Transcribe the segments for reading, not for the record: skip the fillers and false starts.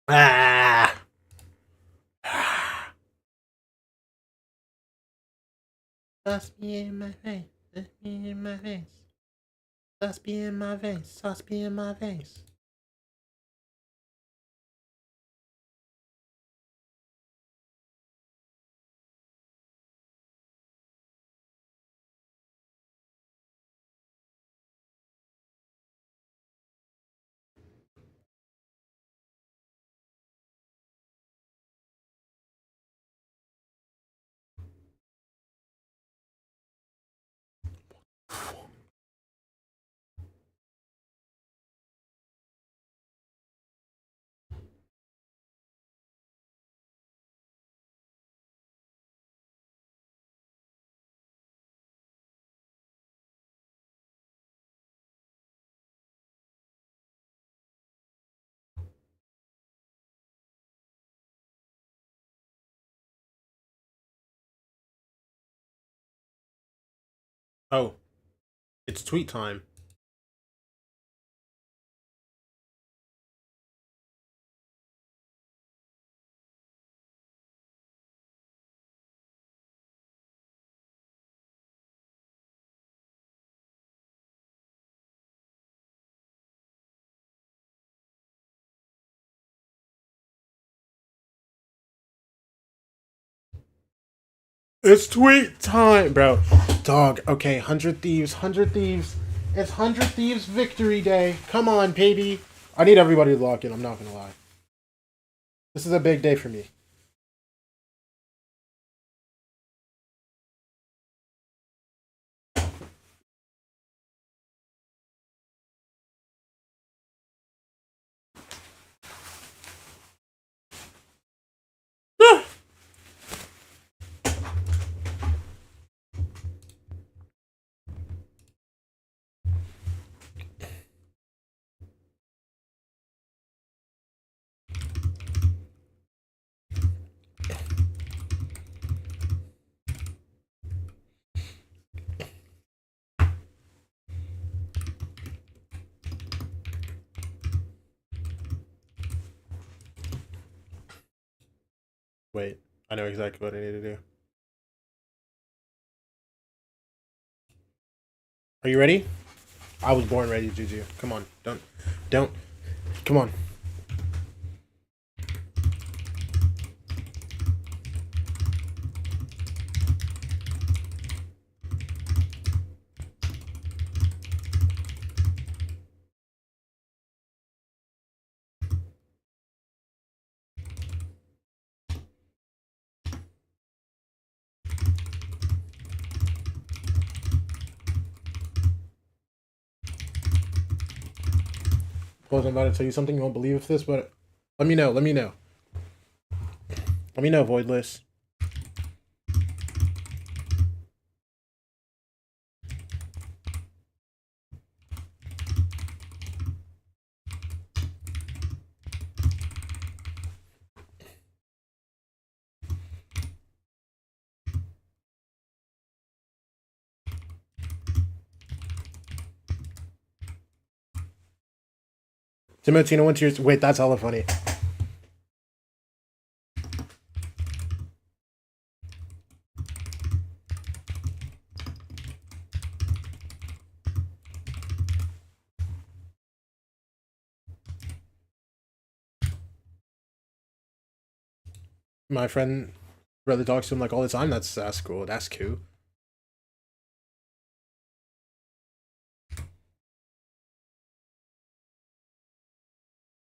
Ah. Sauce be in my face. Sauce be in my face. Sauce be in my face. Sauce be in my face. Oh, it's tweet time. It's tweet time, bro. Dog. Okay, 100 Thieves. 100 Thieves. It's 100 Thieves victory day. Come on, baby. I need everybody to lock in. I'm not gonna lie. This is a big day for me. Wait, I know exactly what I need to do. Are you ready? I was born ready, Juju. Come on. Don't. Come on. I'm about to tell you something you won't believe this, but let me know. Let me know. Let me know, Voidless. Timotino went to your... Wait, that's hella funny. My friend brother talks to him like all the time. That's cool. That's cool.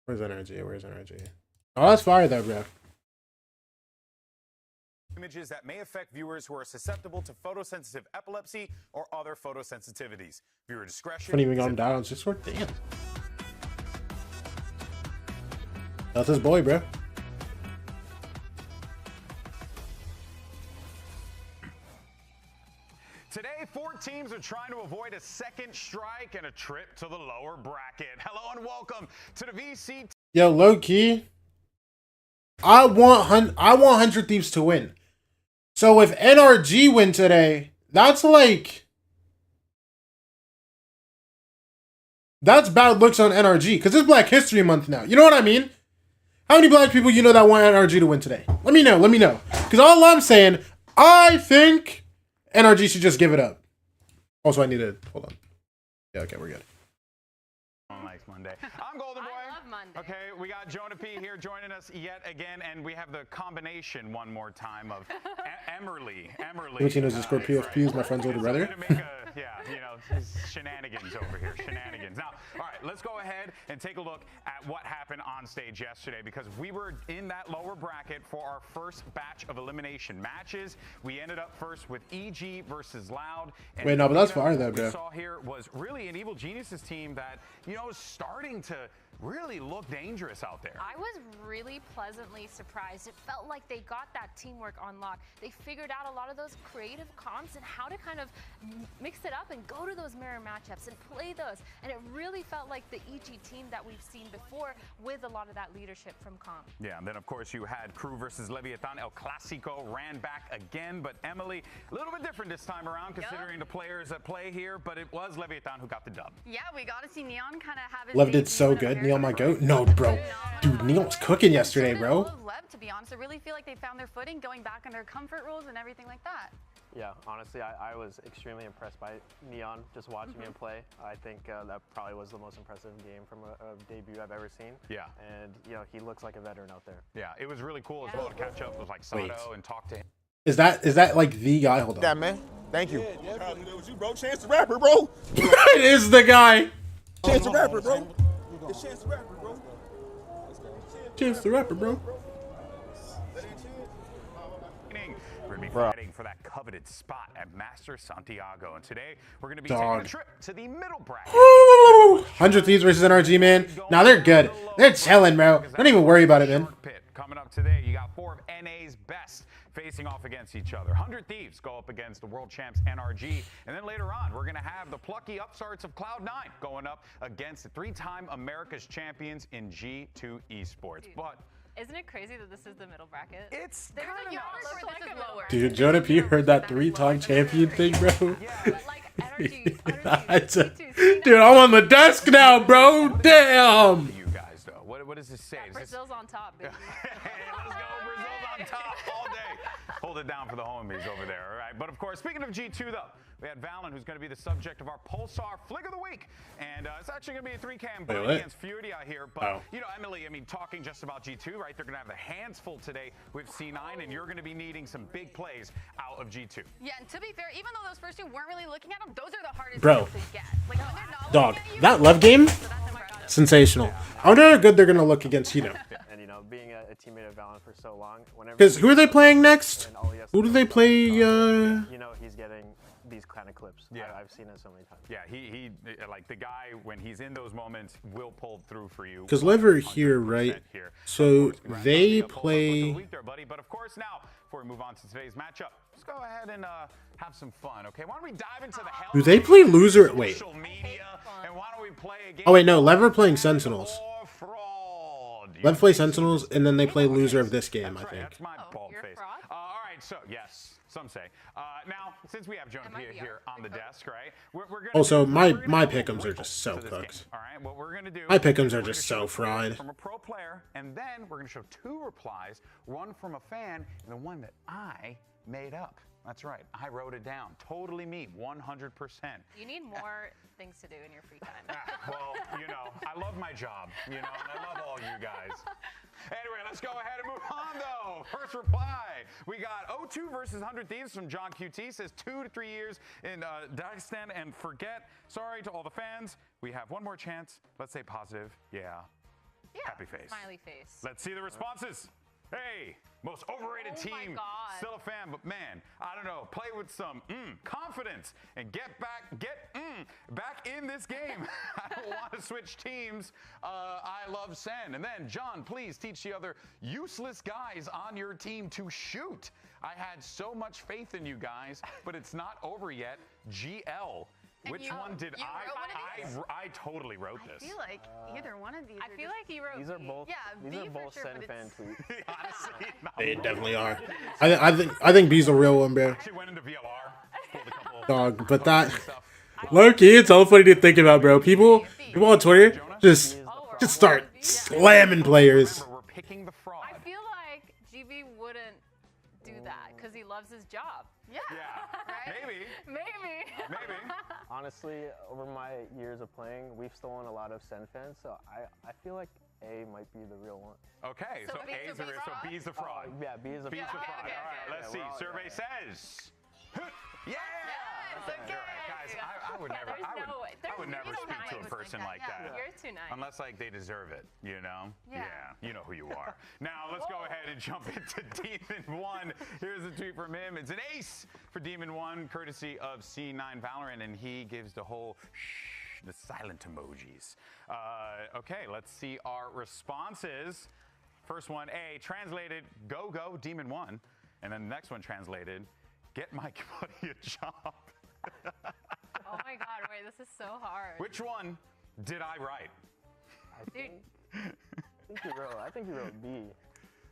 Where's NRG? Where's NRG? Oh, that's fire though, bro. Images that may affect viewers who are susceptible to photosensitive epilepsy or other photosensitivities. Viewer discretion. Couldn't even got him down on Discord. Damn. That's his boy, bro. Today, 4 teams are trying to avoid a second strike and a trip to the lower bracket. Hello and welcome to the VCT. Yo, low key, I want 100 Thieves to win. So if NRG win today, that's like... That's bad looks on NRG, because it's Black History Month now. You know what I mean? How many black people you know that want NRG to win today? Let me know. Let me know. Because all I'm saying, I think NRG should just give it up. Also, I need to hold on. Yeah, okay, we're good. Likes Monday. I'm Golden Boy. I love Monday. Okay, we got Jonah P here joining us yet again, and we have the combination one more time of Emerly. He knows the score PFP is my friend's older brother. Yeah, you know, shenanigans over here, shenanigans. Now, all right, let's go ahead and take a look at what happened on stage yesterday, because we were in that lower bracket for our first batch of elimination matches. We ended up first with EG versus Loud. And wait, no, but that's fire though, bro. What we saw here was really an Evil Geniuses team that, you know, is starting to really look dangerous out there. I was really pleasantly surprised. It felt like they got that teamwork on lock. They figured out a lot of those creative comps and how to kind of mix it up and go to those mirror matchups and play those. And it really felt like the EG team that we've seen before with a lot of that leadership from comp. Yeah, and then of course you had Crew versus Leviathan. El Clasico ran back again, but Emily, a little bit different this time around considering the players at play here, but it was Leviathan who got the dub. Yeah, we got to see Neon kind of have his Lev did so good. Neon my goat? No, bro. Dude, Neon was cooking yesterday, bro. Lev, to be honest, I really feel like they found their footing, going back on their comfort rules and everything like that. Yeah, honestly, I was extremely impressed by Neon just watching him play. I think that probably was the most impressive game from a debut I've ever seen. Yeah. And, you know, he looks like a veteran out there. Yeah, it was really cool as well to catch up with like Sato and talk to him. Is that like the guy? Hold on. Yeah, man. Thank you. Yeah, proud to do with you, bro. Chance the Rapper, bro. It is the guy. Chance the Rapper, bro. It's Chance the Rapper, bro. Chance the Rapper, bro. We're going to be fighting for that coveted spot at Master Santiago, and today we're going to be taking a trip to the middle bracket. 100 Thieves versus NRG, man. Now they're good. They're chilling, bro. Don't even worry about it, man. Coming up today, you got 4 of NA's best facing off against each other. 100 Thieves go up against the world champs NRG, and then later on, we're going to have the plucky upstarts of Cloud9 going up against the 3-time America's champions in G2 esports. But isn't it crazy that this is the middle bracket? it's There's a universe where this is lower. Dude, Jonah P heard that 3-time champion thing, bro. But like NRG, Dude, I'm on the desk now, bro. Damn. you guys, though. What does this say? Is this... Brazil's on top, baby. Hey, let's go, Brazil's on top all day. Hold it down for the homies over there, all right? But of course, speaking of G2, though, we had Valen, who's going to be the subject of our Pulsar Flick of the Week. And it's actually going to be a 3-cam fight against Fury out here. But, you know, Emily, I mean, talking just about G2, right? They're going to have their hands full today with C9, and you're going to be needing some big plays out of G2. Yeah, and to be fair, even though those first two weren't really looking at them, those are the hardest Bro. games to get. Like, when they're not Dog, looking at you, that Lev game, so that's impressive. sensational. I wonder how good they're going to look against, you know. And, you know, being a teammate of Valen for so long, whenever... Because who are they playing next? and all he has to Who do they play? You know, he's getting these kind of clips. Yeah. I've seen it so many times. Yeah, he like the guy, when he's in those moments, will pull through for you. Because Lev are here, right? Here. So Congrats they on the Pulsar Flick of the play... Week there, buddy. But of course, now, before we move on to today's matchup, let's go ahead and have some fun, okay? Why don't we dive into the hell Do they play loser? Wait. social media, and why don't we play a game? Oh, wait, no. Lev are playing Sentinels. Or fraud? Lev play Sentinels, and then they play loser of this game, I That's right, think. that's my bald you're face. fraud? All right, so yes, some say. Now, since we have Jonah might P be here our on the desk, right? We're gonna Also, do- my we're gonna do a pick'ems are wrinkle just so to this game, cooked. All right, what we're gonna do? My pick'ems are we're just gonna so show three fried. from a pro player, and then we're gonna show 2 replies, one from a fan, and the one that I made up. That's right, I wrote it down. Totally me, 100%. You need more things to do in your free time. Well, you know, I love my job, you know, and I love all you guys. Anyway, let's go ahead and move on, though. First reply. We got O2 versus 100 Thieves from John QT. Says 2 to 3 years in Dagestan and forget. Sorry to all the fans. We have one more chance. Let's say positive. Yeah. Happy face. Smiley face. Let's see the responses. Hey, most overrated Oh my team. God. Still a fan, but man, I don't know. Play with some confidence and get back in this game. I don't want to switch teams. I love Sen. And then, John, please teach the other useless guys on your team to shoot. I had so much faith in you guys, but it's not over yet. GL. And Which you- one did you wrote one of these? I totally wrote I this. feel like either one of these. I feel like he wrote These are B. both. Yeah, These B are for both sure, Sen but fan it's- tweets. Honestly, no. They definitely are. I think B's a real one, bro. Actually went into VLR. Pulled a couple Dog, but that stuff. low key, it's all funny to think about, bro. People on Twitter just start slamming players. Remember, we're picking the He wouldn't do that because he loves his job. Yeah. Right? Maybe. Maybe. Honestly, over my years of playing, we've stolen a lot of Sen fans, so I feel like A might be the real one. Okay, So so B- A is so the B's real, so fraud? B is the fraud. Yeah, B is a B's the fraud. fraud. okay, All right, okay. let's Yeah, see. we're all- Survey yeah. says. Yeah. Yes, You're right, guys. I would never. there's no way. I would never There's no speak to a way. person like that. You're too nice. Unless like they deserve it, you know? Yeah. You know who you are. Now let's go ahead and jump into Demon 1. Here's a tweet from him. It's an ace for Demon 1, courtesy of C9 Valorant, and he gives the whole shh, the silent emojis. Okay, let's see our responses. First one, A, translated, go, Demon 1. And then the next one translated, get my buddy a job. Oh my God, wait, this is so hard. Which one did I write? Dude, I think you wrote B.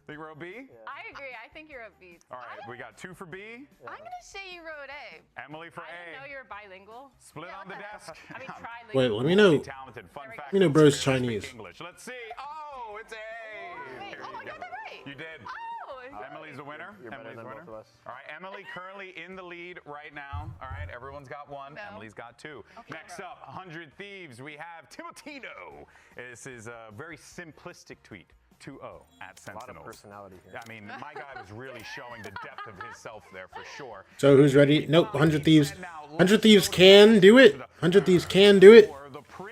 Think you wrote B? I agree. I think you're a B. All right, we got 2 for B. I'm gonna say you wrote A. Emily for I didn't know A. you were bilingual. Split on the desk. I mean, trilingual. Wait, let me know. Talented. Fun fact. You know bro's I speak Chinese. English. Let's see. Oh, it's A. Wait, Here oh, you I got go. that right. You did. Oh, Emily's the winner. You're better Emily's than the winner. both of us. All right, Emily currently in the lead right now. All right, everyone's got 1. No. Emily's got 2. Next up, 100 Thieves. We have Timotino. This is a very simplistic tweet. 2-0 at A lot Sentinels. of personality here. I mean, my guy was really showing the depth of himself there for sure. So who's ready? Nope, 100 Thieves. 100 Thieves can do it. 100 Thieves can do it.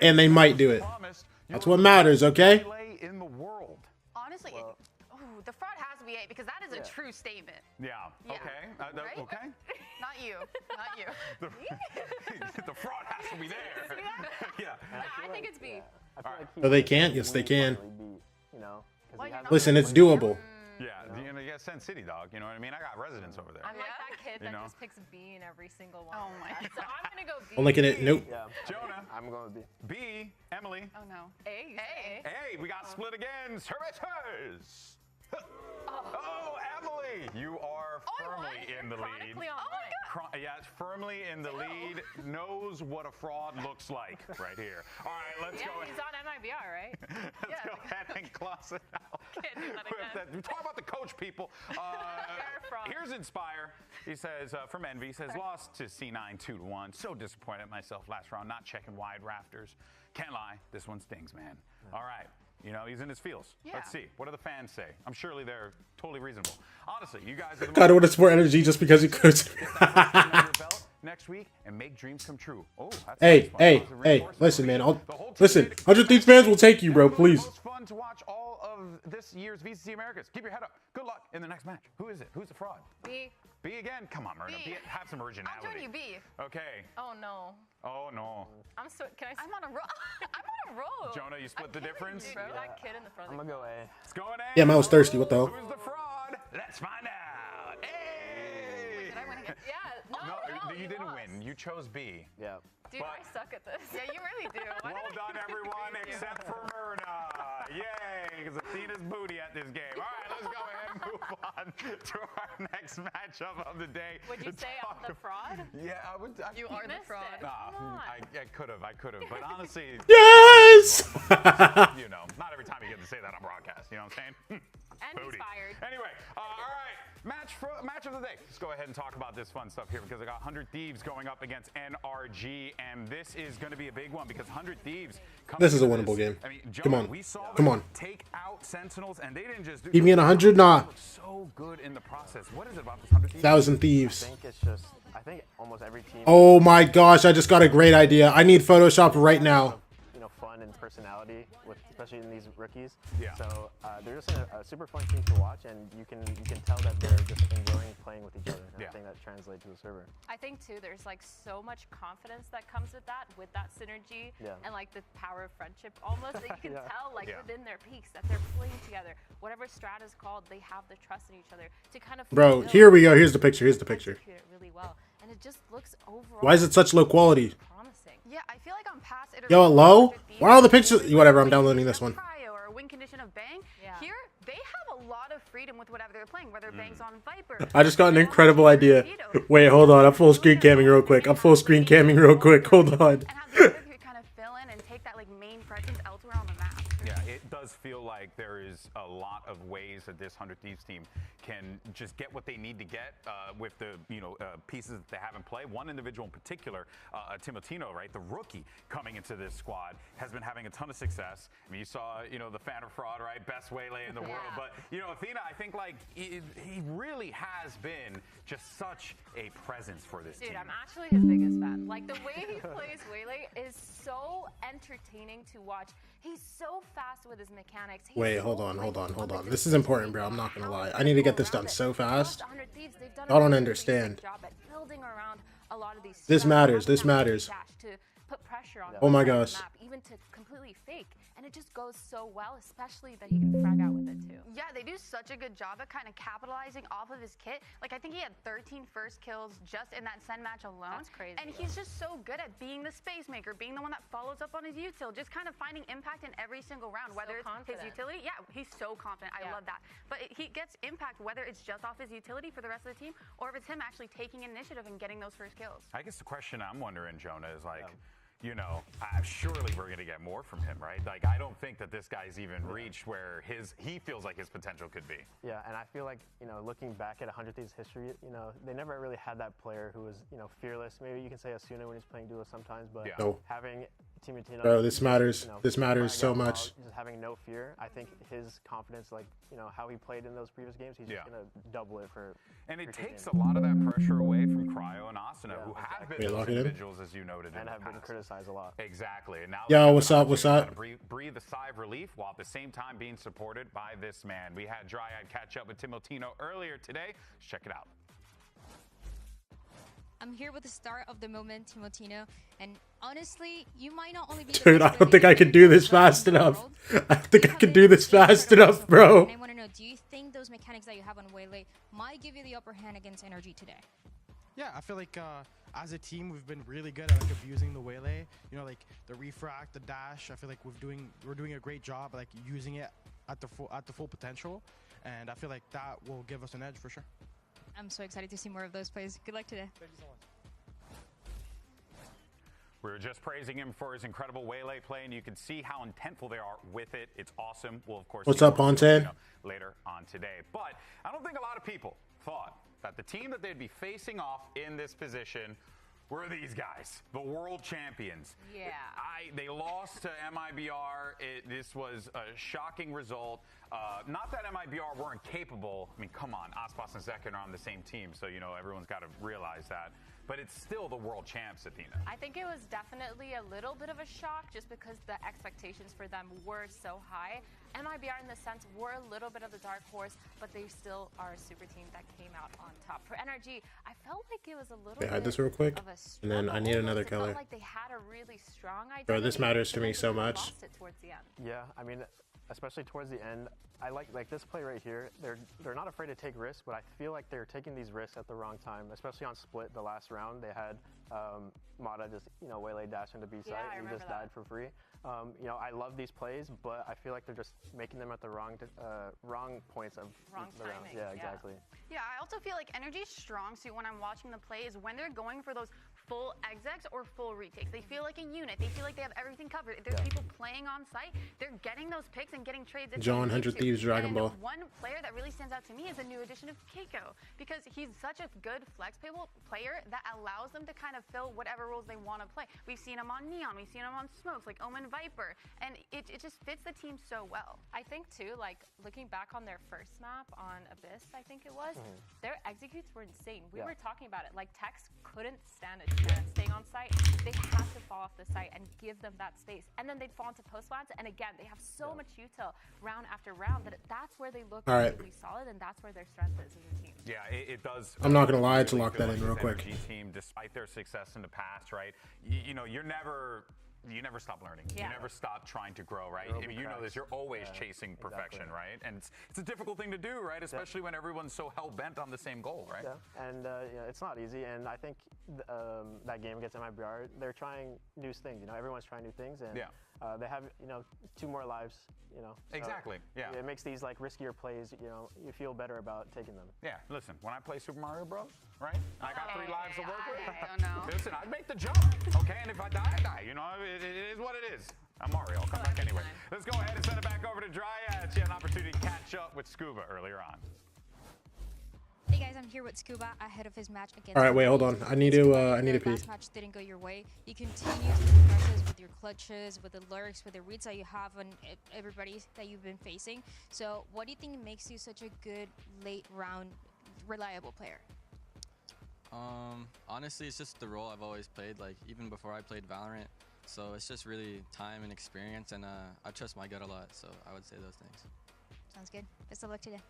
And they might do it. That's what matters, okay? In the world. Honestly, the fraud has to be A because that is a true statement. Yeah. Yeah. Okay. Right? Okay. Not you. Not you. The fraud has to be there. Yeah. I think it's B. I feel like he Oh, they would can? Yes, they can. definitely beat, you know, 'cause Well, he you has- know- Listen, it's doable. Yeah. You know, you got Sin City, dog. You know what I mean? I got residents over there. I'm like Yeah? that kid You that know? just picks B in every single one. Oh my So I'm gonna go B. I'm looking at nope. Yeah. Jonah. I'm going to B. B. Emily. Oh no. A. You said A. Hey, we got split again. Servitors. Oh, Emily, you are firmly in the lead. Chronically online. Yeah, it's firmly in the lead. Knows what a fraud looks like right here. All right, let's Yeah, go. he's on MIBR, right? Let's go ahead and close it out. Can't do that again. We talk about the coach, people. fraud. Here's Inspire. He says, from Envy, he says, lost to C9 2-1. So disappointed in myself last round, not checking wide rafters. Can't lie, this one stings, man. All right. You know, he's in his feels. Yeah. Let's see. What do the fans say? I'm surely they're totally reasonable. Honestly, you guys are the God, I want to support NRG just because he could. belt next week and make dreams come true. Oh, that's Hey, nice. hey, Positive hey, reinforcement. listen, man. The whole team Listen, did it. 100 Thieves fans will take you, bro. It's Please. most fun to watch all of this year's VCT Americas. Keep your head up. Good luck in the next match. Who is it? Who's the fraud? B. B again? Come on, Myrna. B. Have some originality. I'm joining you B. Okay. Oh no. Oh, no. I'm so. Can I? I'm on a roll. I'm on a roll. Jonah, you split the difference? Dude, that kid in the front. I'm going to go A. It's going in. Yeah, man, I was thirsty. What the hell? Who's the fraud? Let's find out. Hey! Did I win again? Yeah. No, you didn't lost. win. You chose B. Yeah. Dude, I suck at this. Yeah, you really do. Why Well did I done, everyone, except for Myrna. Yay, because Athena's booty at this game. All right, let's go ahead and move on to our next matchup of the day. Would you say I'm the fraud? Yeah, I would. You are the missed fraud. it. Nah, Come on. I could have. But honestly, Yes! you know, not every time you get to say that on broadcast. You know what I'm saying? And inspired. Anyway, all right. Match of the day. Let's go ahead and talk about this fun stuff here because I got 100 Thieves going up against NRG, and this is going to be a big one because 100 Thieves. This is a winnable game. I mean, Come Jonah, on. we saw Come them on. take out Sentinels, and they didn't just do. Keep me at 100? Nah. They look so good in the process. What is it about this 100 Thieves? 1,000 Thieves. I think almost every team. Oh my gosh, I just got a great idea. I need Photoshop right now. You know, fun and personality, with especially in these rookies. Yeah. So they're just a super fun team to watch, and you can tell that they're just enjoying playing with each other. And Yeah. I think that translates to the server. I think too, there's like so much confidence that comes with that synergy, Yeah. and like the power of friendship almost. That you can Yeah. tell like Yeah. within their peaks that they're playing together. Whatever strat is called, they have the trust in each other to kind of. Bro, fulfill here we go. Here's the picture. Here's the and picture. execute it really well, and it just looks overall. Why is it such low quality? promising? Yeah, I feel like on past iterations. Yo, low? of the Why are all the Thieves, pictures? Whatever, I'm downloading this one. Cryo or a win condition of Bang. Yeah. Here, they have a lot of freedom with whatever they're playing, whether Bang's on Viper. I just got an or on incredible idea. Torpedo. Wait, hold on. I'm full screen camming real quick. I'm full screen camming real quick. Hold on. And have the other three kind of fill in and take that like main presence elsewhere on the map. Yeah, it does feel like there is a lot of ways that this 100 Thieves team can just get what they need to get with the pieces that they have in play. One individual in particular, Timotino, right, the rookie coming into this squad, has been having a ton of success. I mean, you saw the Phantom Fraud, right, best waylay in the world. But Athena, I think like he really has been just such a presence for this team. Dude, I'm actually his biggest fan. Like the way he plays waylay is so entertaining to watch. He's so fast with his mechanics. Wait, hold on. This is important, bro. I'm not gonna lie. I need to get this done so fast. I don't understand. This matters. This matters. Put pressure on oh my gosh. Map, even to completely fake, and it just goes so well, especially that he can frag out with it too. Yeah, they do such a good job at kind of capitalizing off of his kit. Like, I think he had 13 first kills just in that Sen match alone. That's crazy. And he's just so good at being the space maker, being the one that follows up on his util, just kind of finding impact in every single round, whether it's his utility. Yeah, he's so confident. I love that. But he gets impact whether it's just off his utility for the rest of the team, or if it's him actually taking initiative and getting those first kills. I guess the question I'm wondering, Jonah, is like, surely we're going to get more from him, right? Like, I don't think that this guy's even reached where he feels like his potential could be. Yeah, and I feel like, looking back at 100 Thieves history, they never really had that player who was, fearless. Maybe you can say Asuna when he's playing duo sometimes, but having Timotino, bro, this matters. This matters so much. Just having no fear. I think his confidence, like, how he played in those previous games, he's just going to double it for. And it takes a lot of that pressure away from Cryo and Asuna, who have been those individuals, as you noted, and have been criticized a lot. Exactly. And now, yo, what's up? What's up? Breathe a sigh of relief while at the same time being supported by this man. We had Dryad catch up with Timotino earlier today. Let's check it out. I'm here with the start of the moment, Timotino, and honestly, you might not only be dude, I don't think I can do this fast enough. I don't think I can do this fast enough, bro. And I want to know, do you think those mechanics that you have on waylay might give you the upper hand against NRG today? Yeah, I feel like as a team, we've been really good at abusing the waylay. Like the refract, the dash. I feel like we're doing a great job like using it at the full potential, and I feel like that will give us an edge for sure. I'm so excited to see more of those plays. Good luck today. Thank you so much. We were just praising him for his incredible waylay play, and you can see how intentful they are with it. It's awesome. We'll, of course, what's up, Ponte? Later on today. But I don't think a lot of people thought that the team that they'd be facing off in this position were these guys, the world champions. Yeah. They lost to MIBR. This was a shocking result. Not that MIBR weren't capable. I mean, come on, Aspas and Zekin are on the same team, so everyone's got to realize that. But it's still the world champs, Athena. I think it was definitely a little bit of a shock just because the expectations for them were so high. MIBR, in the sense, were a little bit of the dark horse, but they still are a super team that came out on top. For NRG, I felt like it was a little bit hide this real quick, of a and then I need another it color. felt like they had a really strong identity. Bro, this matters to me so much. Lost it towards the end. Yeah, I mean, especially towards the end, I like this play right here. They're not afraid to take risks, but I feel like they're taking these risks at the wrong time, especially on split the last round. They had Mata just waylay dash into B side. Yeah, He just died for free. I love these plays, but I feel like they're just making them at the wrong points of the rounds. Yeah, exactly. Yeah, I also feel like NRG's strong suit when I'm watching the play is when they're going for those full execs or full retakes. They feel like a unit. They feel like they have everything covered. If there's people playing on site, they're getting those picks and getting trades. John, 100 Thieves, Dragon Ball. One player that really stands out to me is a new addition of Keiko, because he's such a good flex player that allows them to kind of fill whatever roles they want to play. We've seen him on Neon. We've seen him on Smokes, like Omen Viper, and it just fits the team so well. I think, too, like, looking back on their first map on Abyss, I think it was, their executes were insane. We were talking about it. Like, Tex couldn't stand a chance staying on site. They had to fall off the site and give them that space. And then they'd fall into post-lands, and again, they have so much util round after round that that's where they look really solid, and that's where their strength is as a team. Yeah, it does. I'm not going to lie, to lock that in real quick. Team, despite their success in the past, right? You never stop learning. Yeah. You never stop trying to grow, right? I mean, you know this. You're always chasing perfection, right? And it's a difficult thing to do, right? Especially when everyone's so hell-bent on the same goal, right? Yeah, and it's not easy. And I think that game against MIBR, they're trying new things. Everyone's trying new things. And they have, 2 more lives, Exactly. So it makes these like riskier plays, you feel better about taking them. Yeah. Listen, when I play Super Mario Bros, right? I got 3 lives to work with. I don't know. Listen, I make the jump, okay? And if I die, I die. It is what it is. I'm Mario. I'll come back anyway. Let's go ahead and send it back over to Dryad. She had an opportunity to catch up with Scuba earlier on. Hey guys, I'm here with Scuba ahead of his match against. All right, wait, hold on. I need to pee. Last match didn't go your way. You continue to be aggressive with your clutches, with the lurks, with the reads that you have on everybody that you've been facing. So, what do you think makes you such a good late round reliable player? Honestly, it's just the role I've always played. Like even before I played Valorant. So it's just really time and experience, and I trust my gut a lot. So I would say those things. Sounds good. Best of luck today.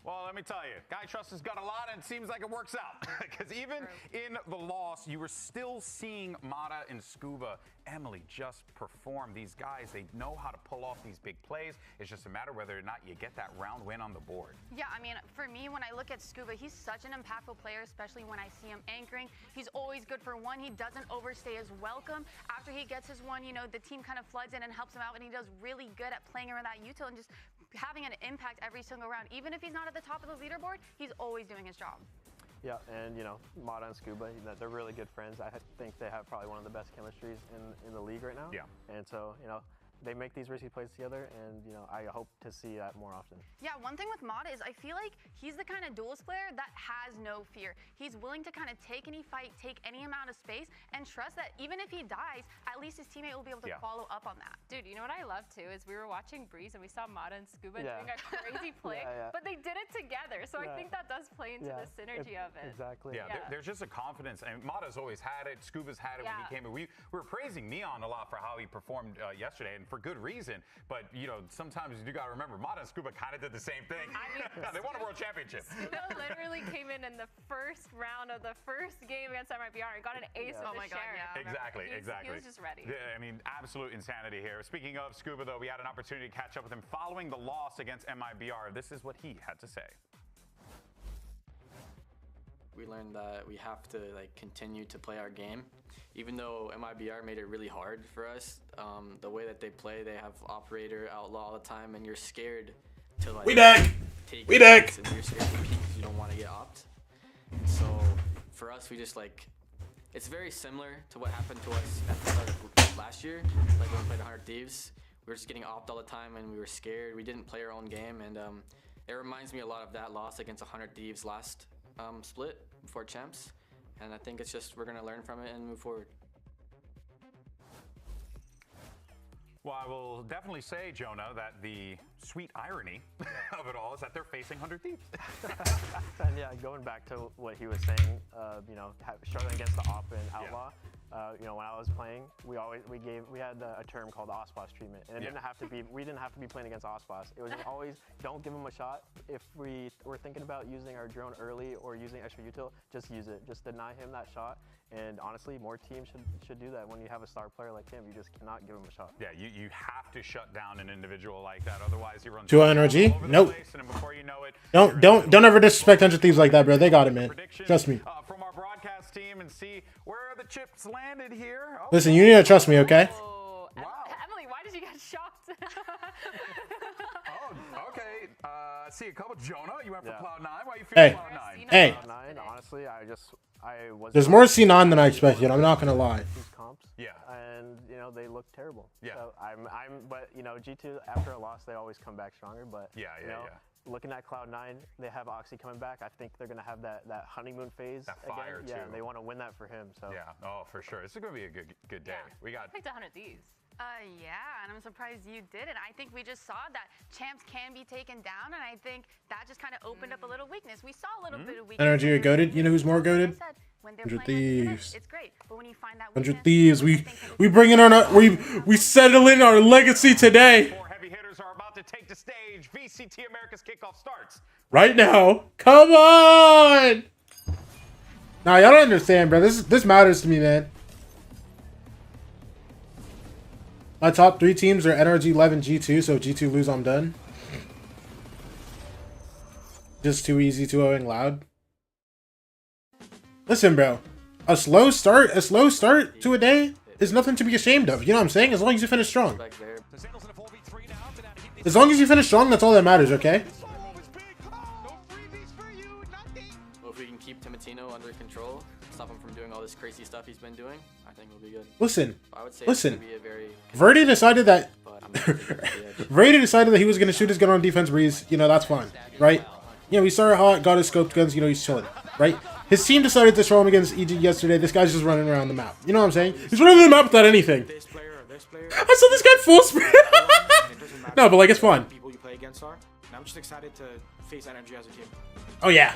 Well, let me tell you, Guy trusts his gut a lot, and it seems like it works out. Because even in the loss, you were still seeing Mata and Scuba, Emily, just perform. These guys, they know how to pull off these big plays. It's just a matter whether or not you get that round win on the board. Yeah, I mean, for me, when I look at Scuba, he's such an impactful player, especially when I see him anchoring. He's always good for one. He doesn't overstay his welcome. After he gets his one, the team kind of floods in and helps him out, and he does really good at playing around that util and just having an impact every single round. Even if he's not at the top of the leaderboard, he's always doing his job. Yeah, and Mata and Scuba, they're really good friends. I think they have probably one of the best chemistries in the league right now. Yeah. And so, they make these risky plays together, and I hope to see that more often. Yeah, one thing with Mata is I feel like he's the kind of duelist player that has no fear. He's willing to kind of take any fight, take any amount of space, and trust that even if he dies, at least his teammate will be able to follow up on that. Dude, you know what I love too is we were watching Breeze and we saw Mata and Scuba doing a crazy play, but they did it together. So I think that does play into the synergy of it. Exactly. Yeah, there's just a confidence, and Mata's always had it. Scuba's had it when he came in. We were praising Neon a lot for how he performed yesterday, and for good reason. But sometimes you do got to remember, Mata and Scuba kind of did the same thing. They won a world championship. Scuba literally came in the first round of the first game against MIBR and got an ace with the sheriff. Exactly. He was just ready. Yeah, I mean, absolute insanity here. Speaking of Scuba, though, we had an opportunity to catch up with him following the loss against MIBR. This is what he had to say. We learned that we have to continue to play our game. Even though MIBR made it really hard for us, the way that they play, they have operator, outlaw all the time, and you're scared to We deck! Take We deck! And you're scared to peek because you don't want to get opt. And so for us, we just it's very similar to what happened to us at the start of last year, when we played 100 Thieves. We were just getting opt all the time, and we were scared. We didn't play our own game, and it reminds me a lot of that loss against 100 Thieves last split before champs. And I think it's just we're going to learn from it and move forward. Well, I will definitely say, Jonah, that the sweet irony of it all is that they're facing 100 Thieves. And going back to what he was saying, struggling against the op and outlaw. When I was playing, we had a term called OSPOS treatment, and it didn't have to be. We didn't have to be playing against OSPOS. It was always don't give them a shot. If we were thinking about using our drone early or using extra util, just use it. Just deny him that shot. And honestly, more teams should do that. When you have a star player like him, you just cannot give him a shot. Yeah, you have to shut down an individual like that. Otherwise, you run to NRG. Nope. And before you know it, don't ever disrespect 100 Thieves like that, bro. They got it, man. Trust me. From our broadcast team and see where the chips landed here. Oh. Listen, you need to trust me, okay? Oh, wow. Emily, why did you get shocked? Okay. See a couple. Jonah, you went for Cloud9. Why you feeling Cloud9? Hey. Cloud9, honestly, I was. There's more C9 than I expected. I'm not gonna lie. These comps. Yeah. And they look terrible. Yeah. So but G2 after a loss they always come back stronger. But looking at Cloud9, they have Oxy coming back. I think they're gonna have that honeymoon phase. That fire again. too. Yeah, and they want to win that for him. So. Yeah. Oh, for sure. This is gonna be a good day. Yeah. We got. Picked 100 Thieves. Yeah, and I'm surprised you didn't. I think we just saw that champs can be taken down, and I think that just kind of opened up a little weakness. We saw a little bit of weakness. NRG are goated. You know who's more goated? 100 Thieves. It's great, but when you find that 100 Thieves. We bring in we settle in our legacy today. 4 heavy hitters are about to take the stage. VCT Americas Kickoff starts right now. Come on. Nah, y'all don't understand, bro. This matters to me, man. My top 3 teams are NRG, 11, G2, so if G2 lose, I'm done. Just too easy, 2-0ing loud. Listen, bro. A slow start to a day is nothing to be ashamed of. You know what I'm saying? As long as you finish strong. As long as you finish strong, that's all that matters, okay? Well, if we can keep Timatino under control, stop him from doing all this crazy stuff he's been doing, I think we'll be good. Listen, I would say listen. It's gonna be a very Verdi decided that Verdi decided that he was going to shoot his gun on defense breeze. You know, that's fine, right? You know, he started hot, got his scoped guns, you know, he's chilling, right? His team decided to throw him against EG yesterday. This guy's just running around the map. You know what I'm saying? He's running the map without anything. I saw this guy full sprint. No, but like, it's fun. People you play against are, and I'm just excited to face NRG as a team. Oh, yeah.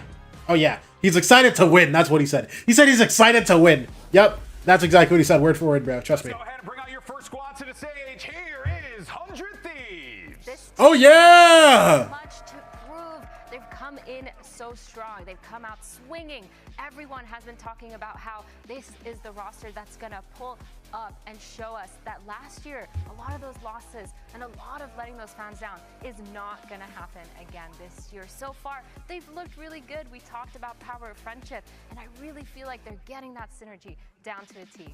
Oh, yeah. He's excited to win. That's what he said. He said he's excited to win. Yep. That's exactly what he said. Word for word, bro. Trust me. Go ahead and bring out your first squad to the stage. Here is 100 Thieves. Oh, yeah. Much to prove. They've come in so strong. They've come out swinging. Everyone has been talking about how this is the roster that's going to pull up and show us that last year, a lot of those losses and a lot of letting those fans down is not going to happen again this year. So far, they've looked really good. We talked about power of friendship, and I really feel like they're getting that synergy down to a T.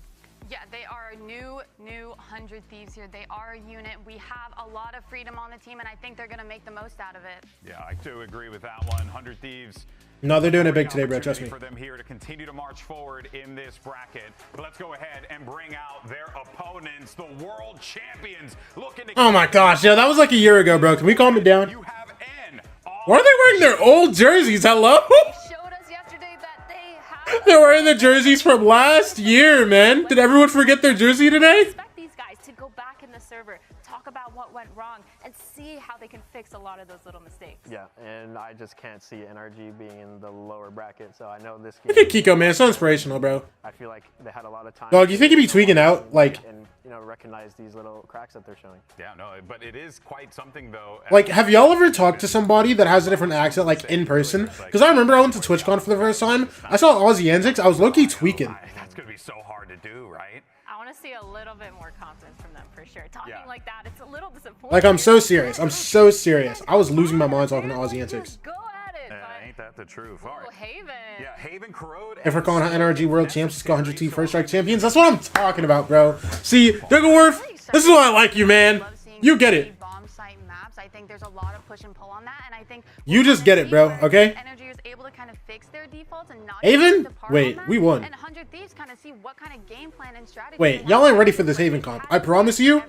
Yeah, they are a new 100 Thieves here. They are a unit. We have a lot of freedom on the team, and I think they're going to make the most out of it. Yeah, I do agree with that one. 100 Thieves. No, they're doing it big today, bro. Trust me. For them here to continue to march forward in this bracket. But let's go ahead and bring out their opponents, the world champions. Looking to Oh my gosh, yo, that was like a year ago, bro. Can we calm it down? You have N. Why are they wearing their old jerseys? Hello? Showed us yesterday that they have. They're wearing the jerseys from last year, man. Did everyone forget their jersey today? Expect these guys to go back in the server, talk about what went wrong, and see how they can fix a lot of those little mistakes. Yeah, and I just can't see NRG being in the lower bracket, so I know this game. Look at Kiko, man. So inspirational, bro. I feel like they had a lot of time. Dog, you think he'd be tweaking out, like, and you know, recognize these little cracks that they're showing. Yeah, no, but it is quite something though. like, have y'all ever talked to somebody that has a different accent, like, in person? Because I remember I went to TwitchCon for the first time. I saw Aussie antics. I was low-key tweaking. That's gonna be so hard to do, right? I want to see a little bit more confidence from them for sure. Talking like that, it's a little disappointing. Like, I'm so serious. I'm so serious. I was losing my mind talking to Aussie antics. Go at it. Ain't that the truth? All right. Haven. Yeah, Haven Corrode. If we're calling NRG World Champs, let's go 100T First Strike Champions. That's what I'm talking about, bro. See, Digglewurf, this is why I like you, man. You get it. Bomb site maps. I think there's a lot of push and pull on that, and I think You just get it, bro, okay? NRG was able to kind of fix their defaults and not Haven? depart Wait, on that, we won. And 100 Thieves kind of see what kind of game plan and strategy. Wait, y'all ain't ready for this Haven comp. I promise you,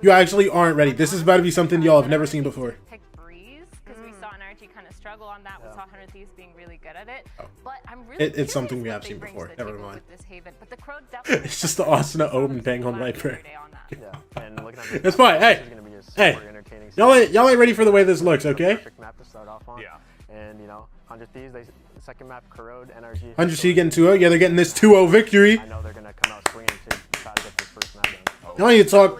you actually aren't ready. This is about to be something y'all have never seen before. Pick Breeze because we saw NRG kind of struggle on that. We saw 100 Thieves being really good at it. But I'm really It's something we curious have what seen they bring before. to the Never table mind. with this Haven. But the Crow definitely It's just the Austin Open thing on Viper. Yeah, and looking at this, It's fine. Hey, this is gonna be a hey, super entertaining y'all ain't ready for the way this looks, okay? perfect map to start off on. Yeah. And you know, 100 Thieves, second map, Corrode, NRG. 100T getting 2-0. Yeah, they're getting this 2-0 victory. I know they're gonna come out swinging to try to get this first map done.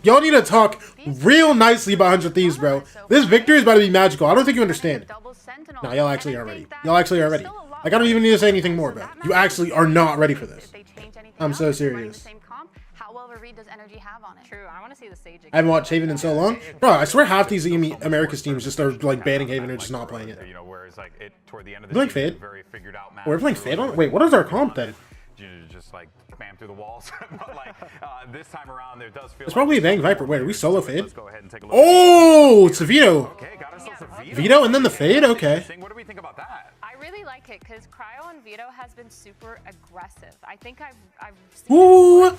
Y'all need to talk real nicely about 100 Thieves, bro. This victory is about to be magical. I don't think you understand. Nah, y'all actually are ready. Y'all actually are ready. Like, I don't even need to say anything more, bro. You actually are not ready for this. I'm so serious. How well of a read does NRG have on it? True. I want to see the Sage again. I haven't watched Haven in so long. Bro, I swear half these Americas teams just are, like, banning Haven or just not playing it. You know, whereas like it toward the end of We're the playing season, Fade? very figured out map. We're playing Fade on it? Wait, what is our comp then? You just like spam through the walls. But like this time around, there does feel. It's probably a Bang Viper. Wait, are we solo Fade? Let's go ahead and take a look. Oh, it's a Vito. Okay, got ourselves a Vito. Vito and then the Fade? Okay. What do we think about that? I really like it because Cryo and Vito has been super aggressive. I think I've seen Ooh.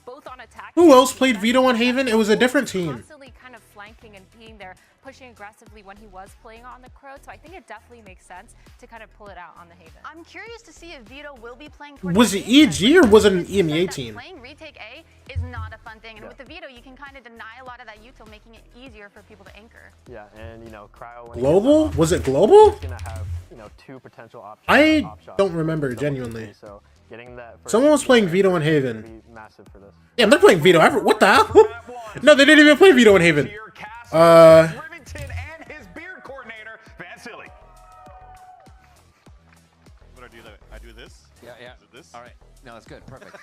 both on attack. Who else played Vito on Haven? It was a different team. Constantly kind of flanking and being there, pushing aggressively when he was playing on the Crow. So I think it definitely makes sense to kind of pull it out on the Haven. I'm curious to see if Vito will be playing towards Was the it defense. EG or was it an Because EMEA that team? Playing retake A is not a fun thing, and with the Vito, you can kind of deny a lot of that util, making it easier for people to anchor. Yeah, and you know, Cryo. when he Global? gets off, Was it global? he's gonna have, you know, two potential options. I op shots. don't remember, Double genuinely. DP, so getting that first Someone was DP playing there Vito in is Haven. gonna be massive for this. Yeah, they're playing Vito. What the hell? No, they didn't even play Vito in Haven. Rivington and his beard coordinator, Vasily. What do I do? I do this? Yeah, yeah. Is it this? All right. No, that's good. Perfect.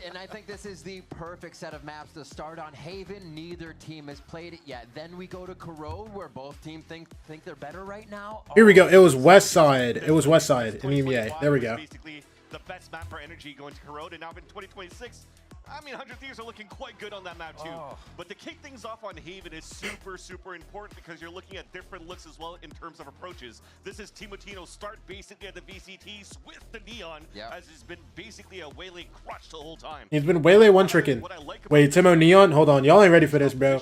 And I think this is the perfect set of maps to start on Haven. Neither team has played it yet. Then we go to Corrode, where both teams think they're better right now. Here we go. It was West Side. It was West Side in EMEA. There we go. Basically, the best map for NRG going to Corrode, and now in 2026, I mean, 100 Thieves are looking quite good on that map too. But to kick things off on Haven is super, super important because you're looking at different looks as well in terms of approaches. This is Timotino's start basically at the VCTs with the Neon, as he's been basically a Waylay crush the whole time. He's been Waylay one-tricking. Wait, Timo Neon? Hold on. Y'all ain't ready for this, bro.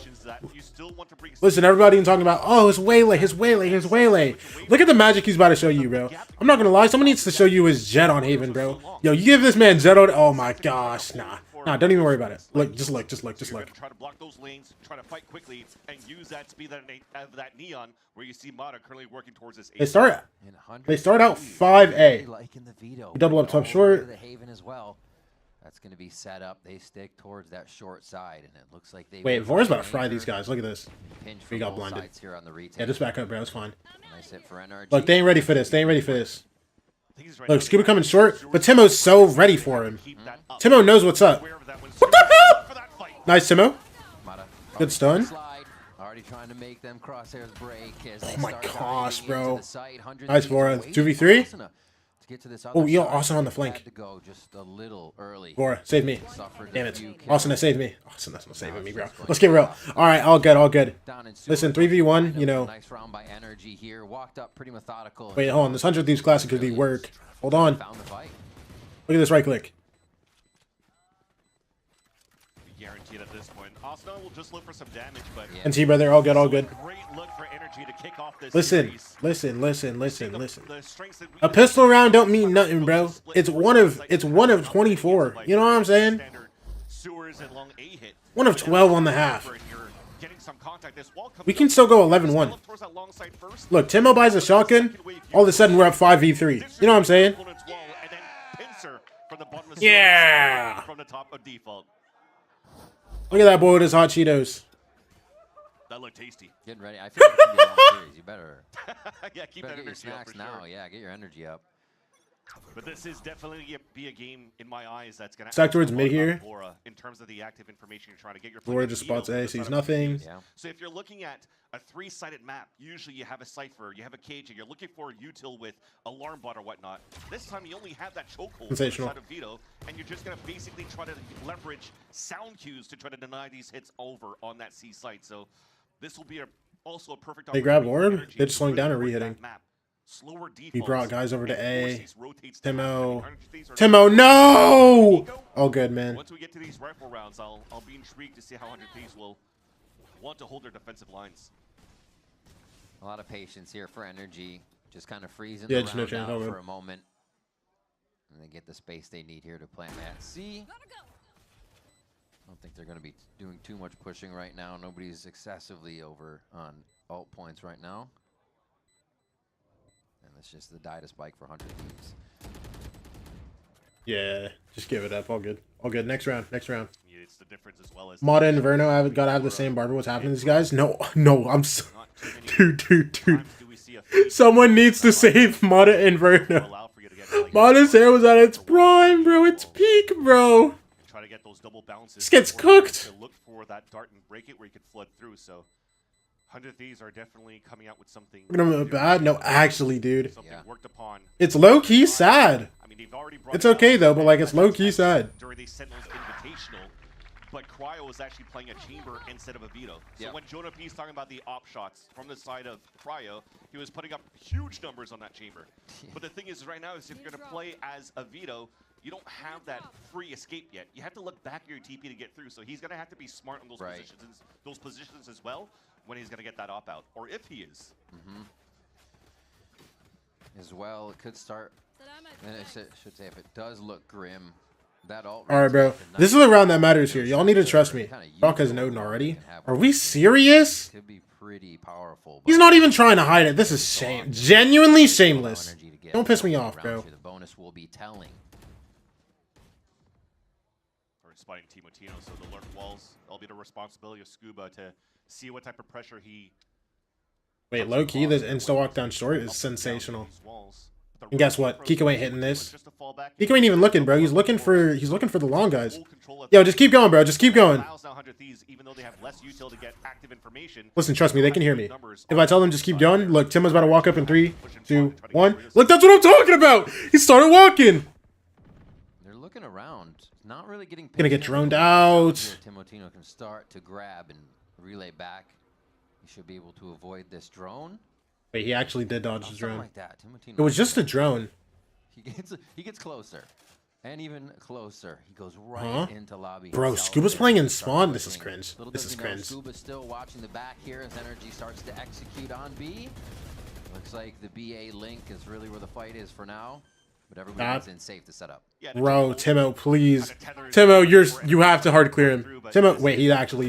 Listen, everybody talking about, oh, his Waylay, his Waylay, his Waylay. Look at the magic he's about to show you, bro. I'm not going to lie. Someone needs to show you his Jet on Haven, bro. Yo, you give this man Jet on... Oh, my gosh. Nah, don't even worry about it. Look, just look. Try to block those lanes, try to fight quickly, and use that speed of that Neon, where you see Mata currently working towards this. They start out 5A. Double up top short. The Haven as well. That's going to be set up. They stick towards that short side, and it looks like they. Wait, Vor's about to fry these guys. Look at this. We got blinded. Here on the yeah, just back up, bro. It's fine. Nice hit for NRG. Look, they ain't ready for this. Look, Scuba coming short, but Timo's so ready for him. Timo knows what's up. What the hell? Nice, Timo. Good stun. Already trying to make them crosshairs break as oh my gosh, bro. Nice, Vora. 2v3. Oh, yo, Austin on the flank. Vora, save me. Damn it. Austin has saved me. Austin, that's not saving me, bro. Let's get real. All right, all good. Listen, 3v1, you know. Wait, hold on. This 100 Thieves Classic could be work. Hold on. Look at this right click. Guaranteed at this point. Austin will just look for some damage, but NT, brother, all good. Great look for NRG to kick off this listen. A pistol round don't mean nothing, bro. It's one of 24. You know what I'm saying? One of 12 on the half. We can still go 11-1. Look, Timo buys a shotgun. All of a sudden, we're up 5v3. You know what I'm saying? Yeah. From the top of default. Look at that boy with his hot Cheetos. That looked tasty. Getting ready. I feel like it's gonna be a long series. You better. Yeah, keep that get your snacks up for now. Sure. Yeah, get your energy up. But this is definitely be a game in my eyes that's gonna. Stack towards mid here. In terms of the active information you're trying to get your. Vora just spots A, sees nothing. Yeah. So if you're looking at a 3-sided map, usually you have a cipher, you have a cage, and you're looking for a util with alarm bot or whatnot. This time you only have that chokehold Sensational. inside of Vito, and you're just gonna basically try to leverage sound cues to try to deny these hits over on that C site. So this will be also a perfect. They grab orb. They're just slowing down and re-hitting. He brought guys over to A. Timo, no! Oh, good, man. Once we get to these rifle rounds, I'll be intrigued to see how 100 Thieves will want to hold their defensive lines. A lot of patience here for NRG. Just kind of freezing the round out for a moment. And they get the space they need here to plant at C. I don't think they're going to be doing too much pushing right now. Nobody's excessively over on alt points right now. And it's just the die to spike for 100 Thieves. Yeah, just give it up. All good. All good. Next round. Yeah, it's the difference as well as Mata and Verno have got to have the same barber. What's happening to these guys? No, I'm so... Dude. Someone needs to save Mata and Verno. Mata's hair was at its prime, bro. It's peak, bro. Try to get those double bounces. This gets cooked. Look for that dart and break it where you can flood through. So 100 Thieves are definitely coming out with something. Bad? No, actually, dude. Worked upon. It's low-key sad. I mean, it's okay, though, but, like, it's low-key sad. During the Sentinels Invitational, but Cryo was actually playing a chamber instead of a Vito. So when Jonah P's talking about the op shots from the side of Cryo, he was putting up huge numbers on that chamber. But the thing is, right now, is if you're going to play as a Vito, you don't have that free escape yet. You have to look back at your TP to get through. So he's going to have to be smart on those positions as well when he's going to get that op out, or if he is. As well, it could start. And I should say, if it does look grim, that alt. All right, bro. This is the round that matters here. Y'all need to trust me. Rock has Odin already. Are we serious? Could be pretty powerful. He's not even trying to hide it. This is genuinely shameless. Don't piss me off, bro. The bonus will be telling. We're spotting Timotino, so the lurk walls. That'll be the responsibility of Scuba to see what type of pressure he. Wait, low key, this insta walk down short is sensational. And guess what? Kiko ain't hitting this. Kiko ain't even looking, bro. He's looking for the long guys. Yo, just keep going, bro. Just keep going. Listen, trust me, they can hear me. If I tell them just keep going, look, Timo's about to walk up in 3, 2, 1. Look, that's what I'm talking about. He started walking. looking around, not really getting. Gonna get droned out. Timotino can start to grab and relay back. He should be able to avoid this drone. Wait, he actually did dodge the drone. Like that. It was just a drone. He gets closer. And even closer. He goes right into lobby. Bro, Scuba's playing in Spawn. This is cringe. This is cringe. Scuba's still watching the back here as NRG starts to execute on B. Looks like the BA link is really where the fight is for now. But everybody's in safe to set up. Bro, Timo, please. Timo, you have to hard clear him. Timo, wait,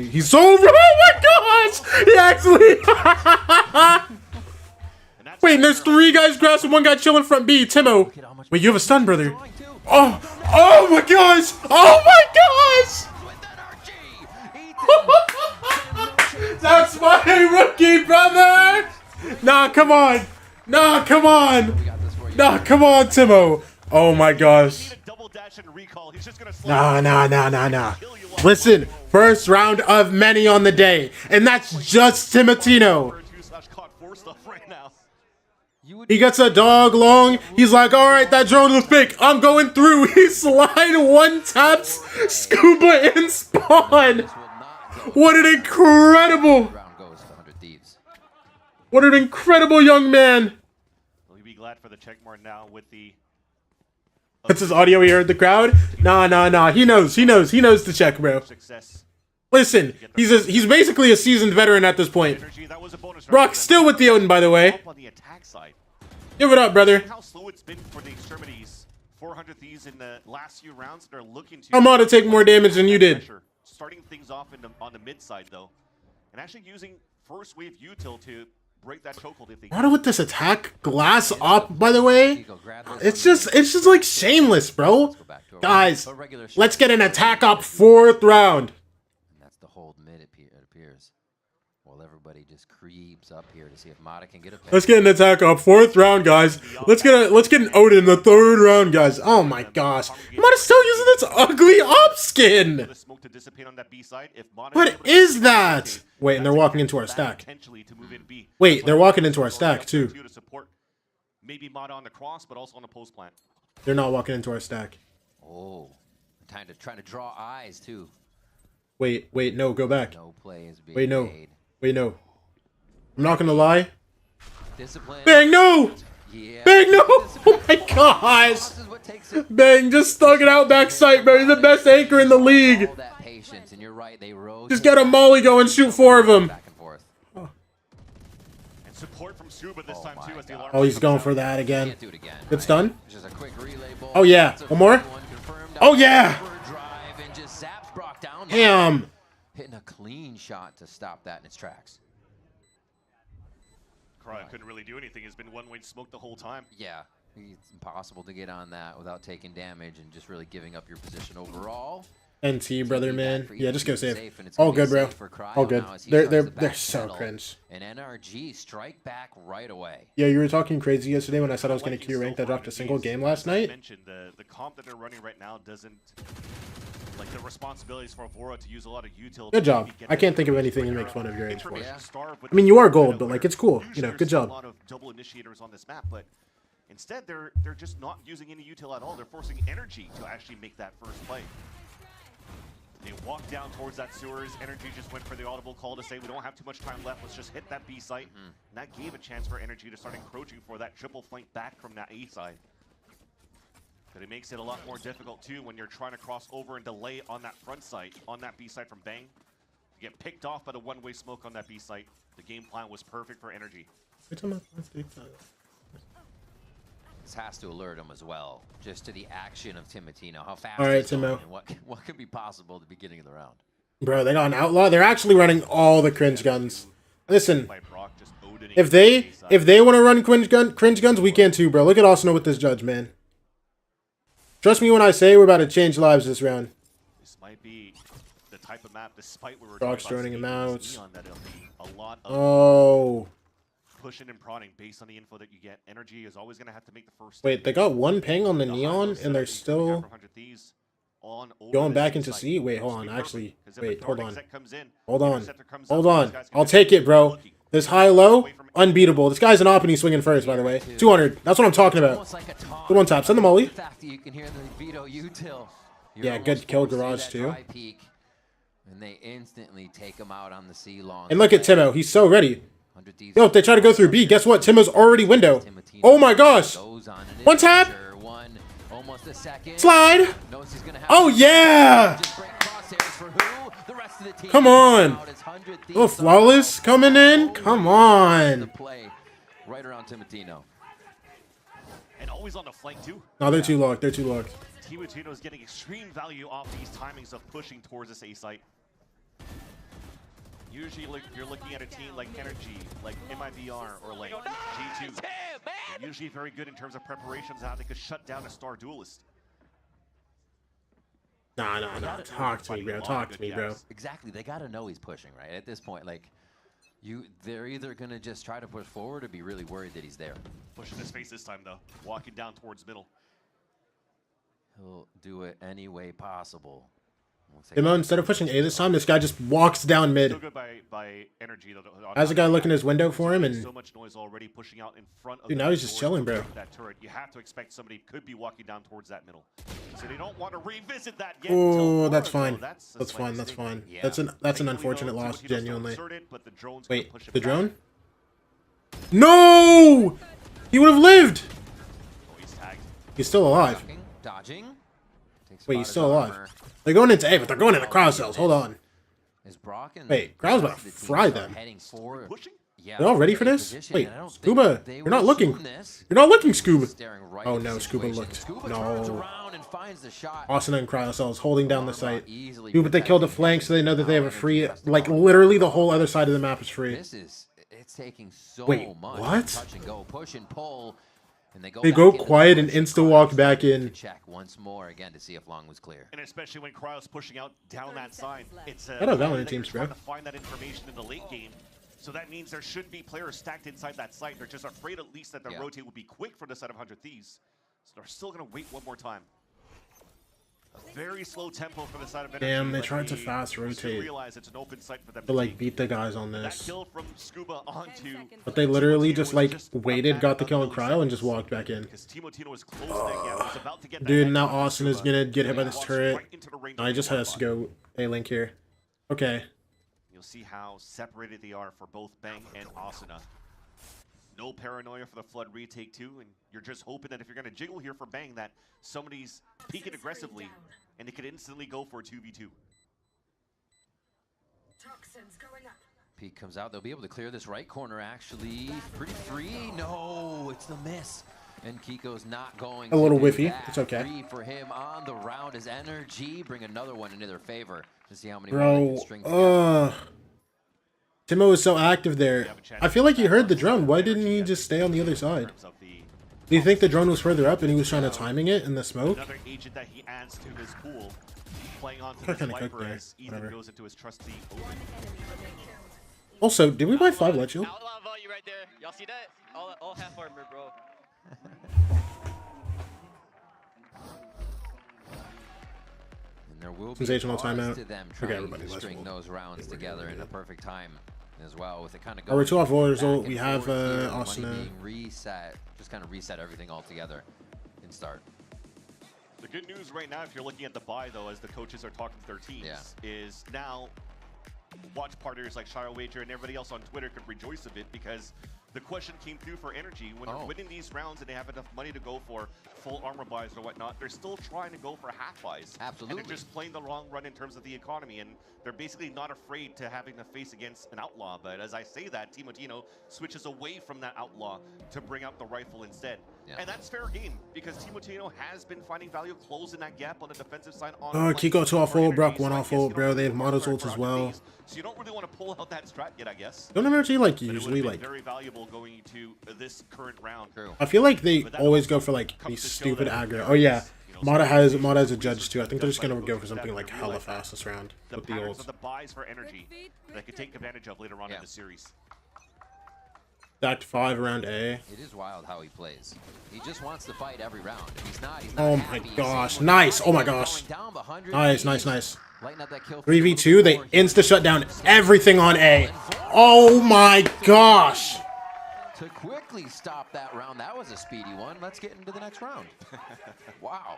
he's so. Oh my gosh! He actually. Wait, and there's 3 guys grass and 1 guy chilling front B. Timo, wait, you have a stun, brother. Oh my gosh! Oh my gosh! That's my rookie, brother! Nah, come on! Nah, come on! Nah, come on, Timo! Oh my gosh. Nah. Listen, first round of many on the day, and that's just Timotino. He gets a dog long. He's like, all right, that drone was fake. I'm going through. He slide 1 taps Scuba in Spawn. What an incredible. What an incredible young man. Will you be glad for the checkmark now with the... That's his audio. He heard the crowd. Nah. He knows the check, bro. Listen, he's basically a seasoned veteran at this point. Brock still with the Odin, by the way. Give it up, brother. How slow it's been for the extremities. 400 Thieves in the last few rounds that are looking to... I'm on to take more damage than you did. Starting things off on the mid side though, and actually using first wave util to break that chokehold if they... Rado with this attack glass up, by the way. It's just like shameless, bro. Guys, let's get an attack up 4th round. That's the hold mid, it appears. While everybody just creeps up here to see if Mata can get a... Let's get an attack up 4th round, guys. Let's get an Odin in the 3rd round, guys. Oh my gosh. Mata's still using this ugly op skin. What is that? Wait, and they're walking into our stack. Wait, they're walking into our stack too. Maybe Mata on the cross, but also on the post plant. They're not walking into our stack. Oh, trying to draw eyes too. Wait, no, go back. No play is being Wait, no. made. Wait, no. I'm not gonna lie. Discipline. Bang, no! Yeah. Bang, no! Oh my gosh! Bang, just thug it out back sight, bro. He's the best anchor in the league. All that patience, and you're right, they rose. Just get a molly go and shoot 4 of them. Back and forth. And support from Suba this time too as the alarm. Oh, he's going for that again. Can't do it again. It's done? Just a quick relay ball. Oh yeah, one more? Oh yeah! Drive and just zaps Brock down. Damn! Hitting a clean shot to stop that in its tracks. Cryo couldn't really do anything. It's been one-way smoke the whole time. Yeah, it's impossible to get on that without taking damage and just really giving up your position overall. NT, brother, man. Yeah, just go safe. All good, bro. All good. They're so cringe. And NRG strike back right away. Yeah, you were talking crazy yesterday when I said I was going to queue rank. I dropped a single game last night. The comp that they're running right now doesn't... Like the responsibilities for Vora to use a lot of utility. Good job. I can't think of anything to make fun of your age for. I mean, you are gold, but like it's cool. You know, good job. A lot of double initiators on this map, but instead they're just not using any util at all. They're forcing NRG to actually make that first play. They walk down towards that sewers. NRG just went for the audible call to say we don't have too much time left. Let's just hit that B site. And that gave a chance for NRG to start encroaching for that triple flank back from that A side. But it makes it a lot more difficult too when you're trying to cross over and delay on that front side, on that B side from Bang. You get picked off by the one-way smoke on that B site. The game plan was perfect for NRG. This has to alert him as well, just to the action of Timotino. How fast? All right, Timo. And what could be possible at the beginning of the round? Bro, they got an outlaw. They're actually running all the cringe guns. Listen, if they want to run cringe guns, we can too, bro. Look at Arsenal with this judge, man. Trust me when I say we're about to change lives this round. This might be the type of map, despite what we're Brock's throwing him out. A lot of pushing and prodding based on the info that you get. NRG is always going to have to make the first. Wait, they got 1 ping on the neon, and they're still going back into C? Wait, hold on. Actually, wait, hold on. Hold on. Hold on. I'll take it, bro. This high-low, Unbeatable. This guy's an op and he's swinging first, by the way. 200. That's what I'm talking about. Good one tap. Send the molly. Yeah, good kill garage too. And they instantly take him out on the C long. And look at Timo. He's so ready. Yo, if they try to go through B, guess what? Timo's already window. Oh my gosh. One tap. Slide. Oh yeah. Come on. Oh, flawless coming in. Come on. Right around Timotino. And always on the flank too. No, they're too locked. They're too locked. Timotino is getting extreme value off these timings of pushing towards this A site. Usually, like, you're looking at a team like NRG, like MIBR, or like G2. They're usually very good in terms of preparations, how they could shut down a star duelist. Nah. Talk to me, bro. Talk to me, bro. Exactly. They got to know he's pushing, right? At this point, like, they're either going to just try to push forward or be really worried that he's there. Pushing his face this time, though. Walking down towards middle. He'll do it any way possible. Timo, instead of pushing A this time, this guy just walks down mid. So good by energy, though. Has a guy looking his window for him, and so much noise already pushing out in front of dude, now he's just chilling, bro. That turret. You have to expect somebody could be walking down towards that middle. So they don't want to revisit that yet. Oh, that's fine. That's fine. That's fine. Yeah. That's an unfortunate loss, genuinely. Wait, the drone? No! He would have lived. Oh, he's tagged. He's still alive. Dodging. Wait, he's still alive. They're going into A, but they're going into crowd cells. Hold on. Wait, crowd's about to fry them. They're all ready for this? Wait, Scuba, you're not looking. You're not looking, Scuba. Oh no, Scuba looked. No. Austin and crowd cells holding down the site. Dude, but they killed the flank, so they know that they have a free. Like literally, the whole other side of the map is free. It's taking so much. What? Touch and go, push and pull. And they go quiet and insta walk back in. Check once more again to see if long was clear. And especially when Cryo's pushing out down that side, it's I don't know teams, bro. To find that information in the late game, so that means there should be players stacked inside that site. They're just afraid at least that the rotate will be quick for the side of 100 Thieves, so they're still gonna wait one more time. A very slow tempo for the side of energy. Damn, they tried to fast rotate. Realize it's an open site for them to like beat the guys on this. That kill from Scuba onto, but they literally just like waited, got the kill on Cryo, and just walked back in. Dude, now Austin is gonna get hit by this turret. No, he just has to go A-Link here. Okay. You'll see how separated they are for both Bang and Asuna. No paranoia for the Flood retake too, and you're just hoping that if you're going to jiggle here for Bang that somebody's peeking aggressively and they could instantly go for a 2v2. Peek comes out. They'll be able to clear this right corner actually. Pretty free. No, it's the miss. And Kiko's not going a little whiffy. It's okay. Free for him on the round as NRG bring another one into their favor to see how many more they can string together. Timo was so active there. I feel like he heard the drone. Why didn't he just stay on the other side? Do you think the drone was further up and he was trying to timing it in the smoke? Another agent that he adds to his pool, playing on to kind of cooked there. Ethan goes into his trusty. Also, did we buy 5 light shield? Outlaw value right there. Y'all see that? All half armor, bro. And there will sensational be timeout. To them okay, everybody, to string those rounds together in a perfect time as well. With it kind of we're 2 off result. We have Austin. Reset, just kind of reset everything all together and start. The good news right now, if you're looking at the buy though, as the coaches are talking to their teams, is now watch partners like Shire Wager and everybody else on Twitter could rejoice a bit because the question came through for NRG when they're winning these rounds and they have enough money to go for full armor buys or whatnot. They're still trying to go for half buys. Absolutely. And they're just playing the long run in terms of the economy, and they're basically not afraid to having to face against an outlaw. But as I say that, Timotino switches away from that outlaw to bring out the rifle instead. Yeah. And that's fair game because Timotino has been finding value closing that gap on the defensive side. Kiko 2 off ult, Brock 1 off ult, bro. They have Mono's ult as well. So you don't really want to pull out that strat yet, I guess. Don't NRG like usually like very valuable going to this current round. I feel like they always go for like these stupid aggro. Oh yeah, Mata has a judge too. I think they're just gonna go for something like hella fast this round with the ult. The buys for energy that could take advantage of later on in the series. Stacked 5 around A. It is wild how he plays. He just wants to fight every round. He's not oh my gosh, nice. Oh my gosh. Nice. 3v2, they insta shut down everything on A. Oh my gosh. to quickly stop that round. That was a speedy one. Let's get into the next round. Wow.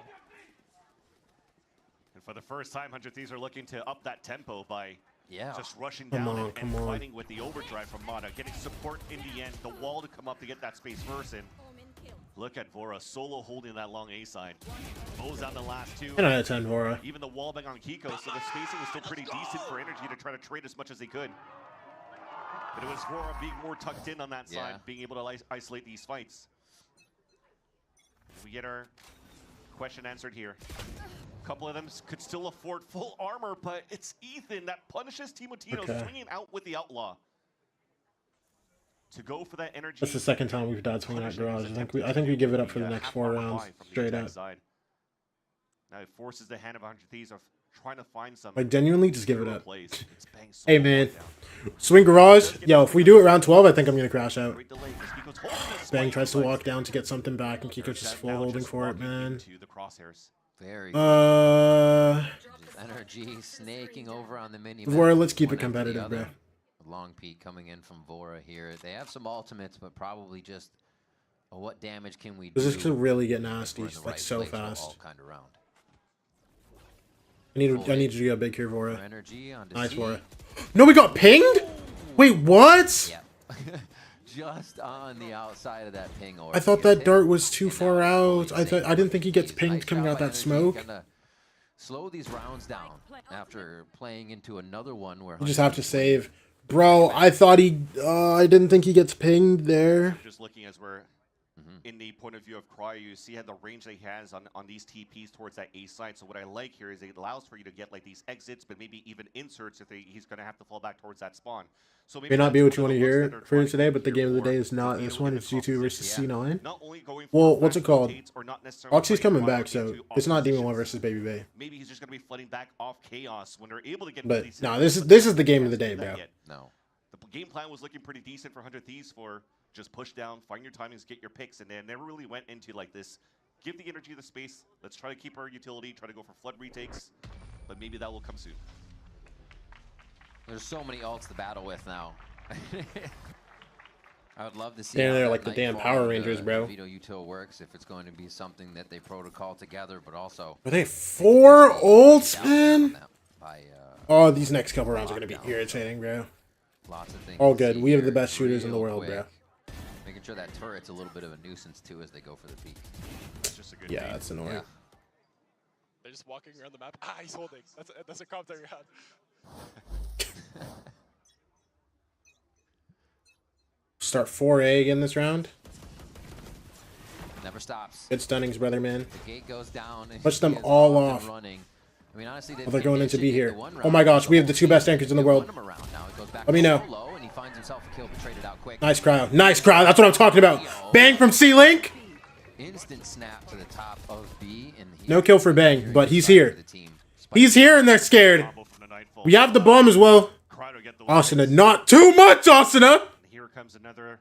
And for the first time, 100 Thieves are looking to up that tempo by just rushing Come down on, and fighting with the overdrive from Mata, getting support in the end, the wall to come up to get that space first. And look at Vora solo holding that long A side. Mows down the last two. 10 out of 10, Vora. Even the wall bang on Kiko, so the spacing was still pretty decent for NRG to try to trade as much as they could. But it was Vora being more tucked in on that side, being able to isolate these fights. We get our question answered here. A couple of them could still afford full armor, but it's Ethan that punishes Timotino swinging out with the Outlaw. To go for that energy. That's the second time we've died swinging at Garage. I think we give it up for the next 4 rounds straight up. Now it forces the hand of 100 Thieves of trying to find some. Like genuinely, just give it up. Hey man, swing Garage. Yo, if we do it round 12, I think I'm gonna crash out. Bang tries to walk down to get something back, and Kiko's just full holding for it, man. Very NRG snaking over on the mini. Vora, let's keep it competitive, bro. Long peak coming in from Vora here. They have some ultimates, but probably just what damage can we do? This could really get nasty, like so fast. Kind of round. I need you to go big here, Vora. Nice, C. Vora. No, we got pinged? Wait, what? Yeah. Just on the outside of that ping. I thought that dart was too far out. I didn't think he gets pinged coming out that smoke. Slow these rounds down after playing into another one where you just have to save. Bro, I thought I didn't think he gets pinged there. Just looking as we're in the point of view of Cryo, you see how the range that he has on these TPs towards that A side. So what I like here is it allows for you to get like these exits, but maybe even inserts if he's going to have to fall back towards that spawn. So maybe may not be what you want to hear for today, but the game of the day is not this one. It's G2 versus C9. Well, what's it called? Oxy's coming back, so it's not Demon 1 versus Baby Bay. Maybe he's just going to be flooding back off Chaos when they're able to get. But no, this is the game of the day, bro. No. The game plan was looking pretty decent for 100 Thieves for just push down, find your timings, get your picks, and they never really went into like this. Give the energy the space. Let's try to keep our utility, try to go for flood retakes, but maybe that will come soon. There's so many ults to battle with now. I would love to see. They're like the damn Power Rangers, bro. Veto util works if it's going to be something that they protocol together, but also. Are they 4 ults, man? Oh, these next couple rounds are gonna be irritating, bro. Lots of things. All good. We have the best shooters in the world, bro. Making sure that turret's a little bit of a nuisance too as they go for the peak. That's just a good yeah, that's annoying. Yeah. They're just walking around the map. Ah, he's holding. That's a commentary we had. Start 4A again this round. Never stops. Good stunnings, brother, man. The gate goes down. Push them all off. Running. I mean, honestly, they're going in to be here. Oh my gosh, we have the 2 best anchors in the world. Let me know. Nice crowd. Nice crowd. That's what I'm talking about. Bang from C-Link. Instant snap to the top of B. No kill for Bang, but he's here. He's here and they're scared. We have the bomb as well. Asuna, not too much, Asuna. Here comes another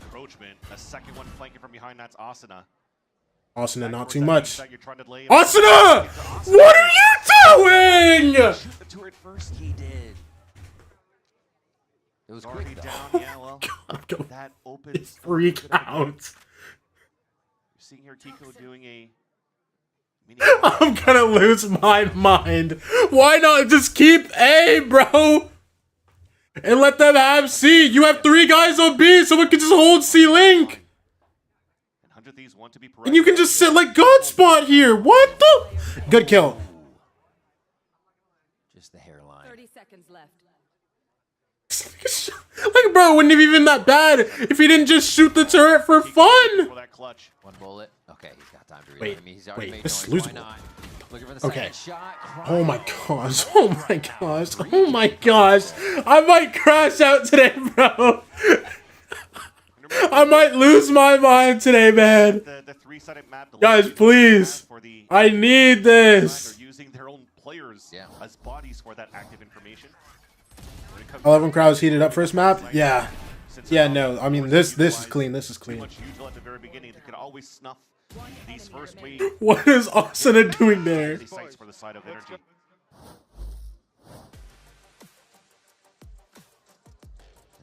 encroachment. A second one flanking from behind. That's Asuna. Asuna, not too much. Asuna! What are you doing? The turret first, he did. It was already quick, down. Yeah, well, that opens. Freak out. You're seeing here Tico doing a. I'm gonna lose my mind. Why not just keep A, bro? And let them have C. You have 3 guys on B. Someone can just hold C-Link. And you can just sit like God spot here. What the? Good kill. Just the hairline. 30 seconds left. Like, bro, it wouldn't have even that bad if he didn't just shoot the turret for fun. One bullet. Okay, he's got time to reload. Wait, I mean, he's already made this is noise. Why losable. not? Looking for the second shot. Oh my gosh. Oh my gosh. Oh my gosh. I might crash out today, bro. I might lose my mind today, man. Guys, please. I need this. They're using their own players as bodies for that active information. 11 crowds heated up first map. Yeah. Yeah, no. I mean, this is clean. This is clean. What is Asuna doing there? And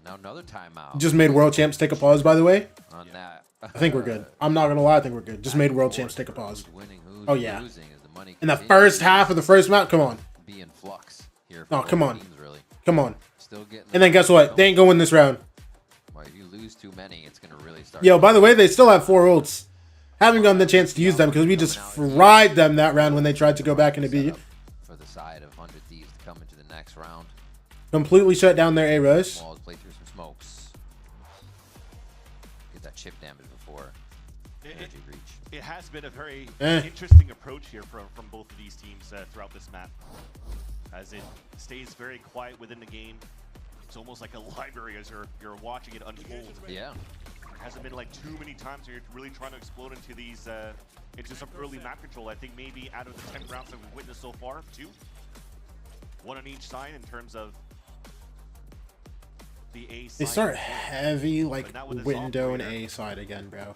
Now another timeout. Just made world champs take a pause, by the way. On that. I think we're good. I'm not gonna lie, I think we're good. Just made world champs take a pause. Oh yeah. In the first half of the first map, come on. Be in flux here. Oh, come on. Teams, really. Come on. Still getting. And then guess what? They ain't gonna win this round. Well, if you lose too many, it's gonna really start. Yo, by the way, they still have 4 ults. Haven't gotten the chance to use them because we just fried them that round when they tried to go back into B. For the side of 100 Thieves to come into the next round. Completely shut down their A rush. Walls play through some smokes. Get that chip damage before energy reach. It has been a very interesting approach here from both of these teams throughout this map. As it stays very quiet within the game. It's almost like a library as you're watching it unfold. Yeah. It hasn't been like too many times where you're really trying to explode into these into some early map control. I think maybe out of the 10 rounds that we've witnessed so far, 2. 1 on each side in terms of the A side. They start heavy like window and A side again, bro.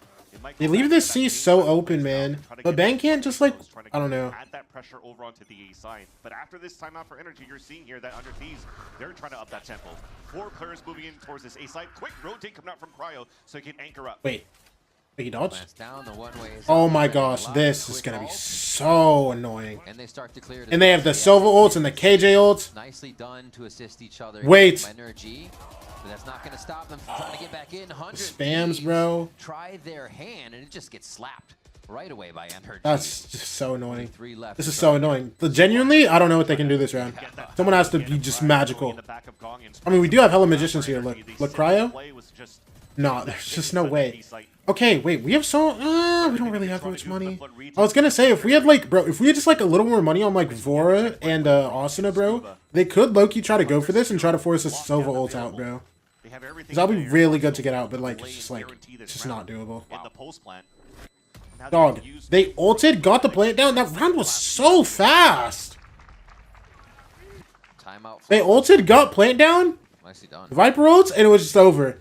They leave this C so open, man. But Bang can't just like, I don't know. Add that pressure over onto the A side. But after this timeout for energy, you're seeing here that under Thieves, they're trying to up that tempo. 4 players moving in towards this A side. Quick rotate coming out from Cryo so he can anchor up. Wait, he dodged? Down, the one way is oh my gosh, this is gonna be so annoying. And they start to clear. And they have the Silva ults and the KJ ults. Nicely done to assist each other. Wait. NRG. But that's not going to stop them from trying to get back in. 100 spams, bro. Try their hand, and it just gets slapped right away by NRG. That's just so annoying. This is so annoying. Genuinely, I don't know what they can do this round. Someone has to be just magical. I mean, we do have hella magicians here. Look, Cryo? No, there's just no way. Okay, wait, we have so... we don't really have that much money. I was gonna say, if we had, like, bro, if we had just, like, a little more money on, like, Vora and Asuna, bro, they could low-key try to go for this and try to force a Silva ult out, bro. Because that'll be really good to get out, but, like, it's just not doable. Dog, they ulted, got the plant down. That round was so fast. They ulted, got plant down, Viper ults, and it was just over.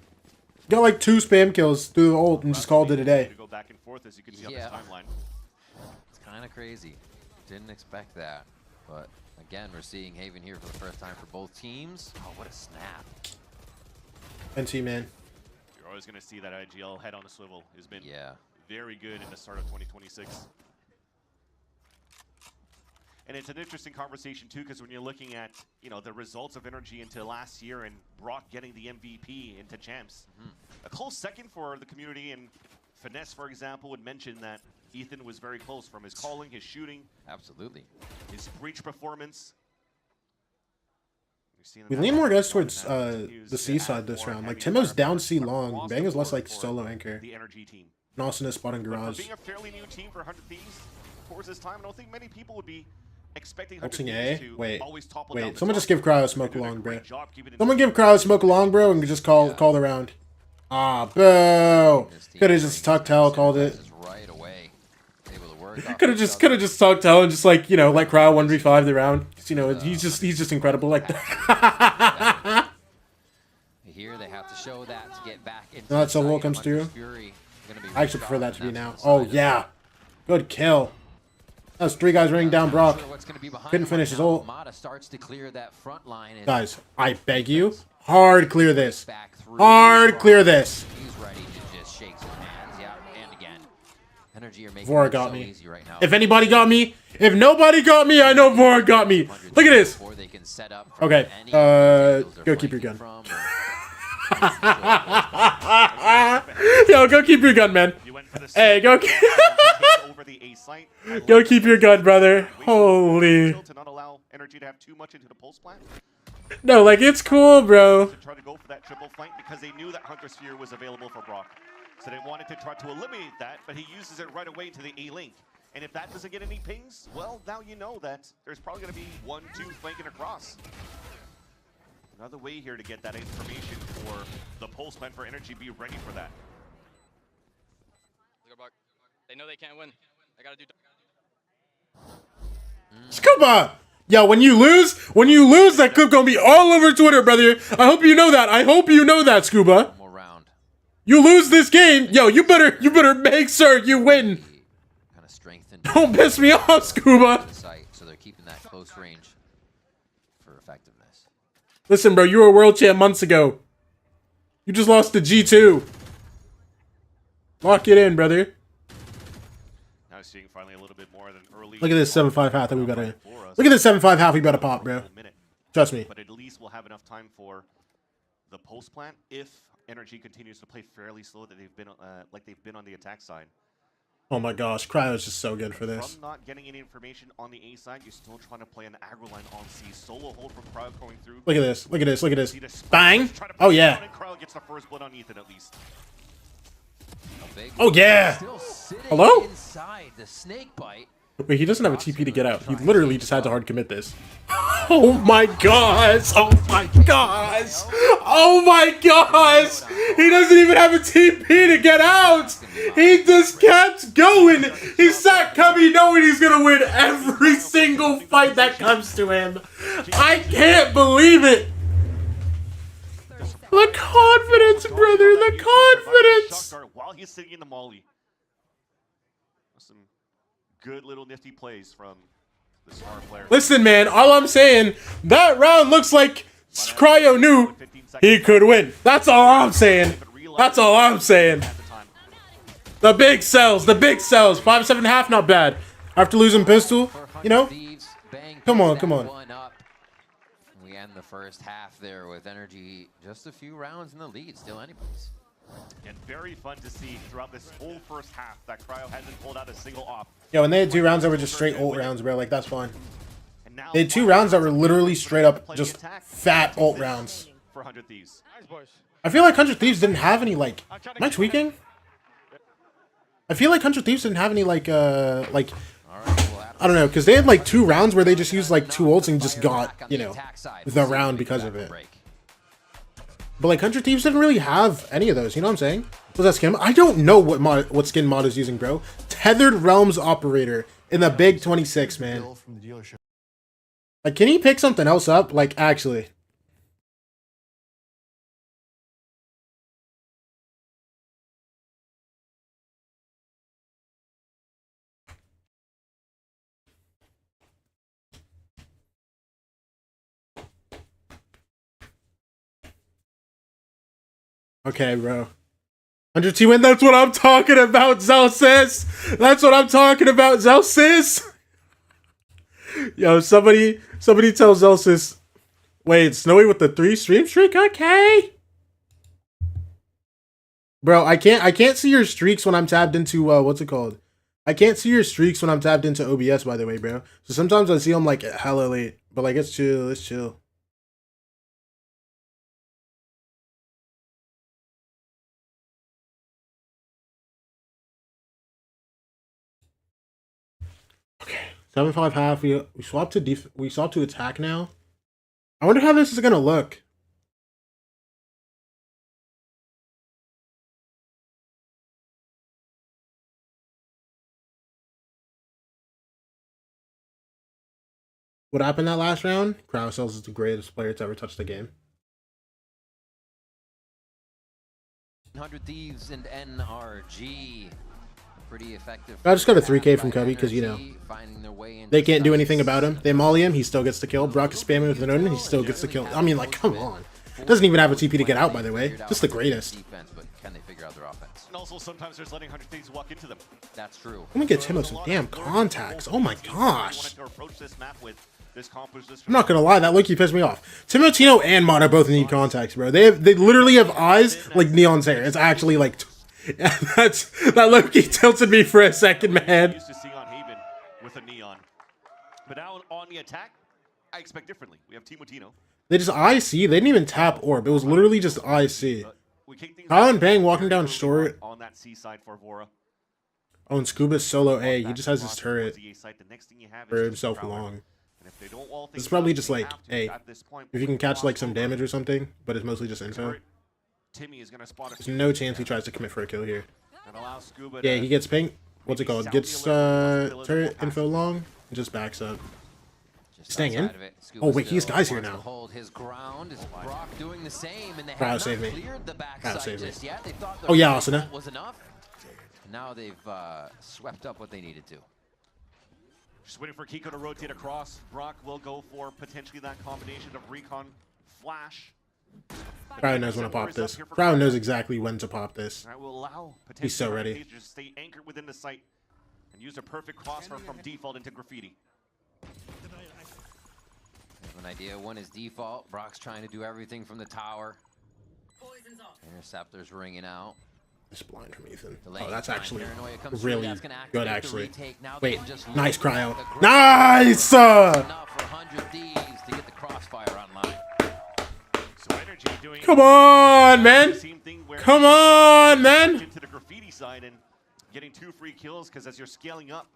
Got like 2 spam kills through the ult and just called it a day. Yeah. It's kind of crazy. Didn't expect that. But again, we're seeing Haven here for the first time for both teams. Oh, what a snap. NT, man. You're always going to see that IGL head on a swivel has been very good in the start of 2026. And it's an interesting conversation too, because when you're looking at, you know, the results of NRG into last year and Brock getting the MVP into champs, a close second for the community. And Finesse, for example, would mention that Ethan was very close from his calling, his shooting, absolutely, his breach performance. We lean more guys towards the C side this round. Like Timo's down C long, Bang is less like solo anchor. The NRG team. Nelson is spotting garage. For being a fairly new team for 100 Thieves towards this time, I don't think many people would be expecting A? Wait, someone just give Cryo smoke along, bro. Someone give Cryo smoke along, bro, and just call the round. Ah, boo! Could have just tucked hell, called it. Could have just tucked hell and just like, you know, let Cryo 1v5 the round. You know, he's just incredible like that. Here they have to show that to get back into no, so Will comes through. I actually prefer that to be now. Oh yeah, good kill. That was 3 guys running down Brock. Couldn't finish his ult. Guys, I beg you, hard clear this. Hard clear this. Vora got me. If anybody got me, if nobody got me, I know Vora got me. Look at this. Okay, go keep your gun. Yo, go keep your gun, man. Hey, go keep your gun, brother. Holy. No, like, it's cool, bro. Try to go for that triple flank because they knew that Hunter Sphere was available for Brock. So they wanted to try to eliminate that, but he uses it right away into the A-link. And if that doesn't get any pings, well, now you know that there's probably going to be 1, 2 flanking across. Another way here to get that information for the pulse plan for energy. Be ready for that. They know they can't win. I gotta do. Scuba! Yo, when you lose, that clip gonna be all over Twitter, brother. I hope you know that. I hope you know that, Scuba. More round. You lose this game, yo. You better make sure you win. Kind of strengthened. Don't piss me off, Scuba. So they're keeping that close range for effectiveness. Listen, bro, you were a world champ months ago. You just lost to G2. Lock it in, brother. Now seeing finally a little bit more than early. Look at this 7-5 half that we better. Look at this 7-5 half we better pop, bro. Trust me. But at least we'll have enough time for the post plant if NRG continues to play fairly slow that they've been like they've been on the attack side. Oh my gosh, Cryo is just so good for this. From not getting any information on the A side, you're still trying to play an aggro line on C. Solo hold from Cryo going through. Look at this. Look at this. Look at this. Bang. Oh yeah. Cryo gets the first blood on Ethan at least. Oh yeah. Hello? Inside the snake bite. Wait, he doesn't have a TP to get out. He literally just had to hard commit this. Oh my gosh! Oh my gosh! Oh my gosh! He doesn't even have a TP to get out! He just kept going! He sat Cubby knowing he's gonna win every single fight that comes to him! I can't believe it! The confidence, brother! The confidence! While he's sitting in the molly. Some good little nifty plays from the smart player. Listen, man, all I'm saying, that round looks like Cryo knew he could win. That's all I'm saying. That's all I'm saying. The big sells, the big sells. 5-7.5, not bad. After losing pistol, you know? Come on, come on. We end the first half there with NRG just a few rounds in the lead, still anybody's. And very fun to see throughout this whole first half that Cryo hasn't pulled out a single op. Yo, and they had 2 rounds that were just straight ult rounds, bro. Like, that's fine. They had 2 rounds that were literally straight up just fat ult rounds. I feel like 100 Thieves didn't have any, like... Am I tweaking? I feel like 100 Thieves didn't have any, like, I don't know, because they had, like, 2 rounds where they just used, like, 2 ults and just got, you know, the round because of it. But, like, 100 Thieves didn't really have any of those, you know what I'm saying? What's that skin? I don't know what skin mod is using, bro. Tethered Realms Operator in the big 26, man. Like, can he pick something else up? Like, actually. Okay, bro. 100T win, that's what I'm talking about, Zelsis! That's what I'm talking about, Zelsis! Yo, somebody tell Zelsis. Wait, Snowy with the 3 stream streak? Okay! Bro, I can't see your streaks when I'm tabbed into, what's it called? I can't see your streaks when I'm tabbed into OBS, by the way, bro. So sometimes I see them, like, hella late. But, like, it's chill, it's chill. Okay, 7-5 half. We swapped to attack now. I wonder how this is gonna look. What happened that last round? Crowcells is the greatest player to ever touch the game. 100 Thieves and NRG. Pretty effective. I just got a 3K from Cubby because, you know, they can't do anything about him. They molly him, he still gets the kill. Brock is spamming with an Odin, he still gets the kill. I mean, like, come on. Doesn't even have a TP to get out, by the way. Just the greatest. But can they figure out their offense? And also sometimes there's letting 100 Thieves walk into them. That's true. Let me get Timo some damn contacts. Oh my gosh. I'm not gonna lie, that low-key pissed me off. Timotino and Mono both need contacts, bro. They literally have eyes like Neon's hair. It's actually like that low-key tilted me for a second, man. Used to seeing on Haven with a Neon. But now on the attack, I expect differently. We have Timotino. They just IC. They didn't even tap orb. It was literally just IC. Kyle and Bang walking down short. On that C side for Vora. Oh, and Scuba's solo A. He just has his turret for himself along. It's probably just like, hey, if you can catch like some damage or something, but it's mostly just info. There's no chance he tries to commit for a kill here. Yeah, he gets ping. What's it called? Gets turret info long and just backs up. Staying in? Oh wait, he has guys here now. Crowd save me. Crowd save me. Oh yeah, Asuna. Now they've swept up what they needed to. Just waiting for Kiko to rotate across. Brock will go for potentially that combination of recon flash. Cryo knows when to pop this. Cryo knows exactly when to pop this. He's so ready. Just stay anchored within the site and use a perfect crossfire from default into graffiti. An idea. One is default. Brock's trying to do everything from the tower. Interceptor's ringing out. It's blind from Ethan. Oh, that's actually really good, actually. Wait, nice Cryo. Nice! Come on, man! Come on, man! Into the graffiti side and getting 2 free kills because as you're scaling up,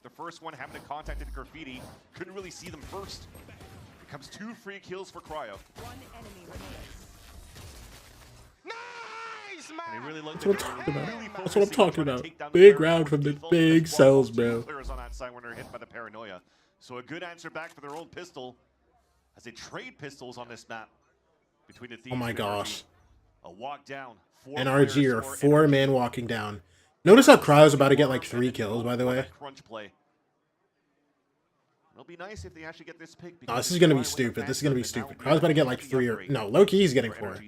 the first one having to contact the graffiti, couldn't really see them first. Becomes 2 free kills for Cryo. One enemy remains. Nice, man! Really That's what I'm talking about. That's what I'm talking about. Big round from the big cells, bro. Players on that side when they're hit by the paranoia. So a good answer back for their own pistol as they trade pistols on this map between the thieves. Oh my gosh. A walk down. NRG are 4-man walking down. Notice how Cryo's about to get like 3 kills, by the way. Crunch play. It'll be nice if they actually get this pick. Oh, this is gonna be stupid. This is gonna be stupid. Cryo's about to get like 3 or no. Low-key, he's getting 4.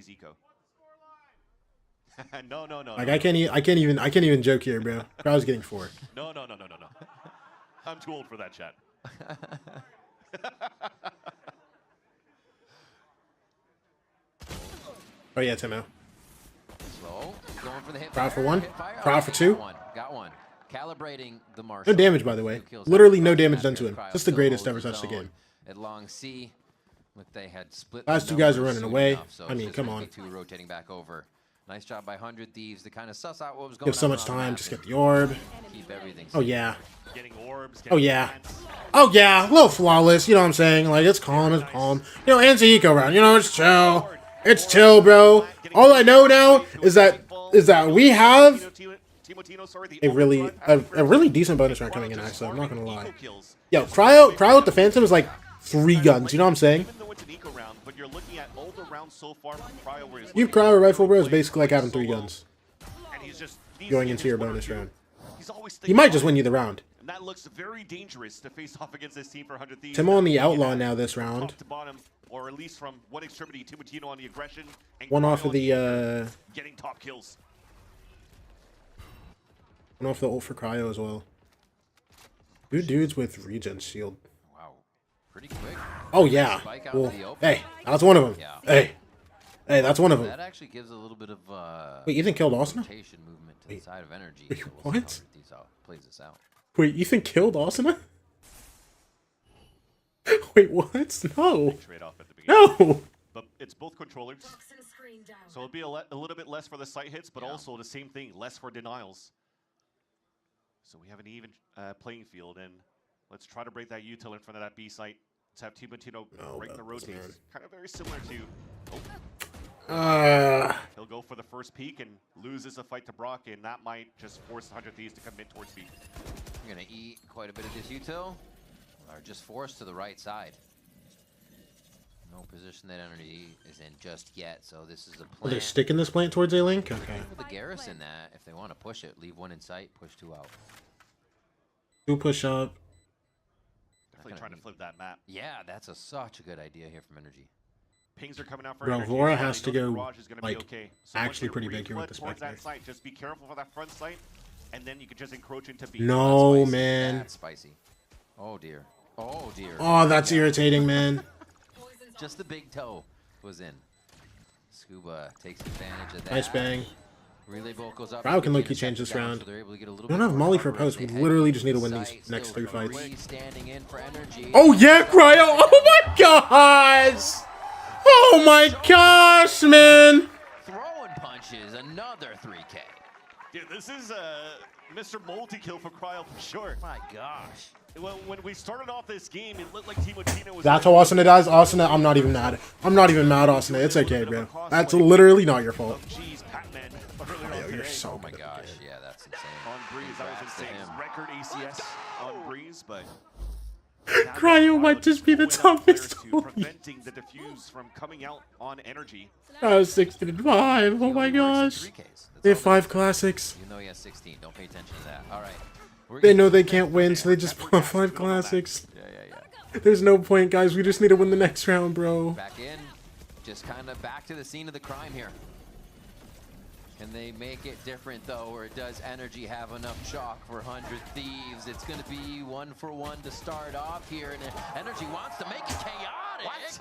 No. Like I can't even joke here, bro. Cryo's getting 4. No. I'm too old for that, chat. Oh yeah, Timo. Slow. Going for the hit. Cryo for 1. Cryo for 2. Got one. Calibrating the Marshall. No damage, by the way. Literally no damage done to him. Just the greatest ever touched the game. At long C, look, they had split. Last 2 guys are running away. I mean, come on. 2 rotating back over. Nice job by 100 Thieves to kind of suss out what was going on. You have so much time. Just get the orb. Keep everything. Oh yeah. Getting orbs. Oh yeah. Oh yeah. A little flawless. You know what I'm saying? Like it's calm. It's calm. You know, anti-eco round. You know, it's chill. It's chill, bro. All I know now is that we have a really decent bonus round coming in. Actually, I'm not gonna lie. Yo, Cryo with the Phantom is like 3 guns. You know what I'm saying? You Cryo rifle, bro, is basically like having 3 guns going into your bonus round. He might just win you the round. And that looks very dangerous to face off against this team for 100 Thieves. Timo on the outlaw now this round. Top to bottom, or at least from one extremity, Timotino on the aggression. And one off of the getting top kills. One off the ult for Cryo as well. 2 dudes with regen shield. Wow, pretty quick. Oh yeah. Well, hey, that's one of them. Yeah. Hey, that's one of them. That actually gives a little bit of wait, Ethan killed Asuna? Rotation movement to the side of energy. Wait, so we'll what? see how plays this out. Wait, Ethan killed Asuna? Wait, what? No. No. But it's both controllers. So it'll be a little bit less for the sight hits, but also the same thing, less for denials. So we have an even playing field, and let's try to break that util in front of that B site. Let's have Timotino break the rotates. Kind of very similar to... He'll go for the first peek and loses a fight to Brock, and that might just force the 100 Thieves to come in towards B. You're going to eat quite a bit of this util, or just force to the right side. No position that energy is in just yet, so this is a plan. Are they sticking this plant towards A-Link? Okay. The garrison that, if they want to push it, leave 1 in sight, push 2 out. 2 push up. Definitely trying to flip that map. Yeah, that's such a good idea here from Energy. Pings are coming out for Bro, energy. Vora has to go, like, okay. So actually pretty big here with the Spectre. Just be careful for that front sight, and then you can just encroach into B. No, man. That's spicy. Oh, dear. Oh, dear. Oh, that's irritating, man. Just the big toe was in. Scuba takes advantage of that. Nice bang. Relay bolt goes up. Cryo can low-key change this round. So we don't have Molly for post. We literally just need to win these next 3 fights. Oh yeah, Cryo! Oh my gosh! Oh my gosh, man! Throwing punches, another 3K. Dude, this is Mr. Multi-kill for Cryo for sure. My gosh. When we started off this game, it looked like Timotino was... That's how Asuna dies? Asuna, I'm not even mad. I'm not even mad, Asuna. It's okay, bro. That's literally not your fault. Oh, you're so oh my gosh, yeah, that's insane. On Breeze, that was insane. Record ACS on Breeze, but... Cryo might just be the toughest. Preventing the diffuse from coming out on energy. 16-5. Oh my gosh. They have 5 classics. You know he has 16. Don't pay attention to that. All right. They know they can't win, so they just pull 5 classics. Yeah. There's no point, guys. We just need to win the next round, bro. Back in. just kind of back to the scene of the crime here. Can they make it different, though, or does NRG have enough chalk for 100 Thieves? It's going to be 1-for-1 to start off here, and NRG wants to make it chaotic. What?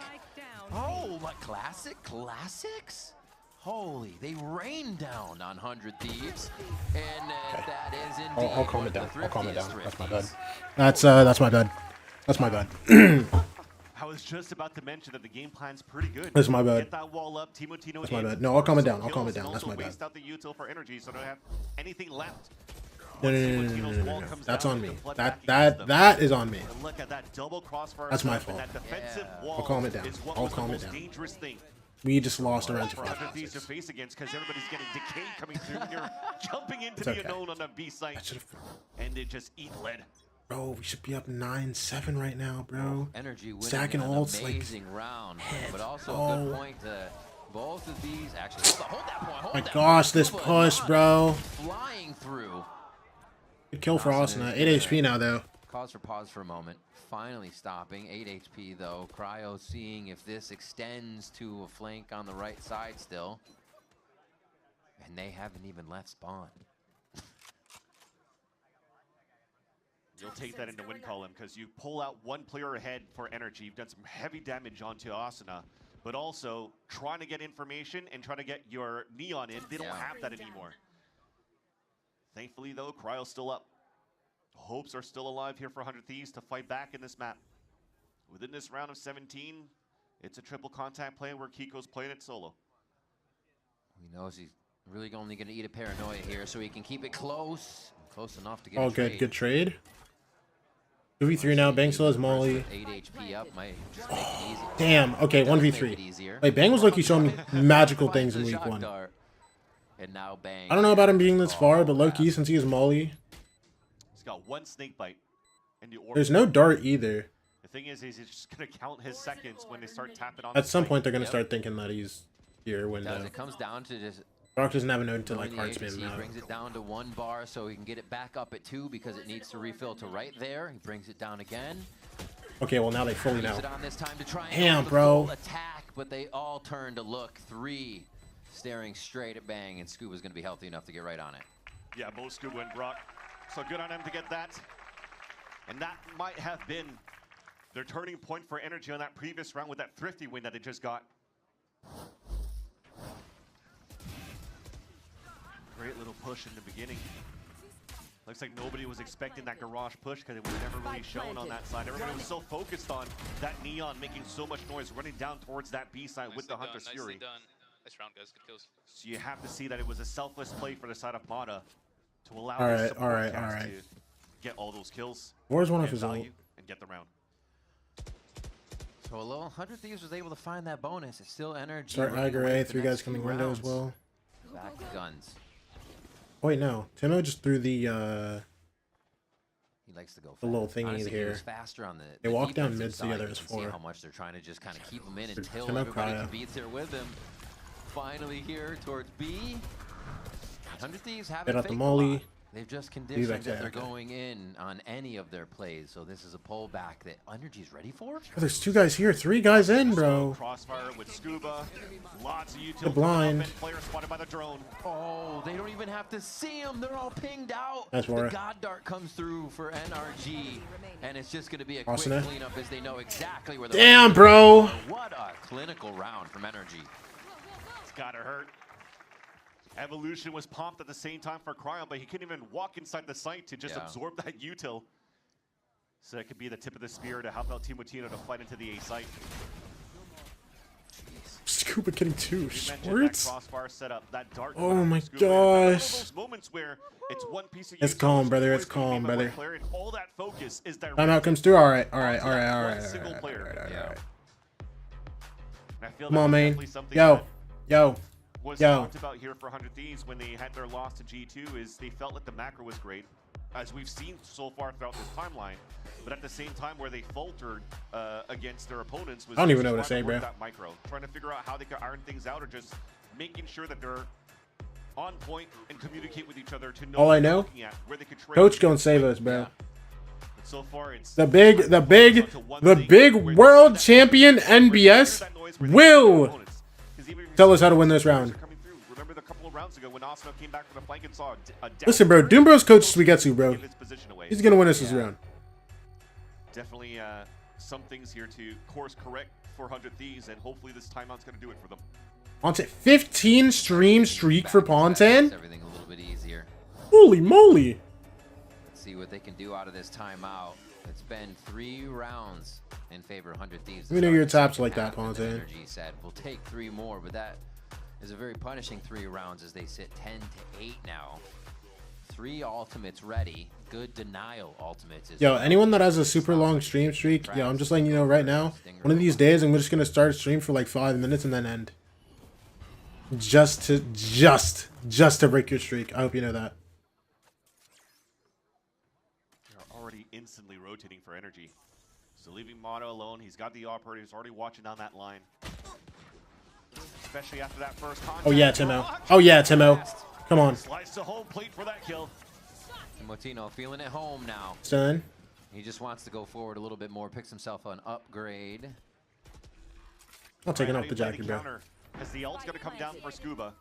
Oh, like classics? Holy, they rain down on 100 Thieves, and that is indeed. I'll calm it down. I'll calm it down. That's my bad. That's my bad. That's my bad. I was just about to mention that the game plan's pretty good. That's my bad. Get that wall up, Timotino. That's my bad. No, I'll calm it down. I'll calm it down. That's my bad. Waste out the util for energy, so don't have anything left. No. That's on me. That is on me. And look at that double crossfire. That's my fault. That defensive wall I'll calm it down. I'll calm it down. Dangerous thing. We just lost around to 5 to face against because everybody's getting decay coming through when you're jumping into the unknown on the B site, and it just eat lead. Bro, we should be up 9-7 right now, bro. NRG stacking ults amazing like round, but also a good point to both of these. Actually, hold that point. My gosh, this push, bro. Flying through. Good kill for Austin. 8 HP now, though. Cause for pause for a moment. Finally stopping. 8 HP, though. Cryo seeing if this extends to a flank on the right side still. And they haven't even left spawn. You'll take that into win column because you pull out one player ahead for energy. You've done some heavy damage onto Asuna, but also trying to get information and trying to get your Neon in. They don't have that anymore. Thankfully, though, Cryo's still up. Hopes are still alive here for 100 Thieves to fight back in this map. Within this round of 17, it's a triple contact play where Kiko's playing it solo. He knows he's really only going to eat a paranoia here, so he can keep it close enough to get. Oh, good trade. 2v3 now. Bang still has Molly. 8 HP up might just make it easy. Damn. Okay, 1v3. Like Bang was lucky showing me magical things in week 1. And now Bang. I don't know about him being this far, but low-key, since he has Molly. He's got 1 snake bite. There's no dart either. The thing is he's just going to count his seconds when they start tapping on. At some point, they're going to start thinking that he's here when it comes down to just. Dark doesn't have a node to like hard spam now. He brings it down to 1 bar so he can get it back up at 2 because it needs to refill to right there. He brings it down again. Okay, well now they fully know. It on this time to try damn, bro. Attack, but they all turn to look. 3 staring straight at Bang, and Scuba's going to be healthy enough to get right on it. Yeah, both Scuba and Brock. So good on him to get that. And that might have been their turning point for energy on that previous round with that thrifty win that they just got. Great little push in the beginning. Looks like nobody was expecting that garage push because it was never really shown on that side. Everybody was so focused on that Neon making so much noise, running down towards that B side with the Hunter's Fury. Nice round, guys. Good kills. So you have to see that it was a selfless play for the side of Mata to allow all right. to get all those kills. Where's one of his value and get the round. So a little 100 Thieves was able to find that bonus. It's still energy. Start Niagara, 3 guys coming window as well. Back to guns. Wait, no. Timo just threw the he likes to go the little thingy honestly, here. Faster on they walk down mid together as 4. See how much they're trying to just kind of keep him in until everybody can be there with him. Finally here towards B. 100 Thieves haven't faked the Molly. They've just conditioned that they're going in on any of their plays, so this is a pullback that Energy's ready for. Oh, there's 2 guys here, 3 guys in, bro. Crossfire with Scuba, lots of the blind. Player spotted by the drone. Oh, they don't even have to see him. They're all pinged out. That's the God Dart comes through for NRG, and it's just going to be a quick cleanup as they know exactly where. Damn, bro. What a clinical round from NRG. It's gotta hurt. Evolution was pumped at the same time for Cryo, but he couldn't even walk inside the site to just absorb that util. So it could be the tip of the spear to help out Team Watino to fight into the A site. Scuba getting 2 shorts. Crossfire setup, that dart. Oh my gosh. Those moments where it's one piece of it's calm, brother. It's calm, brother. All that focus is timeout comes through. All right. Come on, man. Yo. Was talked about here for 100 Thieves when they had their loss to G2 is they felt like the macro was great, as we've seen so far throughout this timeline. But at the same time, where they faltered against their opponents was I don't even know what to say, bro. That micro, trying to figure out how they could iron things out, or just making sure that they're on point and communicate with each other to know all I know. Where they could trade. Coach gonna save us, bro. So far, it's the big world champion NBS will Tell us how to win this round. Remember the couple of rounds ago when Asuna came back from the flank and saw a Listen, bro. Doombro's coach Suigetsu, bro. He's gonna win us this round. Definitely some things here to course correct for 100 Thieves, and hopefully this timeout's gonna do it for them. Pontan, 15 stream streak for Pontan. Everything a little bit easier. Holy moly! Let's see what they can do out of this timeout. It's been 3 rounds in favor of 100 Thieves. We know your taps like that, Pontan. NRG said we'll take 3 more, but that is a very punishing 3 rounds as they sit 10-8 now. 3 ultimates ready. Good denial ultimates. Yo, anyone that has a super long stream streak, yo, I'm just letting you know right now. One of these days, I'm just gonna start stream for like 5 minutes and then end. Just to break your streak. I hope you know that. They're already instantly rotating for energy. So leaving Mono alone, he's got the operators already watching down that line. Especially after that first contact. Oh yeah, Timo. Oh yeah, Timo. Come on. Slice to home plate for that kill. Timotino feeling at home now. Stun. He just wants to go forward a little bit more. Picks himself an upgrade. I'll take it off the jacket, bro. As the ult's gonna come down for Scuba.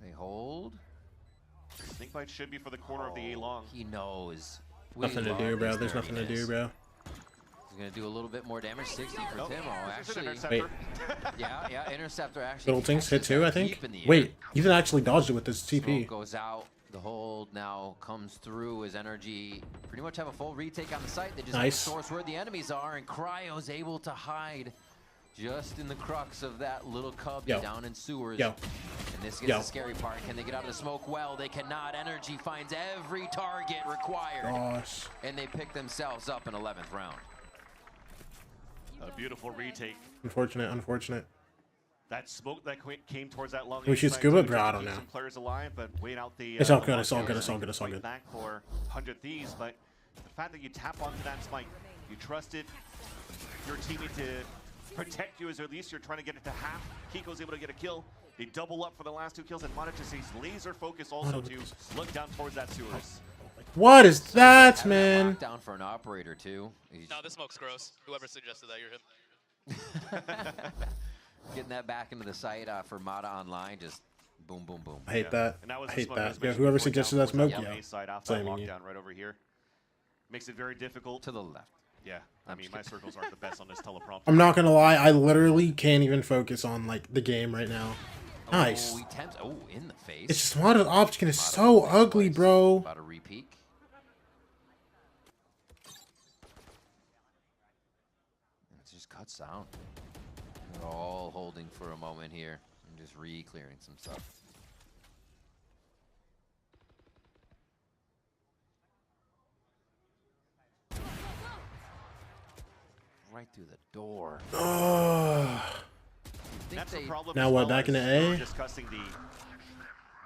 They hold. Snakebite should be for the corner of the A long. He knows. Nothing to do, bro. There's nothing to do, bro. He's gonna do a little bit more damage. 60 for Timo. Actually, wait. Yeah, interceptor actually. Little things hit too, I think. Wait, Ethan actually dodged it with this TP. Smoke goes out. The hold now comes through as NRG pretty much have a full retake on the site. They just have to source where the enemies are, and Cryo's able to hide just in the crux of that little cub down in sewers. And this is the scary part. Can they get out of the smoke? Well, they cannot. NRG finds every target required. And they pick themselves up in 11th round. A beautiful retake. Unfortunate. That smoke that came towards that long. We should Scuba, bro. I don't know. Some players alive, but wait out the. It's all good. It's all good. Back for 100 Thieves, but the fact that you tap onto that spike, you trusted your teammate to protect you, as at least you're trying to get it to half. Kiko's able to get a kill. They double up for the last 2 kills, and Mata just stays laser focused also to look down towards that sewers. What is that, man? Down for an operator too. No, this smoke's gross. Whoever suggested that, you're him. Getting that back into the site for Mata Online, just boom, boom, boom. I hate that. I hate that. Yeah, whoever suggested that smoke, lockdown right over here. Makes it very difficult. To the left. Yeah, I mean, my circles aren't the best on this teleprompter. I'm not gonna lie, I literally can't even focus on like the game right now. Nice. In the face. It's just Mata's option is so ugly, bro. About a repeat. It just cuts down. They're all holding for a moment here and just re-clearing some stuff. Right through the door. That's the problem. Now what? Back into A? Discussing the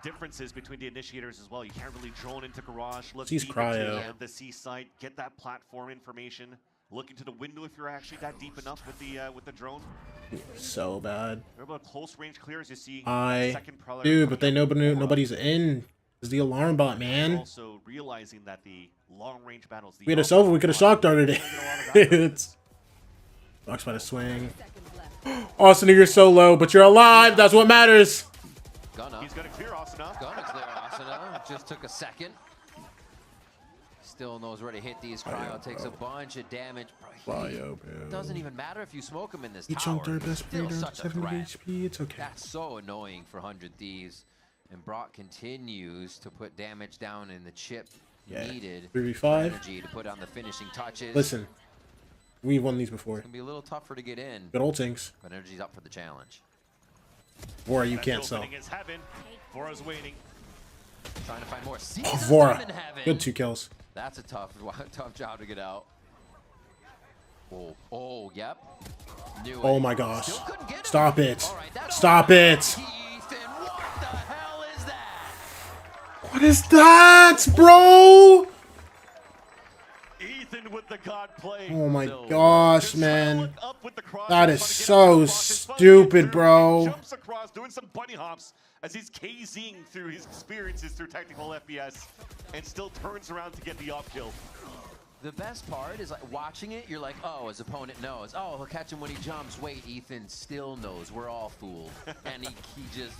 differences between the initiators as well. You can't really drone into garage. Look He's deep cryo. into the C site. Get that platform information. Look into the window if you're actually that deep enough with the drone. So bad. Remember close range clears you see. Dude, but they know nobody's in. Is the alarm bot, man? Also realizing that the long range battles. We had a Sova. We could have shock darted it. It's Box by the swing. Austin, you're so low, but you're alive. That's what matters. He's gonna clear Asuna. Gonna clear Asuna. Just took a second. Still knows where to hit these. Cryo takes a bunch of damage. Doesn't even matter if you smoke him in this tower. Each on third best Still breeder, such a 70 threat. HP. It's okay. That's so annoying for 100 Thieves. And Brock continues to put damage down in the chip needed 3v5. Energy to put on the finishing touches. Listen, we've won these before. It's gonna be a little tougher to get in. Good old things. But Energy's up for the challenge. Vora, you can't sell. Vora's waiting. Trying to find more. Oh, Vora. Good 2 kills. That's a tough job to get out. Oh, yep. Oh my gosh. Stop it. Stop it. What is that, bro? Ethan with the god play. Oh my gosh, man. That is so stupid, bro. Jumps across, doing some bunny hops as he's KZing through his experiences through tactical FPS and still turns around to get the up kill. The best part is like watching it, you're like, oh, his opponent knows. Oh, he'll catch him when he jumps. Wait, Ethan still knows. We're all fooled. And he just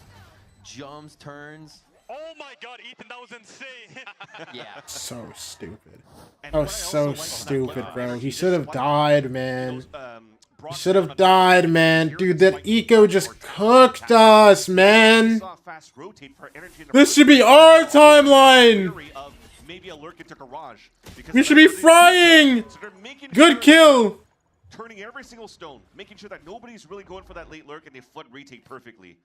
jumps, turns. Oh my god, Ethan, that was insane. Yeah. So stupid. Oh, so stupid, bro. He should have died, man. He should have died, man. Dude, that eco just cooked us, man. This should be our timeline. We should be frying. Good kill. Turning every single stone, making sure that nobody's really going for that late lurk, and they flood retake perfectly.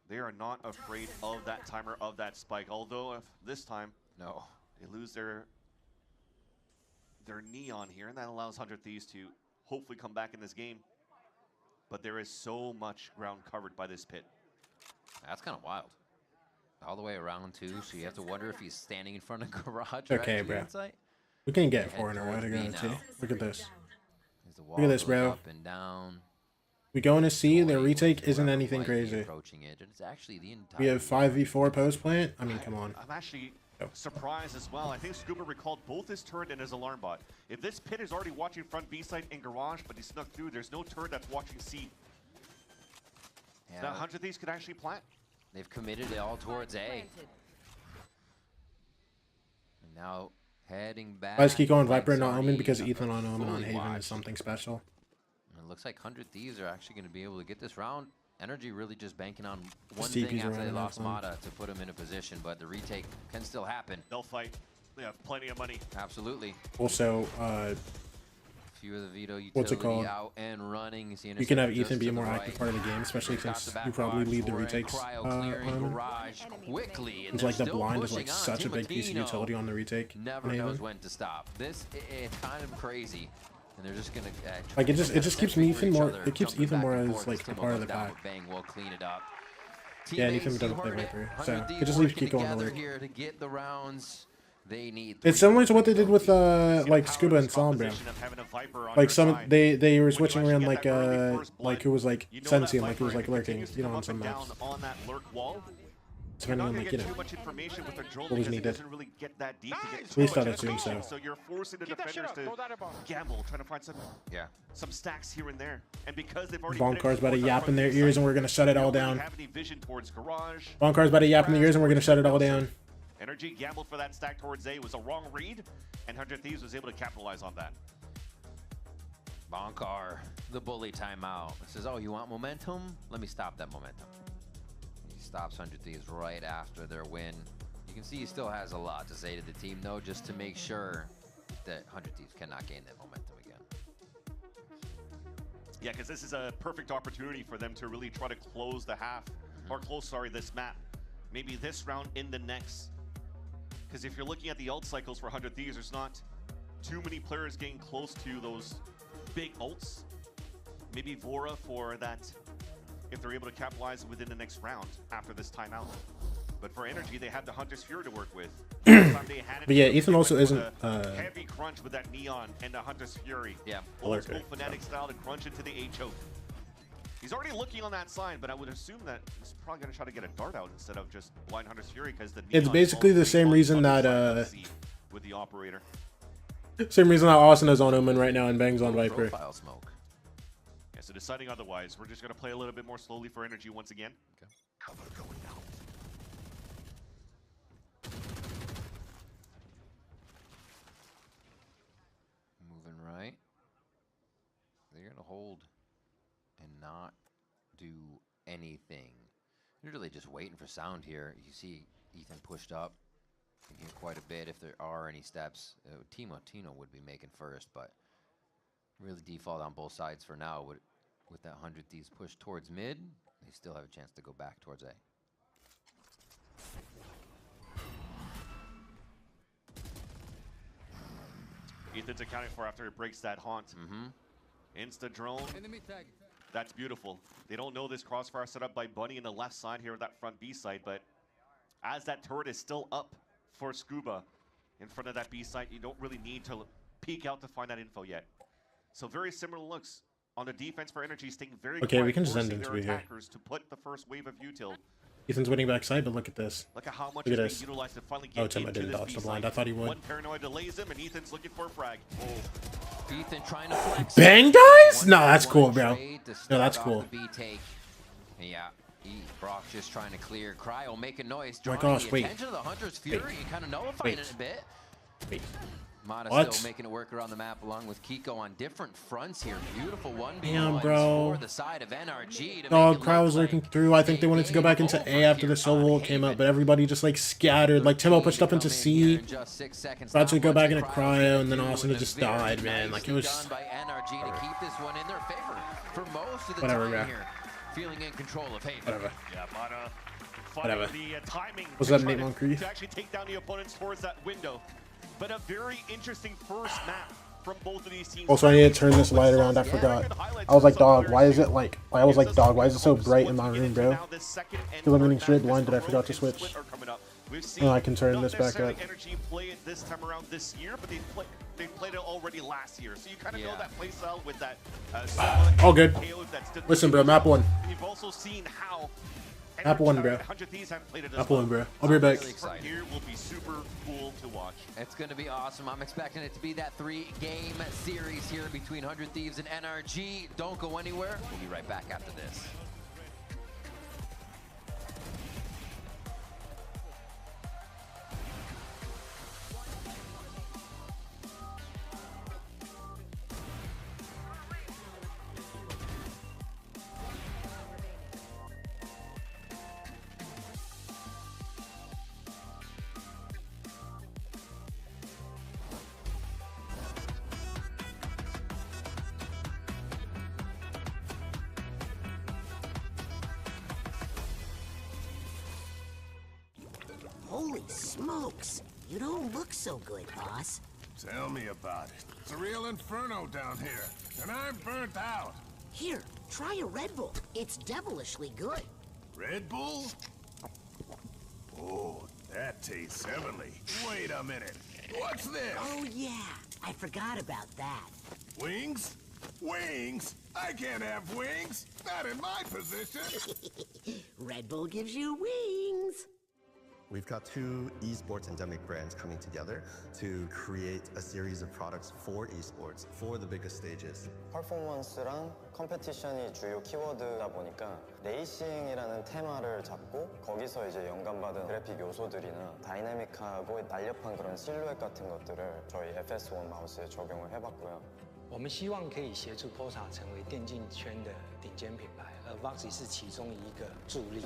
They are not afraid of that timer, of that spike. Although if this time, no, they lose their neon here, and that allows 100 Thieves to hopefully come back in this game. But there is so much ground covered by this pit. That's kind of wild. All the way around too, so you have to wonder if he's standing in front of garage. Okay, right, bro. Inside. We can get 4 in a row to go too. Look at this. Look at this, bro. Up and down. We go into C, their retake isn't anything crazy. It's actually the entire We have 5v4 post plant. I mean, come on. I'm actually surprised as well. I think Scuba recalled both his turret and his alarm bot. If this pit is already watching front B side and garage, but he snuck through, there's no turret that's watching C. Yeah. So that 100 Thieves could actually plant. They've committed it all towards A. And now heading back. I just keep going Viper and not Omen because Ethan on Omen on Haven is something special. It looks like 100 Thieves are actually going to be able to get this round. NRG really just banking on one thing after they lost Mata to put them in a position, but the retake can still happen. They'll fight. They have plenty of money. Absolutely. Also, few of the veto what's it called? Out and running. You can have Ethan be a more active part of the game, especially since you probably lead the retakes. It's like the blind is like such a big piece of utility on the retake. Never knows when to stop. This is kind of crazy. And they're just gonna like it just keeps me Ethan more. It keeps Ethan more as like a part of the pack. Bang will clean it up. Yeah, and Ethan doesn't play Viper, so it just leaves keep going to work. Here to get the rounds they need. It's similar to what they did with like Scuba and Sombra. Like some they were switching around like who was like Sensi and like who was like lurking, you know, on some maps. Depending on like, you know, what was needed. At least I'd assume so. So you're forcing the defenders to gamble, trying to find some stacks here and there. And because they've already Bonkar's about to yap in their ears and we're gonna shut it all down. Bonkar's about to yap in the ears and we're gonna shut it all down. NRG gambled for that stack towards A, was a wrong read, and 100 Thieves was able to capitalize on that. Bonkar, the bully timeout. Says, oh, you want momentum? Let me stop that momentum. He stops 100 Thieves right after their win. You can see he still has a lot to say to the team, though, just to make sure that 100 Thieves cannot gain that momentum again. Yeah, because this is a perfect opportunity for them to really try to close the half, or close, this map. Maybe this round in the next. Because if you're looking at the ult cycles for 100 Thieves, there's not too many players getting close to those big ults. Maybe Vora for that, if they're able to capitalize within the next round after this timeout. But for NRG, they had the Hunter's Fury to work with. But yeah, Ethan also isn't heavy crunch with that Neon and the Hunter's Fury. Yeah, old school Fnatic style to crunch into the HO. He's already looking on that side, but I would assume that he's probably going to try to get a dart out instead of just blind Hunter's Fury, because the it's basically the same reason that with the operator. Same reason that Austin is on Omen right now and Bang's on Viper. Smoke. Yeah, so deciding otherwise, we're just going to play a little bit more slowly for NRG once again. Okay. Cover going down. Moving right. They're going to hold and not do anything. You're really just waiting for sound here. You see Ethan pushed up. You hear quite a bit if there are any steps. Tino would be making first, but really default on both sides for now. With that 100 Thieves push towards mid, they still have a chance to go back towards A. Ethan's accounting for after it breaks that haunt. Insta drone. That's beautiful. They don't know this crossfire set up by Bunny in the left side here, that front B side, but as that turret is still up for Scuba in front of that B side, you don't really need to peek out to find that info yet. So very similar looks on the defense for NRG, staying very okay, quiet, we can just forcing end their into attackers to put the first wave of util Ethan's winning backside, but look at this. Look at how much look at is this. being utilized to finally Oh, get Tim, I didn't dodge the blind. I thought he would. One paranoid delays him, and Ethan's looking for a frag. Oh. Ethan trying to flex. Bang, guys? No, that's cool, bro. No, that's cool. Yeah. Brock just trying to clear. Cryo making noise. Oh my gosh, wait. Attention to the Hunter's Fury and kind of nullifying it a bit. Wait. Mata What? still making it work around the map along with Kiko on different fronts here. Beautiful 1v1s Damn, bro. for the side of NRG. Dog, Cryo was lurking through. I think they wanted to go back into A after the solo ult came up, but everybody just like scattered. Like Timo pushed up into C. About to go back into Cryo, and then Austin just died, man. Like it was. Whatever, bro. Feeling in control of Haven. Whatever. Yeah, Mata. Whatever. The timing Was that Nate Moncrief? to actually take down the opponents towards that window. But a very interesting first map from both of these teams. Also, I need to turn this light around. I forgot. I was like, dog, why is it like? I was like, dog, why is it so bright in my room, bro? Because I'm getting straight blind. Did I forgot to switch? Oh, I can turn this back up. NRG play it this time around this year, but they played it already last year, so you kind of know that play style with that. All good. Listen, bro, map 1. You've also seen how. Map 1, bro. Map 1, bro. I'll be back. From here will be super cool to watch. It's going to be awesome. I'm expecting it to be that 3-game series here between 100 Thieves and NRG. Don't go anywhere. We'll be right back after this. Holy smokes! You don't look so good, boss. Tell me about it. It's a real inferno down here, and I'm burnt out. Here, try a Red Bull. It's devilishly good. Red Bull? Oh, that tastes heavenly. Wait a minute. What's this? Oh, yeah. I forgot about that. Wings? Wings? I can't have wings. Not in my position. Red Bull gives you wings. We've got two esports endemic brands coming together to create a series of products for esports, for the biggest stages. 퍼포먼스랑 컴페티션이 주요 키워드다 보니까 레이싱이라는 테마를 잡고 거기서 이제 영감받은 그래픽 요소들이나 다이내믹하고 날렵한 그런 실루엣 같은 것들을 저희 FS1 마우스에 적용을 해봤고요. 我们希望可以协助 POSA 成为电竞圈的顶尖品牌，而 VCT 是其中一个助力。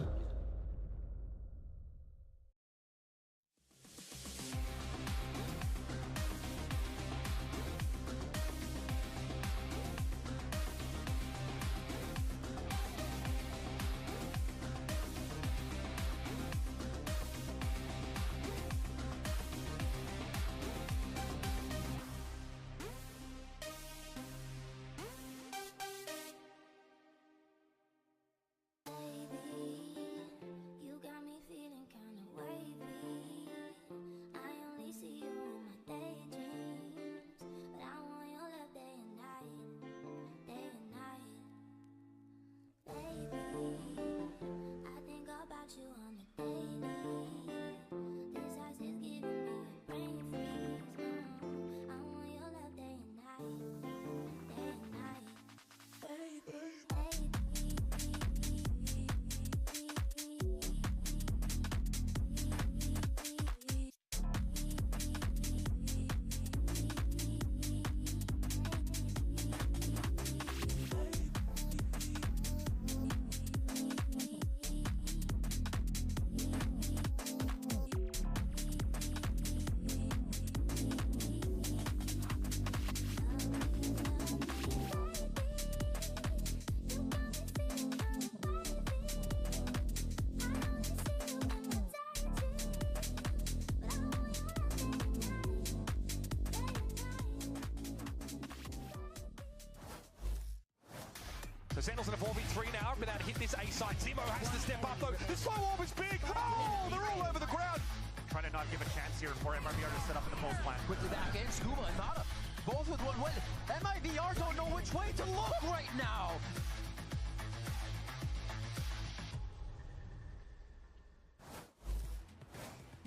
So Sandals in a 4v3 now, been able to hit this A side. Zemo has to step up though. The slow orb is big. Oh, they're all over the ground. Trying to not give a chance here for MIVR to set up in the post plan. Quickly back in, Scuba and Mata, both with one win. MIVR don't know which way to look right now.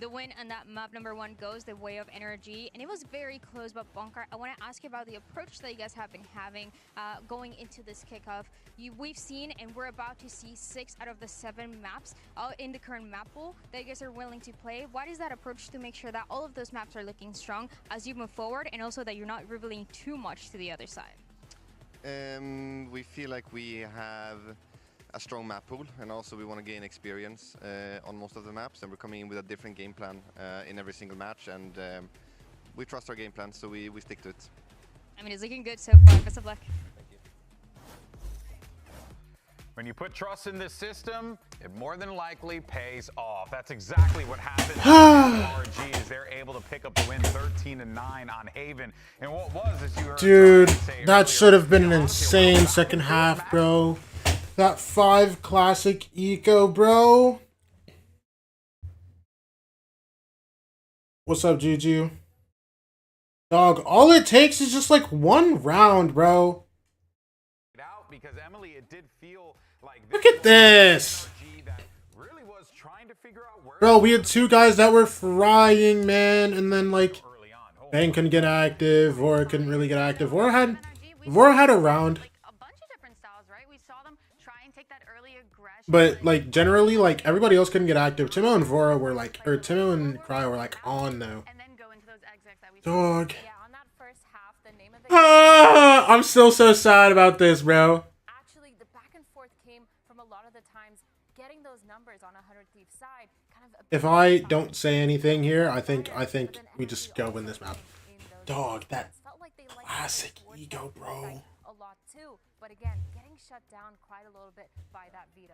the win on that map number 1 goes the way of NRG, and it was very close. But Bunker, I want to ask you about the approach that you guys have been having going into this kickoff. We've seen, and we're about to see 6 out of the 7 maps in the current map pool that you guys are willing to play. What is that approach to make sure that all of those maps are looking strong as you move forward, and also that you're not revealing too much to the other side? We feel like we have a strong map pool, and also we want to gain experience on most of the maps, and we're coming in with a different game plan in every single match, and we trust our game plan, so we stick to it. I mean, it's looking good so far. Best of luck. Thank you. When you put trust in this system, it more than likely pays off. That's exactly what happened. NRG is they're able to pick up the win 13-9 on Haven. And what was, as you heard, dude, that should have been an insane second half, bro. That 5 classic eco, bro. What's up, Juju? Dog, all it takes is just like 1 round, bro. Because Emily, it did feel like look at this. Really was trying to figure out where bro, we had 2 guys that were frying, man, and then like Bang couldn't get active, Vora couldn't really get active. Vora had a round. But like generally, like everybody else couldn't get active. Timo and Vora were like, or Timo and Cryo were like on though. Dog. Ah, I'm still so sad about this, bro. Actually, the back and forth came from a lot of the times getting those numbers on 100 Thieves side. Kind of If I don't say anything here, I think we just go win this map. Dog, that classic ego, bro. A lot too, but again, getting shut down quite a little bit by that veto.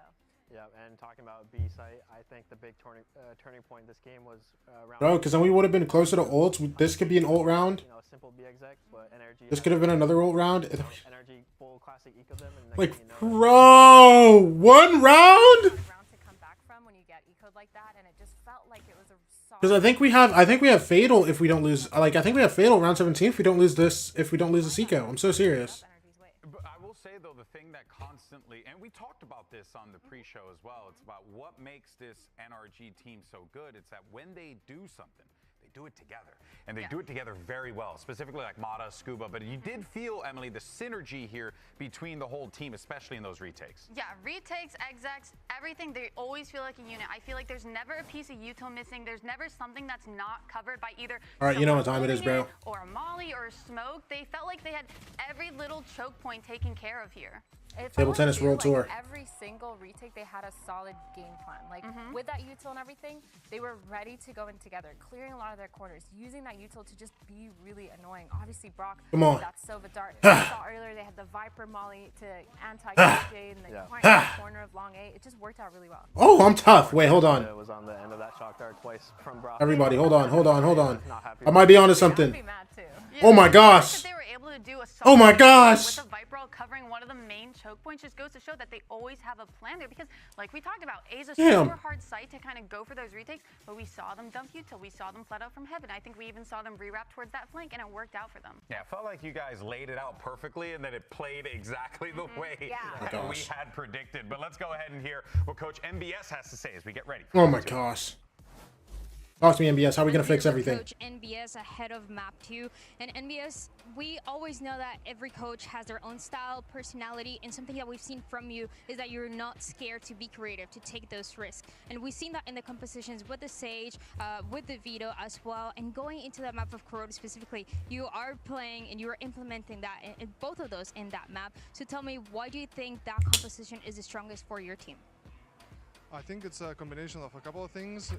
Yeah, and talking about B site, I think the big turning point this game was round. Bro, because then we would have been closer to ults. This could be an ult round. You know, simple B exec, but NRG. This could have been another ult round. NRG full classic eco them, and like, bro, 1 round. To come back from when you get ecoed like that, and it just felt like it was a. Because I think we have fatal if we don't lose. Like I think we have fatal round 17 if we don't lose this. If we don't lose the eco, I'm so serious. But I will say though, the thing that constantly, and we talked about this on the pre-show as well, it's about what makes this NRG team so good. It's that when they do something, they do it together, and they do it together very well, specifically like Mata, Scuba. But you did feel, Emily, the synergy here between the whole team, especially in those retakes. Yeah, retakes, execs, everything, they always feel like a unit. I feel like there's never a piece of util missing. There's never something that's not covered by either. All right, you know what time it is, bro. Or a molly or a smoke. They felt like they had every little choke point taken care of here. Table tennis world tour. Every single retake, they had a solid game plan. Like with that util and everything, they were ready to go in together, clearing a lot of their corners, using that util to just be really annoying. Obviously, Brock, come on, that Sova dart. We saw earlier they had the Viper molly to anti-KJ in the corner of long A. It just worked out really well. Oh, I'm tough. Wait, hold on. It was on the end of that shock dart twice from Brock. Everybody, hold on. I might be onto something. Oh my gosh. Oh my gosh. With the Viper covering one of the main choke points just goes to show that they always have a plan there, because like we talked about, A's a super hard site to kind of go for those retakes, but we saw them dump util, we saw them flat out from heaven. I think we even saw them rewrap towards that flank, and it worked out for them. Yeah, it felt like you guys laid it out perfectly, and that it played exactly the way that we had predicted. But let's go ahead and hear what Coach MBS has to say as we get ready. Oh my gosh. Talk to me, NBS. How are we going to fix everything? Coach NBS ahead of map 2. And NBS, we always know that every coach has their own style, personality, and something that we've seen from you is that you're not scared to be creative, to take those risks. And we've seen that in the compositions with the Sage, with the Veto as well. And going into that map of Corrode specifically, you are playing and you are implementing that in both of those in that map. So tell me, why do you think that composition is the strongest for your team? I think it's a combination of a couple of things.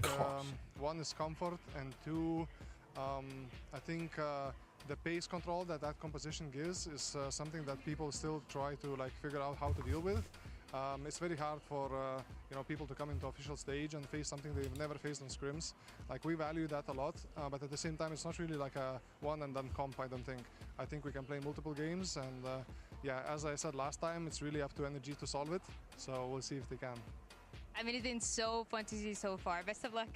One is comfort, and 2, I think the pace control that composition gives is something that people still try to like figure out how to deal with. It's very hard for people to come into official stage and face something they've never faced on scrims. Like, we value that a lot, but at the same time, it's not really like a one and done comp. I don't think. I think we can play multiple games, and yeah, as I said last time, it's really up to NRG to solve it. So we'll see if they can. I mean, it's been so fun to see so far. Best of luck.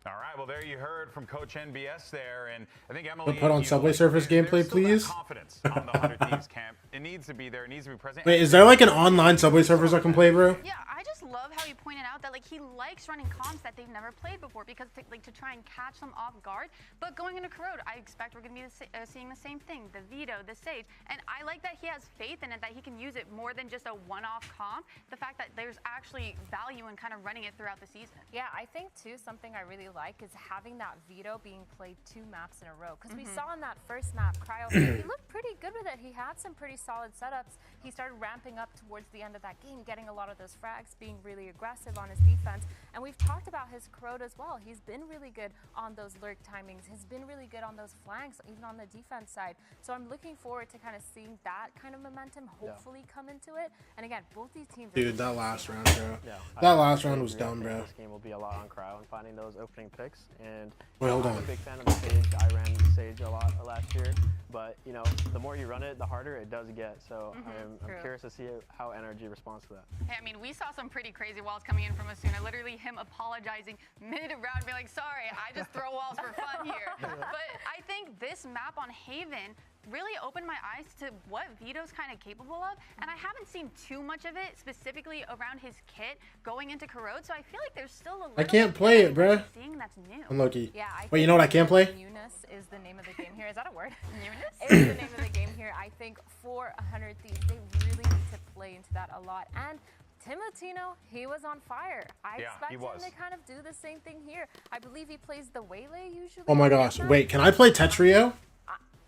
All right, well, there you heard from Coach NBS there, and I think Emily, put on Subway Surfers gameplay, please. Confidence on the 100 Thieves camp. It needs to be there. It needs to be present. Wait, is there like an online Subway Surfers I can play, bro? Yeah, I just love how you pointed out that like like he likes running comps that they've never played before because to try and catch them off guard. But going into Corrode, I expect we're going to be seeing the same thing, the Veto, the Sage. And I like that he has faith in it, that he can use it more than just a one-off comp. The fact that there's actually value in kind of running it throughout the season. Yeah, I think too, something I really like is having that Veto being played 2 maps in a row. Because we saw in that first map, Cryo, he looked pretty good with it. He had some pretty solid setups. He started ramping up towards the end of that game, getting a lot of those frags, being really aggressive on his defense. And we've talked about his Corrode as well. He's been really good on those lurk timings. He's been really good on those flanks, even on the defense side. So I'm looking forward to kind of seeing that kind of momentum hopefully come into it. And again, both these teams. Dude, that last round, bro. Yeah, that last round was dumb, bro. This game will be a lot on Cryo and finding those opening picks. And wait, hold on. I'm a big fan of the Sage. I ran Sage a lot last year, but you know, the more you run it, the harder it does get. So I'm curious to see how NRG responds to that. Hey, I mean, we saw some pretty crazy walls coming in from Asuna. Literally him apologizing mid-round, being like, sorry, I just throw walls for fun here. But I think this map on Haven really opened my eyes to what Vito's kind of capable of, and I haven't seen too much of it specifically around his kit going into Corrode, so I feel like there's still a little I can't play it, bruh. Seeing that's new. I'm lucky. Yeah, wait, you know what I can play? Newness is the name of the game here. Is that a word? Newness is the name of the game here. I think for 100 Thieves, they really need to play into that a lot. And Timotino, he was on fire. I expect him to kind of do the same thing here. I believe he plays the Waylay usually. Oh my gosh, wait, can I play Tetrio?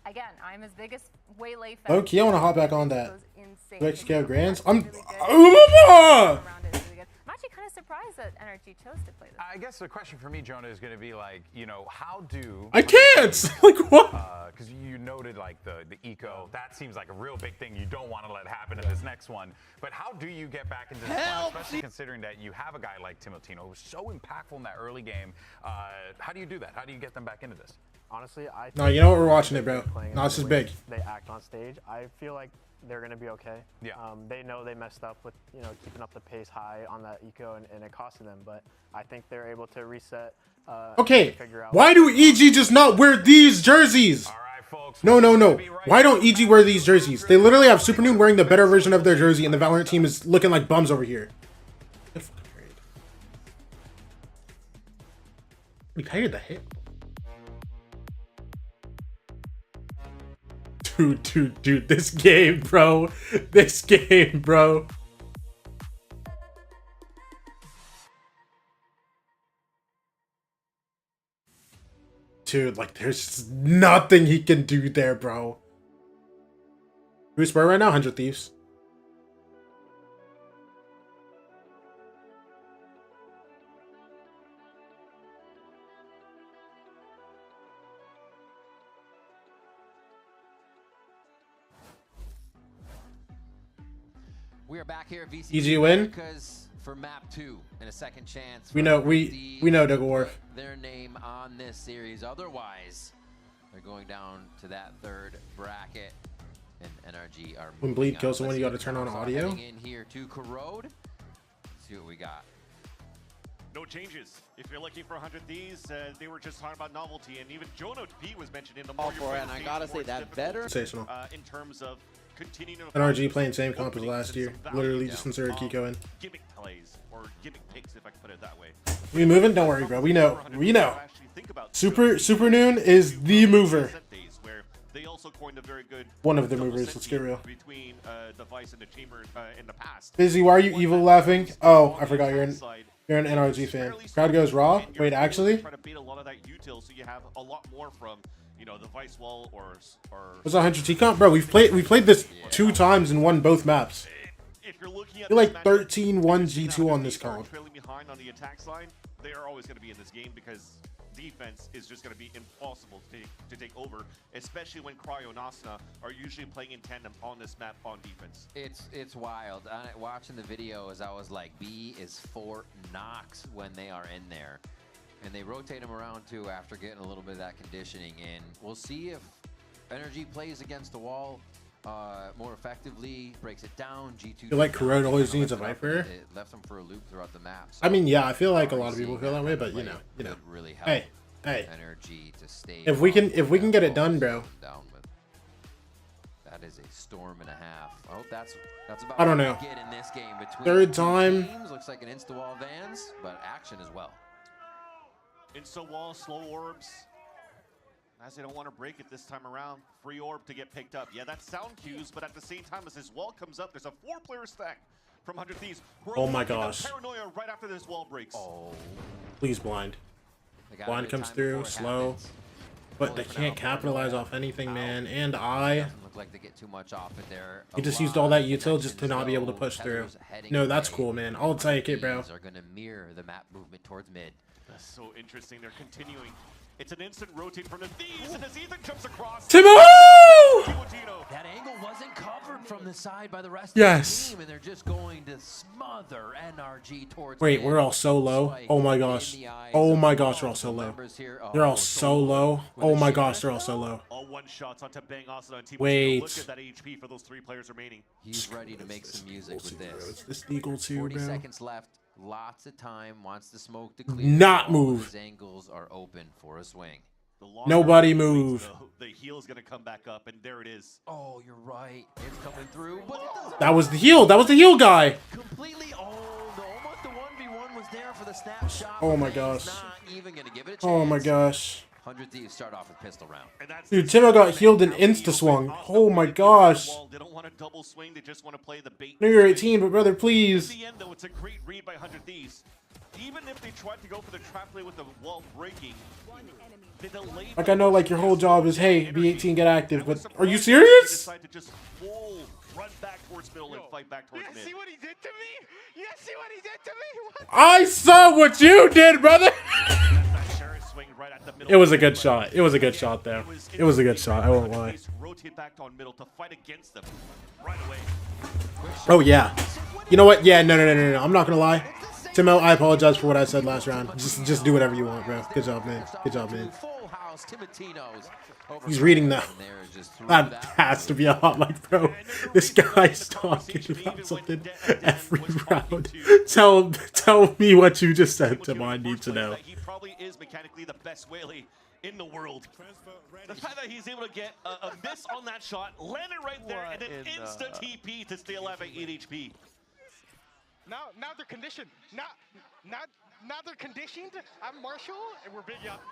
Again, I'm his biggest Waylay fan. Okay, I want to hop back on that. Like scale grands. I'm actually kind of surprised that NRG chose to play this. I guess the question for me, Jonah, is going to be like, you know, how do I can't like what? Because you noted like the eco, that seems like a real big thing you don't want to let happen in this next one. But how do you get back into this one, especially considering that you have a guy like Timotino who's so impactful in that early game? How do you do that? How do you get them back into this? Honestly, I think no, you know what, we're watching it, bro. No, this is big. They act on stage. I feel like they're going to be okay. Yeah. They know they messed up with, you know, keeping up the pace high on that eco, and it costed them. But I think they're able to reset. Okay, why do EG just not wear these jerseys? All right, folks. No. Why don't EG wear these jerseys? They literally have Super Noon wearing the better version of their jersey, and the Valorant team is looking like bums over here. We tired the hit. Dude, this game, bro. This game, bro. Dude, like, there's nothing he can do there, bro. Who's where right now? 100 Thieves. We are back here at VCT Easy win because for map 2 and a second chance. We know Doug Wharf. Their name on this series. Otherwise, they're going down to that third bracket, and NRG are. When Bleed kills someone, you got to turn on audio. In here to Corrode. Let's see what we got. No changes. If you're looking for 100 Thieves, they were just talking about novelty, and even Jonah P was mentioned in the more for it, and I gotta say that better in terms of continuing to NRG playing same comp as last year. Literally just inserted Kiko in. Gimmick plays or gimmick picks, if I can put it that way. We moving? Don't worry, bro. We know. Super Noon is the mover. They also coined a very good one of the movers. Let's get real. Between the Vice and the Chamber in the past. Busy, why are you evil laughing? Oh, I forgot you're an NRG fan. Crowd goes raw. Wait, actually? Try to beat a lot of that util, so you have a lot more from, you know, the Vice wall or. What's 100 T comp, bro? We played this 2 times and won both maps. If you're looking at you're like 13-1 G2 on this comp. Trailing behind on the attack side, they are always going to be in this game because defense is just going to be impossible to take over, especially when Cryo and Asuna are usually playing in tandem on this map on defense. It's wild. Watching the videos, I was like, B is Fort Knox when they are in there. And they rotate them around too after getting a little bit of that conditioning. And we'll see if NRG plays against the wall more effectively, breaks it down. G2. I feel like Corrode always needs a Viper. It left them for a loop throughout the map. So I mean, yeah, I feel like a lot of people feel that way, but you know. Really help hey, NRG to stay. If we can get it done, bro. That is a storm and a half. I hope that's about I don't what know. we get in this game between Third two time. teams. Looks like an insta-wall Vans, but action as well. Insta-wall, slow orbs. As they don't want to break it this time around. Free orb to get picked up. Yeah, that's sound cues, but at the same time as this wall comes up, there's a 4-player stack from 100 Thieves. Oh my gosh. Paranoia right after this wall breaks. Oh. Please blind. Blind comes through, slow. But they can't capitalize off anything, man. And Doesn't look like they get too much off it there. he just used all that util just to not be able to push through. No, that's cool, man. I'll take it, bro. Are going to mirror the map movement towards mid. That's so interesting. They're continuing. It's an instant rotate from the Thieves, and as Ethan jumps across. Timo! That angle wasn't covered from the side by the rest Yes. of the team, and they're just going to smother NRG towards Wait, mid. we're all so low. Oh my gosh. Oh my gosh, we're all so low. They're all so low. Oh my gosh, they're all so low. All one shots onto Bang Asuna and Timo. Wait. Look at that HP for those 3 players remaining. He's ready to make some music with this. This Eagle 2, 40 bro. seconds left. Lots of time. Wants the smoke to clear. Not All move. his angles are open for a swing. Nobody move. The heel is going to come back up, and there it is. Oh, you're right. It's coming through, but it doesn't. That was the heel. That was the heel guy. Completely. Oh, almost the 1v1 was there for the snapshot. Oh my but gosh. he's not even gonna give it a chance. Oh my gosh. 100 Thieves start off with pistol round. Dude, Timo got healed and insta-swung. Oh my gosh. They don't want to double swing. They just want to play the bait. I know you're 18, but brother, please. In the end, though, it's a great read by 100 Thieves. Even if they tried to go for the trap play with the wall breaking, they delayed. Like, I know, like, your whole job is, hey, be 18, get active, but are you serious? Decide to just full run back towards middle and fight back towards mid. See what he did to me? You see what he did to me? What? I saw what you did, brother. It was a good shot. It was a good shot there. It was a good shot. I won't lie. Rotate back on middle to fight against them right away. Oh, yeah. You know what? Yeah, no. I'm not going to lie. Timo, I apologize for what I said last round. Just do whatever you want, bro. Good job, man. Good job, man. He's reading that. That has to be a hot mic, bro. This guy's talking about something every round. Tell me what you just said, Timo. I need to know. He probably is mechanically the best whaley in the world. The fact that he's able to get a miss on that shot, land it right there, and then instant TP to stay alive at 8 HP. Now they're conditioned. Now they're conditioned. I'm Marshall, and we're big up.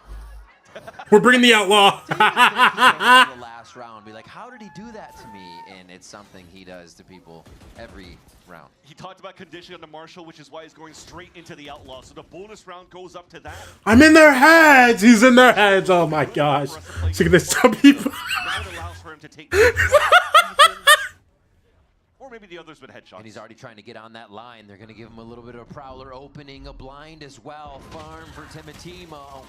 We're bringing the outlaw. the last round, be like, how did he do that to me? And it's something he does to people every round. He talked about conditioning on the Marshall, which is why he's going straight into the outlaw. So the bonus round goes up to that. I'm in their heads. He's in their heads. Oh my gosh. Look at this. Some people. Now it allows for him to take. Or maybe the others with headshots. And he's already trying to get on that line. They're going to give him a little bit of a prowler opening, a blind as well. Farm for Timotimo.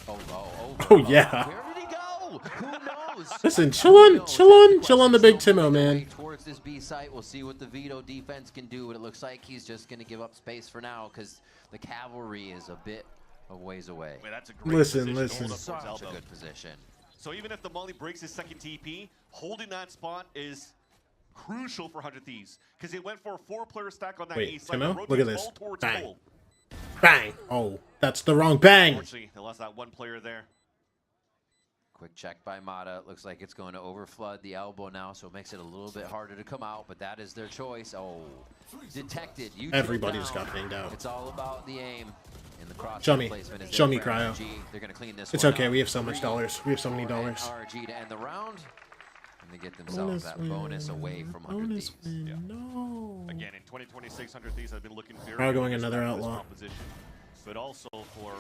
Oh yeah. Where did he go? Who knows? Listen, chill on the big Timo, man. Towards this B site, we'll see what the Vito defense can do, but it looks like he's just going to give up space for now because the cavalry is a bit of ways away. Wait, that's a great listen. Such a good position. So even if the Molly breaks his second TP, holding that spot is crucial for 100 Thieves because they went for a 4-player stack on that east side. Timo, look at this. Bang. Goal. Bang. Oh, that's the wrong bang. Unfortunately, they lost that 1 player there. Quick check by Mata. Looks like it's going to overflood the elbow now, so it makes it a little bit harder to come out, but that is their choice. Oh, detected. Everybody just got banged out. It's all about the aim. And the cross Show me. placement is Show me, there for Cryo. NRG. They're going to clean this It's one okay. up. We have so much dollars. We have so many dollars. NRG to end the round. And they get themselves that bonus away from 100 Thieves. Yeah. No. Again, in 2026, 100 Thieves have been looking very Cryo going good another for this outlaw. composition. But also for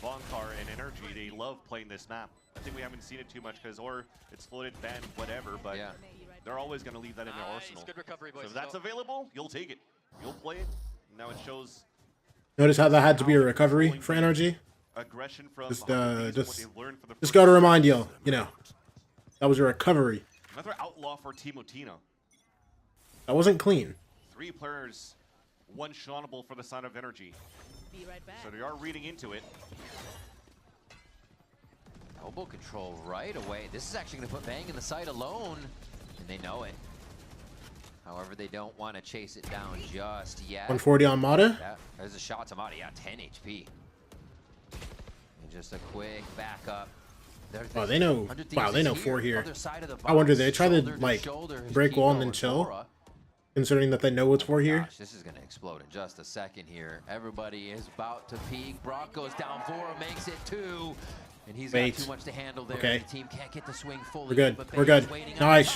Bonkar and NRG, they love playing this map. I think we haven't seen it too much because or it's floated, banned, whatever, but they're always going to leave that in their arsenal. Good recovery, boys. So if that's available, you'll take it. You'll play it. Now it shows. Notice how that had to be a recovery for NRG? Aggression from Just just got to remind you, that was a recovery. Another outlaw for Timotino. That wasn't clean. 3 players, 1 shotable for the sign of energy. Be right back. So they are reading into it. Elbow control right away. This is actually going to put Bang in the site alone, and they know it. However, they don't want to chase it down just yet. 140 on Mata. Yeah, there's a shot to Mata. Yeah, 10 HP. And just a quick backup. Oh, they know. Wow, they know 4 here. I wonder, they try to like break wall and then chill, considering that they know it's 4 here. Gosh, this is going to explode in just a second here. Everybody is about to peak. Brock goes down 4, makes it 2. And he's got too much to handle there. Okay. The team can't get the swing fully. We're good. We're good. Nice.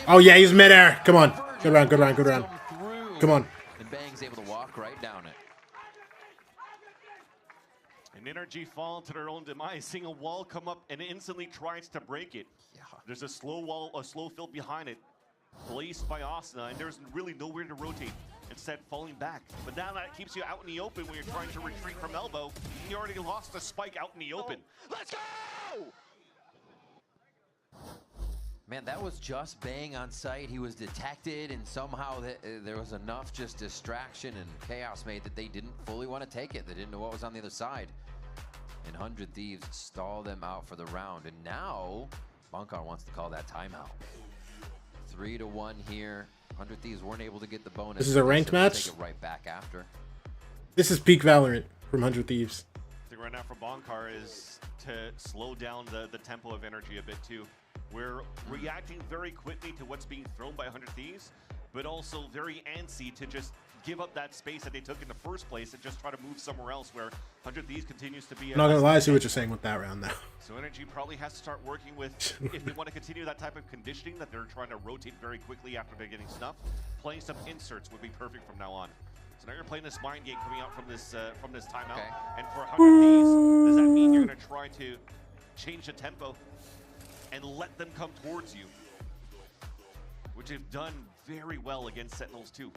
Oh, yeah, he's midair. Come on. Good round, good round, good round. Come on. And Bang's able to walk right down it. And NRG fall to their own demise, seeing a wall come up and instantly tries to break it. Yeah. There's a slow wall, a slow fill behind it, placed by Asuna, and there's really nowhere to rotate. Instead, falling back. But now that keeps you out in the open when you're trying to retreat from elbow. You already lost the spike out in the open. Let's go! Man, that was just Bang on site. He was detected, and somehow there was enough just distraction and chaos made that they didn't fully want to take it. They didn't know what was on the other side. And 100 Thieves stall them out for the round. And now, Bankar wants to call that timeout. 3-1 here. 100 Thieves weren't able to get the bonus. This is a ranked match? Take it right back after. This is peak Valorant from 100 Thieves. I think right now for Bankar is to slow down the tempo of NRG a bit too. We're reacting very quickly to what's being thrown by 100 Thieves, but also very antsy to just give up that space that they took in the first place and just try to move somewhere else where 100 Thieves continues to be. I'm not gonna lie, I see what you're saying with that round now. So NRG probably has to start working with, if they want to continue that type of conditioning that they're trying to rotate very quickly after they're getting snuffed, playing some inserts would be perfect from now on. So now you're playing this mind game coming out from this timeout. Okay. And for 100 Thieves, does that mean you're going to try to change the tempo and let them come towards you, which they've done very well against Sentinels too.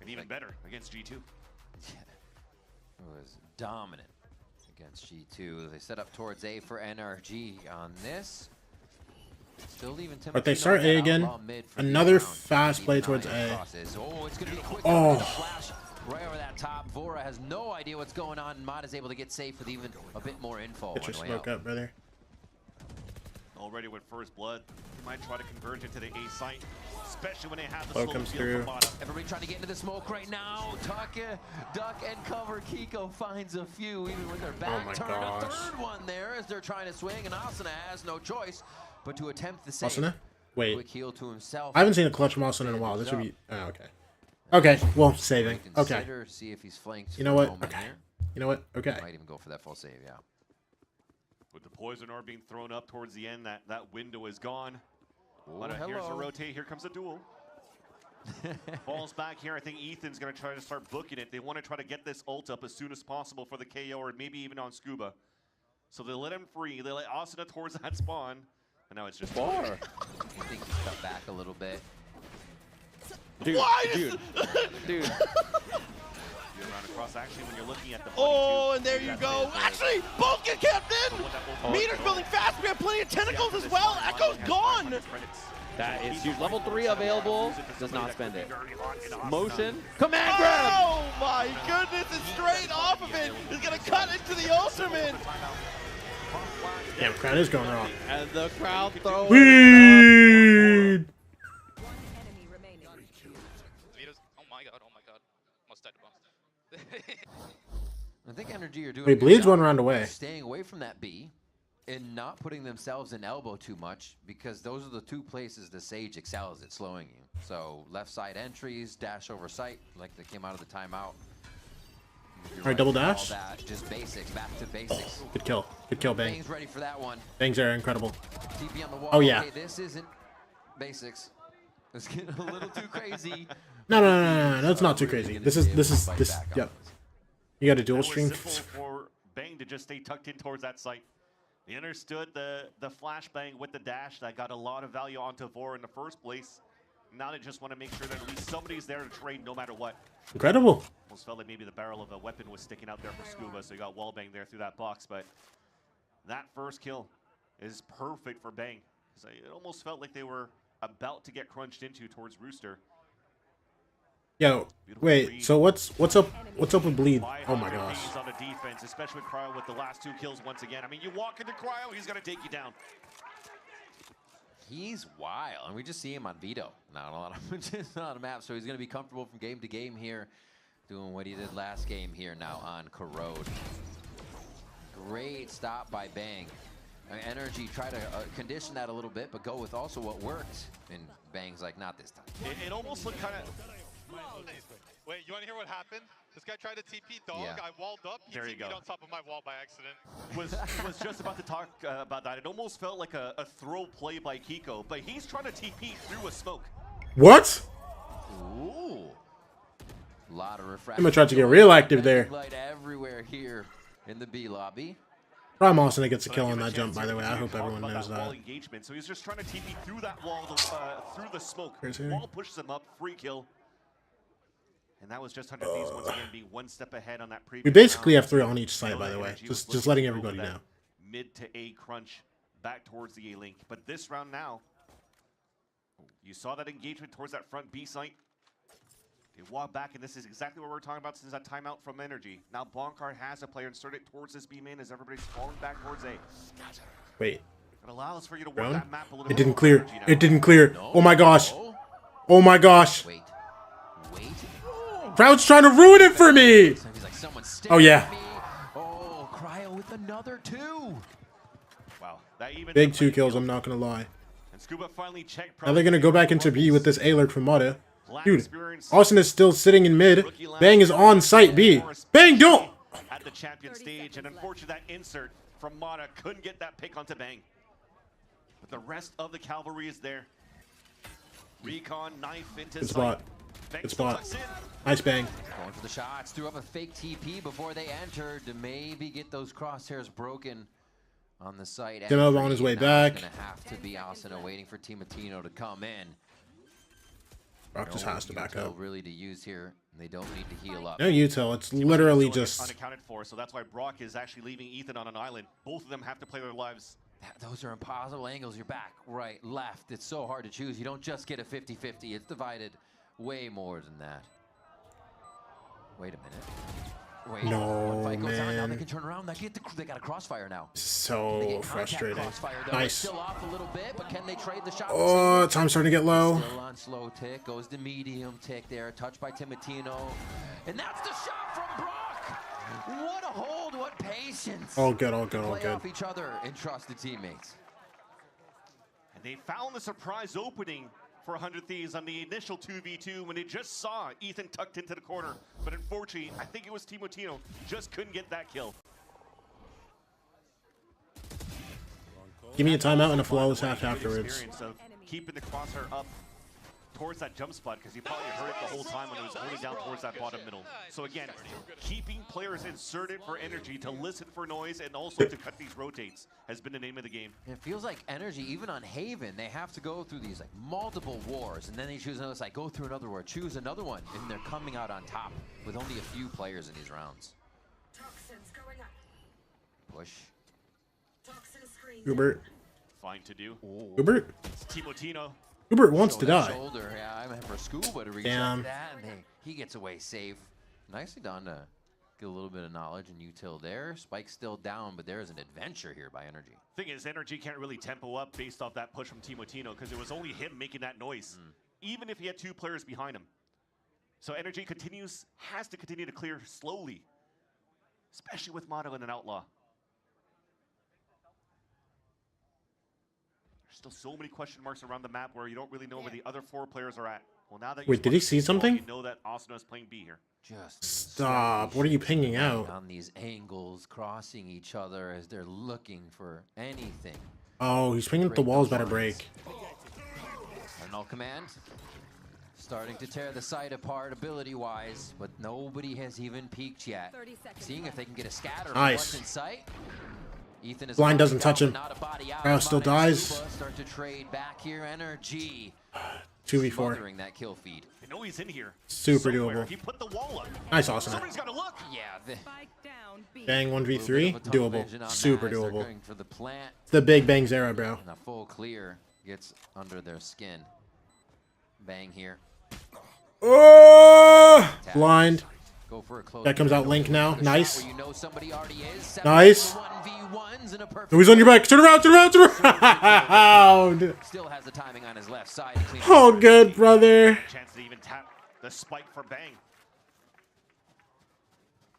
And even better against G2. Yeah, it was dominant against G2. They set up towards A for NRG on this. Still leaving Tim. But they start A again. Another fast play towards A. Oh, it's going to be quick. Flash right over that top. Vora has no idea what's going on, and Mod is able to get safe with even a bit more info. Get your smoke up, brother. Already with first blood, he might try to converge into the A site, especially when they have the slow slow comes field through. from bottom. Everybody trying to get into the smoke right now. Duck and cover. Kiko finds a few, even with their back turned. A third one there as they're trying to swing, and Asuna has no choice but to attempt the save. Asuna? Wait. Quick heal to himself. I haven't seen a clutch from Asuna in a while. This would be... Oh, okay. Okay, well, saving. Okay. See if he's flanked. You know what? Okay. You know what? Okay. Might even go for that full save, yeah. With the poison orb being thrown up towards the end, that window is gone. Oh, here's a rotate. Here comes a duel. Falls back here. I think Ethan's going to try to start booking it. They want to try to get this ult up as soon as possible for the KO, or maybe even on Scuba. So they let him free. They let Asuna towards that spawn. And now it's just far. I think he stepped back a little bit. Dude, dude. Around across, actually, when you're looking at the and there you go. Actually, both get kept in. Meter's building fast. We have plenty of tentacles as well. Echo's gone. That is huge. Level 3 available. Does not spend it. Motion. Command grab. Oh my goodness. It's straight off of it. He's going to cut into the ultimate. Damn, crowd is going wrong. And the crowd throws. Weed. I think NRG are doing. Wait, Bleed's one round away. Staying away from that B and not putting themselves in elbow too much, because those are the two places the Sage excels at slowing you. So left side entries, dash over sight, like they came out of the timeout. All right, double dash. Just basics, back to basics. Good kill. Good kill, Bang. Bang's ready for that one. Bangs are incredible. TP on the wall. Oh, yeah. Okay, this isn't basics. It's getting a little too crazy. No, it's not too crazy. This. Yep. You got a dual stream. For Bang to just stay tucked in towards that site. He understood the flash bang with the dash that got a lot of value onto Vor in the first place. Now they just want to make sure that at least somebody's there to trade no matter what. Incredible. Almost felt like maybe the barrel of a weapon was sticking out there for Scuba, so he got wall bang there through that box. But that first kill is perfect for Bang. It almost felt like they were about to get crunched into towards Rooster. Yo, wait. So what's up with Bleed? Oh my gosh. On the defense, especially with Cryo with the last 2 kills once again. I mean, you walk into Cryo, he's gonna take you down. He's wild, and we just see him on Vito. Not a lot of maps, so he's gonna be comfortable from game to game here. doing what he did last game here now on Corrode. Great stop by Bang. NRG try to condition that a little bit, but go with also what worked. And Bang's like, not this time. It almost looked kind of... Wait, you want to hear what happened? This guy tried to TP dog. Yeah. I walled up. He There you TP'd go. on top of my wall by accident. was just about to talk about that. It almost felt like a throw play by Kiko, but he's trying to TP through a smoke. What? Ooh. A lot of refraction. I'm gonna try to get real active there. Light everywhere here in the B lobby. Probably Austin gets a kill on that jump, by the way. I hope everyone knows that. Wall engagement. So he's just trying to TP through that wall, through the smoke. Wall pushes him up, free kill. And that was just 100 Thieves once again being one step ahead on that previous We basically round. have 3 on each side, by the way. Just letting everybody know. Mid to A crunch back towards the A link. But this round now, you saw that engagement towards that front B site. They walk back, and this is exactly what we're talking about since that timeout from NRG. Now Bonkard has a player inserted towards this B main as everybody's falling back towards A. Wait. It allows for you to work that map a little It bit didn't more clear. energy now. It didn't clear. Oh my gosh. Oh my gosh. Wait. Crowd's trying to ruin it for me. Oh yeah. Oh, Cryo with another 2. Wow. That even Big 2 kills, I'm not gonna lie. And Scuba finally checked. Now they're gonna go back into B with this A lurk from Mata. Dude, Austin is still sitting in mid. Bang is on site B. Bang, don't! At the champion stage, and unfortunately that insert from Mata couldn't get that pick onto Bang. But the rest of the cavalry is there. Recon, knife into Good sight. spot. Good spot. Nice Bang. Going for the shots. Threw up a fake TP before they entered to maybe get those crosshairs broken on the site. Demo on his way back. It's gonna have to be Asuna waiting for Timatino to come in. Brock just has to back up. Really to use here. They don't need to heal up. No util. It's literally just unaccounted for. So that's why Brock is actually leaving Ethan on an island. Both of them have to play their lives. Those are impossible angles. You're back, right, left. It's so hard to choose. You don't just get a 50-50. It's divided way more than that. Wait a minute. Wait, no, one fight goes on, now they man. can turn around. They got a crossfire now. So frustrating. Nice. Still off a little bit, but can they trade the shot? Oh, time's starting to get low. Still on slow tick. Goes to medium tick there. Touched by Timatino. And that's the shot from Brock. What a hold. What patience. All good, all good, all Play good. off each other and trusted teammates. And they found the surprise opening for 100 Thieves on the initial 2v2 when they just saw Ethan tucked into the corner. But unfortunately, I think it was Timotino, just couldn't get that kill. Give me a timeout and a flawless half afterwards. Experience of keeping the crosshair up towards that jump spot because you probably heard it the whole time when it was only down towards that bottom middle. So again, keeping players inserted for energy to listen for noise and also to cut these rotates has been the name of the game. It feels like energy, even on Haven, they have to go through these like multiple wars, and then they choose another side, go through another war, choose another one, and they're coming out on top with only a few players in these rounds. Push. Hubert. Fine to do. Hubert. It's Timotino. Hubert wants to die. Shoulder. Yeah, I'm for Scuba to reject Damn. that, and he gets away safe. Nicely done to get a little bit of knowledge and util there. Spike's still down, but there is an adventure here by Energy. Thing is, NRG can't really tempo up based off that push from Timotino because it was only him making that noise, even if he had 2 players behind him. So NRG has to continue to clear slowly, especially with Mono and an Outlaw. There's still so many question marks around the map where you don't really know where the other 4 players are at. Well, now that Wait, did he see something? You know that Asuna is playing B here. Just stop. What are you pinging out? On these angles, crossing each other as they're looking for anything. Oh, he's pinging the walls better break. Null command. Starting to tear the site apart ability-wise, but nobody has even peeked yet. Seeing if they can get a scatter. Nice. In sight. Ethan is Blind doesn't touch him. Crowd still dies. Start to trade back here. NRG. 2v4. Smothering that kill feed. I know he's in here. Super doable. He put the wall up. Nice, awesome. Somebody's got to look. Yeah. Bang 1v3. Doable. Super doable. For the plant. It's the big Bang's era, bro. And a full clear gets under their skin. Bang here. Oh! Blind. Go for a close. That comes out Link now. Nice. You know somebody already is. Nice. Oh, he's on your back. Turn around, turn around, turn around. Still has the timing on his left side. Oh, good, brother. Chance to even tap the spike for Bang.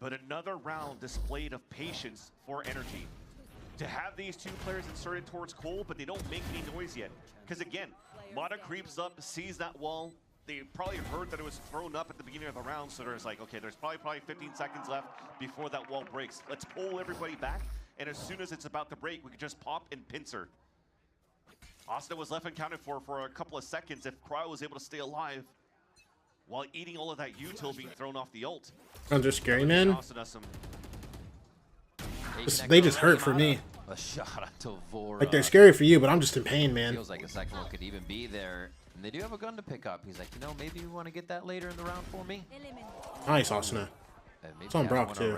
But another round displayed of patience for NRG. To have these two players inserted towards Cole, but they don't make any noise yet. Because again, Mata creeps up, sees that wall. They probably heard that it was thrown up at the beginning of the round, so there's like, okay, there's probably 15 seconds left before that wall breaks. Let's pull everybody back, and as soon as it's about to break, we can just pop and pincer. Asuna was left uncounted for a couple of seconds if Cryo was able to stay alive while eating all of that util being thrown off the ult. Sounds just scary, man. They just hurt for me. A shot onto Vora. Like, they're scary for you, but I'm just in pain, man. Feels like a second one could even be there. And they do have a gun to pick up. He's like, you know, maybe you want to get that later in the round for me? Nice, Asuna. It's on Brock, too.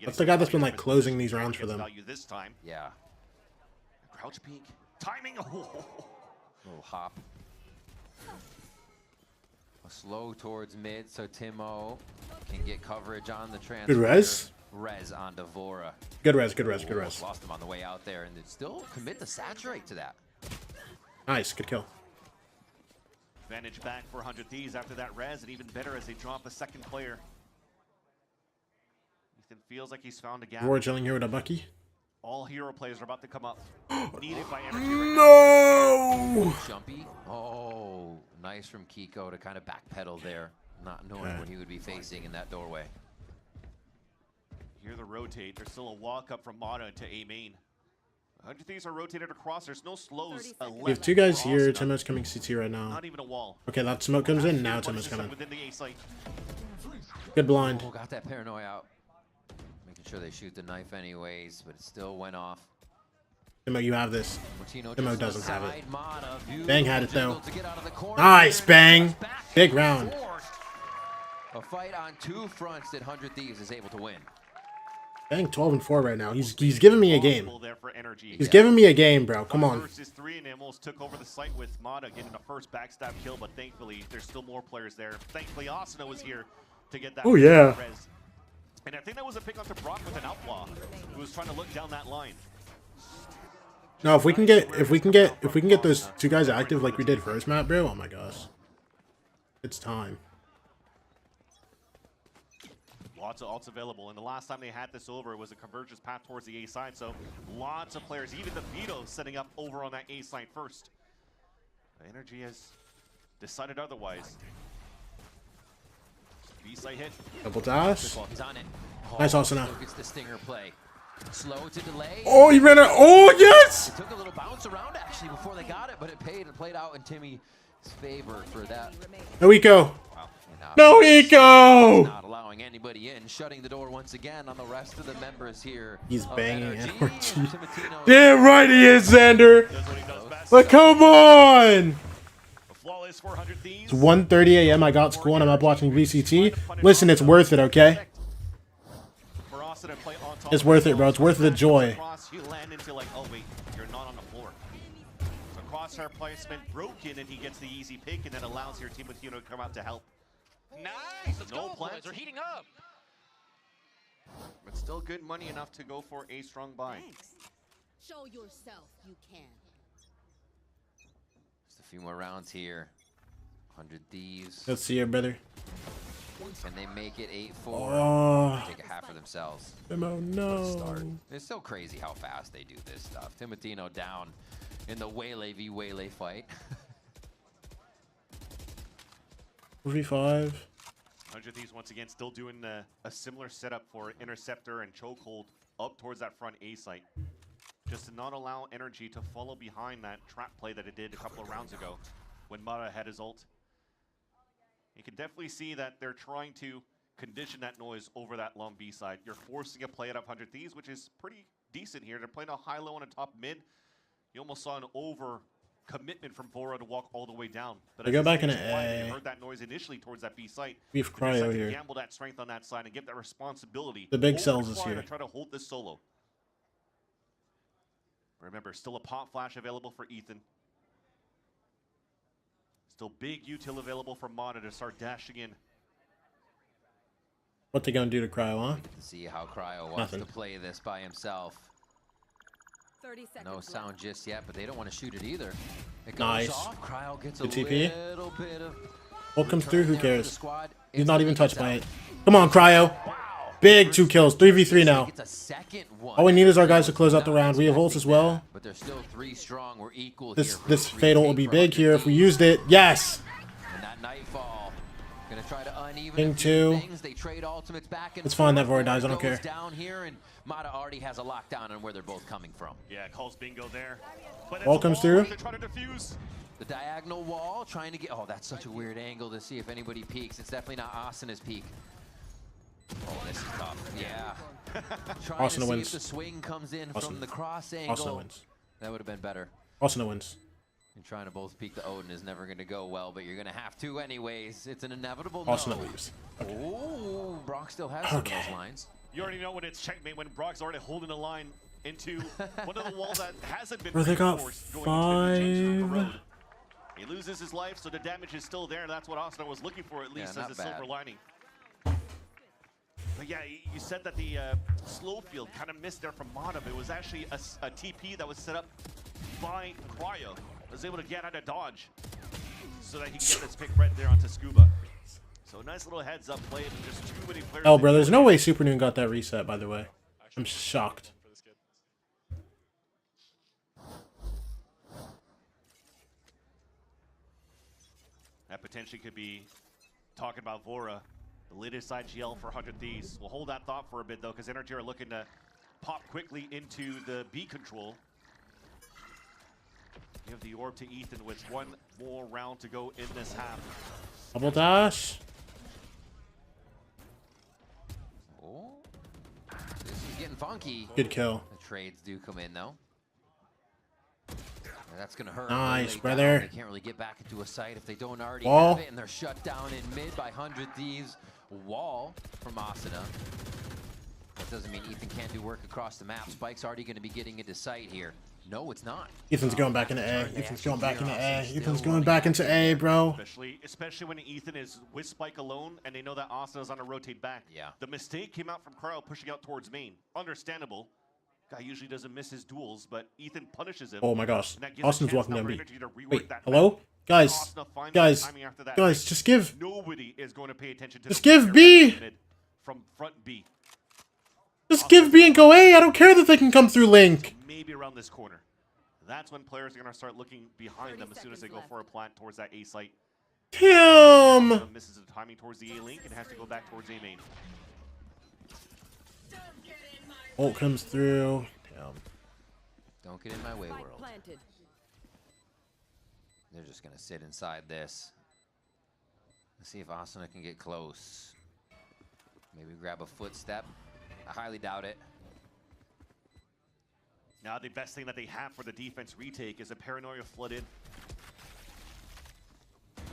That's the guy that's been, like, closing these rounds for them. This time. Yeah. Crouch peek. Timing. Little hop. A slow towards mid, so Timo can get coverage on the transfer. Good res. Res on Devora. Good res, good res, good res. Lost him on the way out there, and they still commit to saturate to that. Nice, good kill. Advantage back for 100 Thieves after that res, and even better as they drop a second player. Ethan feels like he's found a gap. We're chilling here with a Bucky. All hero players are about to come up. Needed by NRG right now. Jumpy. Oh, nice from Kiko to kind of backpedal there, not knowing what he would be facing in that doorway. Here the rotate. There's still a walk up from Mata to A main. 100 Thieves are rotated across. There's no slows. We have two guys here. Timo's coming CT right now. Not even a wall. Okay, that smoke comes in. Now Timo's coming. Good blind. Oh, got that paranoia out. Making sure they shoot the knife anyways, but it still went off. Timo, you have this. Timo doesn't have it. Bang had it though. Nice, Bang. Big round. A fight on two fronts that 100 Thieves is able to win. Bang 12-4 right now. He's giving me a game. He's giving me a game, bro. Come on. Versus 3 and almost took over the site with Mata getting the first backstab kill, but thankfully there's still more players there. Thankfully Asuna was here to get that. Oh yeah. Res. And I think that was a pick onto Brock with an outlaw who was trying to look down that line. No, if we can get those two guys active like we did first map, bro. Oh my gosh. It's time. Lots of ults available, and the last time they had this over, it was a convergence path towards the A side, so lots of players, even the Vito setting up over on that A side first. NRG has decided otherwise. B side hit. Double dash. He's on it. Nice Asuna. Gets the stinger play. Slow to delay. Oh, he ran out. Oh, yes! It took a little bounce around actually before they got it, but it played out in Timmy's favor for that. No eco. No eco! Not allowing anybody in, shutting the door once again on the rest of the members here. He's banging NRG. Damn right he is, Xander. But come on! It's 1:30 a.m. I got school and I'm up watching VCT. Listen, it's worth it, okay? It's worth it, bro. It's worth the joy. Crosshair placement broken, and he gets the easy pick, and then allows your team with to come out to help. Nice! Let's go, boys. We're heating up. But still good money enough to go for a strong buy. Thanks. Show yourself you can. Just a few more rounds here. 100 Thieves. Let's see here, brother. Can they make it 8-4? Oh. Take a half for themselves. Oh no. It's so crazy how fast they do this stuff. Timotino down in the Waylay v Waylay fight. 45. 100 Thieves once again still doing a similar setup for Interceptor and Chokehold up towards that front A site. Just to not allow NRG to follow behind that trap play that it did a couple of rounds ago when Mata had his ult. You can definitely see that they're trying to condition that noise over that long B side. You're forcing a play out of 100 Thieves, which is pretty decent here. They're playing a high-low and a top mid. You almost saw an over commitment from Vora to walk all the way down. But I go back in an A. Heard that noise initially towards that B site. We have Cryo here. Gamble that strength on that side and give that responsibility. The big cells is here. To try to hold this solo. Remember, still a pop flash available for Ethan. Still big util available for Mata to start dashing in. What they gonna do to Cryo, huh? To see how Cryo wants to play this by himself. 30 seconds no sound just yet, but they don't want to shoot it either. It goes nice. Off. Cryo gets Good a TP. little bit of what comes through? Who cares? He's not even touched by it. Come on, Cryo. Big 2 kills. 3v3 now. All we need is our guys to close out the round. We have ults as well. But they're still 3 strong. We're equal. This fatal will be big here if we used it. Yes. And that nightfall gonna try to uneven King 2. They trade ultimates back and it's fine that Vora dies. I don't care. Down here, and Mata already has a lockdown on where they're both coming from. Yeah, calls bingo there. Wall comes through. The diagonal wall, trying to get. Oh, that's such a weird angle to see if anybody peeks. It's definitely not Asana's peak. Oh, this is tough. Yeah. Trying to see wins. if the swing comes in from the cross angle. Asana wins. That would have been better. Asana wins. And trying to both peek the Odin is never going to go well, but you're going to have to anyways. It's an inevitable Asana leaves. Okay. Oh, Brock still has some of those lines. You already know when it's checkmate, when Brock's already holding a line into one of the walls that hasn't been Bro, they got reinforced 5. He loses his life, so the damage is still there, and that's what Asana was looking for, at least as a silver lining. But yeah, you said that the slow field kind of missed there from Mata. It was actually a TP that was set up by Cryo. Was able to get out of dodge so that he can get this pick right there onto Scuba. So nice little heads up play, but just too many players. Oh, bro, there's no way Super Noon got that reset, by the way. I'm shocked. That potentially could be talking about Vora, the latest IGL for 100 Thieves. We'll hold that thought for a bit, though, because NRG are looking to pop quickly into the B control. Give the orb to Ethan with one more round to go in this half. Double dash. Oh, this is getting funky. Good kill. The trades do come in, though. And that's going to hurt. Nice, brother. They can't really get back into a site if they don't already Wall. have it, and they're shut down in mid by 100 Thieves. Wall from Asuna. That doesn't mean Ethan can't do work across the map. Spike's already going to be getting into sight here. No, it's not. Ethan's going back into A. Ethan's going back into A. Ethan's going back into A, bro. Especially when Ethan is with Spike alone and they know that Asuna's on a rotate back. Yeah. The mistake came out from Cryo pushing out towards main. Understandable. Guy usually doesn't miss his duels, but Ethan punishes him. Oh my gosh. Austin's walking down B. Wait, hello? Guys, just give. Nobody is going to pay attention to just give B. From front B. Just give B and go A. I don't care that they can come through Link. Maybe around this corner. That's when players are going to start looking behind them as soon as they go for a plant towards that A site. Damn. Misses the timing towards the A link and has to go back towards A main. Ult comes through. Damn. Don't get in my way, world. They're just going to sit inside this. Let's see if Asuna can get close. Maybe grab a footstep. I highly doubt it. Now the best thing that they have for the defense retake is a paranoia flooded.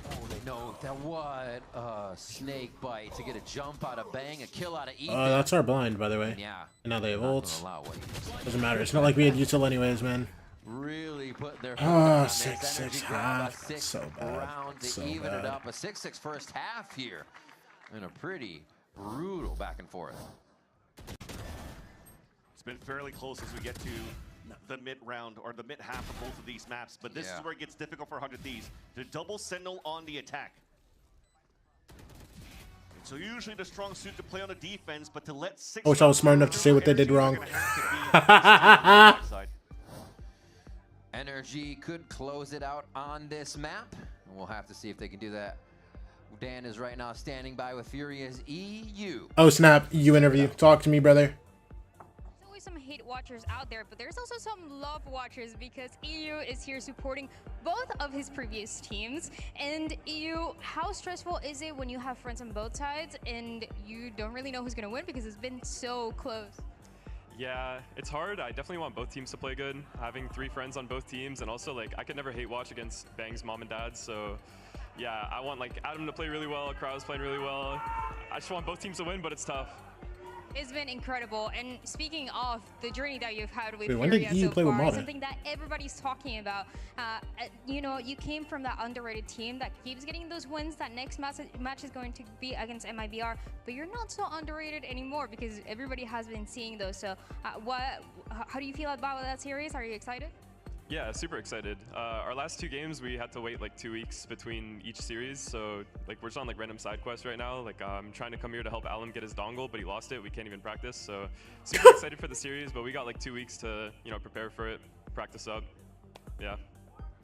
Oh, they know that what snake bite to get a jump out of Bang, a kill out of Ethan. That's our blind, by the way. Yeah. And now they have ults. Doesn't matter. It's not like we had util anyways, man. Really put their 6-6 half. So bad. Round to so even bad. it up. A 6-6 first half here. And a pretty brutal back and forth. It's been fairly close as we get to the mid round or the mid half of both of these maps, but this is where it gets difficult for 100 Thieves. The double sentinel on the attack. And so usually the strong suit to play on the defense, but to let 6. I wish I was smart enough to say what they did wrong. NRG could close it out on this map, and we'll have to see if they can do that. Dan is right now standing by with Furia's EU. Oh snap! EU interview. Talk to me, brother. Some hate watchers out there, but there's also some love watchers because EU is here supporting both of his previous teams. And EU, how stressful is it when you have friends on both sides and you don't really know who's gonna win because it's been so close? Yeah, it's hard. I definitely want both teams to play good. Having 3 friends on both teams, and also like I could never hate watch against Bang's mom and dad. So yeah, I want like Adam to play really well, Crow's playing really well. I just want both teams to win, but it's tough. It's been incredible. And speaking of the journey that you've had with when did Furia EU so play with far, Mata? something that everybody's talking about. You know, you came from that underrated team that keeps getting those wins. That next match is going to be against MIBR, but you're not so underrated anymore because everybody has been seeing those. So how do you feel about that series? Are you excited? Yeah, super excited. Our last 2 games, we had to wait like 2 weeks between each series. So like we're just on like random side quests right now. Like I'm trying to come here to help Alum get his dongle, but he lost it. We can't even practice. So super excited for the series, but we got like 2 weeks to, you know, prepare for it, practice up. Yeah.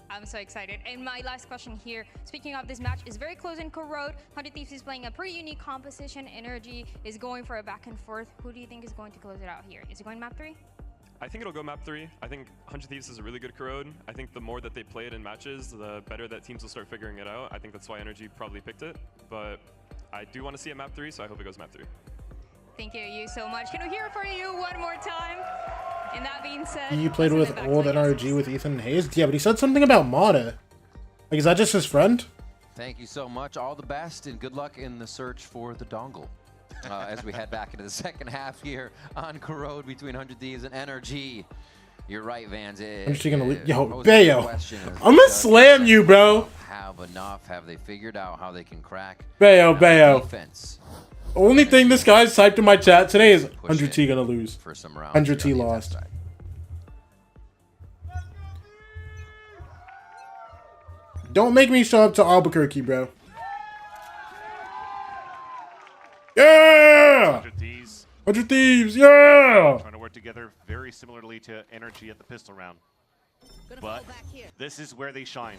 I'm so excited. And my last question here, speaking of this match, is very close in Corrode. 100 Thieves is playing a pretty unique composition. NRG is going for a back and forth. Who do you think is going to close it out here? Is it going map 3? I think it'll go map 3. I think 100 Thieves is a really good Corrode. I think the more that they play it in matches, the better that teams will start figuring it out. I think that's why NRG probably picked it. But I do want to see it map 3, so I hope it goes map 3. Thank you so much. Can we hear it for you one more time? And that being said, you played with old NRG with Ethan Hayes? Yeah, but he said something about Mata. Like, is that just his friend? Thank you so much. All the best and good luck in the search for the dongle. As we head back into the second half here on Corrode between 100 Thieves and NRG. You're right, Vans. I'm just gonna yo, Bayo. I'm gonna slam you, bro. Have enough? Have they figured out how they can crack Bayo? Defense? Only thing this guy's typed in my chat today is 100T gonna lose. For some rounds 100T lost. Don't make me show up to Albuquerque, bro. Yeah! 100 Thieves, yeah! Trying to work together very similarly to NRG at the pistol round. But this is where they shine.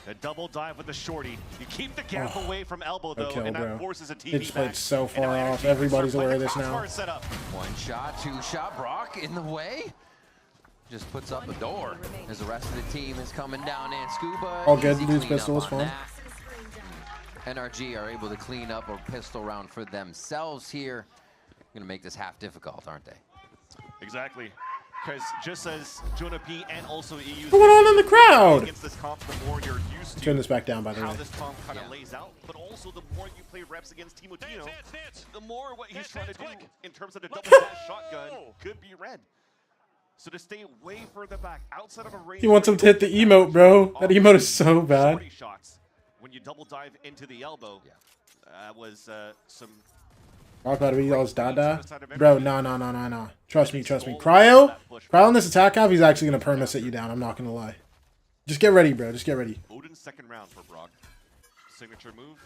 The double dive with the shorty. You keep the gap away from elbow though, and that forces a TV It's played so far off. Everybody's aware of this now. 1 shot, 2 shot. Brock in the way. Just puts up a door as the rest of the team is coming down in. Scuba. All good. Lose pistol is fine. NRG are able to clean up a pistol round for themselves here. Going to make this half difficult, aren't they? Exactly. Because just as Jonah P and also EU. What's going on in the crowd? Against this comp, the more you're used to turn this back down, by the way. How this comp kind of lays out, but also the more you play reps against Timotino, the more what he's trying to do in terms of the double dash shotgun could be read. So to stay way further back, outside of a range. He wants him to hit the emote, bro. That emote is so bad. Shots when you double dive into the elbow. Was some. Talk about it, all Dada. Bro, no. Trust me. Cryo on this attack half, he's actually going to perma sit you down. I'm not going to lie. Just get ready, bro. Just get ready. Odin's second round for Brock. Signature move.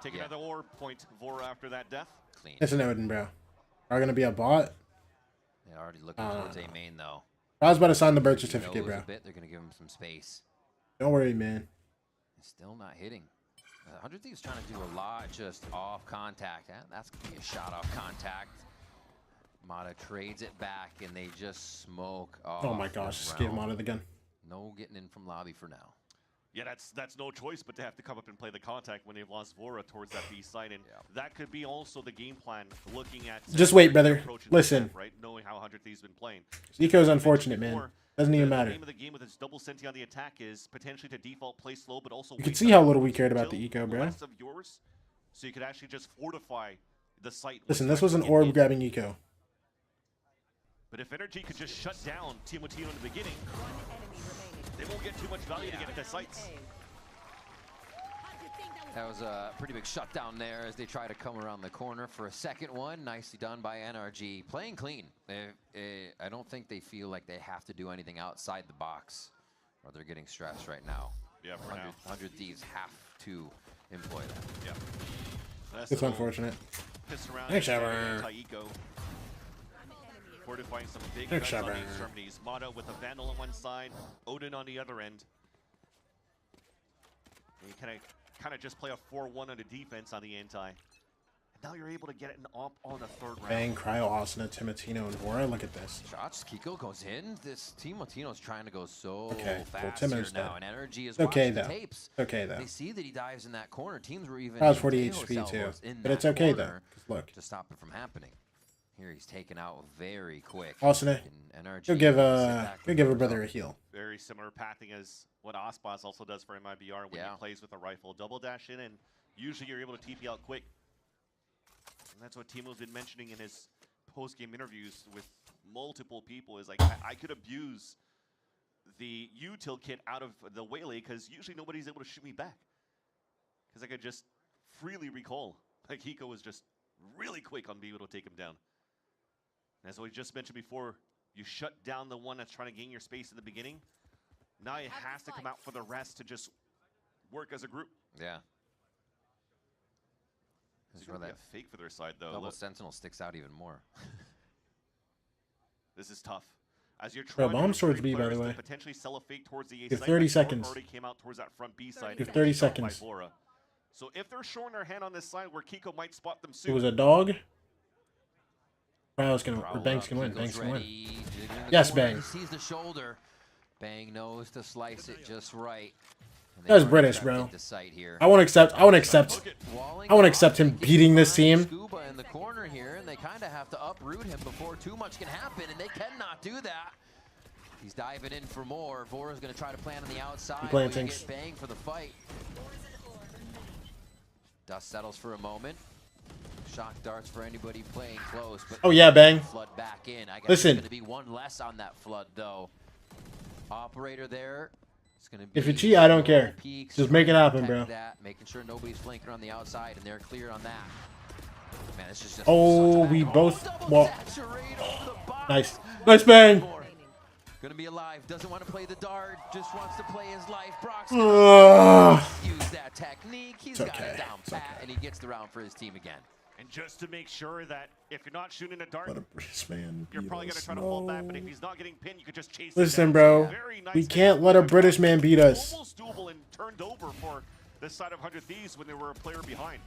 Take another orb point, Vora after that death. Clean. It's an Odin, bro. Are going to be a bot? They're already looking towards A main, though. I was about to sign the birth certificate, bro. They're going to give him some space. Don't worry, man. Still not hitting. 100 Thieves trying to do a lot just off contact. That's going to be a shot off contact. Mata trades it back, and they just smoke off. Oh my gosh, just gave Mata the gun. No getting in from lobby for now. Yeah, that's no choice but to have to come up and play the contact when they've lost Vora towards that B side, and that could be also the game plan. Looking at just wait, brother. Listen, right? Knowing how 100 Thieves been playing. Eco's unfortunate, man. Doesn't even matter. The name of the game with its double senti on the attack is potentially to default play slow, but also you can see how little we cared about the eco, bro. Of yours, so you could actually just fortify the site. Listen, this was an orb grabbing eco. But if NRG could just shut down Timotino in the beginning, they won't get too much value to get at the sites. That was a pretty big shutdown there as they try to come around the corner for a second one. Nicely done by NRG. Playing clean. I don't think they feel like they have to do anything outside the box, or they're getting stressed right now. Yeah, for 100 Thieves have to employ that. Yeah. It's unfortunate. Thanks, Taiko. Fortifying some big guns on the extremities. Mata with a Vandal on one side, Odin on the other end. And you kind of just play a 4-1 on the defense on the anti. And now you're able to get an op on the third round. Bang, Cryo, Asuna, Timotino, and Vora. Look at this. Shots, Kiko goes in. This Timotino's trying to go so fast well, here now. And NRG is okay, watching though. the tapes. Okay, though. They see that he dives in that corner. Teams were even... That was 40 HP, too. But it's okay, though. Look. To stop it from happening. Here he's taken out very quick. Asuna, go give her brother a heal. Very similar pathing as what Ospas also does for MIBR when he plays with a rifle. Double dash in, and usually you're able to TP out quick. And that's what Timo's been mentioning in his post-game interviews with multiple people, is like, I could abuse the util kit out of the Waylay because usually nobody's able to shoot me back. Because I could just freely recall. Like, Hiko was just really quick on being able to take him down. As we just mentioned before, You shut down the one that's trying to gain your space in the beginning. Now it has to come out for the rest to just work as a group. Yeah. This is really a fake for their side, though. Double Sentinel sticks out even more. This is tough. As you're trying bomb towards B, by the way. Potentially sell a fake towards the A Give side. 30 seconds. Already came out towards that front B side. Give 30 seconds. So if they're showing their hand on this side where Kiko might spot them soon. It was a dog. Cryo's gonna, or Banks can win. Banks can win. Yes, Bang. Sees the shoulder. Bang knows to slice it just right. That's British, bro. I won't accept. I won't accept him beating this team. Scuba in the corner here, and they kind of have to uproot him before too much can happen, and they cannot do that. He's diving in for more. Vora's going to try to plant on the outside. Plantings. Bang for the fight. Dust settles for a moment. Shock darts for anybody playing close. But oh yeah, Bang. Flood back in. I guess Listen. There's going to be one less on that flood, though. Operator there. It's gonna be if you cheat, I don't care. Just make it happen, bro. Making sure nobody's flanking on the outside, and they're clear on that. Man, it's just oh, we both. Well, nice, nice Bang. Gonna be alive. Doesn't want to play the dart. Just wants to play his life. Brock's use that technique. He's got it down pat, and he gets the round for his team again. And just to make sure that if you're not shooting a dart, man, you're probably going to try to fall back. But if he's not getting pinned, you could just chase him. Listen, bro, we can't let a British man beat us. Almost doable and turned over for this side of 100 Thieves when they were a player behind.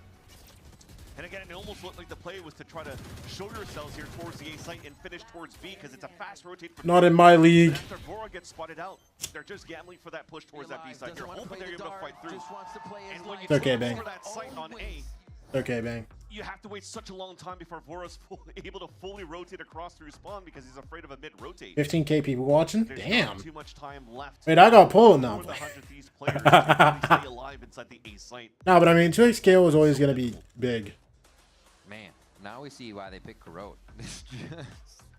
And again, it almost looked like the play was to try to show yourselves here towards the A site and finish towards B because it's a fast rotate. Not in my league. After Vora gets spotted out, they're just gambling for that push towards that B side. You're hoping they're able to fight through. And when you okay, Bang. that site on A, okay, Bang. You have to wait such a long time before Vora's able to fully rotate across through spawn because he's afraid of a mid-rotate. 15K people watching? There's damn. Not too much time left. Wait, I got pulled now. Stay alive inside the A site. No, but I mean, 2x scale is always going to be big. Man, now we see why they picked Corot.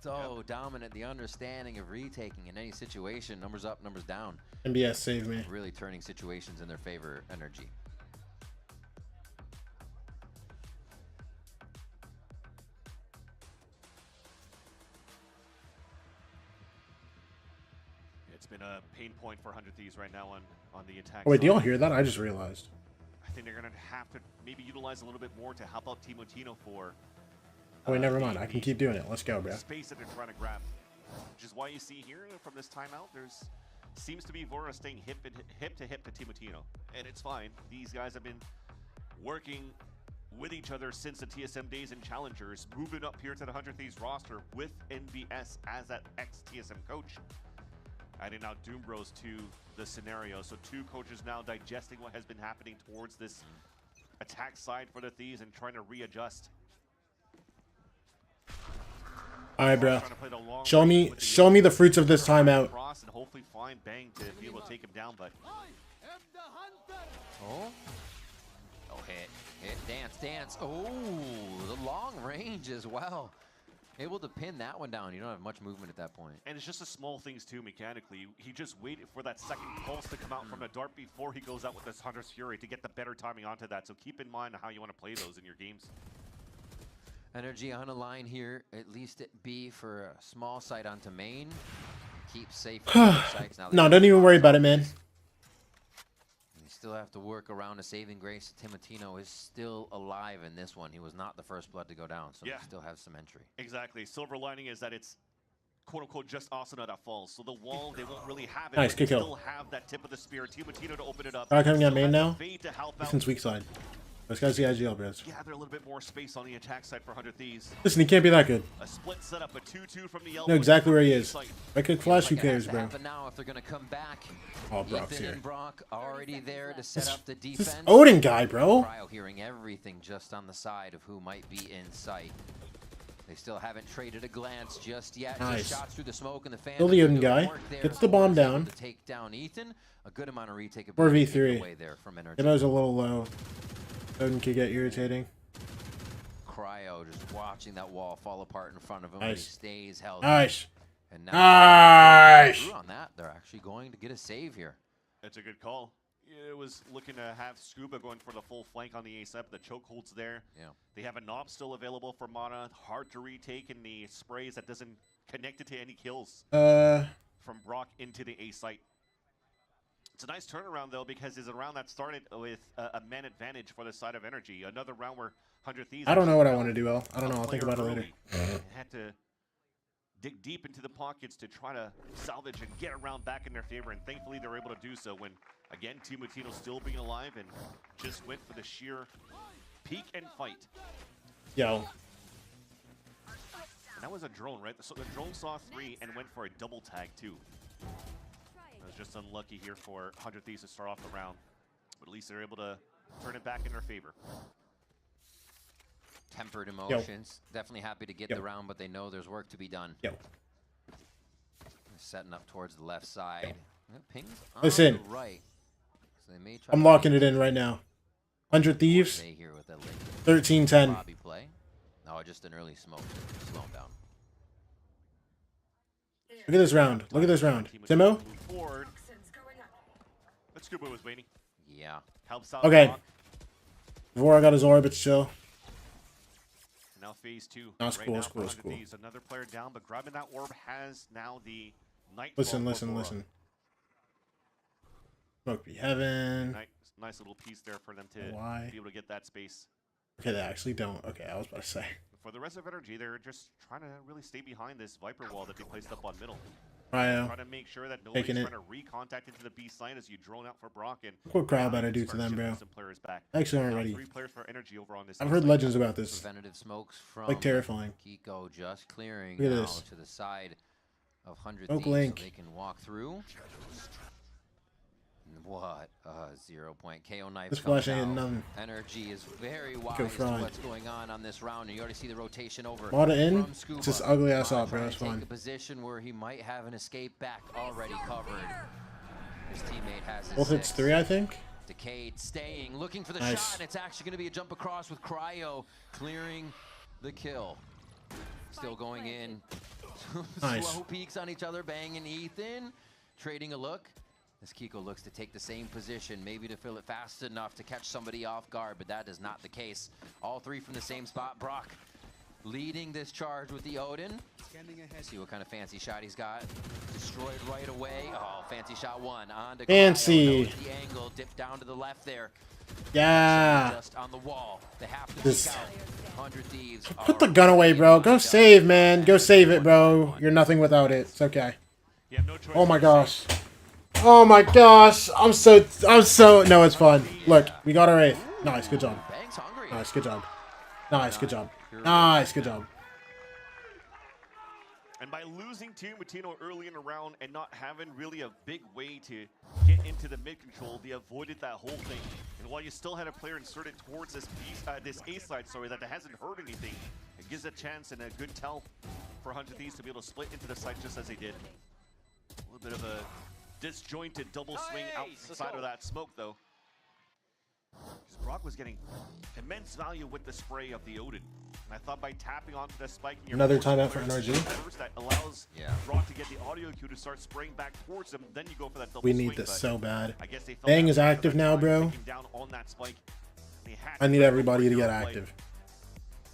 So dominant, the understanding of retaking in any situation. Numbers up, numbers down. MBS save me. Really turning situations in their favor, NRG. It's been a pain point for 100 Thieves right now on the attack. Oh, wait, do y'all hear that? I just realized. I think they're going to have to maybe utilize a little bit more to help out Timotino for... Oh, wait, never mind. I can keep doing it. Let's go, bro. Space that they're trying to grab. Which is why you see here from this timeout, there's seems to be Vora staying hip to hip to Timotino. And it's fine. These guys have been working with each other since the TSM days and challengers, moving up here to the 100 Thieves roster with NBS as that ex-TSM coach. Adding now Doom Bros to the scenario. So two coaches now digesting what has been happening towards this attack side for the Thieves and trying to readjust. All right, bro. Show me the fruits of this timeout. And hopefully find Bang to be able to take him down, but oh, hit, dance. Oh, the long range as well. Able to pin that one down. You don't have much movement at that point. And it's just the small things too, mechanically. He just waited for that second pulse to come out from the dart before he goes out with this Hunter's Fury to get the better timing onto that. So keep in mind how you want to play those in your games. NRG on a line here, at least at B for a small site onto main. Keep safe. Sites. Now no, don't even worry about it, man. You still have to work around a saving grace. Timotino is still alive in this one. He was not the first blood to go down, so yeah, he still has some entry. Exactly. Silver lining is that it's quote-unquote just Asuna that falls. So the wall, they won't really have it. Nice, but good they kill. still have that tip of the spear. Timotino to open it up. Alright, coming on main now. Since Since weak side. Let's go see IGL, bros. Yeah, they're a little bit more space on the attack side for 100 Thieves. Listen, he can't be that good. A split setup, a 2-2 from the elbow. Know exactly where he is. I could flash, who cares, bro? But now if they're gonna come back, oh, Brock's Ethan here. and Brock already there to set up the defense. This Odin guy, bro. Cryo hearing everything just on the side of who might be in sight. They still haven't traded a glance just yet. Nice. Just shots through the smoke and the fan. Still the Odin guy. Gets the bomb down. To take down Ethan. A good amount of retake. 4v3. There from NRG. It was a little low. Odin could get irritating. Cryo just watching that wall fall apart in front of him. Nice. He stays healthy. Nice. And now nice. on that, they're actually going to get a save here. It's a good call. It was looking to have Scuba going for the full flank on the ASEP. The chokehold's there. Yeah. They have a knob still available for Mana. Hard to retake in the sprays. That doesn't connected to any kills from Brock into the A site. It's a nice turnaround, though, because it's a round that started with a man advantage for the side of NRG. Another round where 100 Thieves... I don't know what I want to do, El. I don't know. I'll think about it later. Had to dig deep into the pockets to try to salvage and get around back in their favor, and thankfully they were able to do so when, again, Team Latino still being alive and just went for the sheer peek and fight. Yo. And that was a drone, right? So the drone saw 3 and went for a double tag, too. It was just unlucky here for 100 Thieves to start off the round. But at least they're able to turn it back in their favor. Tempered emotions. Definitely happy to get the round, but they know there's work to be done. Setting up towards the left side. Pings on Listen. the right. So they may try I'm locking it in right now. 100 Thieves. 13-10. Play. No, just an early smoke. Slow him down. Look at this round. Look at this round. Timo? Let's go, was waiting. Yeah. Helps out. Okay. Vora got his orb, it's chill. Now phase 2. No, it's cool, it's cool, it's cool. Another player down, but grabbing that orb has now the night. Listen. Smoke be heaven. Nice little piece there for them to be able to get that space. Okay, they actually don't. Okay, I was about to say. For the rest of NRG, they're just trying to really stay behind this Viper wall that they placed up on middle. Cryo. Trying to make sure that nobody's trying to recontact into the B side as you drone out for Brock. And look what Cryo better do to them, bro. Actually, aren't ready. 3 players for NRG over on this. I've heard legends about this. Preventative smokes from like terrifying. Kiko just clearing look at now this. To the side of 100 Smoke Thieves link. so they can walk through. What a 0-point KO knife. This flash ain't nothing. NRG is very wise to what's going on this round. And you already see the rotation over. Mata in. It's just ugly ass up, bro. It's fine. Take a position where he might have an escape back already covered. His teammate has his both hits 3, I think. Decade staying, looking for the shot, and it's actually going to be a jump across with Cryo clearing the kill. Still going in. Slow peeks on each other, banging Ethan, trading a look. As Kiko looks to take the same position, maybe to fill it fast enough to catch somebody off guard, but that is not the case. All 3 from the same spot. Brock leading this charge with the Odin. See what kind of fancy shot he's got. Destroyed right away. Oh, fancy shot 1. On to fancy. Cryo. The angle, dip down to the left there. Yeah. Just on the wall. They have to Just 100 Thieves. put the gun away, bro. Go save, man. Go save it, bro. You're nothing without it. It's okay. Oh my gosh. Oh my gosh. I'm so no, it's fun. Look, we got our 8th. Nice, good job. Nice, good job. Nice, good job. Nice, good job. And by losing to Matino early in the round and not having really a big way to get into the mid control, they avoided that whole thing. And while you still had a player inserted towards this A side, that hasn't heard anything, it gives a chance and a good tell for 100 Thieves to be able to split into the site just as they did. A little bit of a disjointed double swing outside of that smoke, though. Brock was getting immense value with the spray of the Odin. And I thought by tapping onto the spike... Another timeout for NRG. That allows Brock to get the audio cue to start spraying back towards him. Then you go for that double we need swing, this so bad. They Bang is active now, bro. I need everybody to get active.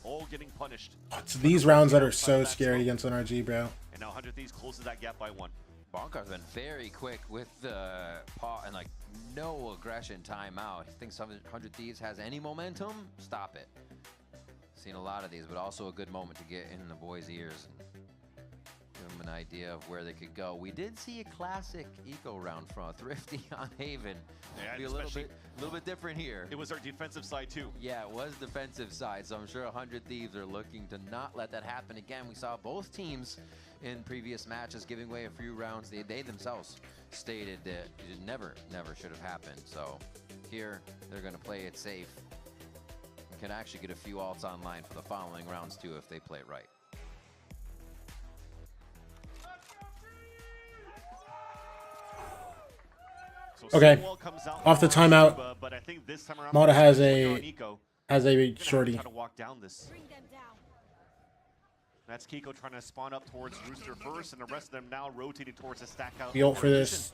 All getting punished. It's these rounds that are so scary against NRG, bro. And now 100 Thieves closes that gap by 1. Bonkar's been very quick with the paw and like no aggression timeout. He thinks 100 Thieves has any momentum, stop it. Seen a lot of these, but also a good moment to get in the boys' ears and give them an idea of where they could go. We did see a classic eco round from Thrifty on Haven. Yeah, be a little bit different here. It was our defensive side too. Yeah, it was defensive side, so I'm sure 100 Thieves are looking to not let that happen again. We saw both teams in previous matches giving away a few rounds. They themselves stated that it never should have happened. So here they're going to play it safe. We can actually get a few alts online for the following rounds too if they play it right. Okay, off the timeout, but I think this time around, Mata has a shorty. That's Kiko trying to spawn up towards Rooster first, and the rest of them now rotating towards a stack out. We ult for this.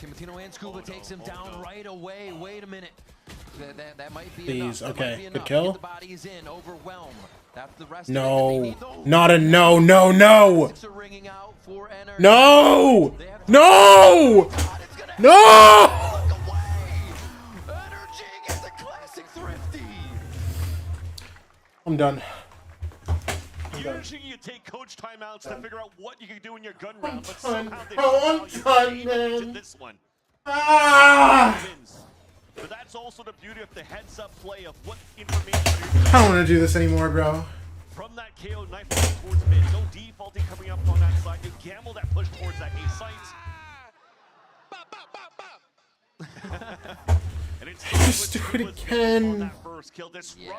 Timotino and Scuba takes him down right away. Wait a minute. That might be Please, enough. okay, good kill. Get the bodies in, overwhelm. No. Not a no, no, no. No! No! No! I'm done. Usually you take coach timeouts to figure out what you can do in your gun round, but somehow they man. this one. Ah! But that's also the beauty of the heads-up play of what information I don't want to do this anymore, bro. From that KO knife towards mid, no defaulting coming up on that side. You gamble that push towards that A site. Just do it again.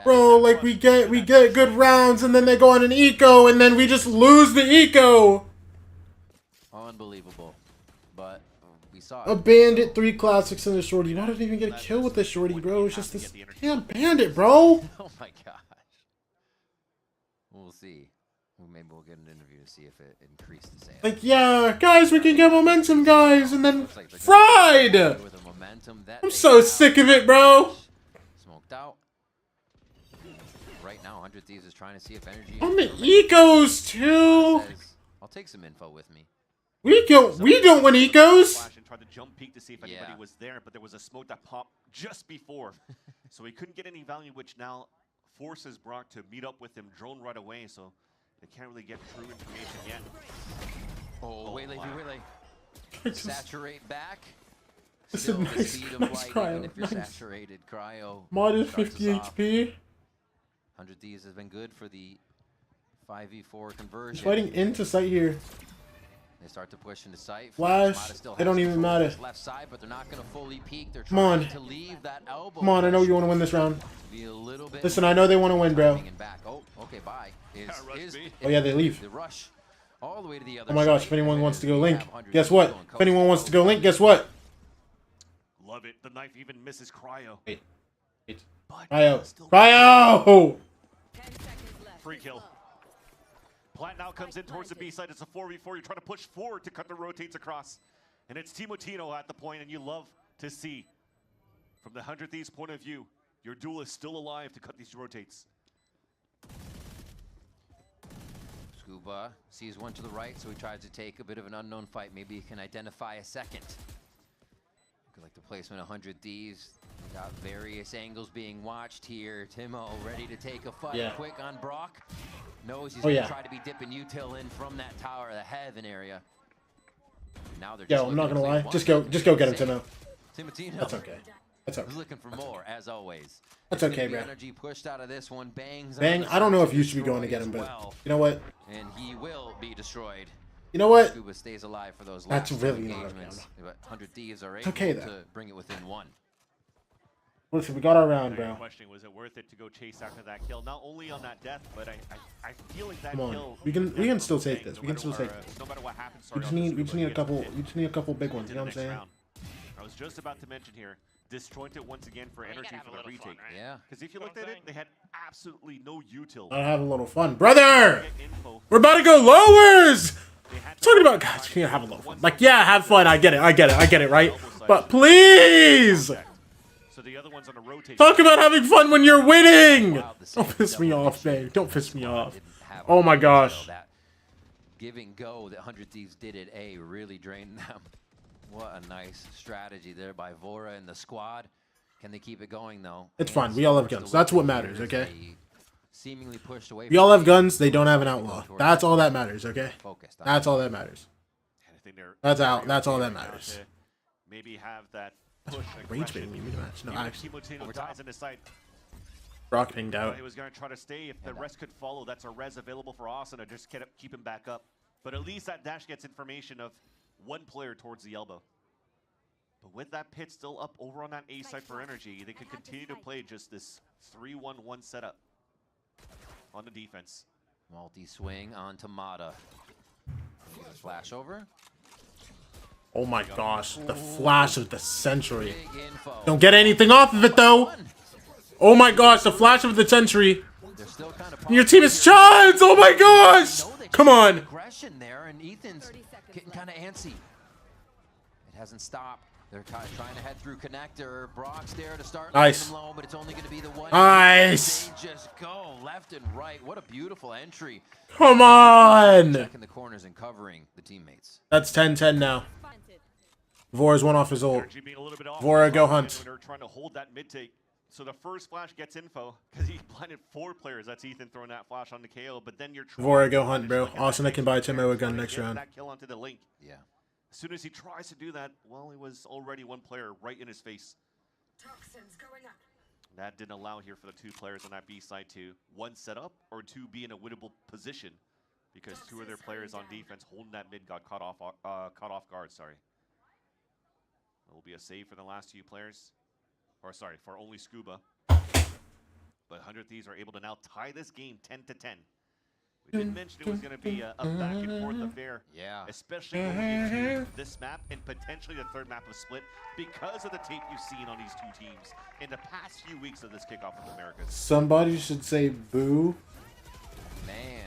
Bro, like we get good rounds and then they go on an eco and then we just lose the eco. Unbelievable. But we saw a bandit, 3 classics in the shorty. Not even get a kill with the shorty, bro. It's just this damn bandit, bro. Oh my gosh. We'll see. Maybe we'll get an interview to see if it increased the sales. Like, yeah, guys, we can get momentum, guys, and then fried. I'm so sick of it, bro. Smoked out. Right now, 100 Thieves is trying to see if energy. I'm the ecos too. I'll take some info with me. We don't win ecos. Tried to jump peek to see if anybody was there, but there was a smoke that popped just before, so he couldn't get any value, which now forces Brock to meet up with him drone right away. So they can't really get true information yet. Oh, waylay, waylay. Saturate back. This is nice cryo. Even if you're saturated, cryo. Minus 50 HP. 100 Thieves has been good for the 5v4 conversion. He's fighting into sight here. They start to push into sight. Flash. It don't even matter. Left side, but they're not going to fully peek. They're Come on. to leave that elbow. Come on, I know you want to win this round. Be a little bit Listen, I know they want to win, bro. Oh, okay, bye. Oh yeah, they leave. The rush all the way to the other oh my gosh, if anyone wants to go link, guess what? If anyone wants to go link, guess what? Love it. The knife even misses cryo. Wait. Cryo. Cryo! Free kill. Plant now comes in towards the B side. It's a 4v4. You're trying to push forward to cut the rotates across. And it's Timotino at the point, and you love to see, from the 100 Thieves point of view, your duel is still alive to cut these rotates. Scuba sees one to the right, so he tries to take a bit of an unknown fight. Maybe he can identify a second. Like the placement of 100 Thieves. We got various angles being watched here. Timo ready to take a fight quick on Brock. Knows he's going to try to be dipping util in from that tower, the heaven area. Now they're just I'm not gonna lie. Just go get him, Timo. Timotino. That's okay. That's okay. He's looking for more, as always. That's okay, bro. Energy pushed out of this one. Bang. I don't know if you should be going to get him, but you know what? And he will be destroyed. You know what? Scuba stays alive for those That's last really engagements. But 100 Thieves are able to bring it within one. Listen, we got our round, bro. Questioning, was it worth it to go chase after that kill? Not only on that death, but I feel like that Come on. kill. We can still take this. We can still take this. No matter what happens, we just need a couple big ones. You know what I'm saying? I was just about to mention here, disjointed once again for energy for the retake. Fun, right? Yeah. Because if you looked at it, they had absolutely no util. I have a little fun, brother. We're about to go lowers. Talking about guys, you have a little fun. Like, yeah, have fun. I get it, right? But please, talk about having fun when you're winning. Don't piss me off, babe. Don't piss me off. Oh my gosh. That give and go that 100 Thieves did at A really drained them. What a nice strategy there by Vora and the squad. Can they keep it going though? It's fine. We all have guns. That's what matters, okay? Seemingly pushed away. We all have guns. They don't have an outlaw. That's all that matters, okay? That's all that matters. That's all that matters. Maybe have that push. Rage baiting me match. No, actually. Brock Brock pinged out. He was going to try to stay. If the rest could follow, that's a res available for Austin to just keep him back up. But at least that dash gets information of one player towards the elbow. But with that pit still up over on that A side for energy, they could continue to play just this 3-1-1 setup on the defense. Multi-swing onto Mata. Flash over. Oh my gosh, the flash of the century. Don't get anything off of it though. Oh my gosh, the flash of the century. Your team is Chuds. Oh my gosh. Come on. Aggression there, and Ethan's getting kind of antsy. It hasn't stopped. They're trying to head through connector. Brock's there to start. Nice. Low, but it's only going to be the one. Nice. They just go left and right. What a beautiful entry. Come on. Checking the corners and covering the teammates. That's 10-10 now. Vora's one off his ult. Vora, go hunt. They're trying to hold that mid take. So the first flash gets info because he blinded 4 players. That's Ethan throwing that flash on the KO. But then you're Vora, go hunt, bro. Asuna can buy Timo a gun next round. That kill onto the link. Yeah. As soon as he tries to do that, well, it was already one player right in his face. Toxins going up. That didn't allow here for the 2 players on that B side to 1 set up or 2 be in a winnable position because 2 of their players on defense holding that mid got caught off guard. Sorry. It will be a save for the last 2 players. Or sorry, for only Scuba. But 100 Thieves are able to now tie this game 10-10. We did mention it was going to be a back and forth affair. Yeah. Especially going into this map and potentially the 3rd map of Split because of the tape you've seen on these 2 teams in the past few weeks of this Kickoff of Americas. Somebody should say boo. Man.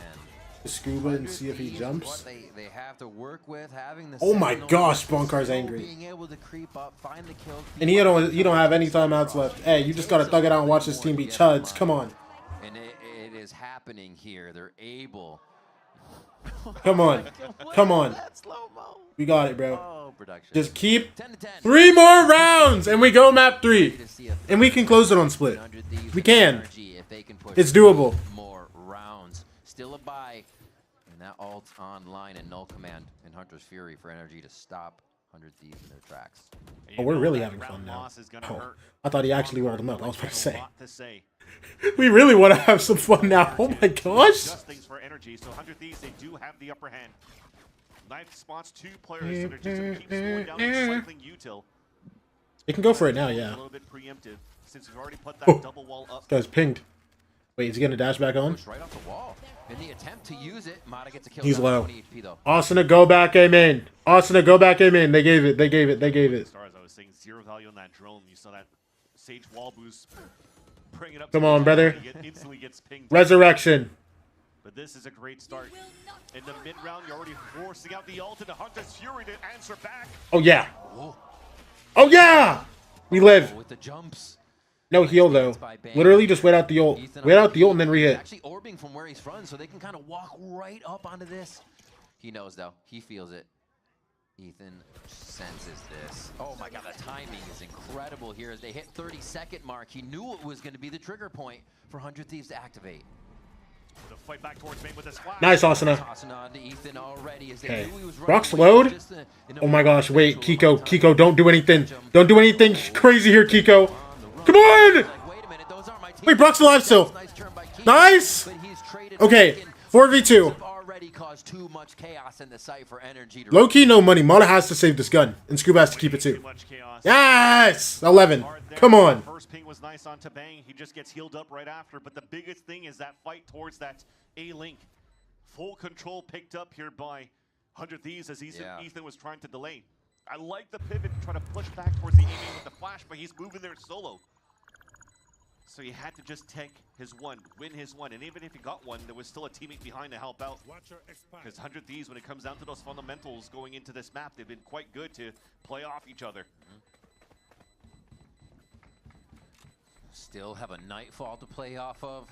To Scuba and see if he jumps. They have to work with having the oh my gosh, Bonkar's angry. Being able to creep up, find the kills, and you don't have any timeouts left. Hey, you just gotta thug it out and watch this team beat Chuds. Come on. And it is happening here. They're able. Come on. Come on. We got it, bro. Oh, production. Just keep 3 more rounds and we go map 3. And we can close it on Split. We can. It's doable. More rounds. Still a buy. And that ult online and null command in Hunter's Fury for NRG to stop 100 Thieves in their tracks. Oh, we're really having fun now. Oh, I thought he actually rolled him up. I was about to say. We really want to have some fun now. Oh my gosh. Things for NRG. So 100 Thieves, they do have the upper hand. Knife spots 2 players that are just going to keep slowing down and cycling util. It can go for it now, yeah. A little bit preemptive since we've already put that double wall up. This guy's pinged. Wait, is he gonna dash back on? Right off the wall. In the attempt to use it, Mata gets a kill. He's low. Asuna, go back A main. Asuna, go back A main. They gave it. They gave it. They gave it. Stars, I was saying 0 value on that drone. You saw that Sage wall boost. Bring it up. Come on, brother. Instantly gets pinged. Resurrection. But this is a great start. In the mid round, you're already forcing out the ult into Hunter's Fury to answer back. Oh yeah. Oh yeah. We live. With the jumps. No heal though. Literally just wait out the ult. Wait out the ult and then re-hit. Actually orbing from where he's from, so they can kind of walk right up onto this. He knows though. He feels it. Ethan senses this. Oh my god, the timing is incredible here as they hit 30-second mark. He knew it was going to be the trigger point for 100 Thieves to activate. The fight back towards main with this flash. Nice, Asuna. Okay. Brock's load. Oh my gosh, wait, Kiko. Kiko, don't do anything. Don't do anything crazy here, Kiko. Come on! Wait, Brock's alive still. Nice! Okay, 4v2. Caused too much chaos in the site for NRG. Low key, no money. Mata has to save this gun, and Scuba has to keep it too. Yes, 11. Come on. First ping was nice on Tabang. He just gets healed up right after. But the biggest thing is that fight towards that A link. Full control picked up here by 100 Thieves as Ethan was trying to delay. I like the pivot to try to push back towards the A lane with the flash, but he's moving there solo. So he had to just take his one, win his one, and even if he got one, there was still a teammate behind to help out. Because 100 Thieves, when it comes down to those fundamentals going into this map, they've been quite good to play off each other. Still have a Nightfall to play off of.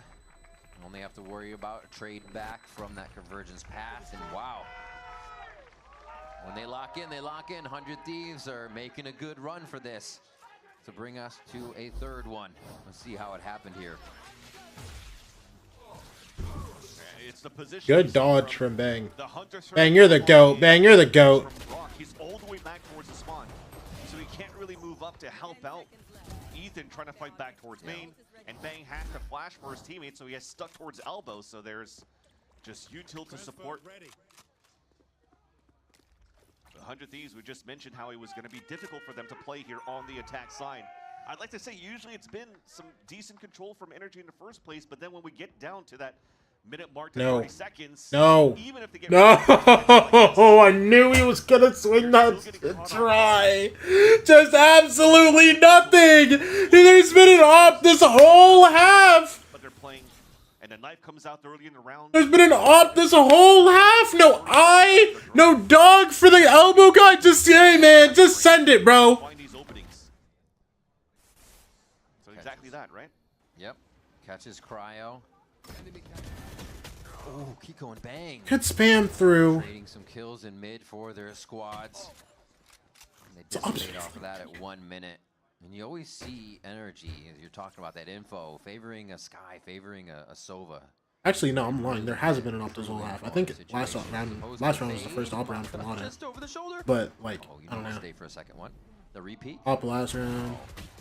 Only have to worry about a trade back from that convergence path, and wow. When they lock in, they lock in. 100 Thieves are making a good run for this to bring us to a 3rd one. Let's see how it happened here. It's the position. Good dodge from Bang. Bang, you're the GOAT. Bang, you're the GOAT. He's all the way back towards the spawn, so he can't really move up to help out Ethan trying to fight back towards main, and Bang has to flash for his teammate, so he has stuck towards elbow, so there's just util to support. 100 Thieves, we just mentioned how it was going to be difficult for them to play here on the attack side. I'd like to say usually it's been some decent control from NRG in the first place, but then when we get down to that minute mark to 30 seconds, even if they get I knew he was going to swing that try. Just absolutely nothing. There's been an op this whole half. But they're playing, and the knife comes out early in the round. There's been an op this whole half. No eye, no dog for the elbow guy. Just, hey man, just send it, bro. So exactly that, right? Yep. Catches Cryo. Oh, Kiko and Bang. Could spam through. Trading some kills in mid for their squads. And they dissipate off of that at 1 minute. And you always see NRG, as you're talking about that info, favoring a Sky, favoring a Sova. Actually, no, I'm lying. There hasn't been an op this whole half. I think last round was the first op round from Auto. But, like, I don't know. Stay for a second one. The repeat. Op last round.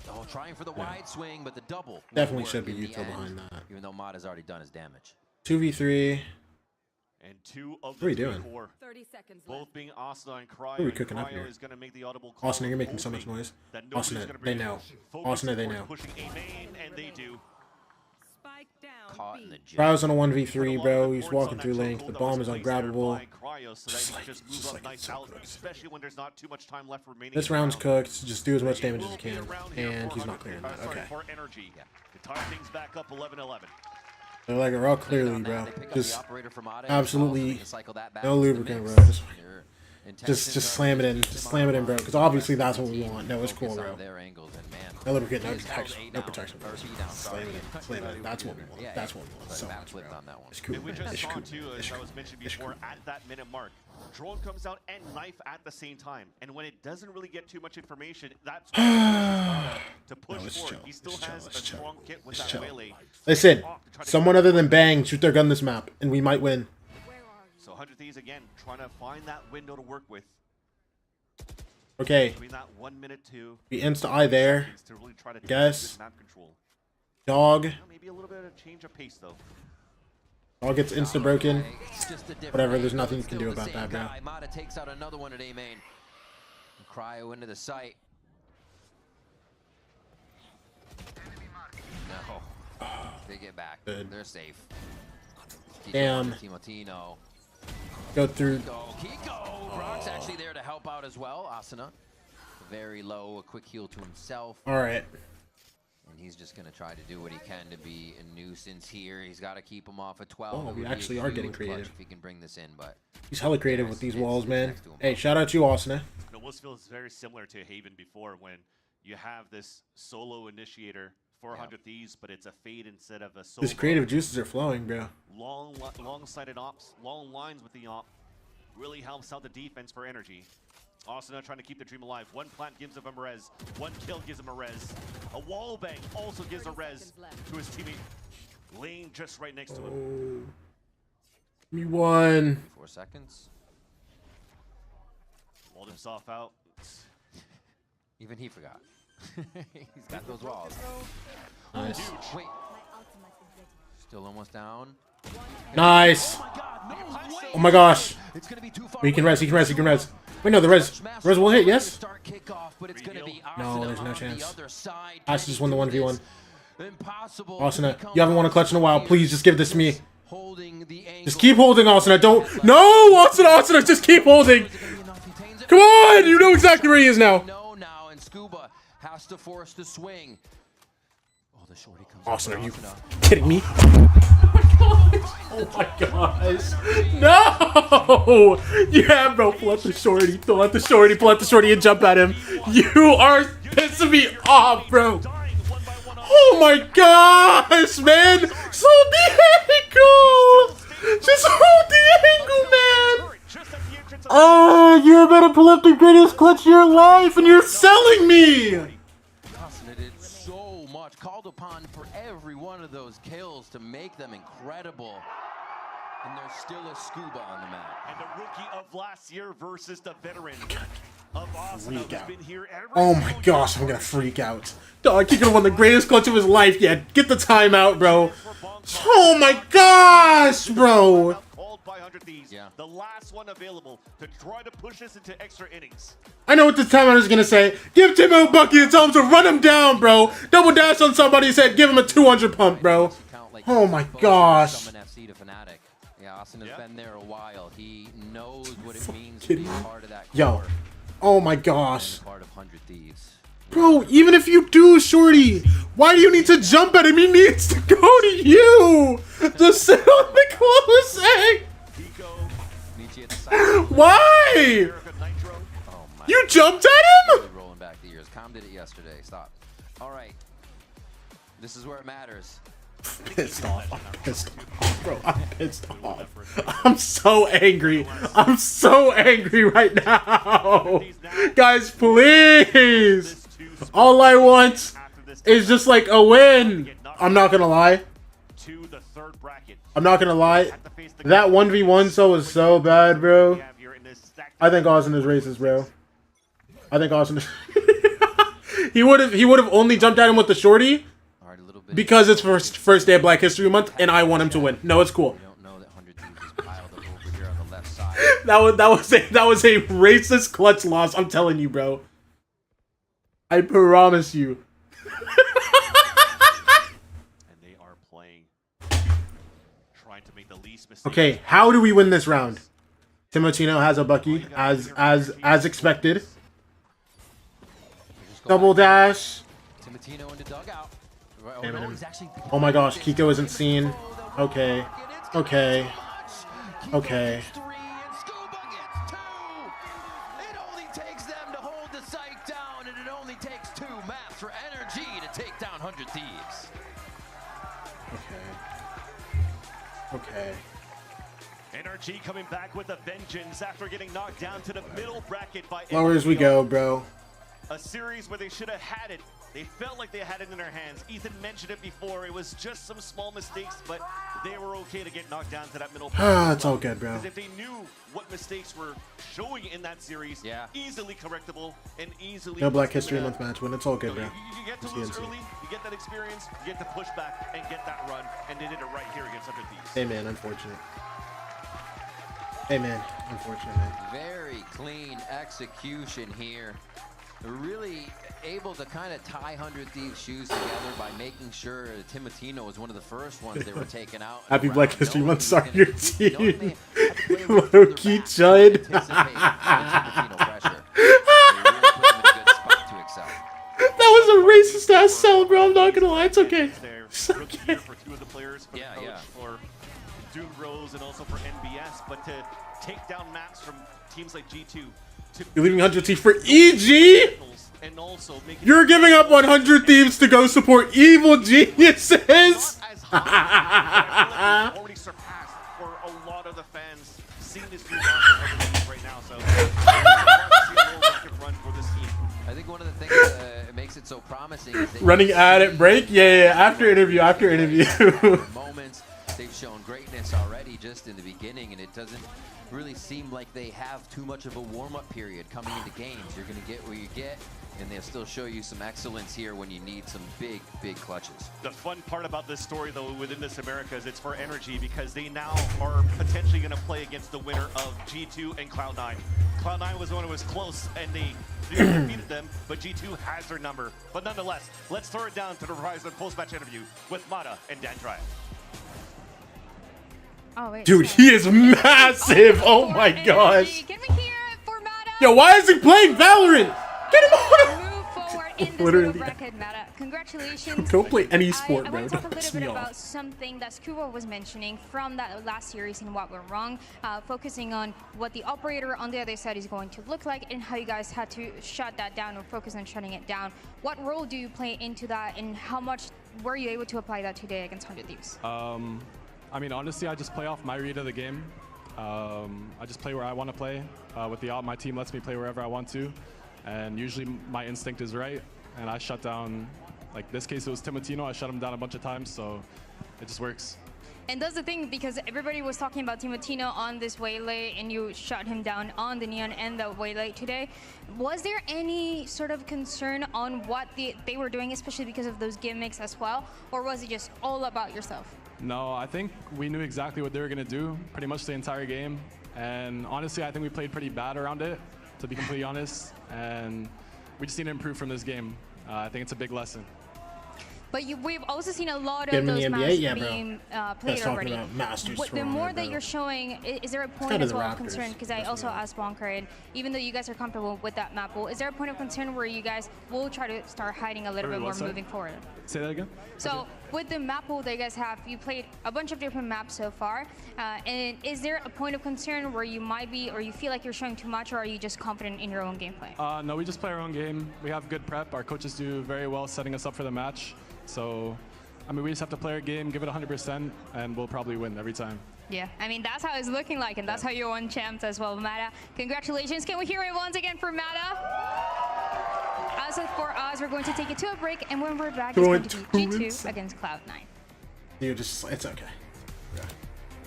Oh, trying for the wide swing, but the double. Definitely should be util behind that. Even though Mod has already done his damage. 2v3. And 2 of What are you the doing? 4, 30 seconds both being Asuna and Cryo. What are we cooking up here? Is going to make the audible call. Asuna, you're making so much noise. Asuna, they know. Asuna, they know. Pushing a main, and they do. Caught in the Cryo's on a 1v3, bro. He's walking through lanes. The bomb is ungrabbable. Especially when there's not too much time left remaining. This round's cooked. Just do as much damage as you can. And he's not clearing that. Okay. To tie things back up 11-11. They're like, we're all clearly, bro. Just absolutely no lubricant, bro. Just slam it in. Just slam it in, bro. Because obviously that's what we want. No, it's cool, bro. No lubricant, no protection. No protection, bro. Slam it in. Slam it in. That's what we want. That's what we want. So much, bro. It's cool. We just It's saw cool. too, as I was mentioning before, at that minute mark, drone comes out and knife at the same time. And when it doesn't really get too much information, that's to push forward. He still has a strong kit with that waylay. Listen, someone other than Bang shoot their gun this map, and we might win. So 100 Thieves again trying to find that window to work with. Okay. Between that 1 minute to We insta-eye there. to really try to Guess. map control. Dog. Maybe a little bit of change of pace though. Dog gets insta-broken. Whatever, there's nothing you can do about that, bro. Mata takes out another one at A main. Cryo into the site. No. They get back. Good. They're safe. Damn. Timotino. Go through. Kiko. Brock's actually there to help out as well. Asuna. Very low. A quick heal to himself. Alright. And he's just going to try to do what he can to be a nuisance here. He's got to keep him off at 12. Oh, we actually are getting creative. If he can bring this in, but he's hella creative with these walls, man. Hey, shout out to you, Asuna. It almost feels very similar to Haven before when you have this solo initiator, 400 Thieves, but it's a fade instead of a solo. His creative juices are flowing, bro. Long-sided ops, long lines with the op, really helps out the defense for NRG. Asuna trying to keep the dream alive. One plant gives him a res. One kill gives him a res. A wall bang also gives a res to his teammate. Lane just right next to him. We won. 4 seconds. Walled himself out. Even he forgot. He's got those walls. Nice. Wait. Still almost down. Nice. Oh my gosh. We can res. He can res. He can res. Wait, no, the res will hit, yes? No, there's no chance. Ash just won the 1v1. Asuna, you haven't won a clutch in a while. Please just give this to me. Just keep holding, Asuna. Don't. No, Asuna, just keep holding. Come on, you know exactly where he is now. No, now, and Scuba has to force the swing. Oh, the shorty comes. Asuna, are you kidding me? Oh my gosh. No! Yeah, bro, pull out the shorty. Pull out the shorty. Pull out the shorty and jump at him. You are pissing me off, bro. Oh my gosh, man. Just hold the angle. Just hold the angle, man. Oh, you're about to pull up the greatest clutch of your life and you're selling me. Asuna did so much. Called upon for every one of those kills to make them incredible. And there's still a Scuba on the map. And the rookie of last year versus the veteran of Asuna who's been here every Oh my gosh, I'm gonna freak out. Dog, he could have won the greatest clutch of his life yet. Get the timeout, bro. Oh my gosh, bro. Yeah. The last one available to try to push us into extra innings. I know what this timeout is gonna say. Give Timo a bucket and tell him to run him down, bro. Double dash on somebody's head. Give him a 200 pump, bro. Oh my gosh. Yeah, Asuna's been there a while. He knows what it means to be part of that Yo. core. Oh my gosh. Part of 100 Thieves. Bro, even if you do, Shorty, why do you need to jump at him? He needs to go to you. Just sit on the closing. Why? You jumped at him? Rolling back the years. Com did it yesterday. Stop. All right. This is where it matters. Pissed off. I'm pissed off, bro. I'm pissed off. I'm so angry. I'm so angry right now. Guys, please. All I want is just like a win. I'm not gonna lie. I'm not gonna lie. That 1v1 so was so bad, bro. I think Austin is racist, bro. I think Austin is he would have only jumped at him with the shorty because it's first day of Black History Month and I want him to win. No, it's cool. That was a racist clutch loss. I'm telling you, bro. I promise you. Okay, how do we win this round? Timotino has a Bucky as expected. Double dash. Timotino in the dugout. Oh my gosh, Kiko isn't seen. Okay. Okay. Okay. It only takes them to hold the site down, and it only takes 2 maps for NRG to take down 100 Thieves. Okay. Okay. NRG coming back with a vengeance after getting knocked down to the middle bracket by Lower as we go, bro. A series where they should have had it. They felt like they had it in their hands. Ethan mentioned it before. It was just some small mistakes, but they were okay to get knocked down to that middle bracket. It's all good, bro. Because if they knew what mistakes were showing in that series, easily correctable and easily... No Black History Month match win. It's all good, bro. You get to lose early, you get that experience, you get to push back and get that run, and they did it right here against 100 Thieves. Hey, man, unfortunate. Hey, man, unfortunate, man. Very clean execution here. Really able to kind of tie 100 Thieves' shoes together by making sure Timotino was one of the first ones they were taking out. Happy Black History Month on your team. Low-key Chud. That was a racist ass sell, bro. I'm not gonna lie. It's okay. It's okay. For 2 of the players, for for Dude Rose and also for NBS, but to take down maps from teams like G2. You're leaving 100 Thieves for EG? And also you're giving up 100 Thieves to go support Evil Geniuses? Already surpassed for a lot of the fans seeing this dude right now. So I think one of the things that makes it so promising is that running at it break? Yeah, after interview. Moments they've shown greatness already just in the beginning, and it doesn't really seem like they have too much of a warm-up period coming into games. You're going to get where you get, and they'll still show you some excellence here when you need some big clutches. The fun part about this story, though, within this Americas, it's for NRG because they now are potentially going to play against the winner of G2 and Cloud9. Cloud9 was the one who was close, and they defeated them, but G2 has their number. But nonetheless, let's throw it down to the Horizon post-match interview with Mata and Dan Triad. Oh, wait, dude, he is massive. Oh my gosh. Get me here for Mata. Yo, why is he playing Valorant? Get him on. Move forward in this little bracket, Mata. Congratulations. Go play any sport, I bro. want to talk a little bit about something that Scuba was mentioning from that last series and what went wrong, focusing on what the operator on the other side is going to look like and how you guys had to shut that down or focus on shutting it down. What role do you play into that, and how much were you able to apply that today against 100 Thieves? I mean, honestly, I just play off my read of the game. I just play where I want to play. With the op, my team lets me play wherever I want to. And usually my instinct is right. And I shut down, like this case, it was Timotino. I shut him down a bunch of times, so it just works. And that's the thing, because everybody was talking about Timotino on this waylay, and you shut him down on the Neon and the waylay today. Was there any sort of concern on what they were doing, especially because of those gimmicks as well? Or was it just all about yourself? No, I think we knew exactly what they were going to do pretty much the entire game. And honestly, I think we played pretty bad around it, to be completely honest. And we just need to improve from this game. I think it's a big lesson. But we've also seen a lot of those maps being played already. The more that you're showing, is there a point as well of concern? Because I also asked Bonker, and even though you guys are comfortable with that map pool, is there a point of concern where you guys will try to start hiding a little bit more moving forward? Say that again? So with the map pool that you guys have, you played a bunch of different maps so far. And is there a point of concern where you might be, or you feel like you're showing too much, or are you just confident in your own gameplay? No, we just play our own game. We have good prep. Our coaches do very well setting us up for the match. So I mean, we just have to play our game, give it 100%, and we'll probably win every time. Yeah, I mean, that's how it's looking like, and that's how you won champs as well, Mata. Congratulations. Can we hear it once again for Mata? As for us, we're going to take it to a break, and when we're back, it's going to be G2 against Cloud9. Dude, just, it's okay.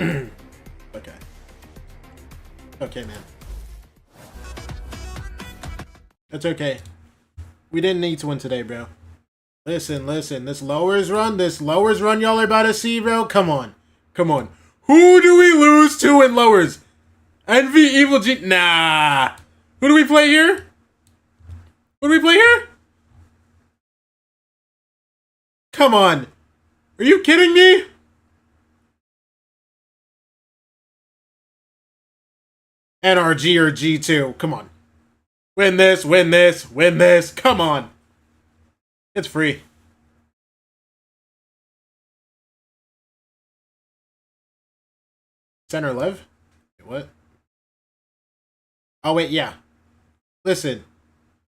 Yeah. Okay. Okay, man. It's okay. We didn't need to win today, bro. Listen, this lowers run y'all are about to see, bro. Come on. Who do we lose to in lowers? Envy, Evil G. Nah. Who do we play here? Come on. Are you kidding me? NRG or G2. Come on. Win this. Come on. It's free. Center Lev? Wait, what? Oh, wait, yeah. Listen.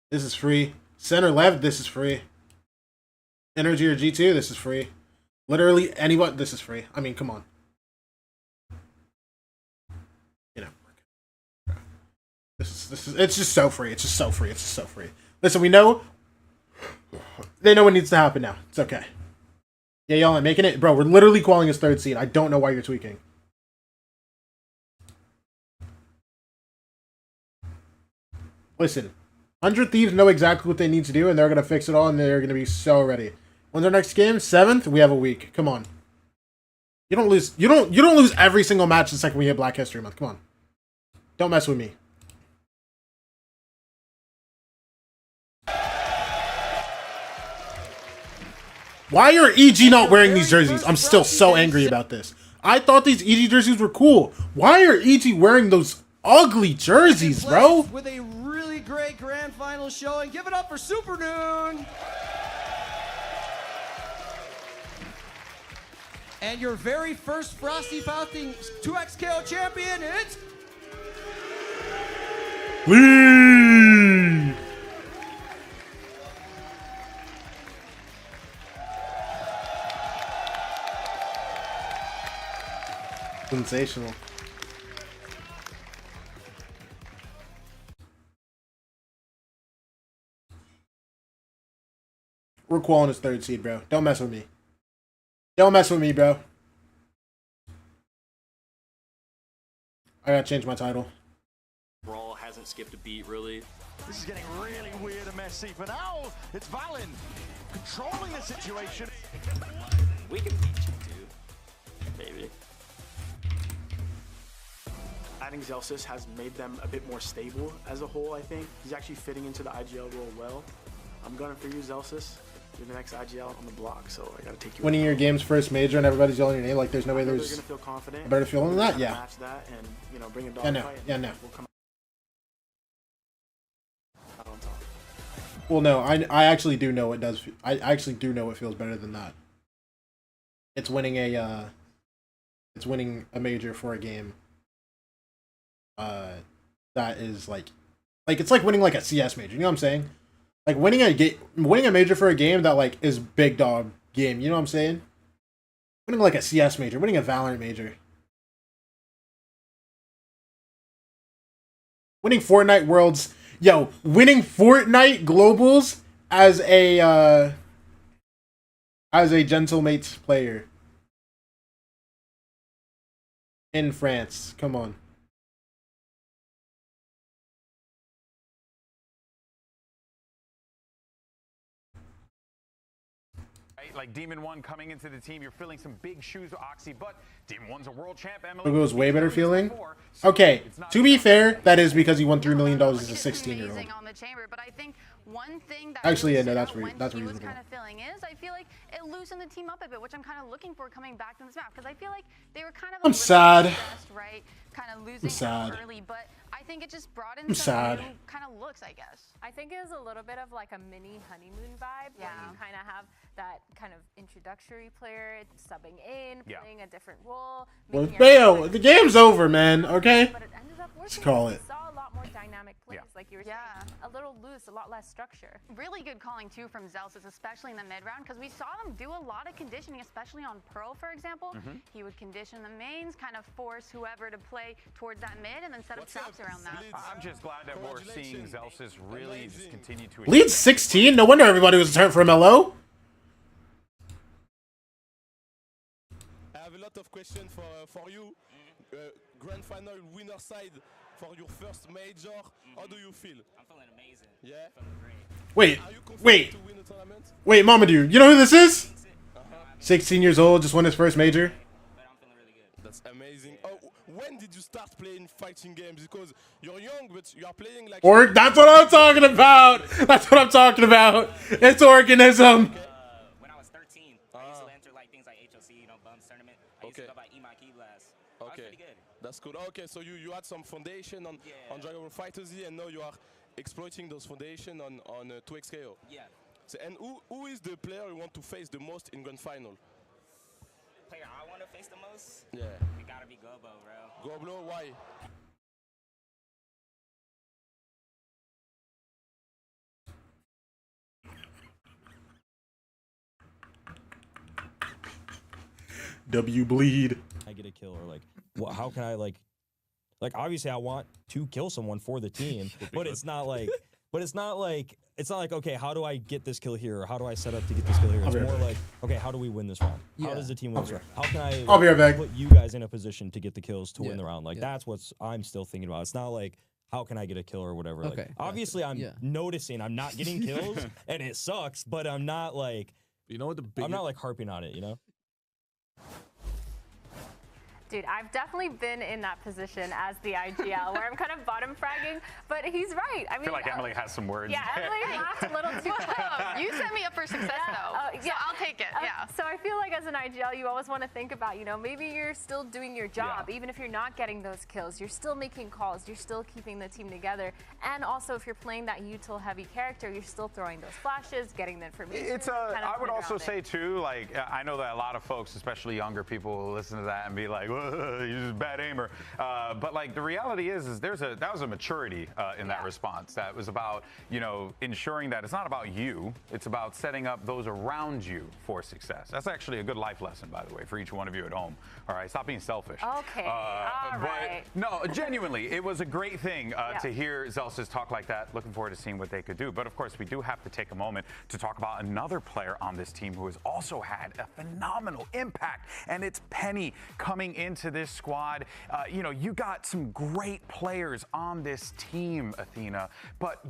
This is free. Center Lev, this is free. NRG or G2, this is free. Literally anyone, this is free. I mean, come on. You know. This is it's just so free. It's just so free. Listen, we know they know what needs to happen now. It's okay. Yeah, y'all ain't making it. Bro, we're literally calling as 3rd seed. I don't know why you're tweaking. Listen, 100 Thieves know exactly what they need to do, and they're gonna fix it all, and they're gonna be so ready. When's our next game? 7th? We have a week. Come on. You don't lose every single match the second we hit Black History Month. Come on. Don't mess with me. Why are EG not wearing these jerseys? I'm still so angry about this. I thought these EG jerseys were cool. Why are EG wearing those ugly jerseys, bro? With a really great grand final showing. Give it up for Super Noon. And your very first Frosty Falcon 2X KO champion, it's Lee. Sensational. We're qualling his 3rd seed, bro. Don't mess with me. Don't mess with me, bro. I gotta change my title. Brawl hasn't skipped a beat, really. This is getting really weird and messy, but now it's Valen controlling the situation. We can beat G2, maybe. Adding Zelsis has made them a bit more stable as a whole, I think. He's actually fitting into the IGL role well. I'm gunning for you, Zelsis. You're the next IGL on the block, so I gotta take you. Winning your game's first major and everybody's yelling your name, like there's no way there's. They're gonna feel confident. A better feeling than that, yeah. Match that and, you know, bring a dog Yeah, no, fight. yeah, no. We'll come out on top. Well, no, I actually do know it does. I actually do know it feels better than that. It's winning a major for a game. That is like it's like winning like a CS major. You know what I'm saying? Like winning a major for a game that like is big dog game. You know what I'm saying? Winning like a CS major, winning a Valorant major, winning Fortnite Worlds. Yo, winning Fortnite Globals as a Gentlemates player in France. Come on. Like Demon 1 coming into the team, you're filling some big shoes with Oxy, but Demon 1's a world champ. It goes way better feeling. Okay, to be fair, that is because he won $3 million as a 16-year-old. One thing that actually, yeah, no, that's he reasonable. was kind of feeling is, I feel like it loosened the team up a bit, which I'm kind of looking for coming back to this map, because I feel like they were kind of I'm sad. Stressed, right? Kind of losing early, but I think it just brought in some new kind of looks, I guess. I think it was a little bit of like a mini honeymoon vibe, where you kind of have that kind of introduction introductory player, subbing in, playing a different role. Well, Bayo, the game's over, man. Okay. But it ended up working. Let's call it. We saw a lot more dynamic plays, like you were saying. A little loose, a lot less structure. Really good calling too from Zelsis, especially in the mid round, because we saw them do a lot of conditioning, especially on Pearl, for example. He would condition the mains, kind of force whoever to play towards that mid, and then set up traps around that. I'm just glad that we're seeing Zelsis really just continue to Lead 16. No wonder everybody was turning for MLO. I have a lot of questions for you. Grand final winner side for your first major. How do you feel? I'm feeling amazing. Yeah. I'm feeling great. Wait, Mamadou. You know who this is? 16 years old, just won his first major. That's amazing. Oh, when did you start playing fighting games? Because you're young, but you are playing like... Org, that's what I'm talking about. That's what I'm talking about. It's organism. When I was 13, I used to enter like things like HOC, you know, Bums tournament. I used to go by my Key Blast. Okay, pretty good. That's good. Okay, so you had some foundation on Dragon Ball FighterZ, and now you are exploiting those foundation on 2XKO. Yeah. So, and who is the player you want to face the most in grand final? Player I want to face the most? Yeah. It gotta be Gobo, bro. Gobo, why? W bleed. I get a kill, or like, how can I like obviously I want to kill someone for the team, but it's not like, okay, how do I get this kill here, or how do I set up to get this kill here? It's more like, okay, how do we win this round? How does the team win this round? How can I I'll be right back. put you guys in a position to get the kills to win the round? Like that's what I'm still thinking about. It's not like, how can I get a kill or whatever? Okay, like, obviously I'm noticing I'm not getting kills and it sucks, but I'm not like, I'm not like harping on it, you know? Dude, I've definitely been in that position as the IGL where I'm kind of bottom fragging, but he's right. I mean, feel like Emily has some words. Yeah, Emily laughed a little too much. You set me up for success, though. So I'll take it. Yeah. So I feel like as an IGL, you always want to think about, you know, maybe you're still doing your job, even if you're not getting those kills. You're still making calls. You're still keeping the team together. And also, if you're playing that util heavy character, you're still throwing those flashes, getting the information. I would also say too, like I know that a lot of folks, especially younger people, will listen to that and be like, you're just a bad aimer. But like the reality is that was a maturity in that response. That was about, you know, ensuring that it's not about you. It's about setting up those around you for success. That's actually a good life lesson, by the way, for each one of you at home. All right, stop being selfish. Okay. All right. No, genuinely, it was a great thing to hear Zelsis talk like that. Looking forward to seeing what they could do. But of course, we do have to take a moment to talk about another player on this team who has also had a phenomenal impact, and it's Penny coming into this squad. You know, you got some great players on this team, Athena, but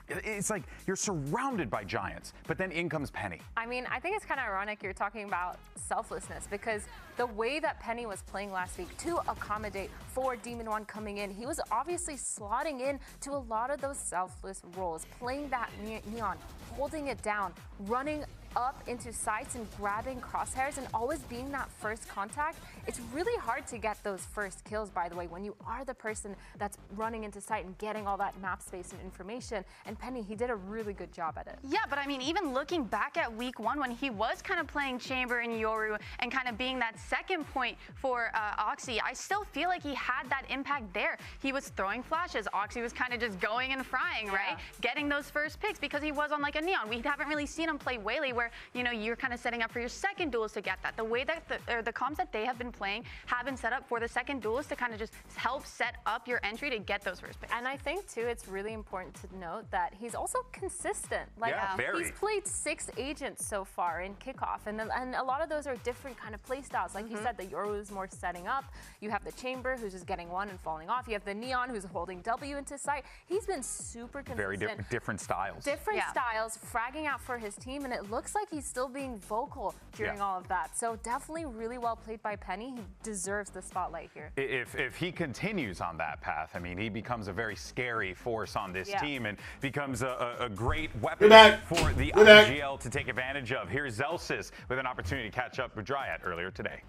it's like you're surrounded by giants, but then in comes Penny. I mean, I think it's kind of ironic you're talking about selflessness, because the way that Penny was playing last week to accommodate for Demon One coming in, he was obviously slotting in to a lot of those selfless roles, playing that neon, holding it down, running up into sights and grabbing crosshairs and always being that first contact. It's really hard to get those first kills, by the way, when you are the person that's running into sight and getting all that map space and information. And Penny, he did a really good job at it. Yeah, but I mean, even looking back at week 1 when he was kind of playing Chamber and Yoru and kind of being that second point for Oxy, I still feel like he had that impact there. He was throwing flashes. Oxy was kind of just going and frying, right? Getting those first picks because he was on like a neon. We haven't really seen him play Waylay where, you know, you're kind of setting up for your second duelist to get that. The way that the comps that they have been playing have been set up for the second duelist to kind of just help set up your entry to get those first picks. And I think too, it's really important to note that he's also consistent. Like he's played 6 agents so far in Kickoff, and a lot of those are different kind of play styles. Like you said, the Yoru is more setting up. You have the Chamber who's just getting one and falling off. You have the Neon who's holding W into sight. He's been super consistent. Very different styles. Different styles, fragging out for his team, and it looks like he's still being vocal during all of that. So definitely really well played by Penny. He deserves the spotlight here. If he continues on that path, I mean, he becomes a very scary force on this team and becomes a great weapon for the IGL to take advantage of. Here's Zelsis with an opportunity to catch up with Dryad earlier today.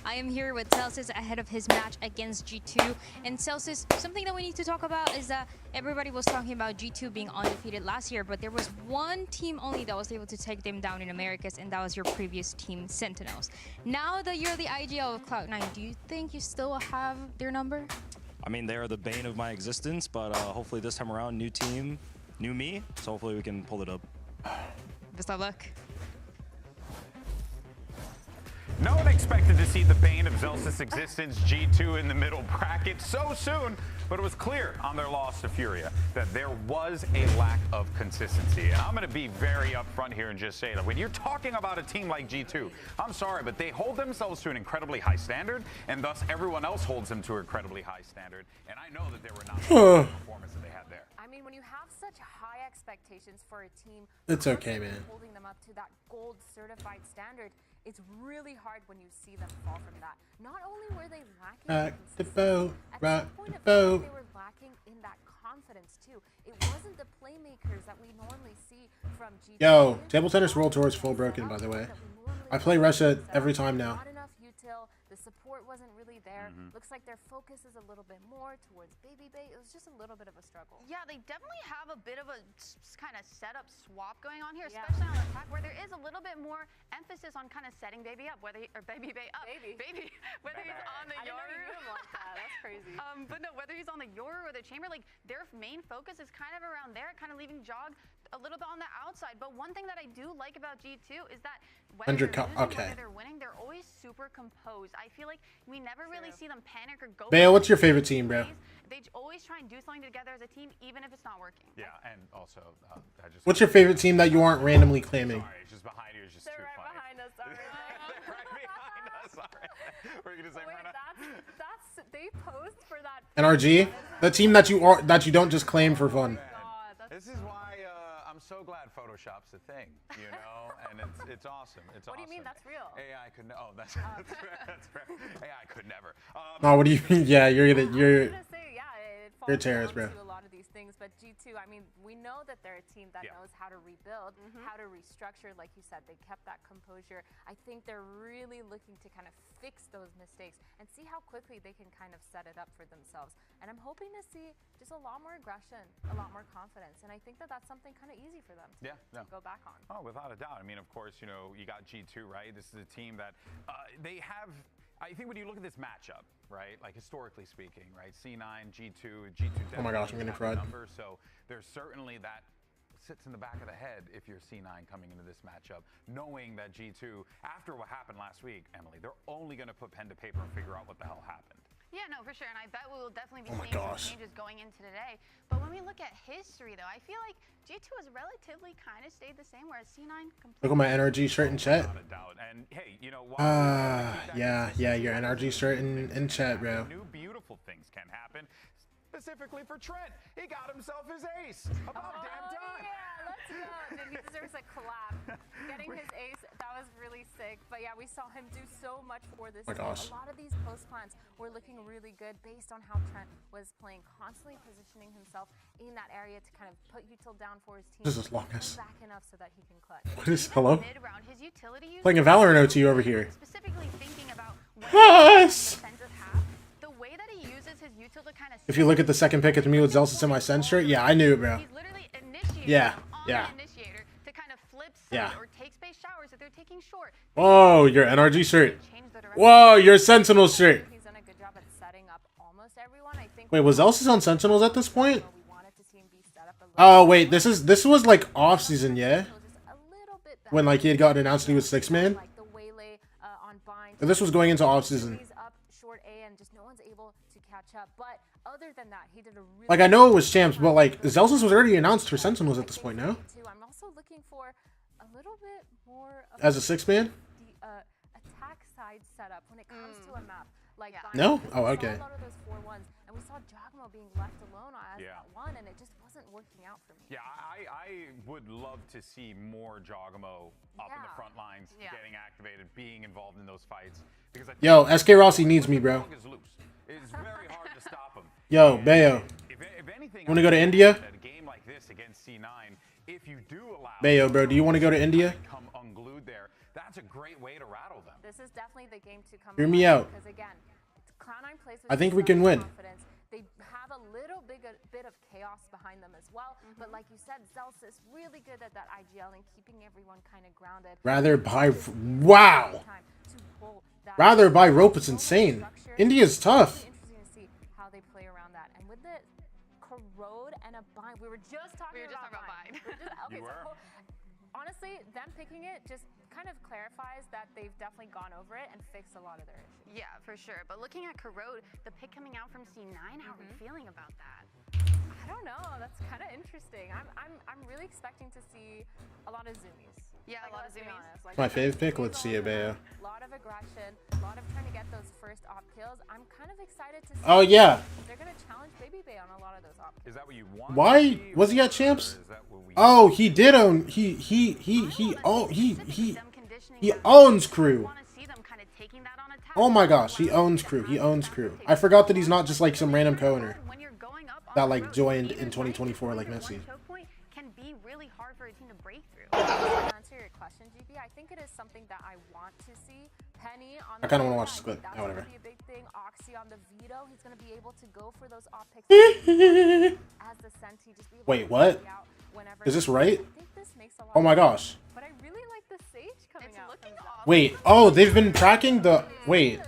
I am here with Celsius ahead of his match against G2. And Celsius, something that we need to talk about is that everybody was talking about G2 being undefeated last year, but there was one team only that was able to take them down in Americas, and that was your previous team, Sentinels. Now that you're the IGL of Cloud9, do you think you still have their number? I mean, they are the bane of my existence, but hopefully this time around, new team, new me, so hopefully we can pull it up. Best of luck. No one expected to see the bane of Zellsis' existence, G2, in the middle bracket so soon, but it was clear on their loss to Furia that there was a lack of consistency. And I'm going to be very upfront here and just say that when you're talking about a team like G2, I'm sorry, but they hold themselves to an incredibly high standard, and thus everyone else holds them to an incredibly high standard. And I know that there were not the performance that they had there. I mean, when you have such high expectations for a team, it's okay, man. Holding them up to that gold certified standard, it's really hard when you see them fall from that. Not only were they lacking rock the boat, they were lacking in that confidence too. It wasn't the playmakers that we normally see from G2. Yo, Table Tennis World Tour is full broken, by the way. I play Russia every time now. Not enough util. The support wasn't really there. Looks like their focus is a little bit more towards Baby Bay. It was just a little bit of a struggle. Yeah, they definitely have a bit of a kind of setup swap going on here, especially on attack, where there is a little bit more emphasis on kind of setting Baby up, whether Baby Bay up, Baby, whether he's on the Yoru. Like that. That's crazy. But no, whether he's on the Yoru or the Chamber, like their main focus is kind of around there, kind of leaving Jog a little bit on the outside. But one thing that I do like about G2 is that whether they're losing, whether they're winning, they're always super composed. I feel like we never really see them panic or go. Bale, what's your favorite team, bro? They always try and do something together as a team, even if it's not working. Yeah, and also, I just. What's your favorite team that you aren't randomly claiming? Sorry, it's just behind you. It's just They're too right funny. behind us. Sorry. Right behind us. Sorry. We're gonna say Wait, right now. that's they posed for that. NRG, the team that you don't just claim for fun. This is why I'm so glad Photoshop's a thing, you know, and it's awesome. It's What awesome. do you mean? That's real. AI could that's fair. AI could never. Oh, what do you mean? Yeah, you're I was gonna say, yeah, it falls you're a terrorist, down bro. to a lot of these things, but G2, I mean, we know that they're a team that knows how to rebuild, how to restructure. Like you said, they kept that composure. I think they're really looking to kind of fix those mistakes and see how quickly they can kind of set it up for themselves. And I'm hoping to see just a lot more aggression, a lot more confidence, and I think that that's something kind of easy for them to go back on. Oh, without a doubt. I mean, of course, you know, you got G2, right? This is a team that they have. I think when you look at this matchup, right, like historically speaking, right, C9, G2. Oh my gosh, I'm getting fried. So there's certainly that sits in the back of the head if you're C9 coming into this matchup, knowing that G2, after what happened last week, Emily, they're only going to put pen to paper and figure out what the hell happened. Yeah, no, for sure, and I bet we will definitely be seeing some changes going into today. But when we look at history, though, I feel like G2 has relatively kind of stayed the same, whereas C9 completely. Look at my NRG shirt in chat. Without a doubt. And hey, you know, yeah, your NRG shirt in chat, bro. New beautiful things can happen. Specifically for Trent, he got himself his ace. About damn time. Yeah, let's go. Dude, he deserves a clap. Getting his ace, that was really sick. But yeah, we saw him do so much for this team. A lot of these post plans were looking really good based on how Trent was playing, constantly positioning himself in that area to kind of put util down for his team. This is longest. Back enough so that he can clutch. What is hello? Mid-round, his utility Playing a Valorant OT over here. Specifically thinking about Yes. the way that he uses his util to kind of. If you look at the second pick, it's me with Zelsis in my Sense shirt. Yeah, I knew it, bro. He's literally initiating Yeah, on yeah. the initiator to kind of flip side Yeah. or take space showers if they're taking short. Whoa, your NRG shirt. Whoa, your Sentinel shirt. He's done a good job at setting up almost everyone. I think. Wait, was Zelsis on Sentinels at this point? Oh wait, this was like off season, yeah. When like he had gotten announced he was 6-man. This was going into off season. Like I know it was champs, but like Zelsis was already announced for Sentinels at this point now. I'm also looking for a little bit more of As a 6-man? the attack side setup when it comes to a map. Like No? Oh, we okay. saw a lot of those 4-1s, and we saw Jogmo being left alone as that one, and it just wasn't working out for me. Yeah, I would love to see more Jogamo up in the front lines, getting activated, being involved in those fights. Because Yo, SK Rossi needs me, bro. It's very hard to stop him. Yo, Bayo. If anything, Want to go to India? At a game like this against C9, if you do allow Bayo, bro, do you want to go to India? come unglued there, that's a great way to rattle them. This is definitely the game to come. Hear me out. Because again, Cloud9 plays with I think we so can much win. confidence. They have a little bit of chaos behind them as well. But like you said, Zelsis really good at that IGL and keeping everyone kind of grounded. Rather buy. Wow. Rather buy rope is insane. India's tough. Really interesting to see how they play around that. And with the corrode and a bind, we were just talking about bind. Okay, so honestly, them picking it just kind of clarifies that they've definitely gone over it and fixed a lot of their issues. Yeah, for sure. But looking at corrode, the pick coming out from C9, how are we feeling about that? I don't know. That's kind of interesting. I'm really expecting to see a lot of zoomies. Yeah, a lot of zoomies. Like, My favorite pick. Let's see it, Bea. A lot of aggression, a lot of trying to get those first op kills. I'm kind of excited to see. Oh yeah. They're gonna challenge Baby Bay on a lot of those op kills. Is that what you want? Why was he at champs? Oh, he did own. He owns crew. Oh my gosh, he owns crew. He owns crew. I forgot that he's not just like some random co-owner that like joined in 2024 like Messi. Can be really hard for a team to break through. To answer your question, GB, I think it is something that I want to see. Penny on the I kind of want to watch this clip. that's Whatever. gonna be a big thing. Oxy on the veto, he's gonna be able to go for those op picks as the Senti. Just be able Wait, to what? carry out whenever Is this they- right? I think this makes a lot Oh my of sense. gosh. But I really like the Sage coming out. Looking awesome. Wait. Oh, they've been tracking the. Wait.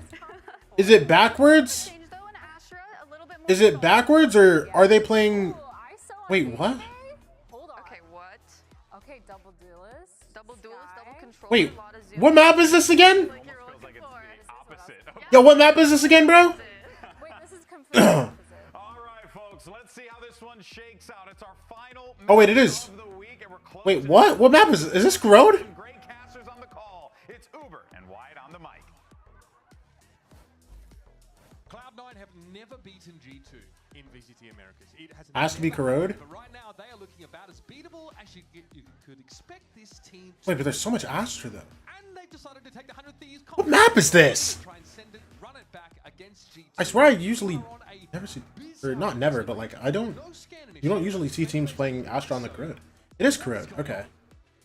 Is it backwards? Is it backwards or are they playing? Wait, what? Okay, what? Okay, double duelist. Double duelist, double control. Wait, what map is this again? Yo, what map is this again, bro? Wait, this is completely opposite. All right, folks, let's see how this one shakes out. It's our final Oh wait, it is. Wait, what? What map is this? Is this Road? Great casters on the call. It's Uber and Wyatt on the mic. Cloud9 have never beaten G2 in VCT Americas. It Has to be Corrode? But right now, they are looking about as beatable as you could expect this team to. Wait, but there's so much Astra though. And they've decided to take the 100 Thieves. What map is this? Try and send it, run it back against G2. I swear I usually never see, or not never, but like I don't. You don't usually see teams playing Astra on the Corrode. It is Corrode. Okay.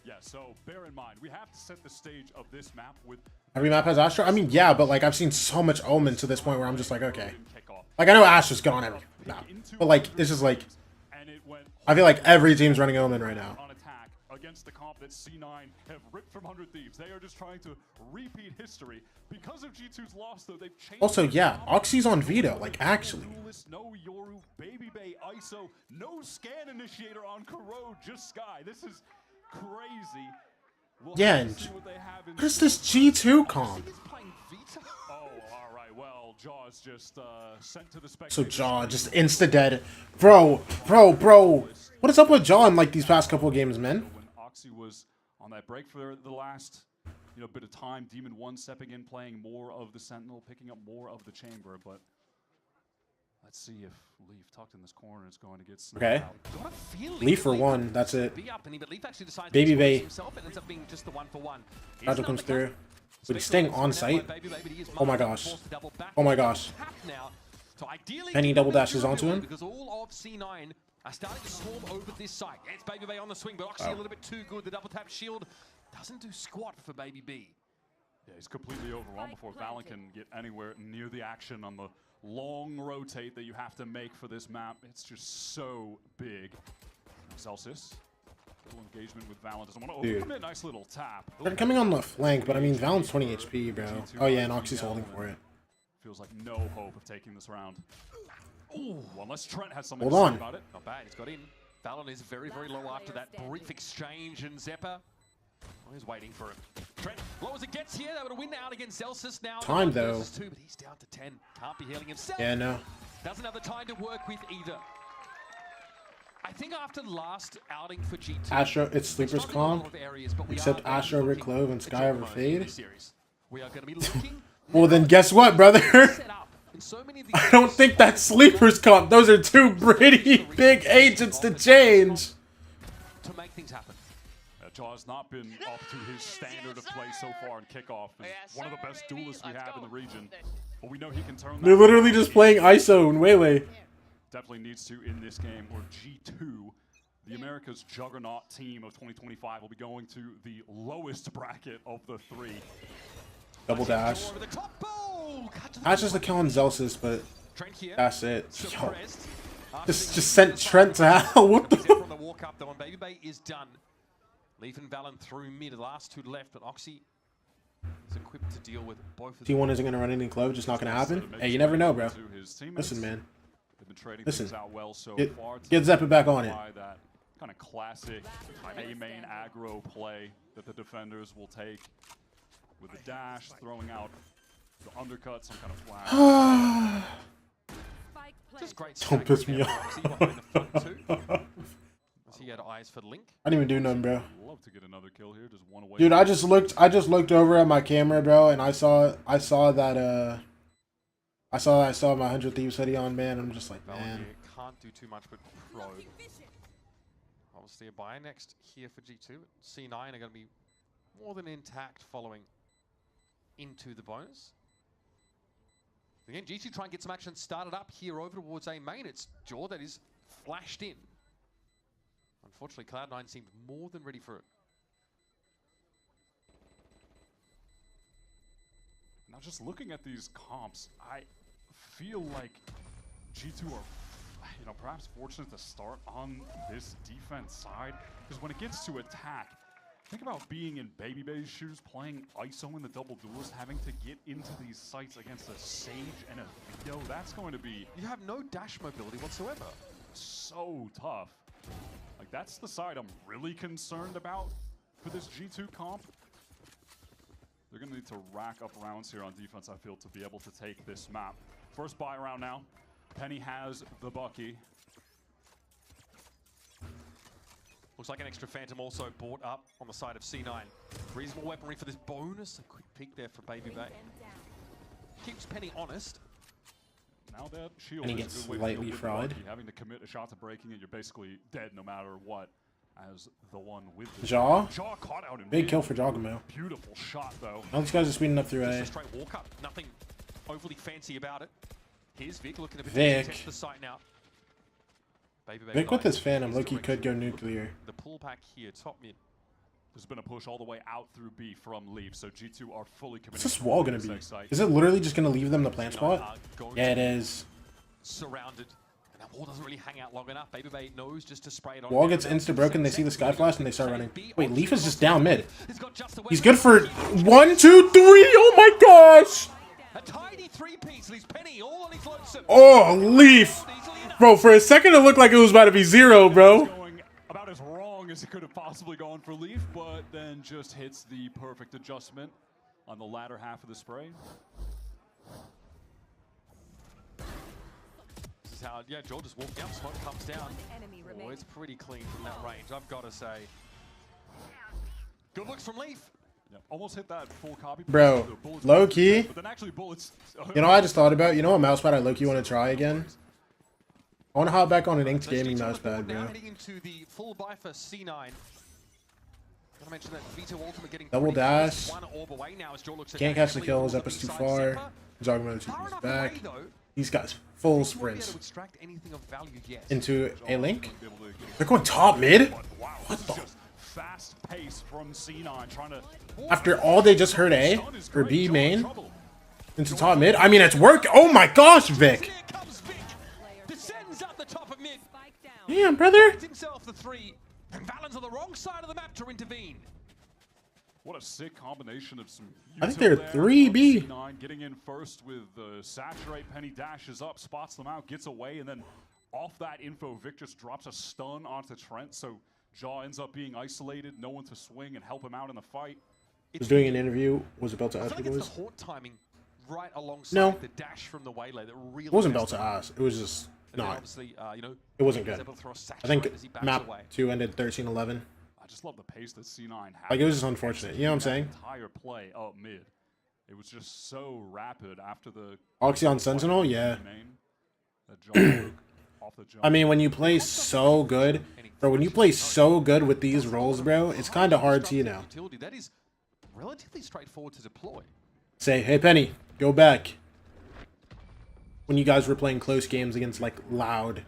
Yeah, so bear in mind, we have to set the stage of this map with. Every map has Astra? I mean, yeah, but like I've seen so much Omen to this point where I'm just like, okay. Like I know Astra's gone every map, but like it's just like I feel like every team's running Omen right now. On attack against the comp that C9 have ripped from 100 Thieves. They are just trying to repeat history. Because of G2's loss, though, they've changed. Also, yeah, Oxy's on veto, like actually. No Yoru, Baby Bay, ISO, no scan initiator on Corrode, just Sky. This is crazy. We'll Yeah, have and to see what they have in what is this G2 comp? Oh, all right. Well, Jaws just sent to the So Jaw just insta dead, bro. What is up with Jaw in like these past couple of games, man? When Oxy was on that break for the last, bit of time, Demon 1 stepping in, playing more of the Sentinel, picking up more of the Chamber, but let's see if Leaf tucked in this corner is going to get snapped Okay. out. Leaf for one. That's it. Baby Baby Bay. himself and ends up being just the 1-for-1. Fragile comes through. But he's staying on site. Oh my gosh. Oh my gosh. Penny double dashes onto him. Because all of C9 are starting to swarm over this site. It's Baby Bay on the swing, but Oxy a little bit too good. The double tap shield doesn't do squat for Baby B. Yeah, he's completely overrun before Valen can get anywhere near the action on the long rotate that you have to make for this map. It's just so big. Celsius, little engagement with Valen. Doesn't want to overcommit. Nice little tap. They're coming on the flank, but I mean, Valen's 20 HP, bro. Oh yeah, and Oxy's holding for it. Feels like no hope of taking this round. Ooh, unless Trent has something Hold to say on. about it. Not bad, he's got in. Valen is very, very low after that brief exchange, and Zeppa he's waiting for him. Trent, low as it gets here, they would win out against Celsius now. Time, though. 1 versus 2, but he's down to 10. Can't be healing himself. Yeah, no. Doesn't have the time to work with either. I think after the last outing for G2, Astra, it's Sleeper's comp. Except Astra over Clove and Sky over Fade. We are going to be looking. Well, then guess what, brother? I don't think that's Sleeper's comp. Those are two pretty big agents to change. To make things happen. Jaw's not been up to his standard of play so far in Kickoff. He's one of the best duelists we have in the region. But we know he can turn that. They're literally just playing ISO and Waylay. Definitely needs to in this game, where G2, the America's juggernaut team of 2025, will be going to the lowest bracket of the three. Double dash. That's just a kill on Zelsis, but that's it. Yo. Just sent Trent to hell. What the? From the walk up, though, on Baby Bay is done. Leaf and Valen through mid, the last two left, but Oxy is equipped to deal with both of them. T1 isn't going to run anything close, just not going to happen. Hey, you never know, bro. Listen, man. Listen. Get Zeppa back on it. That kind of classic A main aggro play that the defenders will take with the dash, throwing out the undercut, some kind of flash. Just great. Don't piss me off. He had eyes for Link. I didn't even do nothing, bro. Love to get another kill here, just one away. Dude, I just looked over at my camera, bro, and I saw my 100 Thieves hoodie on, man. I'm just like, man. Can't do too much with Pro. Obviously a buy next here for G2. C9 are going to be more than intact following into the bonus. Again, G2 try and get some action started up here over towards A main. It's Jaw that is flashed in. Unfortunately, Cloud9 seemed more than ready for it. Now, just looking at these comps, I feel like G2 are, perhaps fortunate to start on this defense side, because when it gets to attack, think about being in Baby Bay's shoes, playing ISO in the double duels, having to get into these sites against a Sage and a Vito. That's going to be... You have no dash mobility whatsoever. So tough. Like, that's the side I'm really concerned about for this G2 comp. They're going to need to rack up rounds here on defense, I feel, to be able to take this map. First buy round now. Penny has the Bucky. Looks like an extra Phantom also bought up on the side of C9. Reasonable weaponry for this bonus. A quick peek there for Baby Bay. Keeps Penny honest. Now that shield and he gets slightly fried. Having to commit a shot to breaking it, you're basically dead no matter what. As the one with the Jaw. Jaw caught out in big kill for Jogamo. Beautiful shot though. All these guys are speeding up through Just A. a straight walk up. Nothing overly fancy about it. Here's Vic looking to Vic. the site now. Baby Vic with his Phantom, look, he could go nuclear. The pullback here, top mid. There's been a push all the way out through B from Leaf, so G2 are fully committed. What's this wall gonna be? Is it literally just gonna leave them the plant spot? Yeah, it is. Surrounded. And that wall doesn't really hang out long enough. Baby Bay knows just to spray it on. Wall gets insta-broken, they see the Sky Flash, and they start running. Wait, Leaf is just down mid. He's good for 1, 2, 3! Oh my gosh! A tiny 3-piece leaves Penny all on his lonesome. Oh, Leaf! Bro, for a second it looked like it was about to be 0, bro. Going about as wrong as it could have possibly gone for Leaf, but then just hits the perfect adjustment on the latter half of the spray. This is how, Joel just walking up, smoke comes down. Oh, it's pretty clean from that range, I've got to say. Good looks from Leaf. Yeah, almost hit that full copy. Bro, low key. But then actually bullets. You know what I just thought about? You know what mousepad I low key want to try again? I want to hop back on an Inked Gaming mousepad, bro. Heading into the full buy for C9. Gotta mention that Vito ultimate getting double dash. One orb away now as Joel looks Can't catch the kill. Zeppa's too far. Jogamo is back. These guys full sprints into a link. They're going top mid. What the? Fast pace from C9 trying to. After all they just heard A or B main into top mid. I mean, it's work. Oh my gosh, Vic. Damn, brother. Himself the 3, and Valen's on the wrong side of the map to intervene. What a sick combination of some. I think they're 3B. C9 getting in first with the saturate. Penny dashes up, spots them out, gets away, and then off that info, Vic just drops a stun onto Trent. So Jaw ends up being isolated, no one to swing and help him out in the fight. Was doing an interview. Was about to ask like what it it's was. the Hort timing right alongside the dash from the waylay that really. It wasn't about to ask. It was just not. It wasn't good. I think map 2 ended 13-11. I just love the pace that C9 had. Like, it was just unfortunate. You know what I'm saying? Entire play up mid. It was just so rapid after the Oxy on Sentinel, yeah. I mean, when you play so good, bro, when you play so good with these roles, bro, it's kind of hard to, That is relatively straightforward to deploy. Say, hey, Penny, go back. When you guys were playing close games against, like, Loud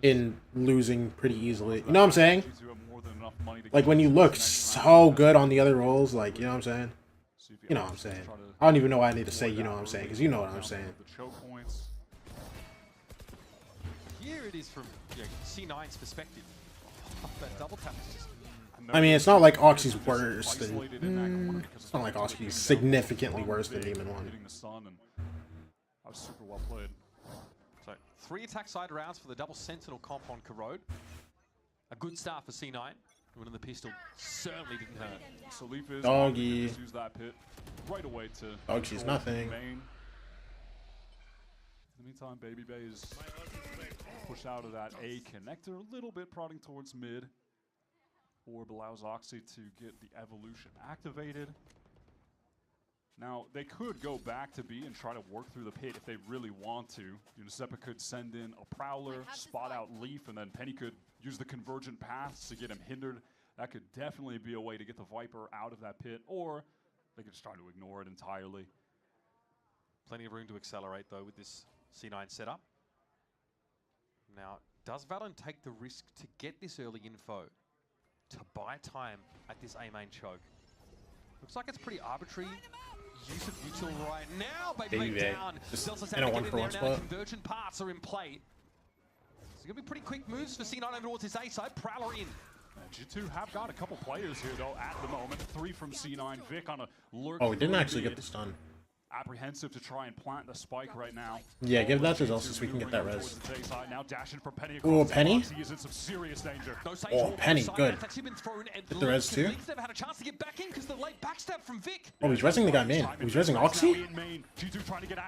in losing pretty easily. You know what I'm saying? Like, when you look so good on the other roles, like, you know what I'm saying? You know what I'm saying. I don't even know why I need to say you know what I'm saying, because you know what I'm saying. The choke points. Here it is from C9's perspective. That double tap is just... I mean, it's not like Oxy's worse than... it's not like Oxy's significantly worse than Demon 1. That was super well played. So, 3 attack side rounds for the double Sentinel comp on Corrode. A good start for C9. Winning the pistol certainly didn't hurt. So Leaf is Doggy. use that pit right away to Doggy's nothing. Main. In the meantime, Baby Bay is pushed out of that A connector, a little bit prodding towards mid. Orb allows Oxy to get the evolution activated. Now, they could go back to B and try to work through the pit if they really want to. Unicepa could send in a Prowler, spot out Leaf, and then Penny could use the convergent paths to get him hindered. That could definitely be a way to get the Viper out of that pit, or they could just try to ignore it entirely. Plenty of room to accelerate, though, with this C9 setup. Now, does Valen take the risk to get this early info to buy time at this A main choke? Looks like it's pretty arbitrary use of util right now. Baby down. Zelsa's in a having to get in there 1-for-1 now. spot. Convergent parts are in play. It's going to be pretty quick moves for C9 over towards his A side. Prowler in. G2 have got a couple players here, though, at the moment. 3 from C9. Vic on a lurk. Oh, we didn't actually get this done. Apprehensive to try and plant the spike right now. Yeah, give that to Zelsa so we can get that res. Now dashing for Penny. Ooh, Penny? He is in some serious danger. Oh, Penny, good. Get the res too. Never had a chance to get back in because the late backstab from Vic. Oh, he's resing the guy main. He's resing Oxy?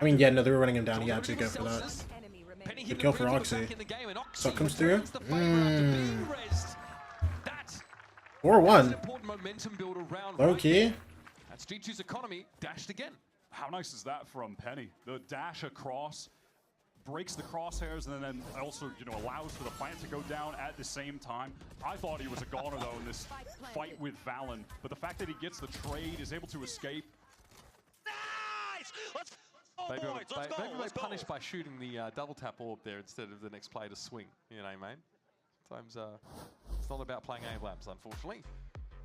I mean, yeah, no, they were running him down. He had to go for that. Good kill for Oxy. Suck comes through. 4-1. Low key. That's G2's economy dashed again. How nice is that from Penny? The dash across breaks the crosshairs and then also, allows for the plant to go down at the same time. I thought he was a goner though in this fight with Valen, but the fact that he gets the trade, is able to escape. Nice! Let's Maybe they punished by shooting the double tap orb there instead of the next player to swing. Man. Sometimes it's not about playing aim labs, unfortunately.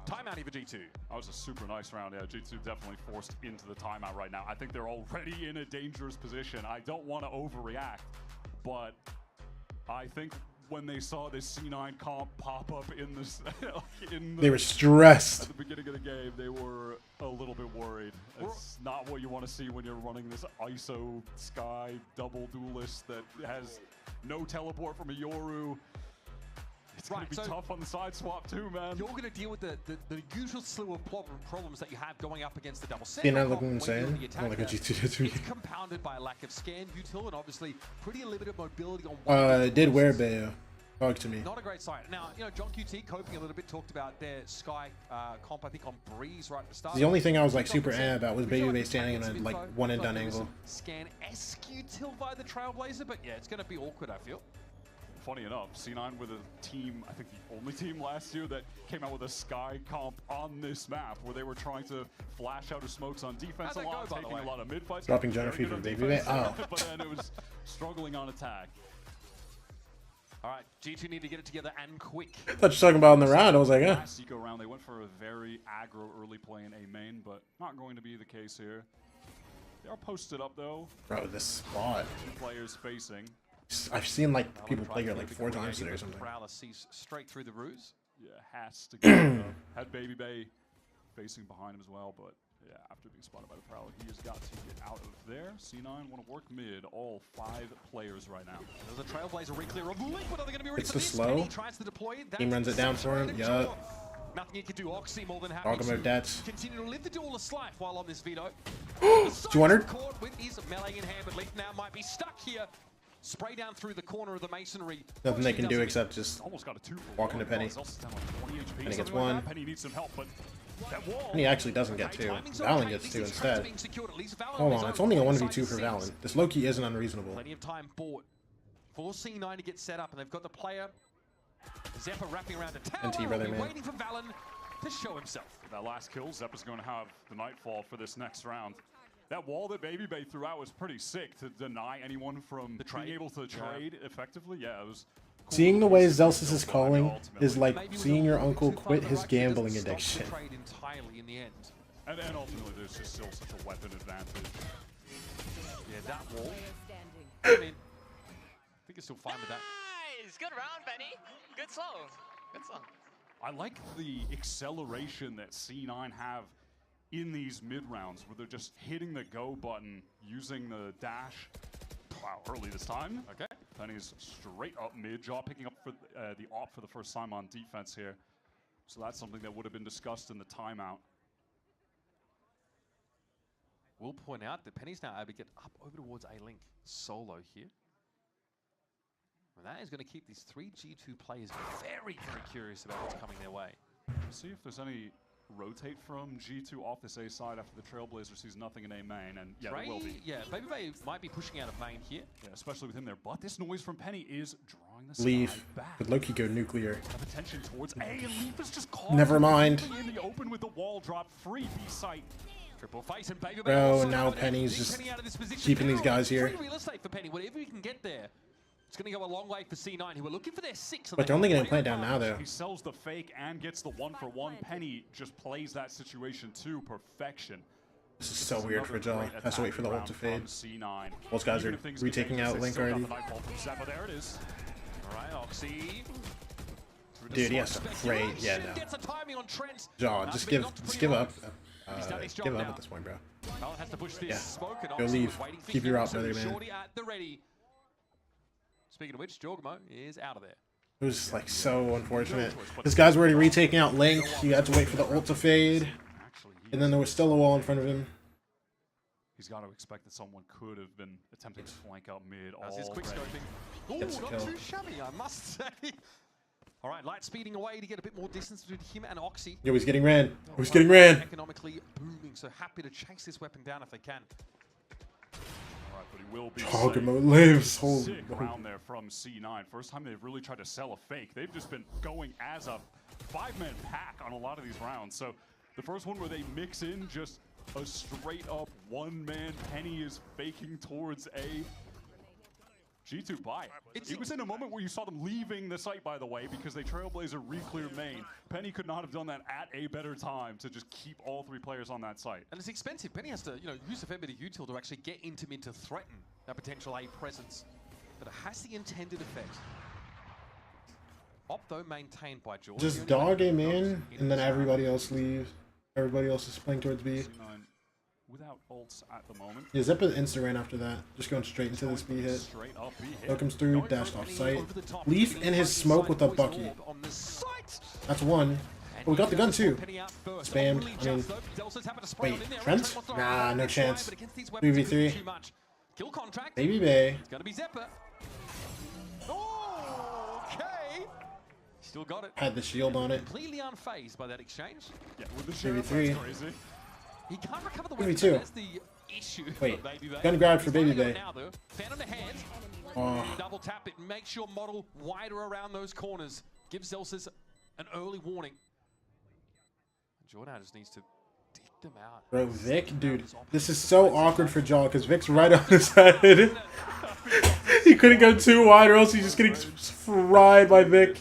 Timeout here for G2. That was a super nice round. Yeah, G2 definitely forced into the timeout right now. I think they're already in a dangerous position. I don't want to overreact, but I think when they saw this C9 comp pop up in this, they were stressed. At the beginning of the game, they were a little bit worried. It's not what you want to see when you're running this ISO Sky double duelist that has no teleport from a Yoru. It's going to be tough on the side swap too, man. You're going to deal with the usual slew of problems that you have going up against the double set. You're not looking insane. Oh, like a G2 It's compounded by a lack of scan util and obviously pretty limited mobility on one. Did wear Bayo. Talk to me. Not a great sight. Now, John QT coping a little bit, talked about their Sky comp, I think, on Breeze right at the start. The only thing I was like super about was Baby Bay standing in a like one and done angle. Scan SQ util by the Trailblazer, but yeah, it's going to be awkward, I feel. Funny enough, C9 with a team, I think the only team last year that came out with a Sky comp on this map, where they were trying to flash out of smokes on defense a lot, taking a lot of mid fights. Dropping Jennifer for Baby Bay. Oh. But then it was struggling on attack. All right, G2 need to get it together and quick. I thought you were talking about in the round. I was like, yeah. Last eco round, they went for a very aggro early play in A main, but not going to be the case here. They are posted up though. Bro, this spot. 2 players facing. I've seen like people play here like 4 times today or something. Prowler sees straight through the ruse. Yeah, has to go. Had Baby Bay facing behind him as well, but yeah, after being spotted by the Prowler, he has got to get out of there. C9 want to work mid, all 5 players right now. There's a Trailblazer re-clear of Link, but are they going to be ready it's for the this? slow. Penny tries to deploy it. Team runs it down for him. Yup. Nothing you can do. Oxy more than happy to continue to live the duelist life while on this veto. 200? Caught with his melee in hand, but Leaf now might be stuck here. Spray down through the corner of the masonry. Nothing they can do except just walk into Penny. Penny gets 1. Penny needs some help, but Penny actually doesn't get 2. Valen gets 2 instead. Hold on, it's only a 1v2 for Valen. This low-key isn't unreasonable. Plenty of time bought for C9 to get set up, and they've got the player Zeppa wrapping around the tower, NT, brother, man. waiting for Valen to show himself. That last kill, Zeppa's going to have the Nightfall for this next round. That wall that Baby Bay threw out was pretty sick to deny anyone from being able to trade effectively. Yeah, it was cool. Seeing the way Zelsis is calling is like seeing your uncle quit his gambling addiction. Trade entirely in the end. And ultimately, there's just still such a weapon advantage. Yeah, that wall. I mean, I think it's still fine with that. Nice! Good round, Benny. Good slow. Good slow. I like the acceleration that C9 have in these mid rounds, where they're just hitting the go button, using the dash. Wow, early this time. Okay. Penny's straight up mid, Jaw picking up for the op for the first time on defense here. So that's something that would have been discussed in the timeout. We'll point out that Penny's now able to get up over towards A-Link solo here. And that is going to keep these three G2 players very, very curious about what's coming their way. See if there's any rotate from G2 off this A side after the Trailblazer sees nothing in A main, and yeah, there will be. Yeah, Baby Bay might be pushing out of main here. Yeah, especially with him there. But this noise from Penny is drawing the Leaf. side back. Could Loki go nuclear? Have attention towards A, and Leaf is just caught. Never mind. In the open with the wall drop, free B site. Triple face and Baby Bay. Bro, now Penny's just keeping these guys here. Free real estate for Penny. Whatever we can get there, it's going to go a long way for C9, who are looking for their 6. But they're only going to play down now, though. He sells the fake and gets the 1-for-1. Penny just plays that situation to perfection. This is so weird for Jaw. Has to wait for the ult to fade. C9. Those guys are retaking out Link already. There it is. All right, Oxy. Dude, he has some great. Yeah, no. Jaw, just give up. Give up at this point, bro. Has to push this Yeah. smoke, and Go Oxy leave. was waiting for Keep him, your op, so brother, man. Shorty at the ready. Speaking of which, Jorgmo is out of there. It was like so unfortunate. This guy's already retaking out Link. He had to wait for the ult to fade. And then there was still a wall in front of him. He's got to expect that someone could have been attempting to flank out mid. That's his quick scoping. Ooh, Gets a not kill. too shabby, I must say. All right, light speeding away to get a bit more distance between him and Oxy. Yo, he's getting ran. Oh, he's getting ran. Economically booming, so happy to chase this weapon down if they can. All right, but he will be Jogamo lives. Holy sick round there from C9. First time they've really tried to sell a fake. They've just been going as a 5-man pack on a lot of these rounds. So the first one where they mix in just a straight up 1-man, Penny is faking towards A. G2 buy. It was in a moment where you saw them leaving the site, by the way, because they Trailblazer re-clear main. Penny could not have done that at a better time to just keep all 3 players on that site. And it's expensive. Penny has to, use a fair bit of util to actually get into mid to threaten that potential A presence. But it has the intended effect. Op, though, maintained by George. Just dog him in, and then everybody else leaves. Everybody else is playing towards B. C9 without ults at the moment. Yeah, Zip an insta ran after that. Just going straight into this B hit. Look comes through, dashed off site. Leaf in his smoke with a Bucky. That's one. Oh, we got the gun too. Spammed. I mean, wait, Trent? Nah, no chance. 3v3. Baby Bay. It's gonna be Zepper. Oh, okay. Still got it. Had the shield on it. Completely unfazed by that exchange. Yeah, with the 3v3. crazy. He can't recover the 3v2. weapon. That's the issue. Wait, for Baby Bay. gun grab for Baby Bay. Now, though. Phantom to hand. Oh. Double tap it. Makes your model wider around those corners. Gives Zelsis an early warning. Jordan just needs to dig them out. Bro, Vic, dude, this is so awkward for Jaw because Vic's right on his head. He couldn't go too wide or else he's just getting fried by Vic.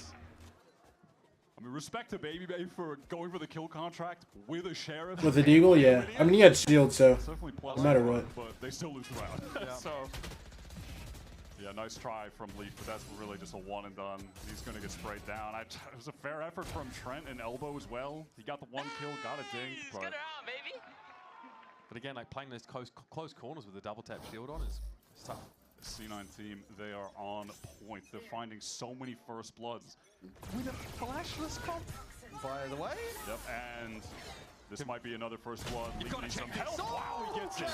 I mean, respect to Baby Bay for going for the kill contract with a sheriff. With the Deagle, yeah. I mean, he had shield, so no matter what. But they still lose the round. So, yeah, nice try from Leaf, but that's really just a one and done. He's going to get sprayed down. It was a fair effort from Trent and Elbow as well. He got the 1 kill, got a dink. But again, like playing those close corners with the double tap shield on is tough. C9 team, they are on point. They're finding so many first bloods. With a flashless comp, by the way. Yep, and this might be another first blood. Leaf needs some help. Wow, he gets it.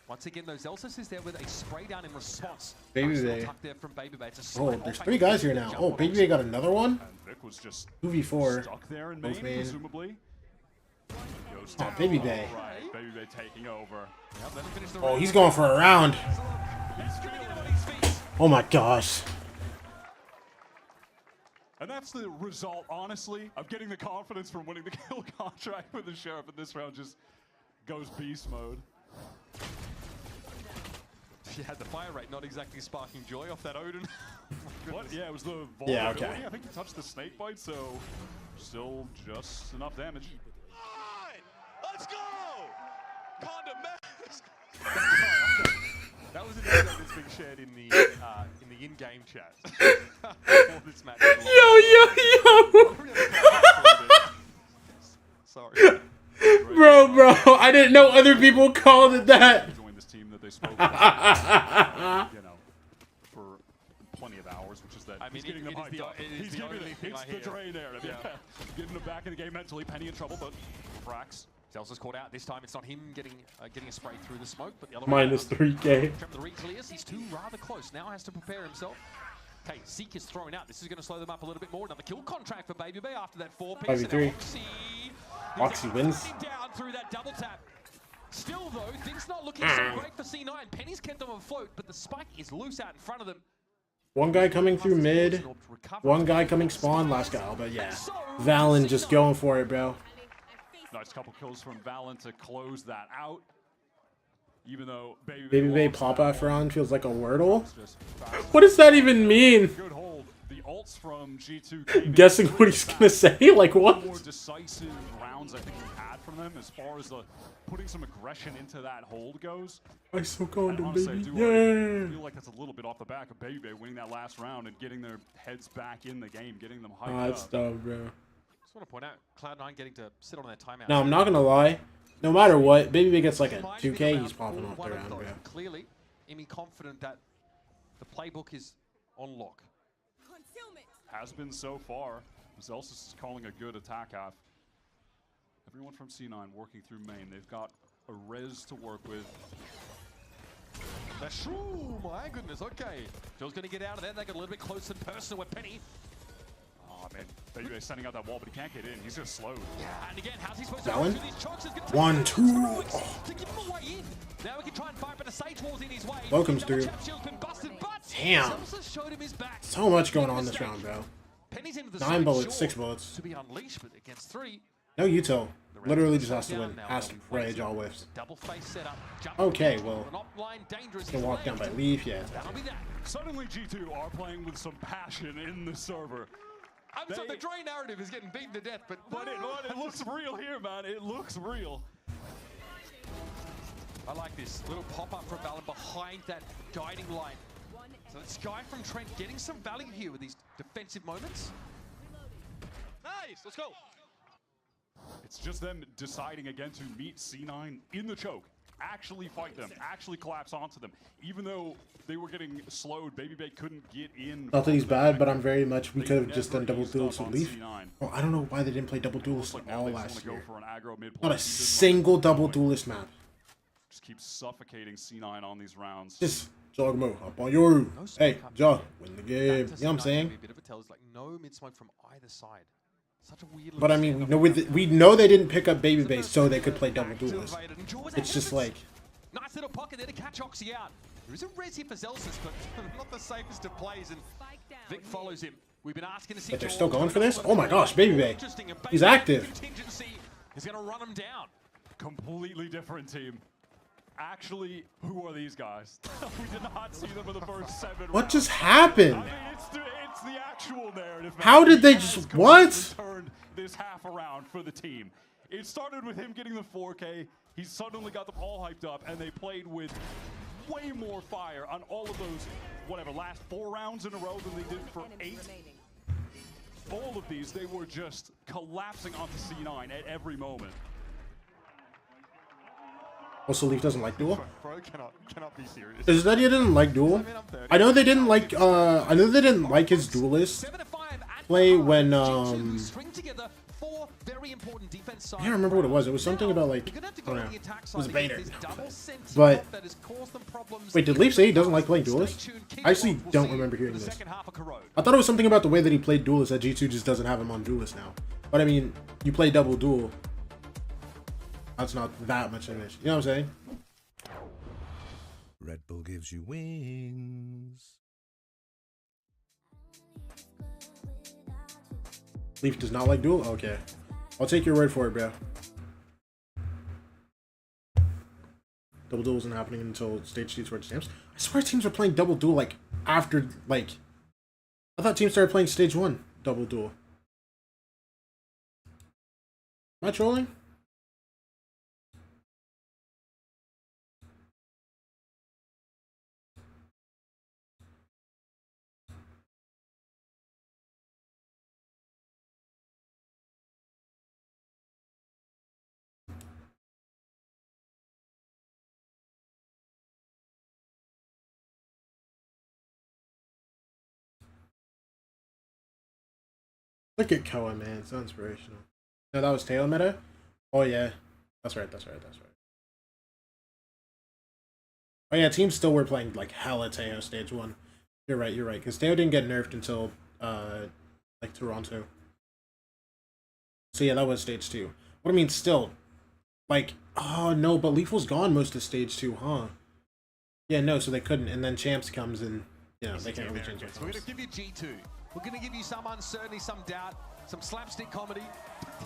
Once again, those Zelsis is there with a spray down in response. Baby Bay. There from Baby Bay. Oh, there's 3 guys here now. Oh, Baby Bay got another one? And Vic was just 2v4. stuck there in Both main, main. presumably. Oh, Baby Bay. Right, Baby Bay taking over. Oh, he's going for a round. Oh my gosh. And that's the result, honestly, of getting the confidence from winning the kill contract with the Sheriff in this round. Just goes beast mode. She had the fire rate not exactly sparking joy off that Odin. What? Yeah, it was the vulnerability. Yeah, okay. I think he touched the snake bite, so still just enough damage. video that's being shared in the in-game chat for this match. Yo. Sorry. Bro, I didn't know other people called it that. Join this team that they spoke about, you know, for plenty of hours, which is that he's getting them hyped up. He's giving it. It's the Dre narrative. Yeah. Getting them back in the game mentally. Penny in trouble, but Frax. Zelsa's caught out. This time it's not him getting a spray through the smoke, but the other Minus 3K. From the re-clears, he's too rather close. Now has to prepare himself. Okay, Zeke is thrown out. This is going to slow them up a little bit more. Another kill contract for Baby Bay after that 4-piece. 5v3. Oxy wins. Down through that double tap. Still though, things not looking so great for C9. Penny's kept them afloat, but the spike is loose out in front of them. One guy coming through mid, one guy coming spawn, last guy. But yeah, Valen just going for it, bro. Nice couple kills from Valen to close that out. Even though Baby Bay pop-out for on feels like a Wordle. What does that even mean? Good hold. The ults from G2 Guessing what he's gonna say? Like what? More decisive rounds I think we had from them as far as the putting some aggression into that hold goes. I so condom, honestly, baby. I Yeah. feel like that's a little bit off the back of Baby Bay winning that last round and getting their heads back in the game, getting them hyped Oh, that's up. dumb, bro. Just want to point out, Cloud9 getting to sit on their timeout. Now, I'm not gonna lie. No matter what, Baby Bay gets like a 2K, he's popping off the round, bro. Clearly, Imi confident that the playbook is on lock. Has been so far. Zelsis is calling a good attack half. Everyone from C9 working through main. They've got a res to work with. That's true, my goodness, okay. Joe's going to get out of there. They got a little bit closer and personal with Penny. Oh, man. Baby Bay's sending out that wall, but he can't get in. He's just slowed. Yeah, and again, how's he supposed Valen? to these chokes? 1, 2. To give him a way in. Now we can try and fight, but the Sage Wall's in his way. Welcome's through. Damn. Showed him his back. So much going on this round, bro. Penny's into the 9 bullets, side, 6 bullets. To be unleashed, but against 3. No util. Literally just has to win. Has to rage all whiffs. Double face setup. Okay, well. Can walk down by leaf, yeah. Suddenly G2 are playing with some passion in the server. So the Dre narrative is getting beaten to death, but it looks real here, man. It looks real. I like this little pop-up from Valen behind that guiding line. So it's Sky from Trent getting some value here with these defensive moments. Nice, let's go. It's just them deciding again to meet C9 in the choke. Actually fight them, actually collapse onto them. Even though they were getting slowed, Baby Bay couldn't get in. Not that he's bad, but I'm very much, we could have just done double duels with Leaf. Well, I don't know why they didn't play double duelist at all last year. Not a single double duelist map. Just keep suffocating C9 on these rounds. Just jog move up on you. Hey, jog, win the game. You know what I'm saying? A bit of a tell is like no mid smoke from either side. Such a weird. But I mean, we know they didn't pick up Baby Bay so they could play double duelist. It's just like. Nice little pocket there to catch Oxy out. There is a res here for Zelsis, but not the safest of plays, and Vic follows him. We've been asking to see. But they're still going for this? Oh my gosh, Baby Bay. He's active. Contingency is going to run him down. Completely different team. Actually, who are these guys? We did not see them in the first 7 rounds. What just happened? I mean, it's the actual narrative. How did they just what? Turned this half around for the team. It started with him getting the 4K. He suddenly got them all hyped up, and they played with way more fire on all of those, whatever, last 4 rounds in a row than they did for 8. All of these, they were just collapsing onto C9 at every moment. Also, Leaf doesn't like duel. Bro cannot be serious. Is that he didn't like duel? I know they didn't like. I know they didn't like his duelist play when. I can't remember what it was. It was something about like. I don't know. It was Vader. But wait, did Leaf say he doesn't like playing duelist? I actually don't remember hearing this. I thought it was something about the way that he played duelist that G2 just doesn't have him on duelist now. But I mean, you play double duel. That's not that much English. You know what I'm saying? Red Bull gives you wings. Leaf does not like duel? Okay. I'll take your word for it, bro. Double duel isn't happening until stage 2 towards stamps. I swear teams are playing double duel like after, like... I thought teams started playing stage 1 double duel. Am I trolling? Look at Koa, man. So inspirational. No, that was Taylor meta? Oh, yeah. That's right. Oh, yeah, teams still were playing, like, hella Teo stage 1. You're right. Because Teo didn't get nerfed until, like, Toronto. So, yeah, that was stage 2. What I mean, still, like, oh, no, but Lethal's gone most of stage 2, huh? Yeah, no, so they couldn't. And then Champs comes and, they can't really change it. We're going to give you G2. We're going to give you some uncertainty, some doubt, some slapstick comedy.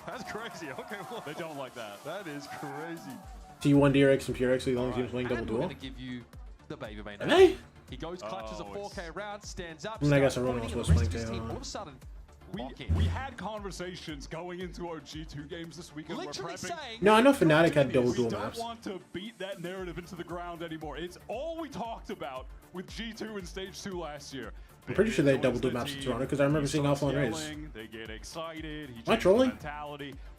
That's crazy. Okay, well, they don't like that. That is crazy. T1 DRX and PRX are the only teams playing double duel. We're going to give you the baby main. Are they? He goes, clutches a 4K round, stands up. I guess everyone else was playing Taylor. All of a sudden, we had conversations going into our G2 games this weekend. Literally saying, no, I know Fnatic had double duel maps. We don't want to beat that narrative into the ground anymore. It's all we talked about with G2 in stage 2 last year. I'm pretty sure they had double duel maps in Toronto because I remember seeing Alpha and Raze. They get excited. Am I trolling?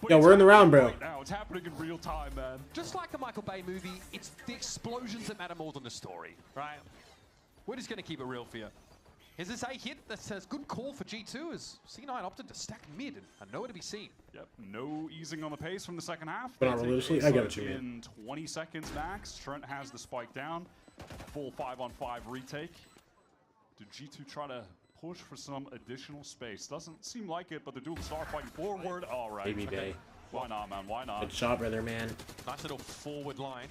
Yeah, we're in the round, bro. Right now, it's happening in real time, man. Just like the Michael Bay movie, it's the explosions that matter more than the story, right? We're just going to keep it real for you. Here's this A hit that says good call for G2 as C9 opted to stack mid and nowhere to be seen. Yep, no easing on the pace from the second half. But not religiously, I get what you mean. In 20 seconds max, Trent has the spike down. Full 5-on-5 retake. Did G2 try to push for some additional space? Doesn't seem like it, but the dual star fighting forward. All right. Baby Bay. Why not, man? Why not? Good shot, brother, man. Nice little forward line.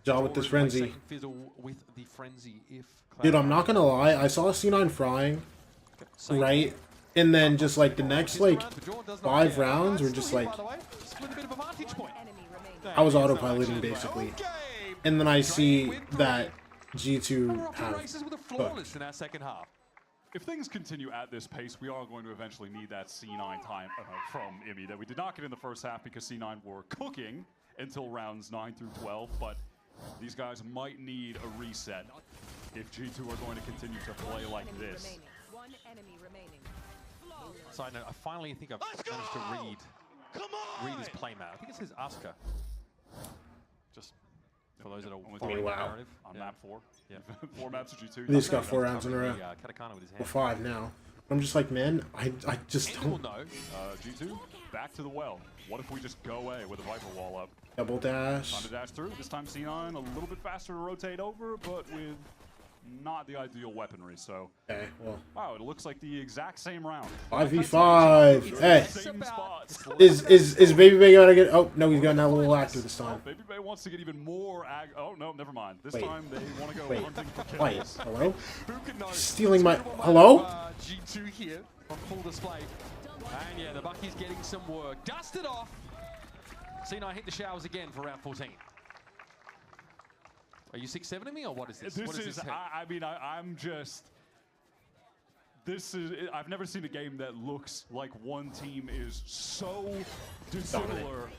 Jaw with this frenzy. Fizzle with the frenzy if dude, I'm not gonna lie. I saw C9 frying, right? And then just like the next like 5 rounds were just like I was autopiloting basically, and then I see that G2 have cooked. in our second half. If things continue at this pace, we are going to eventually need that C9 time from IMI that we did not get in the first half because C9 were cooking until rounds 9 through 12, but these guys might need a reset if G2 are going to continue to play like this. So I finally think I've managed to read his play map. I think it says Asuka. Just for those that are following the narrative. On map 4. Yeah. 4 maps of G2. He's got 4 rounds in a row. Well, 5 now. I'm just like, man, I just don't know. G2, back to the well. What if we just go away with a Viper wall up? Double dash. Time to dash through. This time C9 a little bit faster to rotate over, but with not the ideal weaponry. So, okay, well, wow, it looks like the exact same round. 5v5. Hey, is Baby Bay gonna get? Oh no, he's gotten a little active this time. Baby Bay wants to get even more. Oh no, never mind. This time they want to go hunting for kills. Wait, hello? Stealing my hello? G2 here on full display, and yeah, the Bucky's getting some work. Dusted off. C9 hit the showers again for round 14. Are you 6-7ing me, or what is this? This what is is, this I mean, I'm just... This is... I've never seen a game that looks like one team is so dissimilar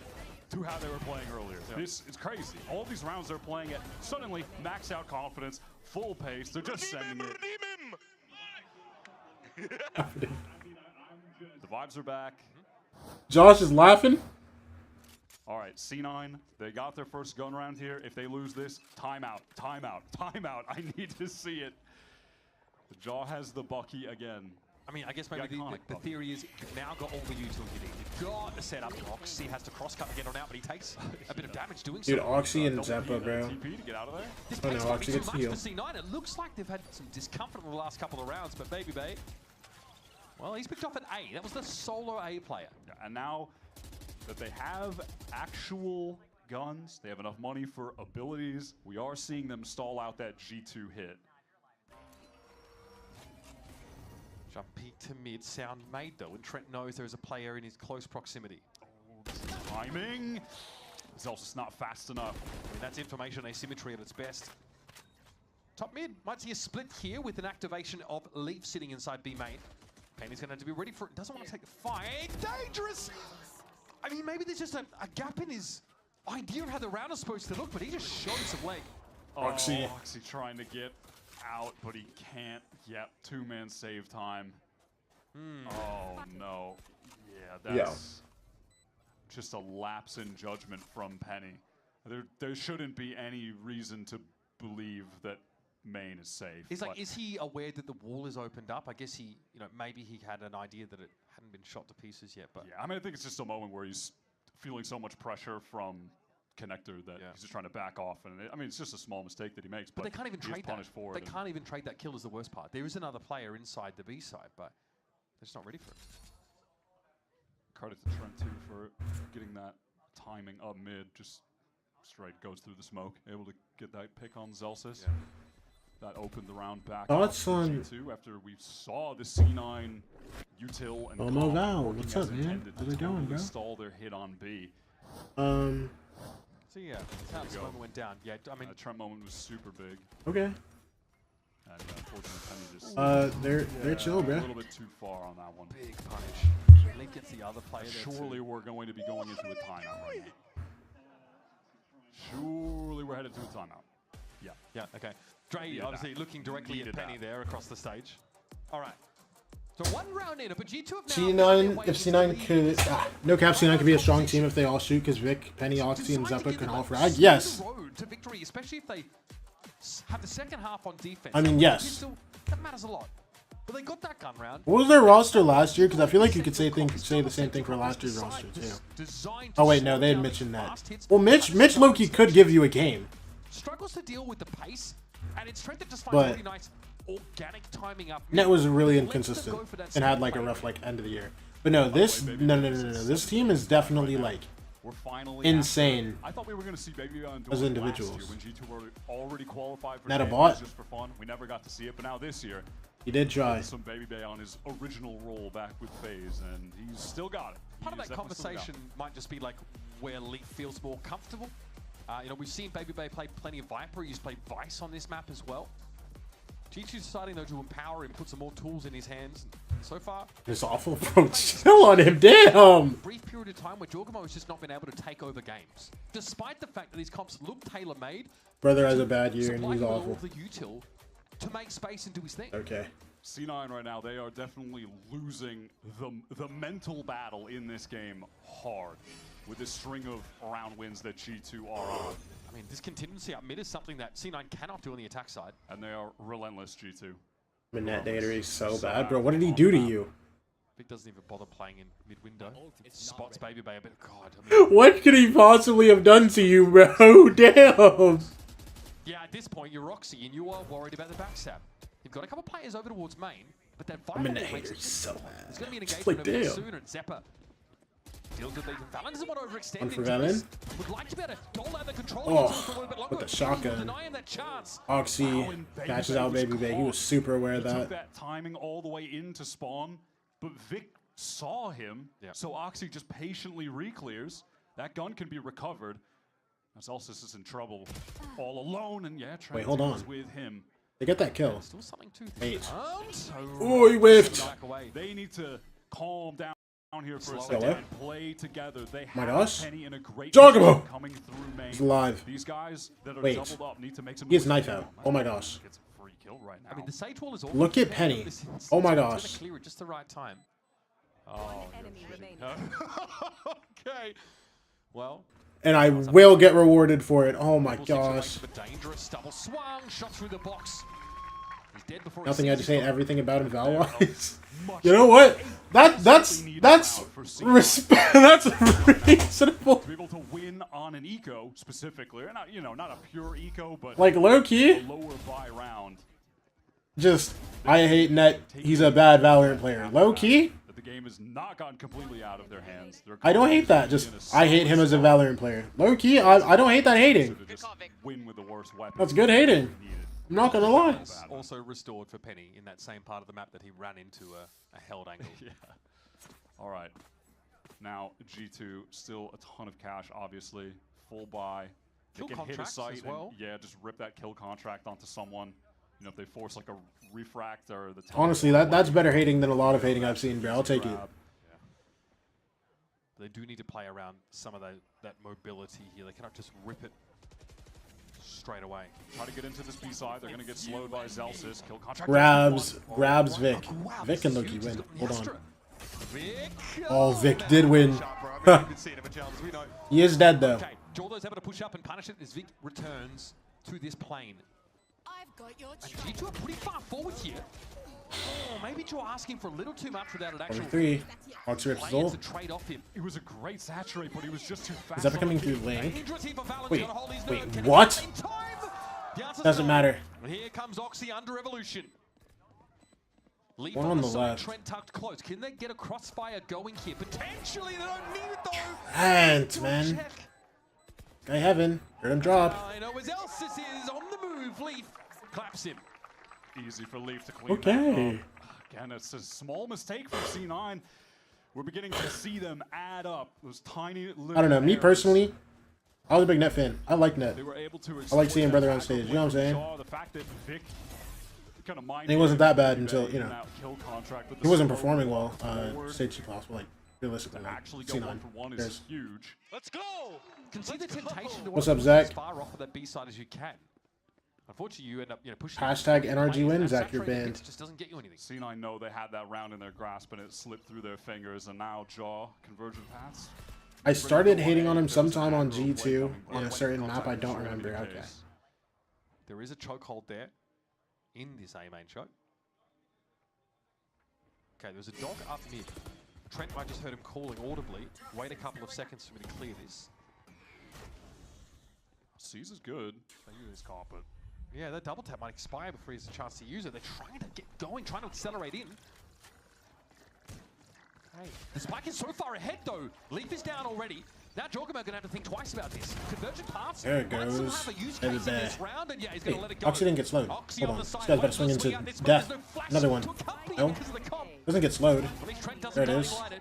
to how they were playing earlier. Yeah. This is crazy. All these rounds they're playing at suddenly max out confidence, full pace. They're just sending it. The vibes are back. Josh is laughing. All right, C9, they got their first gun round here. If they lose this, timeout, timeout, timeout. I need to see it. The Jaw has the Bucky again. I mean, I guess maybe the theory is you've now got all the utility you need. You've got to set up. Oxy has to cross-cut and get on out, but he takes a bit of damage doing so. Dude, Oxy and Zeppa, bro. TP to get out of there. This pace might be too much for C9. It looks like they've had some discomfort in the last couple of rounds, but Baby Bay, well, he's picked off an A. That was the solo A player. Yeah, and now that they have actual guns, they have enough money for abilities, we are seeing them stall out that G2 hit. Jumping to mid, sound made though, and Trent knows there's a player in his close proximity. Oh, timing! Zelsus not fast enough. I mean, that's information asymmetry at its best. Top mid, might see a split here with an activation of Leaf sitting inside B main. Penny's going to have to be ready for it, doesn't want to take the fight. Dangerous! I mean, maybe there's just a gap in his idea of how the round is supposed to look, but he just showed some leg. Oxy trying to get out, but he can't. Yep, 2-man save time. Oh, no. Yeah, that's just a lapse in judgment from Penny. There shouldn't be any reason to believe that main is safe. Is he aware that the wall is opened up? I guess he, maybe he had an idea that it hadn't been shot to pieces yet, but yeah, I mean, I think it's just a moment where he's feeling so much pressure from Connector that he's just trying to back off, and I mean, it's just a small mistake that he makes. But they can't even trade that. Forward They can't even trade that kill is the worst part. There is another player inside the B side, but they're just not ready for it. Credit to Trent too for getting that timing up mid, just straight goes through the smoke, able to get that pick on Zelsis. Yeah. That opened the round back. Thoughts on G2 after we saw the C9 util and Mo Val, what's up, man? How's it going, bro? Stall their hit on B. So yeah, that's how this moment went down. Yeah, I mean, the Trent moment was super big. Okay. And unfortunately, Penny just they're chill, bro. A little bit too far on that one. Big punish. Leaf gets the other player. Surely we're going to be going into a timeout right now. Surely we're headed to a timeout. Yeah. Yeah. Okay. Dre obviously looking directly at Penny there across the stage. All right. So one round in, but G2 have now C9, if C9 could, no cap, C9 could be a strong team if they all shoot, because Vic, Penny, Oxy, and Zeppa can all frag. Yes. Road to victory, especially if they have the second half on defense. I mean, yes. That matters a lot. But they got that gun round. What was their roster last year? Because I feel like you could say the same thing for last year's roster too. Oh wait, no, they had Mitch in that. Well, Mitch Loki could give you a game. Struggles to deal with the pace, and it's Trent that just finds really nice organic timing up. Net was really inconsistent and had like a rough end of the year. But no, this no. This team is definitely like insane. I thought we were going to see Baby on as individuals. Last year when G2 were already qualified for Not a bot. Just for fun. We never got to see it, but now this year he did try some Baby Bay on his original role back with FaZe, and he's still got it. Part of that conversation might just be like where Leaf feels more comfortable. You know, we've seen Baby Bay play plenty of Viper. He used to play Vice on this map as well. G2's deciding though to empower him, put some more tools in his hands. So far, this awful approach still on him. Damn. Brief period of time where Jorgamo has just not been able to take over games, despite the fact that these comps look tailor-made. Brother has a bad year and he's awful. The util to make space and do his thing. Okay. C9 right now, they are definitely losing the mental battle in this game hard with this string of round wins that G2 are on. I mean, this contingency up mid is something that C9 cannot do on the attack side. And they are relentless, G2. Net data is so bad, bro. What did he do to you? Vic doesn't even bother playing in mid-window. Spots Baby Bay a bit. God, I mean, what could he possibly have done to you, bro? Damn. Yeah, at this point, you're Roxy, and you are worried about the backstab. You've got a couple players over towards main, but that Viper makes it so bad. It's going to be an engagement over there sooner, and Zeppa deals with these. Valen doesn't want to overextend. One for Valen. Would like to be able to dole out the control for a little bit longer. With the shotgun. Deny him that chance. Oxy catches out Baby Bay. He was super aware of that. He took that timing all the way into spawn, but Vic saw him, so Oxy just patiently re-clears. That gun can be recovered. Zelsis is in trouble all alone, and Trent wait, hold on. With him. They get that kill. Still something to 8. Oh, he whiffed. They need to calm down here for a second and play together. They have Penny in a great Jorgamo coming through main. He's alive. These guys that are doubled up need to make some. He has knife out. Oh my gosh. Gets a free kill right now. I mean, the Sage Wall is all look at Penny. Oh my gosh. Clear at just the right time. Oh, enemy remaining. Okay. Well. And I will get rewarded for it. Oh my gosh. Dangerous double swung, shot through the box. He's dead before nothing I had to say everything about him Val-wise. You know what? That's respect. That's reasonable. To be able to win on an eco specifically, or not, not a pure eco, but like low key. Lower buy round. Just I hate Net. He's a bad Valorant player. Low key. The game has not gone completely out of their hands. I don't hate that. Just I hate him as a Valorant player. Low key, I don't hate that hating. Win with the worst weapon. That's good hating. I'm not gonna lie. Also restored for Penny in that same part of the map that he ran into a held angle. All right. Now G2 still a ton of cash, obviously. Full buy. Kill they can hit a site as well. And, just rip that kill contract onto someone. You know, if they force like a refract or the. Honestly, that's better hating than a lot of hating I've seen, bro. I'll take it. They do need to play around some of that mobility here. They cannot just rip it straight away. Try to get into this B side. They're going to get slowed by Zelsis. Kill contract. Grabs Vic. Vic and Loki win. Hold on. Oh, Vic did win. He is dead though. Okay, Jordo's able to push up and punish it as Vic returns to this plane. And G2 are pretty far forward here. Oh, maybe you're asking for a little too much without an actual 3. Hawks rips play Zol. to trade off him. It was a great saturate, but he was just too fast. Is that coming through Link? Dangerous here for Valens. Wait, Gotta hold his wait, nerve. Can what? he in time? The answer's Doesn't no. matter. And here comes Oxy under Evolution. Leaf One on the side, left. Trent tucked close. Can they get a crossfire going here? Potentially, they don't need it though. Can't, man. Guy Heaven. Heard him drop. I know as else this is on the move. Leaf claps him. Easy for Leaf to clean Okay. that up. Again, it's a small mistake from C9. We're beginning to see them add up. Those tiny little I don't know. Me errors. personally, I was a big Net fan. I like Net. They were able to I like seeing exploit brother that on back stage. up You know what I'm saying? Shaw, the fact that Vic kind of And he wasn't that bad until, you know, that kill contract with he the wasn't slow performing well. forward. Stage 2 possible, like, realistically. To Like, actually go C9. 1-for-1 is There's- huge. Let's go. Can see the temptation to What's want up, to push Zach? as far off of that B side as you can. Unfortunately, you end up pushing. Hashtag NRG win, That Zach, you're saturated banned. hits just doesn't get you anything. C9 know they had that round in their grasp and it slipped through their fingers, and now Jaw conversion pass. I started hating on him sometime on G2 on a certain map. I don't remember. Okay. There is a chokehold there in this A main choke. Okay, there's a dog up mid. Trent might just heard him calling audibly. Wait a couple of seconds for me to clear this. C's is good. They use this carpet. Yeah, that double tap might expire before he has a chance to use it. They're trying to get going, trying to accelerate in. Hey, the spike is so far ahead though. Leaf is down already. Now Jorgamo gonna have to think twice about this. Convergent paths. There it might still goes. have a use Heavy case in this bear. round, and yeah, he's gonna Wait, let it go. Oxy didn't get slowed. Oxy Hold on on. the This side, guy's about to swing wait, into swing out this death. one. There's no flash Another one. to accompany No. because of the comp. Doesn't get slowed. At least Trent doesn't There it go is. blinded.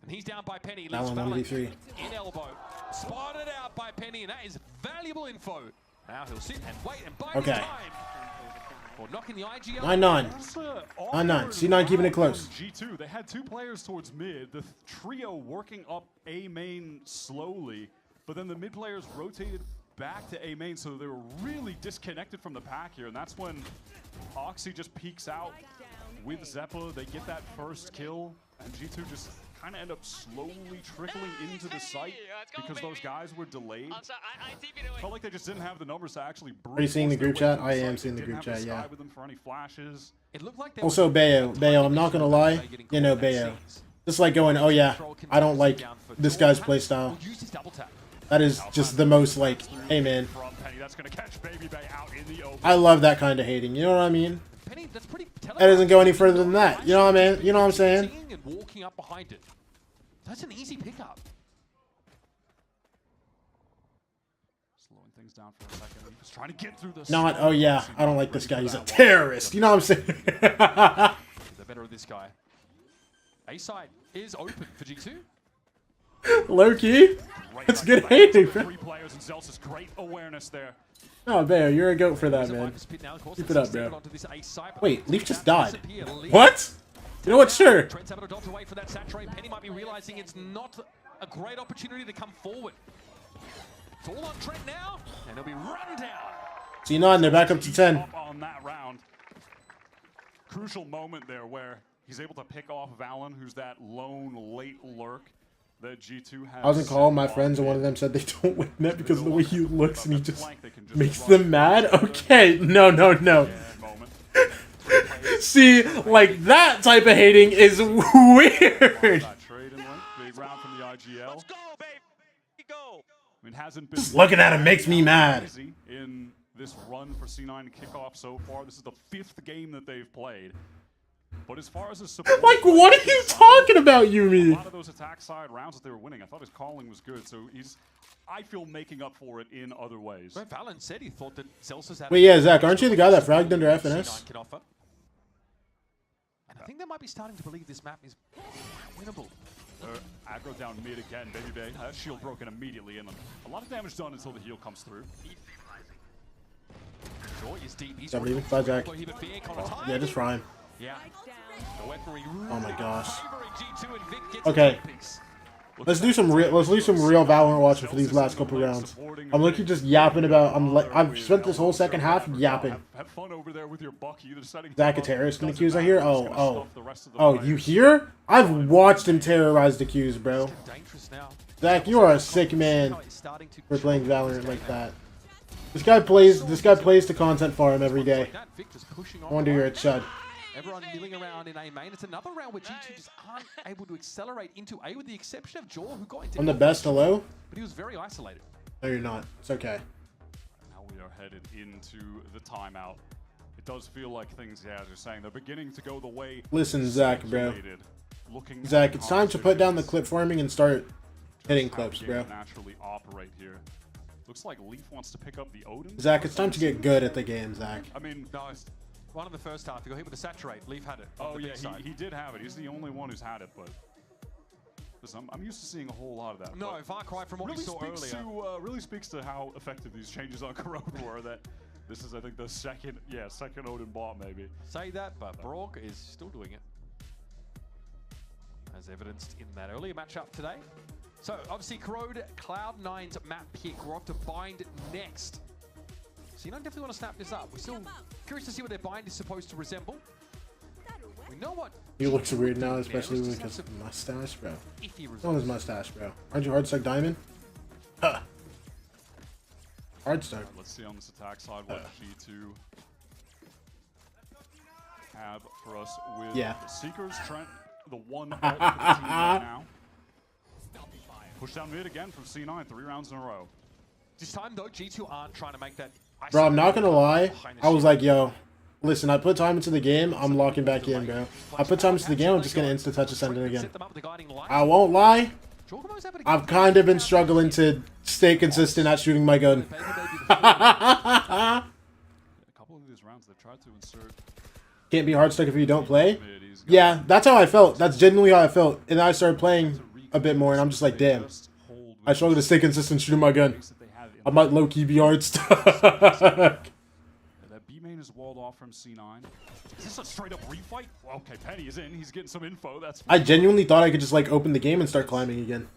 And he's down by Penny. That Leaves one, Valent 1v3. in elbow. Spotted out by Penny, and that is valuable info. Now he'll sit and wait and bide his Okay. time. Or knocking the IGL. 9-9. 9-9. C9 keeping it close. G2, they had two players towards mid. The trio working up A main slowly, but then the mid players rotated back to A main, so they were really disconnected from the pack here, and that's when Oxy just peeks out with Zeppa. They get that first kill, and G2 just kind of end up slowly trickling into the site because those guys were delayed. Felt like they just didn't have the numbers to actually. Are you seeing the group chat? I am seeing the group chat, yeah. With them for any flashes. It looked like Also, Bayo, I'm not gonna lie. You know, Bayo. Just like going, oh yeah, I don't like this guy's playstyle. That is just the most like, hey man. That's gonna catch Baby Bay out in the open. I love that kind of hating. You know what I mean? That doesn't go any further than that. You know what I mean? You know what I'm saying? And walking up behind it. That's an easy pickup. Slowing things down for a second. Just trying to get through this. Not, oh yeah, I don't like this guy. He's a terrorist. You know what I'm saying? The better of this guy. A side is open for G2. Low-key. That's good hating, bro. Three players and Zelsa's great awareness there. Oh, Bayo, you're a goat for that, man. Keep it up, bro. Wait, Leaf just died. What? You know what? Sure. Trent's able to dodge away for that saturate. Penny might be realizing it's not a great opportunity to come forward. It's all on Trent now, and he'll be run down. C9, they're back up to 10. Up on that round. Crucial moment there where he's able to pick off Valen, who's that lone late lurk that G2 has. I was in call with my friends, and one of them said they don't win net because of the way he looks, and he just makes them mad. Okay, no. See, like that type of hating is weird. Round from the IGL. Let's go, baby. Go. I mean, hasn't been Just looking at him makes me mad. In this run for C9 Kickoff so far, this is the 5th game that they've played. But as far as his support, Like, what are you talking about, a Yumi? lot of those attack side rounds that they were winning, I thought his calling was good. So he's, I feel, making up for it in other ways. Well, Valen said he thought that Zelsa's had. Wait, yeah, Zach, aren't you the guy that fragged under FNS? C9 can offer. And I think they might be starting to believe this map is winnable. Aggro down mid again, Baby Bay. That shield broken immediately, and a lot of damage done until the heal comes through. Joy is deep. He's Stop leaving. Bye, Zach. Yeah, just fry him. Yeah. Oh my gosh. G2 and Vic gets Okay. a piece. Let's do some real Valorant watching for these last couple rounds. I'm literally just yapping about. I've spent this whole second half yapping. Have fun over there with your Bucky. Zach a terrorist in the queues, I hear. Oh, you hear? I've watched him terrorize the queues, bro. Zach, you are a sick man for playing Valorant like that. This guy plays the content farm every day. No wonder you're a chud. Everyone milling around in A main. It's another round where G2 just aren't able to accelerate into A with the exception of Jaw, who got into I'm the best, hello? but he was very isolated. No, you're not. It's okay. Now we are headed into the timeout. It does feel like things, yeah, as you're saying, they're beginning to go the way. Listen, Zach, bro. Zach, it's time to put down the clip farming and start hitting clips, bro. Naturally operate here. Looks like Leaf wants to pick up the Odin. Zach, it's time to get good at the game, Zach. I mean, no, one in the first half. He got hit with a saturate. Leaf had it. Oh yeah, he did have it. He's the only one who's had it, but listen, I'm used to seeing a whole lot of that. No, Far Cry from what we saw earlier. Really speaks to how effective these changes on Corrode were. That this is, I think, the second Odin bot maybe. Say that, but Brock is still doing it, as evidenced in that earlier matchup today. So obviously Corrode, Cloud9's map pick. We're off to Bind next. So you don't definitely want to snap this up. We're still curious to see what their Bind is supposed to resemble. We know what He looks weird now, especially with his mustache, bro. On his mustache, bro. Aren't you Hardstuck Diamond? Huh. Hardstuck. Let's see on this attack side what G2 have for us with Seekers, Trent, the one ult for the team right now. Push down mid again from C9, 3 rounds in a row. This time though, G2 aren't trying to make that. Bro, I'm not gonna lie. I was like, yo, listen, I put time into the game, I'm locking back in, bro. I put time into the game, I'm just gonna insta-touch Ascendant again. I won't lie. I've kind of been struggling to stay consistent at shooting my gun. A couple of these rounds they've tried to insert. Can't be Hardstuck if you don't play. Yeah, that's how I felt. That's genuinely how I felt. And then I started playing a bit more, and I'm just like, damn. I struggle to stay consistent shooting my gun. I might low-key be Hardstuck. That B main is walled off from C9. Is this a straight-up refight? Okay, Penny is in. He's getting some info. That's. I genuinely thought I could just like open the game and start climbing again.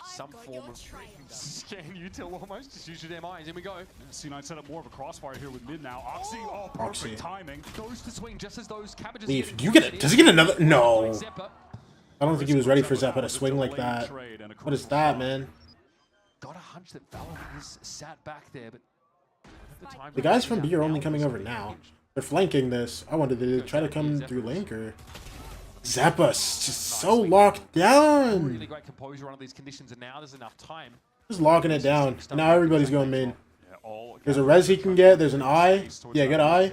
Some form of scan util almost. Just use your MIs. In we go. C9 set up more of a crossfire here with mid now. Oxy, oh, perfect timing. Goes to swing just as those cabbages. Leaf, do you get it? Does he get another? No. I don't think he was ready for Zeppa to swing like that. What is that, man? Got a hunch that Valorant is sat back there, but the guys from B are only coming over now. They're flanking this. I wanted to try to come through link or Zeppa's just so locked down. Really great composure under these conditions, and now there's enough time. Just locking it down. And now everybody's going main. There's a res he can get. There's an eye. Yeah, good eye.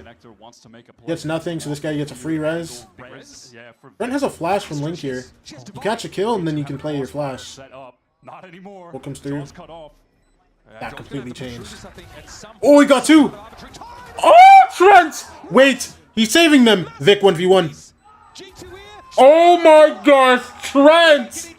Gets nothing, so this guy gets a free res. Brent has a flash from Link here. You catch a kill, and then you can play your flash. Not anymore. What comes through? That completely changed. Oh, he got 2! Oh, Trent! Wait, he's saving them. Vic 1v1. Oh my gosh, Trent!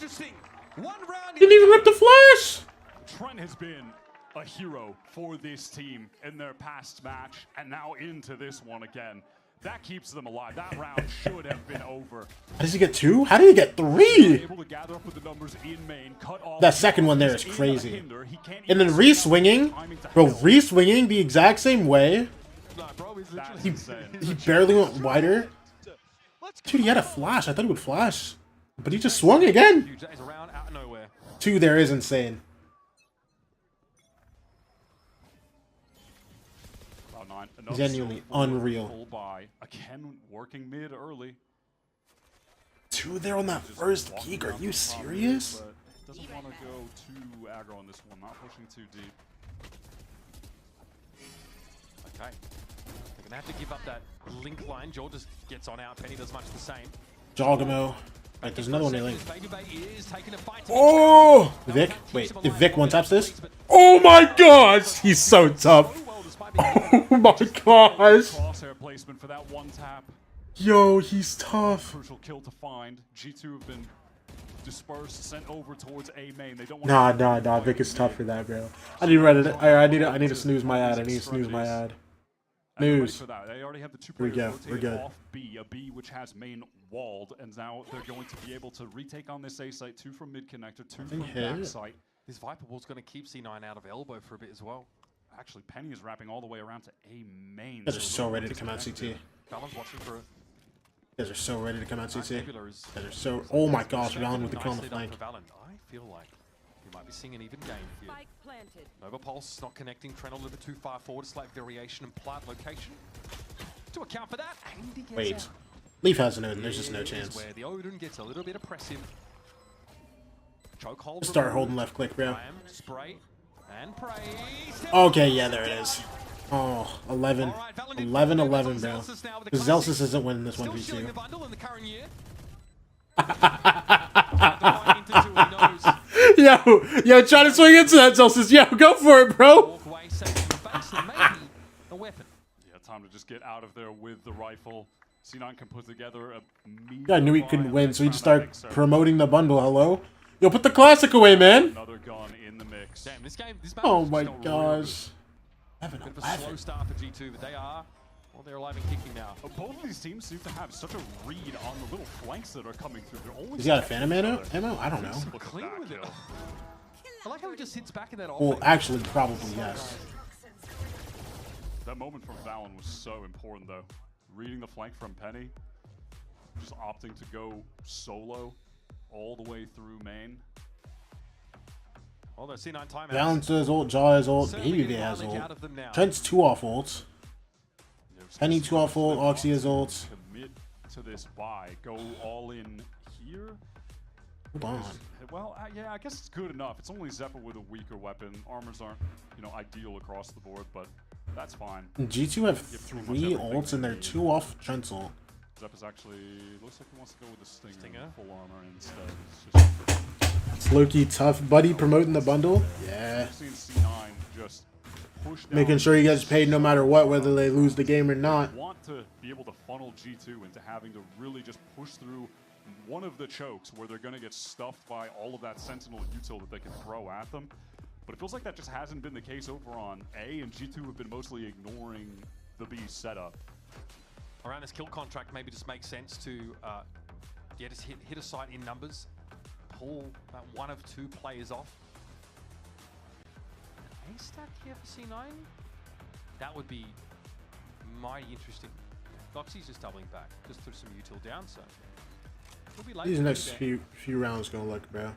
Didn't even rip the flash! Trent has been a hero for this team in their past match, and now into this one again. That keeps them alive. That round should have been over. How does he get 2? How did he get 3? Able to gather up with the numbers in main, cut off. That second one there is crazy. And then re-swinging. Bro, re-swinging the exact same way. He barely went wider. Dude, he had a flash. I thought he would flash. But he just swung again. 2 there is insane. Genuinely unreal. Again, working mid early. 2 there on that first peak. Are you serious? Doesn't want to go too aggro on this one. Not pushing too deep. Okay. They're gonna have to give up that link line. Joel just gets on out. Penny does much the same. Jogamo. Right, there's another one in link. Oh! Vic? Wait, if Vic one-taps this? Oh my gosh! He's so tough. Oh my gosh! Crosshair placement for that one tap. Yo, he's tough. Crucial kill to find. G2 have been dispersed, sent over towards A main. They don't want Nah. Vic is tough for that, bro. I need to read it. I need to snooze my ad. I need to snooze my ad. News. They already have the 2 Here we players go. We're good. off B, a B which has main walled, and now they're going to be able to retake on this A site. 2 from mid connector, 2 from back site. This Viper Wall's going to keep C9 out of elbow for a bit as well. Actually, Penny is wrapping all the way around to A main. You guys are so ready to come out CT. Fallon's watching for it. You guys are so ready to come out CT. You guys are so... Oh my gosh, Valen with the kill on the flank. I feel like we might be seeing an even game here. Nova Pulse not connecting. Trent a little bit too far forward. Slight variation in plant location. To account for that, wait. Leaf has an Odin. There's just no chance. Where the Odin gets a little bit oppressive. Chokehold. Start holding left click, bro. Spray and pray. Okay, yeah, there it is. Oh, 11. 11-11, bro. Because Zelsis isn't winning this 1v2. Yo, try to swing into that, Zelsis. Yo, go for it, bro. Yeah, time to just get out of there with the rifle. C9 can put together a Yeah, I knew he couldn't win, so he just started promoting the bundle. Hello? Yo, put the classic away, man. Another gun in the mix. Damn, this game, Oh my gosh. Bit of a slow start for G2, but they are, well, they're alive and kicking now. Both of these teams seem to have such a read on the little flanks that are coming through. Has he got a Phantom ammo? I don't know. Clean with it. I like how he just sits back in that Well, actually, probably, yes. That moment from Valen was so important, though. Reading the flank from Penny, just opting to go solo all the way through main. Well, there's C9 timeouts. Valen's has ult, Jaw has ult, Baby has ult. Trent's 2 off ults. Penny 2 off ult, Oxy has ult. Commit to this buy. Go all in here. Hold on. Well, yeah, I guess it's good enough. It's only Zephyr with a weaker weapon. Armors aren't, ideal across the board, but that's fine. G2 have 3 ults and they're 2 off Trent's ult. Zep's actually looks like he wants to go with the Stinger. Full armor instead. It's low-key tough. Buddy promoting the bundle. Yeah. Making sure he gets paid no matter what, whether they lose the game or not. Want to be able to funnel G2 into having to really just push through one of the chokes where they're going to get stuffed by all of that Sentinel util that they can throw at them. But it feels like that just hasn't been the case over on A, and G2 have been mostly ignoring the B setup. Around this kill contract, maybe just makes sense to just hit a site in numbers, pull one of 2 players off. A stack here for C9? That would be mighty interesting. Foxy's just doubling back, just threw some util down, so it'll be late. These next few rounds gonna look, bro. Alright,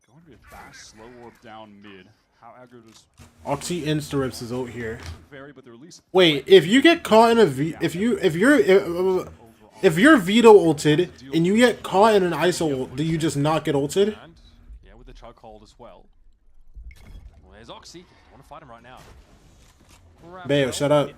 going to be a fast, slow warp down mid. How aggro does Oxy insta rips his ult here. vary, but they're at least Wait, if you get caught in a if you're Vito ulted and you get caught in an ISO ult, do you just not get ulted? And, yeah, with the chokehold as well. Well, there's Oxy. I want to fight him right now. Bayo, shut up.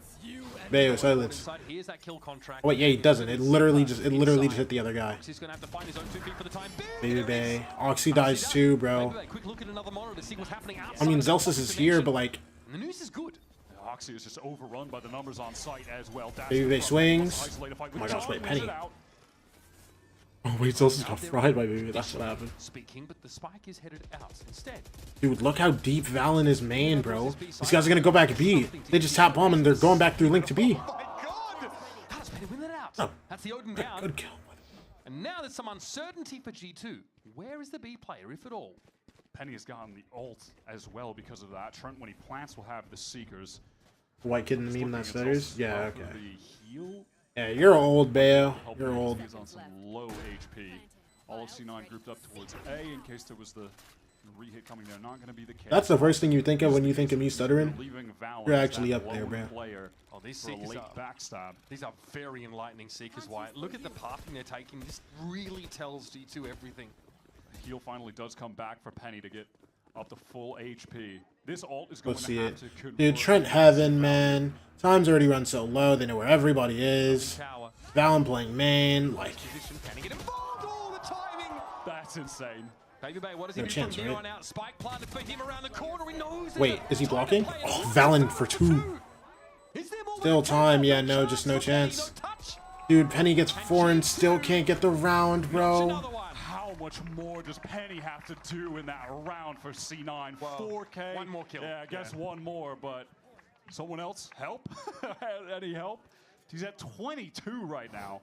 Bayo, silence. Here's that kill contract. Oh, wait, yeah, he doesn't. It literally just hit the other guy. Oxy's gonna have to find his own 2 feet for the time. Baby Bay. Oxy dies too, bro. Quick look at another monitor to see what's happening I mean, Zelsis is here, but like. The news is good. Oxy is just overrun by the numbers on site as well. Baby Bay swings. Oh my gosh, wait, Penny. Oh wait, Zelsis got fried by Baby. That's what happened. Speaking, but the spike is headed out instead. Dude, look how deep Valen is main, bro. These guys are gonna go back B. They just tap bomb and they're going back through Link to B. How does Penny win that out? Oh, that's the Odin down. Good kill. And now there's some uncertainty for G2. Where is the B player, if at all? Penny has gotten the ult as well because of that. Trent, when he plants, will have the Seekers. White kid in the meme that stutters? Yeah, okay. Heal. Yeah, you're old, Bayo. You're old. He's on some low HP. All of C9 grouped up towards A in case there was the re-hit coming there. Not going to be the case. That's the first thing you think of when you think of me stuttering. You're actually up there, bro. Oh, these Seekers backstab. These are very enlightening Seekers, Wyatt. Look at the pathing they're taking. This really tells G2 everything. Heal finally does come back for Penny to get up to full HP. This ult is going Let's see it. to Dude, Trent Heaven, man. Time's already run so low. They know where everybody is. Valen playing main. Like, that's insane. Baby Bay, what does he no do chance, from here right? on out? Spike planted for him around the corner. He knows wait, is he blocking? Oh, Valen for 2. Still time. Yeah, no, just no chance. Dude, Penny gets 4 and still can't get the round, bro. How much more does Penny have to do in that round for C9? Well, 4K. one more kill. Yeah, I guess one more, but someone else help? Any help? He's at 22 right now.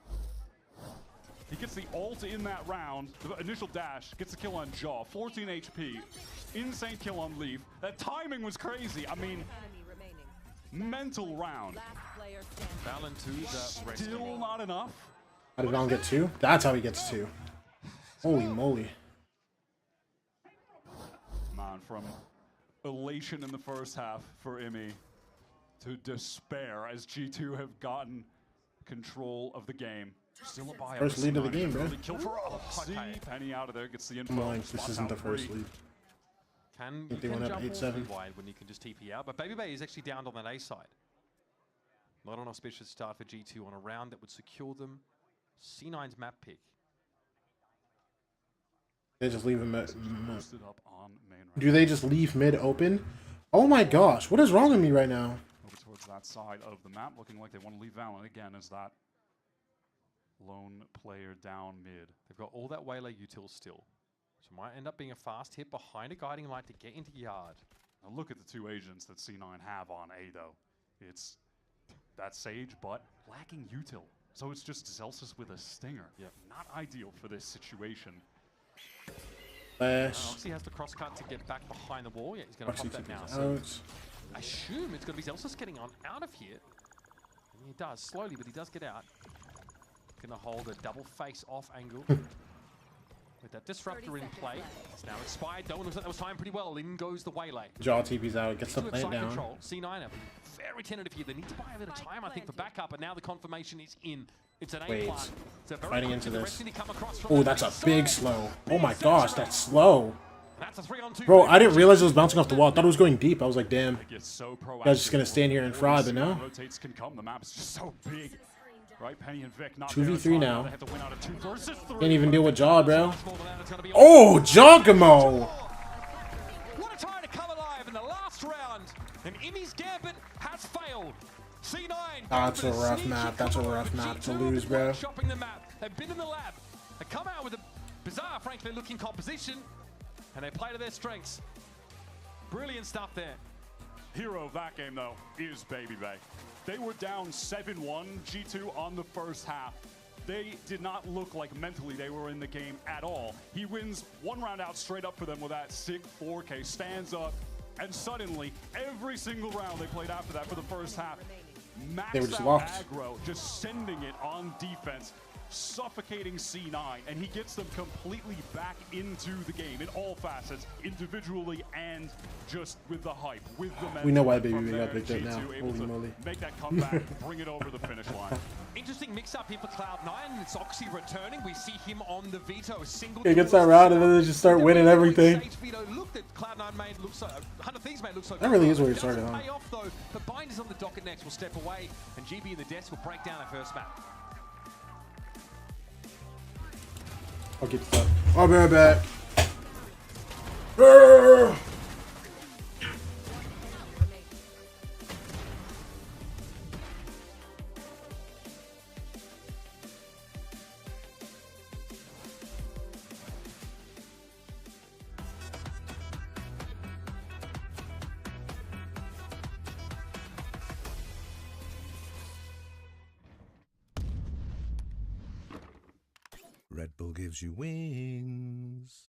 He gets the ult in that round, the initial dash, gets the kill on Jaw, 14 HP, insane kill on Leaf. That timing was crazy. I mean, mental round. Valen 2's still not enough. How did Valen get 2? That's how he gets 2. Holy moly. Man, from elation in the first half for Imi to despair as G2 have gotten control of the game. Still a buy. First lead of the game, bro. Kill for see Penny out of there, gets the info. I'm lying, this isn't the first lead. You they can went up jump 8-7 wide when you can just TP out, but Baby Bay is actually down on that A side. Not an auspicious start for G2 on a round that would secure them C9's map pick. They just leave him at. Do they just leave mid open? Oh my gosh, what is wrong with me right now? Over towards that side of the map, looking like they want to leave Valen again as that lone player down mid. They've got all that waylay util still. So might end up being a fast hit behind a guiding light to get into yard. Now look at the two agents that C9 have on A though. It's that Sage, but lacking util. So it's just Zelsis with a stinger. Yep. Not ideal for this situation. Obviously has the cross cut to get back behind the wall. Yeah, he's going to pop that now. So I assume it's going to be Zelsis getting on out of here. And he does, slowly, but he does get out. Going to hold a double face-off angle. With that disruptor in play. It's now expired. Doan looks like that was timed pretty well. In goes the waylay. Jaw TP's out, gets the plant down. Control. C9 are very tentative here. They need to buy a bit of time, I think, for backup, but now the confirmation is in. It's an A plant. Fighting into this. Oh, that's a big slow. Oh my gosh, that's slow. Bro, I didn't realize it was bouncing off the wall. I thought it was going deep. I was like, damn. So you guys just gonna stand here and fry, but no. Rotates can come. The map's just so big. Right, Penny and Vic not 2v3 now. They have to win out of 2 versus 3. Can't even deal with Jaw, bro. Oh, Jogamo! What a time to come alive in the last round, and Imi's gambit has failed. C9. That's a rough map. That's a rough map to lose, bro. Shopping the map. They've been in the lab. They come out with a bizarre, frankly, looking composition, and they play to their strengths. Brilliant stuff there. Hero of that game, though, is Baby Bay. They were down 7-1 G2 on the first half. They did not look like mentally they were in the game at all. He wins one round out straight up for them with that sick 4K, stands up, and suddenly every single round they played after that for the first half, maxed out aggro, just sending it on defense, suffocating C9, and he gets them completely back into the game in all facets, individually and just with the hype, with the momentum. We know why Baby Bay got picked up now. Holy moly. Make that comeback, bring it over the finish line. Interesting mix-up here for Cloud9. It's Oxy returning. We see him on the veto. Single he gets that round and then they just start winning everything. Look that Cloud9 made looks like 100 Things made looks like that really is where he started, huh? Pay off though. But Bind is on the docket next. Will step away, and GB and the Desk will break down their first map. I'll get stuff. I'll be right back. Red Bull gives you wings.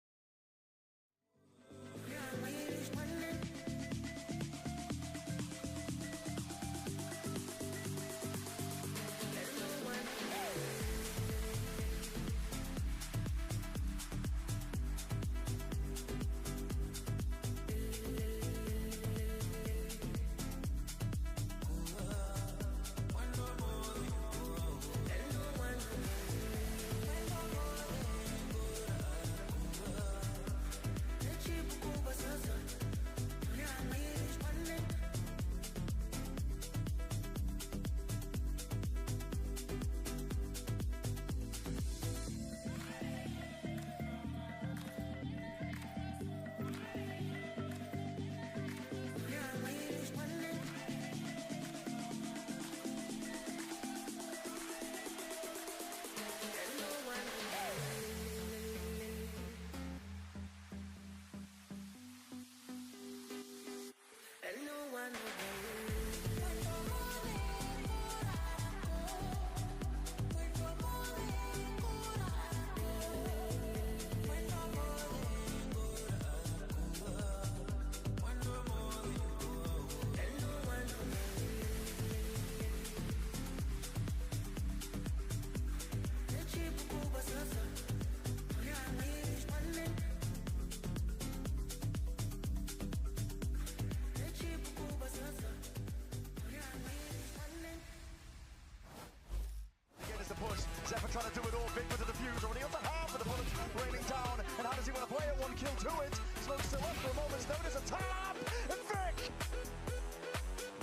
to do it all. Big with the defuse, already up to half of the bullets raining down. And how does he want to play it? One kill to it. Smoke still up for a moment's notice. A tap! And Vic!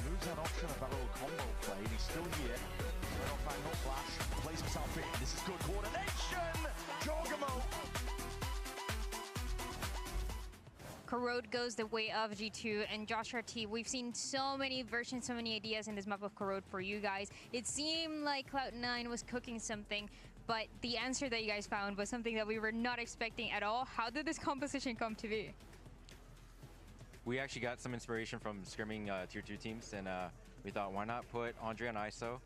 Moves that option of that little combo play. And he's still here. Right off angle, flash. Plays himself in. This is good coordination. Jogamo. Corrode goes the way of G2 and Josh RT. We've seen so many versions, so many ideas in this map of Corrode for you guys. It seemed like Cloud9 was cooking something, but the answer that you guys found was something that we were not expecting at all. How did this composition come to be? We actually got some inspiration from scrimming tier 2 teams, and we thought, why not put Andre on ISO?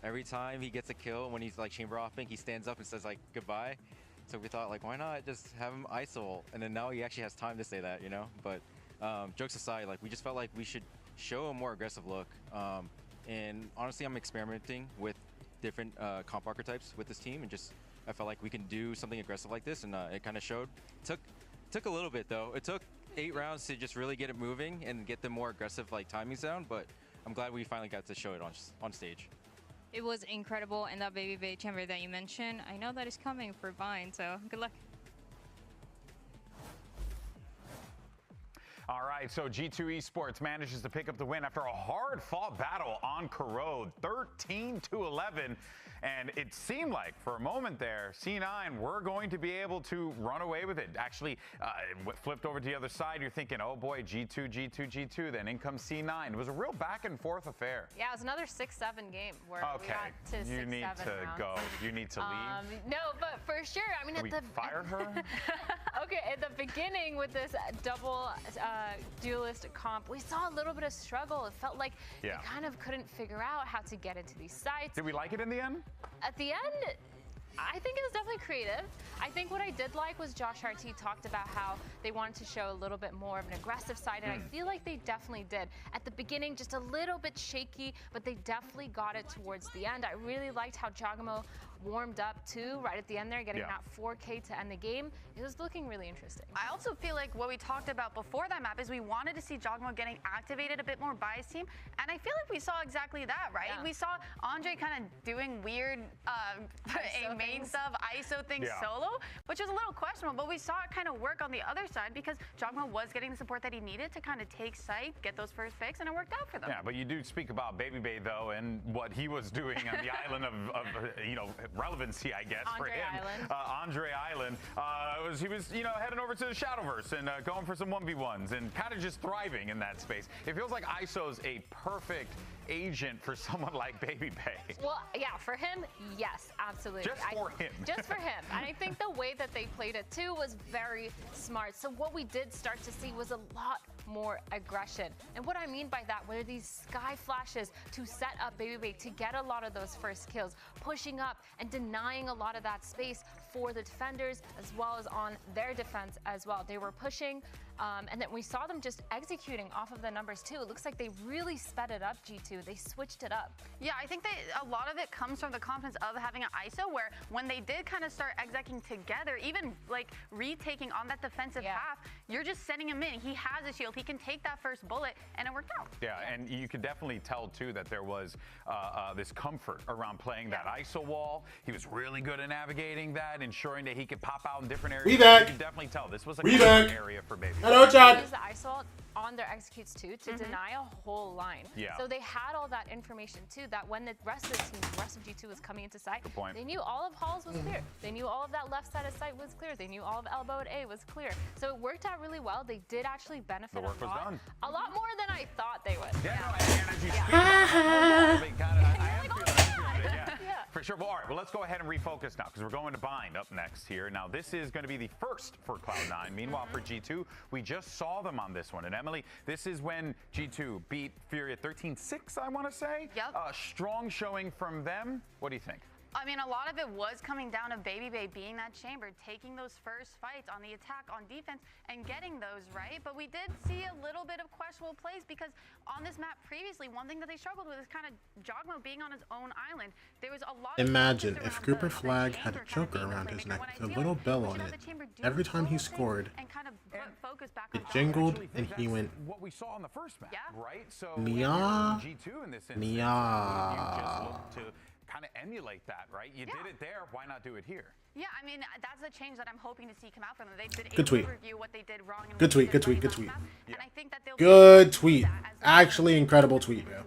Every time he gets a kill, when he's like chamber offing, he stands up and says like goodbye. So we thought, like, why not just have him ISO? And then now he actually has time to say that, you know? But jokes aside, like, we just felt like we should show a more aggressive look. And honestly, I'm experimenting with different comp archetypes with this team, and just I felt like we can do something aggressive like this, and it kind of showed. Took a little bit though. It took 8 rounds to just really get it moving and get the more aggressive like timing down. But I'm glad we finally got to show it on stage. It was incredible, and that Baby Bay chamber that you mentioned, I know that is coming for Vine, so good luck. All right, so G2 Esports manages to pick up the win after a hard-fought battle on Corrode, 13-11. And it seemed like, for a moment there, C9 were going to be able to run away with it. Actually, it flipped over to the other side. You're thinking, oh boy, G2, G2, G2. Then in comes C9. It was a real back-and-forth affair. Yeah, it was another 6-7 game where we got to 6-7 you need to rounds. go. You need to leave. No, but for sure. I mean, Can we fire her? Okay, at the beginning with this double duelist comp, we saw a little bit of struggle. It felt like they kind of couldn't figure out how to get into these sites. Did we like it in the end? At the end, I think it was definitely creative. I think what I did like was Josh RT talked about how they wanted to show a little bit more of an aggressive side, and I feel like they definitely did. At the beginning, just a little bit shaky, but they definitely got it towards the end. I really liked how Jogamo warmed up too, right at the end there, getting that 4K to end the game. It was looking really interesting. I also feel like what we talked about before that map is we wanted to see Jogamo getting activated a bit more by his team, and I feel like we saw exactly that, right? We saw Andre kind of doing weird a main sub ISO thing solo, which was a little questionable, but we saw it kind of work on the other side because Jogamo was getting the support that he needed to kind of take site, get those first picks, and it worked out for them. Yeah, but you do speak about Baby Bay though, and what he was doing on the island of you know, relevancy, I guess, Andre for him. Island. Andre Island. He was, you know, heading over to the Shadowverse and going for some 1v1s and kind of just thriving in that space. It feels like ISO's a perfect agent for someone like Baby Bay. Well, yeah, for him, yes, absolutely. Just for him. Just for him. And I think the way that they played it too was very smart. So what we did start to see was a lot more aggression. And what I mean by that were these sky flashes to set up Baby Bay to get a lot of those first kills, pushing up and denying a lot of that space for the defenders as well as on their defense as well. They were pushing, and then we saw them just executing off of the numbers too. It looks like they really sped it up, G2. They switched it up. Yeah, I think that a lot of it comes from the confidence of having an ISO where when they did kind of start executing together, even like retaking on that defensive half, you're just sending him in. He has a shield. He can take that first bullet, and it worked out. Yeah, and you could definitely tell too that there was this comfort around playing that ISO wall. He was really good at navigating that, ensuring that he could pop out in different areas. You could definitely tell this was a good area for Baby. Hello, Chad. Use the ISO on their executes too to deny a whole line. Yeah. So they had all that information too, that when the rest of the team, the rest of G2 was coming into sight, Good point. they knew all of Halls was clear. They knew all of that left side of sight was clear. They knew all of Elbow at A was clear. So it worked out really well. They did actually benefit The work a lot. was done. A lot more than I thought they would. Yeah, for sure. Well, all right, well, let's go ahead and refocus now because we're going to Bind up next here. Now, this is going to be the first for Cloud9. Meanwhile, for G2, we just saw them on this one. And Emily, this is when G2 beat Fury at 13-6, I want to say. Yep. Strong showing from them. What do you think? I mean, a lot of it was coming down to Baby Bay being that chamber, taking those first fights on the attack, on defense, and getting those right. But we did see a little bit of questionable plays because on this map previously, one thing that they struggled with is kind of Jogamo being on his own island. There was a lot of Imagine if Grouper Flag had a choker around his neck with a little bell on it. Every time he scored, it jingled and he went, what we saw on the first map, right? So Nia, G2 in this instance, Nia. you just look to kind of emulate that, right? You did it there, why not do it here? Yeah, I mean, that's the change that I'm hoping to see come out from them. They've been Good tweet. able to review what they did wrong and Good what tweet, they good did tweet, right good on tweet. the map, and I think that they'll Good tweet. Actually incredible tweet, bro.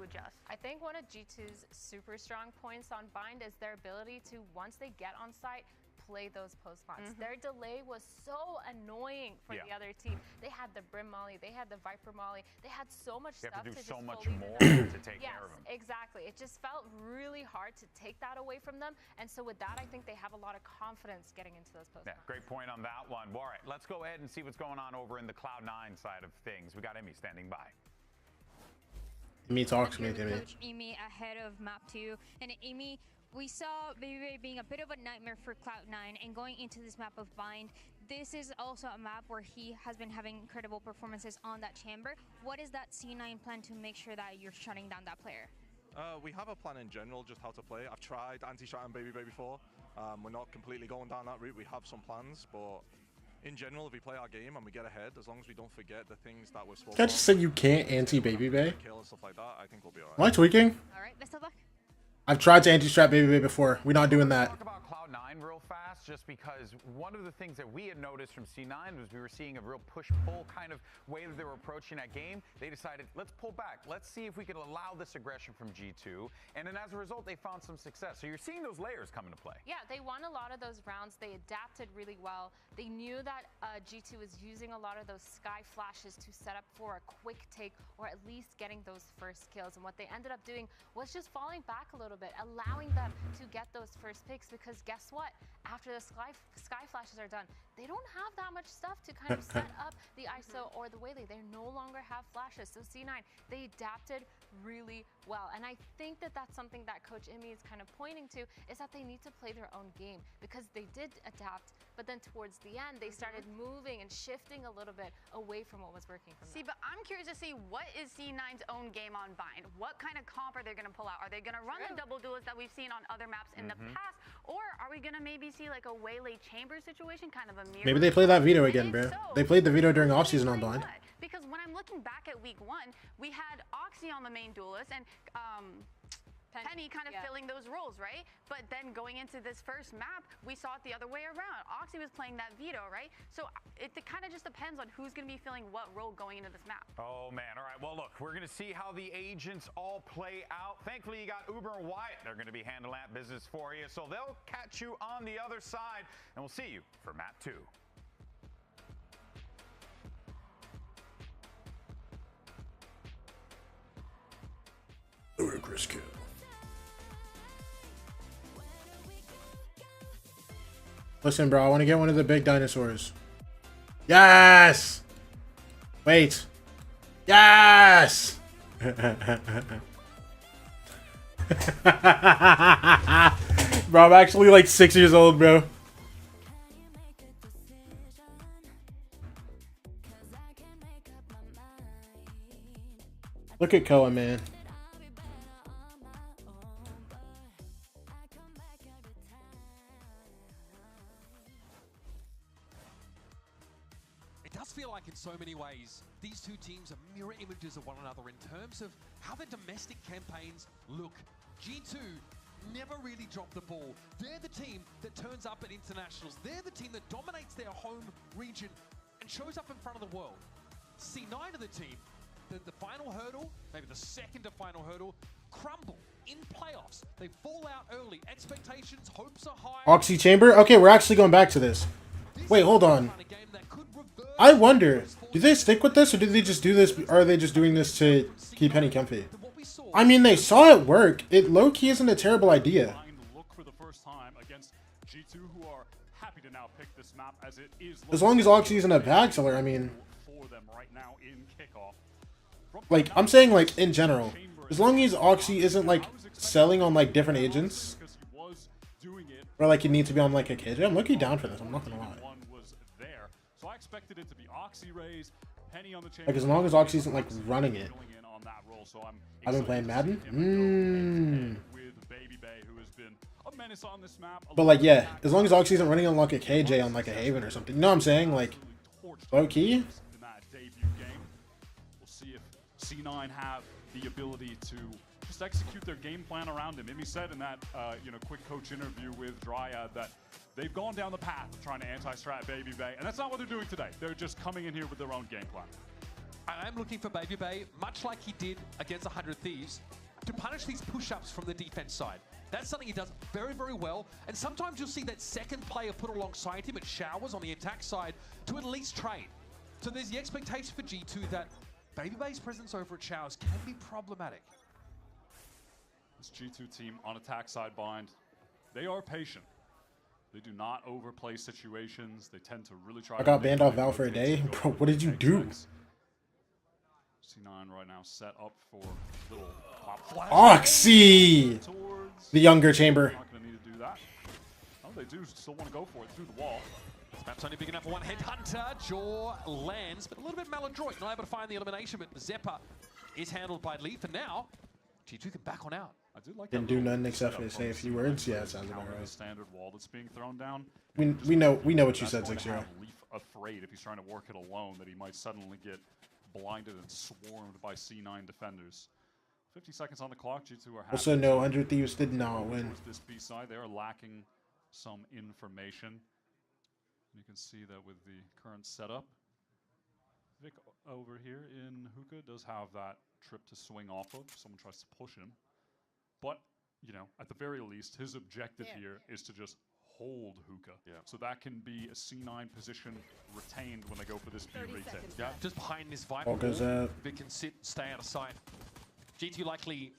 I think one of G2's super strong points on Bind is their ability to, once they get on site, play those post plants. Their delay was so annoying for the other team. They had the Brim Molly, they had the Viper Molly, they had so much stuff to do to so just much fully more maneuver. to take care of them. Exactly. It just felt really hard to take that away from them. And so with that, I think they have a lot of confidence getting into those post plants. Great point on that one. Well, all right, let's go ahead and see what's going on over in the Cloud9 side of things. We got Emmy standing by. Emmy talks to me, Coach Amy ahead of map 2, and Amy, we saw Baby being a bit of a nightmare for Cloud9, and going into this map of Bind, this is also a map where he has been having incredible performances on that chamber. What is that C9 plan to make sure that you're shutting down that player? We have a plan in general, just how to play. I've tried anti-strat and Baby before. We're not completely going down that route. We have some plans, but in general, if we play our game and we get ahead, as long as we don't forget the things that we're supposed to. I just said you can't anti-Baby Bay. Kill and stuff like that, I think we'll be alright. Am I tweaking? Alright, best of luck. I've tried to anti-strap Baby Bay before. We're not doing that. Talk about Cloud9 real fast, just because one of the things that we had noticed from C9 was we were seeing a real push-pull kind of way that they were approaching that game. They decided, let's pull back. Let's see if we can allow this aggression from G2. And then as a result, they found some success. So you're seeing those layers come into play. Yeah, they won a lot of those rounds. They adapted really well. They knew that G2 was using a lot of those sky flashes to set up for a quick take, or at least getting those first kills. And what they ended up doing was just falling back a little bit, allowing them to get those first picks, because guess what? After the sky flashes are done, they don't have that much stuff to kind of set up the ISO or the Waylay. They no longer have flashes. So C9, they adapted really well. And I think that that's something that Coach Imi is kind of pointing to, is that they need to play their own game, because they did adapt, but then towards the end, they started moving and shifting a little bit away from what was working for them. See, but I'm curious to see, what is C9's own game on Bind? What kind of comp are they going to pull out? Are they going to run the double duels that we've seen on other maps in the past? Or are we going to maybe see like a Waylay chamber situation, kind of a mirror? Maybe they play that veto again, bro. They played the veto during offseason on Blind. Because when I'm looking back at week 1, we had Oxy on the main duelist and Penny kind of filling those roles, right? But then going into this first map, we saw it the other way around. Oxy was playing that veto, right? So it kind of just depends on who's going to be filling what role going into this map. Oh, man. All right. Well, look, we're going to see how the agents all play out. Thankfully, you got Uber and Wyatt. They're going to be handling that business for you. So they'll catch you on the other side, and we'll see you for map 2. Ludicrous kill. Listen, bro, I want to get one of the big dinosaurs. Yes! Wait. Yes! Bro, I'm actually like 6 years old, bro. Look at Koa, man. It does feel like in so many ways, these two teams are mirror images of one another in terms of how their domestic campaigns look. G2 never really drop the ball. They're the team that turns up at internationals. They're the team that dominates their home region and shows up in front of the world. C9 are the team that the final hurdle, maybe the second to final hurdle, crumble in playoffs. They fall out early. Expectations, hopes are high. Oxy Chamber? Okay, we're actually going back to this. Wait, hold on. I wonder, do they stick with this, or do they just do this, or are they just doing this to keep Penny comfy? I mean, they saw it work. It low-key isn't a terrible idea. Look for the first time against G2, who are happy to now pick this map as it is. As long as Oxy isn't a bag seller, I mean... For them right now in Kickoff. Like, I'm saying, like, in general. As long as Oxy isn't, like, selling on, like, different agents. Or, like, you need to be on, like, a KJ. I'm looking down for this, I'm not gonna lie. So I expected it to be Oxy Rays, Penny on the chamber. Like, as long as Oxy isn't, like, running it. I've been playing Madden? But, like, yeah. As long as Oxy isn't running on, like, a KJ on, like, a Haven or something. You know what I'm saying? Like, low-key. In that debut game, we'll see if C9 have the ability to just execute their game plan around him. Imi said in that quick coach interview with Dryad that they've gone down the path of trying to anti-strat Baby Bay, and that's not what they're doing today. They're just coming in here with their own game plan. I'm looking for Baby Bay, much like he did against 100 Thieves, to punish these push-ups from the defense side. That's something he does very, very well. And sometimes you'll see that second player put alongside him at Showers on the attack side to at least trade. So there's the expectation for G2 that Baby Bay's presence over at Showers can be problematic. This G2 team on attack side bind, they are patient. They do not overplay situations. They tend to really try. I got banned off Val for a day. Bro, what did you do? C9 right now set up for little pop flash. Oxy! The younger chamber. Not going to need to do that. Oh, they do still want to go for it through the wall. This map's only big enough for one headhunter. Jaw lands, but a little bit maladroit. Not able to find the elimination, but Zeppa is handled by Leaf. And now, G2 can back on out. I did like Didn't do nothing except for say a few words. Yeah, it sounds about the right. standard wall that's being thrown down. We know what you said, That's going 6-0. to have Leaf afraid if he's trying to work it alone that he might suddenly get blinded and swarmed by C9 defenders. 50 seconds on the clock. G2 are Also, no, 100 Thieves did not win. towards this B side. They are lacking some information. You can see that with the current setup. Vic over here in Hookah does have that trip to swing off of. Someone tries to push him. But, at the very least, his objective here is to just hold Hookah. Yeah. So that can be a C9 position retained when they go for this B retake. Yeah, just behind this Viper What goes wall, up? Vic can sit, stay out of sight. G2 likely,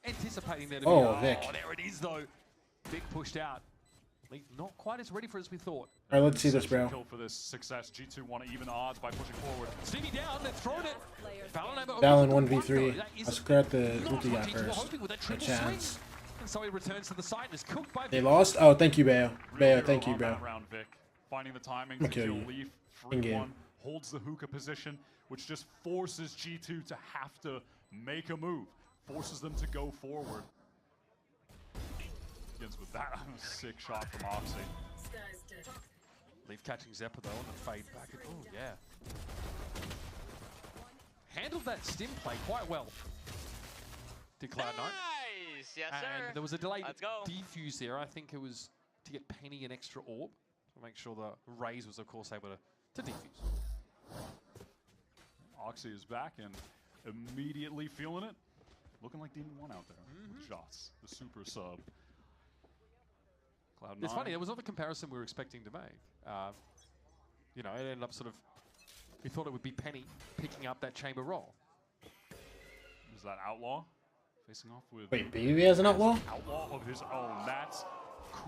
anticipating there to Oh, be... Vic. Oh, there it is, though. Vic pushed out. Leaf not quite as ready for as we thought. All right, let's see this, bro. Kill for this success. G2 want to even odds by pushing forward. Stevie down, they've thrown it. Valen 1v3. I scrapped the ulti guy first. A chance. And so he returns to the side and is cooked by They Vic. lost? Oh, thank you, Bayo. Bayo, Really thank you, on bro. that round, Vic. Finding the timing I'ma to kill kill you. Leaf. In-game. 3-1. Holds the Hookah position, which just forces G2 to have to make a move. Forces them to go forward. Begins with that sick shot from Oxy. Leaf catching Zeppa though on the fade back. Oh, yeah. Handled that stim play quite well. Did Cloud9. Nice! Yes, sir. And there was a delayed Let's go. defuse there. I think it was to get Penny an extra orb to make sure the Raze was, of course, able to defuse. Oxy is back and immediately feeling it. Looking like Demon 1 out there with shots. The super sub. Cloud9. It's funny, there was not the comparison we were expecting to make. It ended up sort of, we thought it would be Penny picking up that chamber role. Is that Outlaw? Facing off with... Wait, Baby has an outlaw? Outlaw of his own. That's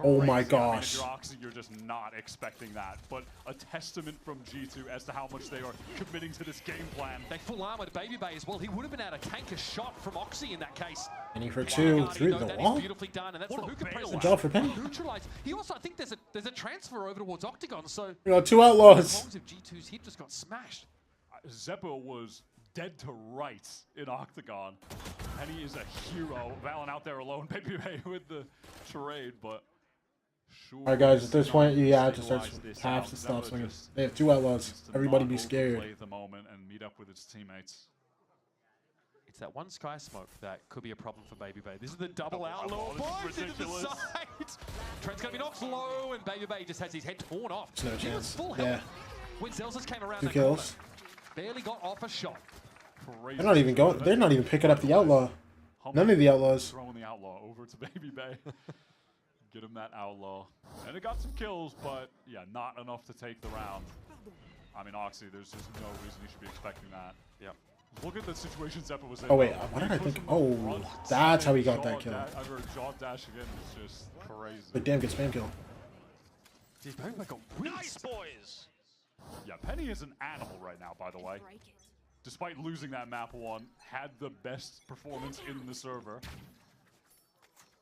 Oh my crazy. I mean, if gosh. you're Oxy, you're just not expecting that. But a testament from G2 as to how much they are committing to this game plan. They full armored Baby Bay as well. He would have been able to tank a shot from Oxy in that case. Penny for 2 through the That wall. is beautifully done, and that's What the a Hookah bailout. presence. Good job for Penny. Neutralized. He also, I think there's a transfer over towards Octagon, so... We got 2 outlaws. As if G2's hit just got smashed. Zeppo was dead to rights in Octagon. And he is a hero. Valen out there alone. Baby Bay with the trade, but... Sure. Alright, guys, at this point, you have to Stabilize start this have out. to stop Zeppo swinging. just They have 2 outlaws. needs to Everybody not be scared. overplay the moment and meet up with its teammates. It's that one Sky Smoke that could be a problem for Baby Bay. This is the double Outlaw. outlaw. This is Both into the ridiculous. side. Trent's going to be knocked low, and Baby Bay just has his head torn off. There's no He was chance. full Yeah. health when Zelzas came around 2 that kills. corner. Barely got off a shot. Crazy. They're not even going. They're not even picking up the outlaw. None of the outlaws. Throwing the outlaw over to Baby Bay. Get him that outlaw. And it got some kills, but yeah, not enough to take the round. I mean, Oxy, there's just no reason you should be expecting that. Yeah. Look at the situation Zeppa was in. Oh wait, though. what When did I he think? pushed him Oh, up front, that's how he got jaw that kill. I've heard jaw dash again. It's just crazy. Like, damn, good spam kill. Jeez, Baby Bay got really Nice, boys. Yeah, Penny is an animal right now, by the way. Despite losing that map 1, had the best performance in the server.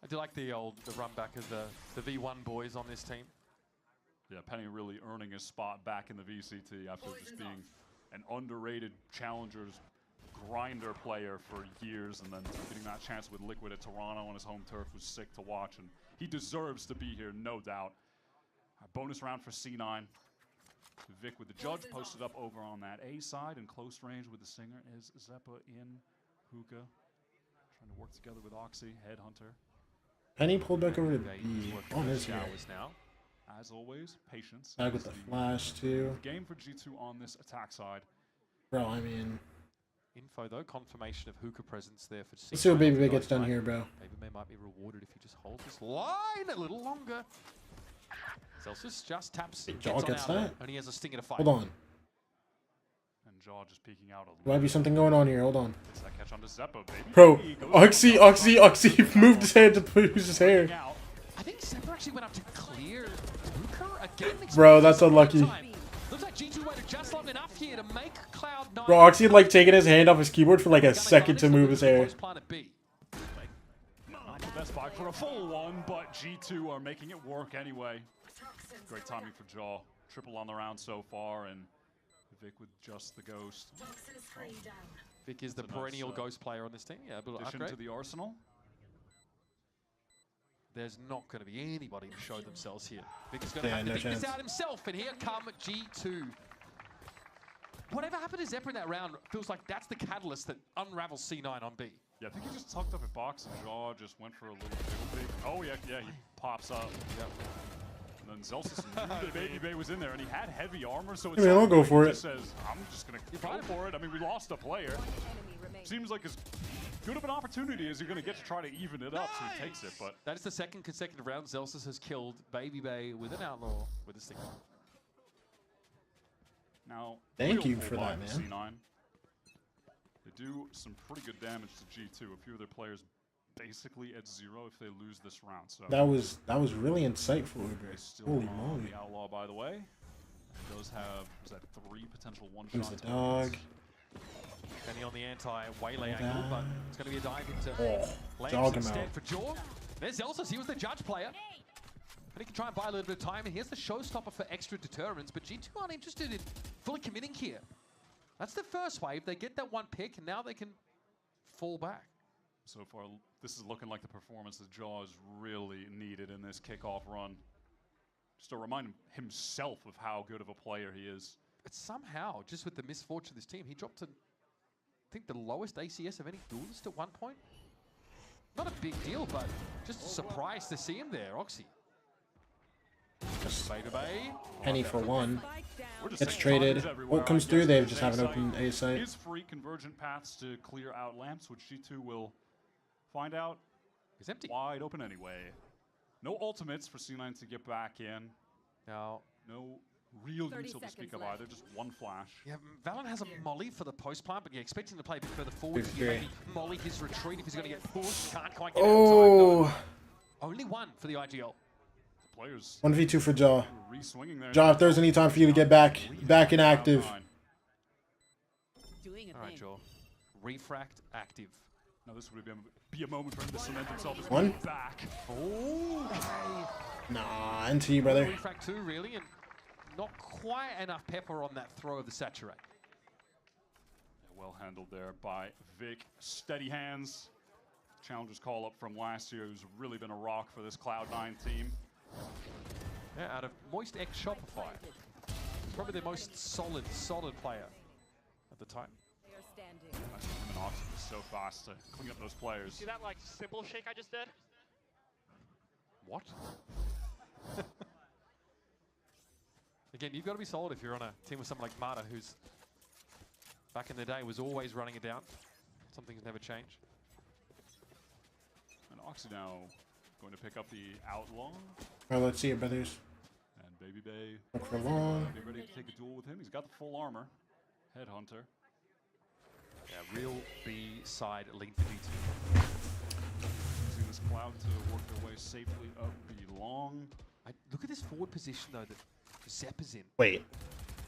I do like the run back of the V1 boys on this team. Yeah, Penny really earning his spot back in the VCT after just being an underrated challengers grinder player for years, and then getting that chance with Liquid at Toronto on his home turf was sick to watch, and he deserves to be here, no doubt. A bonus round for C9. Vic with the judge posted up over on that A side, and close range with the singer is Zeppa in Hookah. Trying to work together with Oxy, Headhunter. Penny pulled back over to B. On his here. Now. As always, patience. Back with the flash too. Game for G2 on this attack side. Bro, I mean, Info though, confirmation of hookah presence there for. let's see what Baby Bay gets done here, bro. Baby Bay might be rewarded if he just holds this line a little longer. Celsius just taps. Jaw gets that. And he has a sting in a fight. Hold on. And Jaw just peeking out a little. There might be something going on here. Hold on. Gets that catch onto Zeppo, baby. Bro, Oxy moved his hand to lose his hair. I think Zeppo actually went up to clear hookah again. Bro, that's unlucky. Looks like G2 waited just long enough here to make Cloud9. Bro, Oxy had like taken his hand off his keyboard for like a second to move his hair. Not the best buy for a full one, but G2 are making it work anyway. Great timing for Jaw. Triple on the round so far, and Vic with just the ghost. Vic is the perennial ghost player on this team. Yeah, but addition to the arsenal. There's not going to be anybody to show themselves here. Vic is going to have to dig this out himself, and here come G2. Whatever happened to Zephyr in that round feels like that's the catalyst that unravels C9 on B. Yeah, I think he just tucked up at box, and Jaw just went for a little bit. Oh yeah, he pops up. Yep. And then Zelsis knew that Baby Bay was in there, and he had heavy armor, so it's I'll go for it. Says, I'm just gonna go for it. I mean, we lost a player. Seems like as good of an opportunity as you're gonna get to try to even it up, so he takes it. But that is the second consecutive round Zelsis has killed Baby Bay with an outlaw with a stick. Now, thank you for that, man. C9. They do some pretty good damage to G2. A few of their players basically at 0 if they lose this round. So that was really insightful, Uber. Holy moly! The outlaw, by the way, does have 3 potential one-shot. Who's the dog? Penny on the anti-waylay angle, but it's going to be a dive into jog him instead out. for Jaw. There's Zelsis. He was the judge player. And he can try and buy a little bit of time, and here's the showstopper for extra deterrents, but G2 aren't interested in fully committing here. That's the first wave. They get that one pick, and now they can fall back. So far, this is looking like the performance that Jaw is really needed in this kickoff run. Just to remind himself of how good of a player he is. But somehow, just with the misfortune of this team, he dropped to, I think, the lowest ACS of any duelist at one point. Not a big deal, but just surprised to see him there, Oxy. Penny for one. Gets traded. What comes through, they just have an open A site. Is free convergent paths to clear out lamps, which G2 will find out is empty. Wide open anyway. No ultimates for C9 to get back in. Now, no real util to speak of either, just one flash. Yeah, Valen has a molly for the post plant, but you're expecting to play a bit further forward. Maybe molly his retreat if he's going to get pushed. Can't quite get out. Only one for the IGL. Players 1v2 for Jaw. Jaw, if there's any time for you to get back inactive. Alright, Jaw. Refract active. Now this would be a moment for him to cement himself as one back. Oh, nah, into you, brother. Refract 2, really, and not quite enough pepper on that throw of the saturate. Yeah, well handled there by Vic. Steady hands. Challenger's call up from last year, who's really been a rock for this Cloud9 team. Yeah, out of Moist X Shopify. Probably the most solid player at the time. Him and Oxy is so fast to clean up those players. See that like simple shake I just did? What? Again, you've got to be solid if you're on a team with someone like Marta, who's back in the day was always running it down. Something's never changed. And Oxy now going to pick up the outlaw. Alright, let's see it, brothers. And Baby Bay. Look for long. Be ready to take a duel with him. He's got the full armor. Headhunter. Yeah, real B side lead for G2. Using this cloud to work their way safely up the long. Look at this forward position though that Zepp is in. Wait.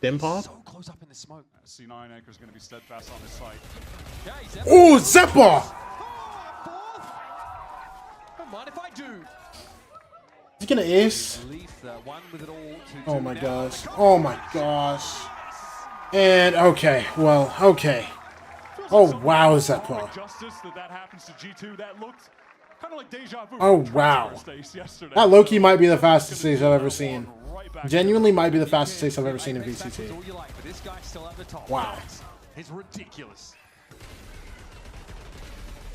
Dim pop? So close up in the smoke. C9 Anchor's going to be steadfast on his site. Yeah, Zepp. Oh, Zeppa! Don't mind if I do. He's gonna ace. Oh my gosh. Oh my gosh. And okay, well, okay. Oh wow, Zeppa. That happens to G2. That looked kind of like deja vu. Oh wow. That low-key might be the fastest stage I've ever seen. Genuinely might be the fastest stage I've ever seen in VCT. Wow. It's ridiculous.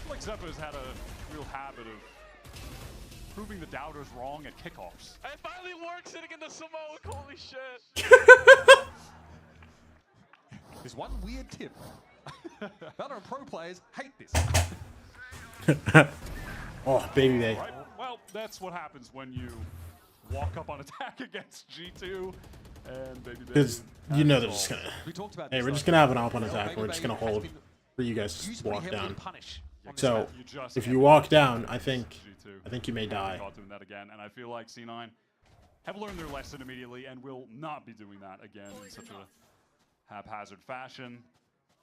Like Xeppa's had a real habit of proving the doubters wrong at kickoffs. It finally works sitting in the smoke. Holy shit. There's one weird tip. Valorant pro players hate this. Oh, baby day. Right? Well, that's what happens when you walk up on attack against G2 and Baby Bay. Because you know they're just gonna. We talked about Hey, we're just gonna have an op on attack. We're just gonna hold for you guys to walk down. So if you walk down, I think you may die. Caught doing that again, and I feel like C9 have learned their lesson immediately and will not be doing that again in such a haphazard fashion.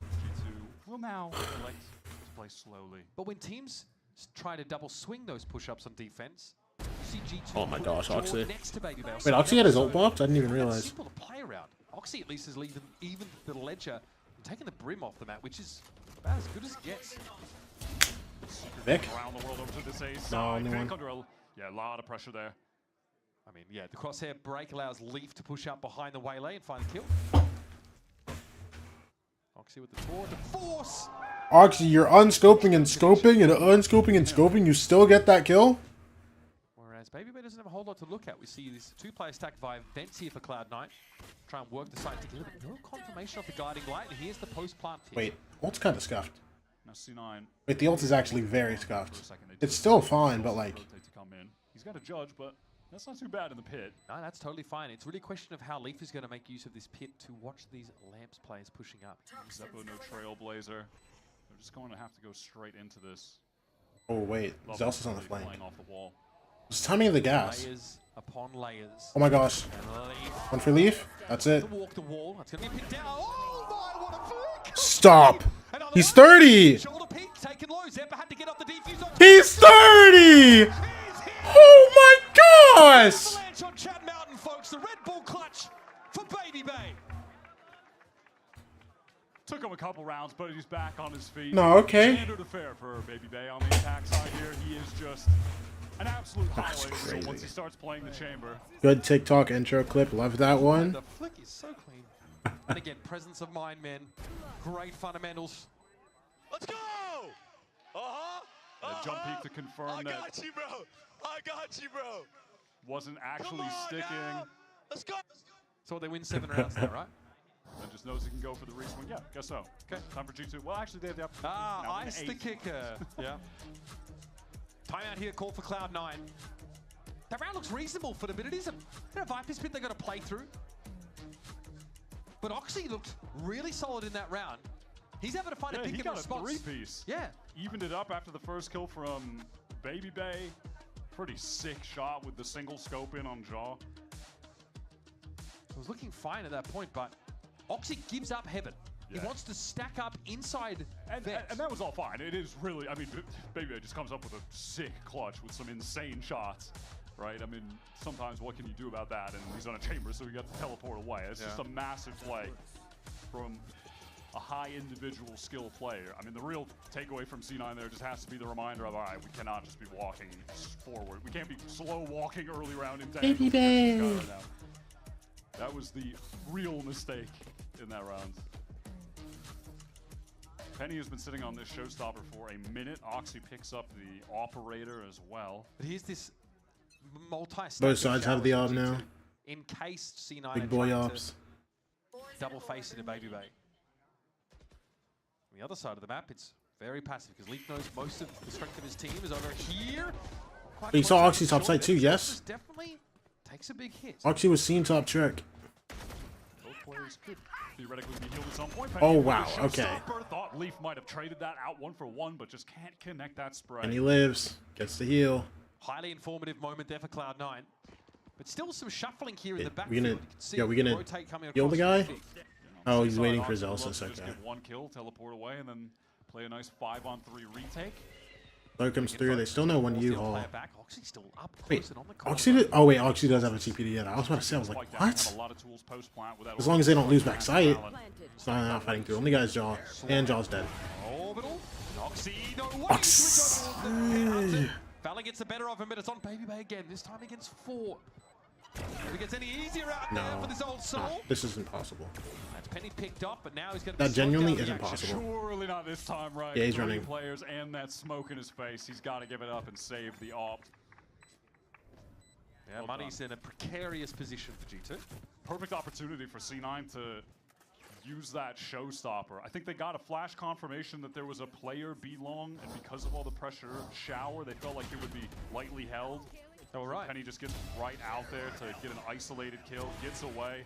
G2 will now elect to play slowly. But when teams try to double swing those push-ups on defense, you see G2 Oh my gosh, Oxy. next to Baby Bale. Wait, Oxy had his ult blocked? I didn't even realize. Simple to play around. Oxy at least is leaving even the ledger and taking the brim off the map, which is about as good as it gets. Vic? Around the world over to this ace. No, only Vic one. under a lot of pressure there. I mean, yeah, the crosshair break allows Leaf to push up behind the waylay and find the kill. Oxy with the tour to force. Oxy, you're unscoping and scoping and unscoping and scoping. You still get that kill? Whereas Baby Bay doesn't have a whole lot to look at. We see this two-player stack via vents here for Cloud9. Try and work the site together, but no confirmation of the guiding light. And here's the post-plant pick. Wait, ult's kind of scuffed. Now C9. Wait, the ult is actually very scuffed. It's still fine, but like. To come in. He's got a judge, but that's not too bad in the pit. No, that's totally fine. It's really a question of how Leaf is going to make use of this pit to watch these Lamps players pushing up. Zeppo, no Trailblazer. They're just going to have to go straight into this. Oh wait, Zelsa's on the flank. Playing off the wall. Just timing of the gas. Layers upon layers. Oh my gosh. One for Leaf. That's it. Walk the wall. That's going to be picked down. Oh my, what a flick! Stop. He's 30. Shoulder peak, taken low. Zeppa had to get off the defuse. He's 30. Oh my gosh. Avalanche on Chad Mountain, folks. The Red Bull clutch for Baby Bay. Took him a couple rounds, but he's back on his feet. No, okay. Standard affair for Baby Bay on the attack side here. He is just an absolute highlight. So once he starts playing the chamber. Good TikTok intro clip. Love that one. The flick is so clean. And again, presence of mind, men. Great fundamentals. Let's go! Jump peek to confirm that. I got you, bro. I got you, bro. Wasn't actually sticking. Now. Let's go. So they win 7 rounds now, right? And just knows he can go for the reswing. Yeah, guess so. Okay, time for G2. Well, actually, they have the opportunity. Ice the kicker. Yeah. Timeout here, call for Cloud9. That round looks reasonable for them, but it isn't. Viper's pit they got to play through. But Oxy looked really solid in that round. He's having to find a pick he in got response. a 3-piece. Yeah. Evened it up after the first kill from Baby Bay. Pretty sick shot with the single scope in on Jaw. It was looking fine at that point, but Oxy gives up heaven. Yeah. He wants to stack up inside and that was all fine. It is really, I mean, Baby Bay just comes up with a sick clutch with some insane shots, right? I mean, sometimes what can you do about that? And he's on a chamber, so he got to teleport away. It's just a massive play from a high individual skill player. I mean, the real takeaway from C9 there just has to be the reminder of, all right, we cannot just be walking forward. We can't be slow walking early round in Baby Bay. That was the real mistake in that round. Penny has been sitting on this showstopper for a minute. Oxy picks up the operator as well. But here's this Both sides have the op now. In case C9 Big boy ops. Double face into Baby Bay. On the other side of the map, it's very passive because Leaf knows most of the strength of his team is over here. You saw Oxy top side too, yes? Definitely takes a big hit. Oxy was seen top trick. Both players could theoretically be healed at some point. Oh wow, okay. Thought Leaf might have traded that out 1-for-1, but just can't connect that spray. And he lives, gets the heal. Highly informative moment there for Cloud9. But still some shuffling here in the We backfield. gonna heal the guy? Oh, he's waiting for Zelsis, okay. Just get one kill, teleport away, and then play a nice 5-on-3 retake. Low comes through, they still know one U-Haul. Oxy's still up Wait, close and on the Oxy did, oh wait, Oxy does have a TPD yet. I was about to say, I was like, what? As long as they don't lose back sight. It's not fighting through. Only guy's Jaw, and Jaw's dead. Oxy. Oxy. Valley gets the better of him, but it's on Baby Bay again, this time against 4. If it gets any easier out No. there for this old soul. This is impossible. That's Penny picked up, but now he's going to That genuinely is Action. impossible. Surely not this time, right? Yeah, he's 3 running. players and that smoke in his face. He's got to give it up and save the opt. Yeah, Money's in a precarious position for G2. Perfect opportunity for C9 to use that showstopper. I think they got a flash confirmation that there was a player B long, and because of all the pressure shower, they felt like it would be lightly held. Oh, right. Penny just gets right out there to get an isolated kill, gets away.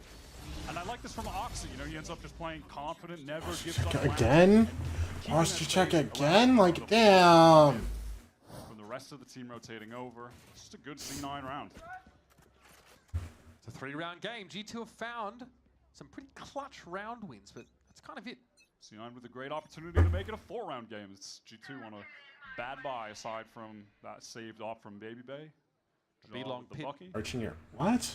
And I like this from Oxy. You know, he ends up just playing confident, never gives up. Again? Ostrich check again? Like, damn. From the rest of the team rotating over. Just a good C9 round. It's a 3-round game. G2 have found some pretty clutch round wins, but that's kind of it. C9 with a great opportunity to make it a 4-round game. It's G2 on a bad buy aside from that saved off from Baby Bay. B-long the pit. Bucky. Arching here. What?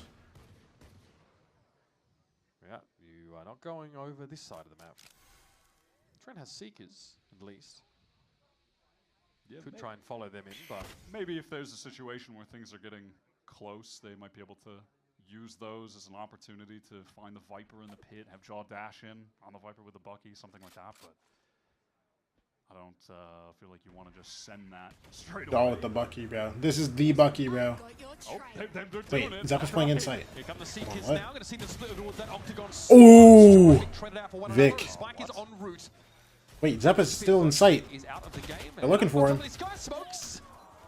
Yeah, you are not going over this side of the map. Trent has Seekers, at least. Yeah, Could maybe. try and follow them in, but Maybe if there's a situation where things are getting close, they might be able to use those as an opportunity to find the Viper in the pit, have Jaw dash in on the Viper with the Bucky, something like that, but I don't feel like you want to just send that straight away. All with the Bucky, bro. This is the Bucky, bro. Oh, they're Wait, doing it. Zappa's playing inside. here come the Hold Seekers on, what? now. Going to see them split towards that Octagon. Ooh! Traded out for one Vic. another. Spike is en route. Wait, Zappa's still in sight. He's out of the game. They're looking for him. This guy smokes.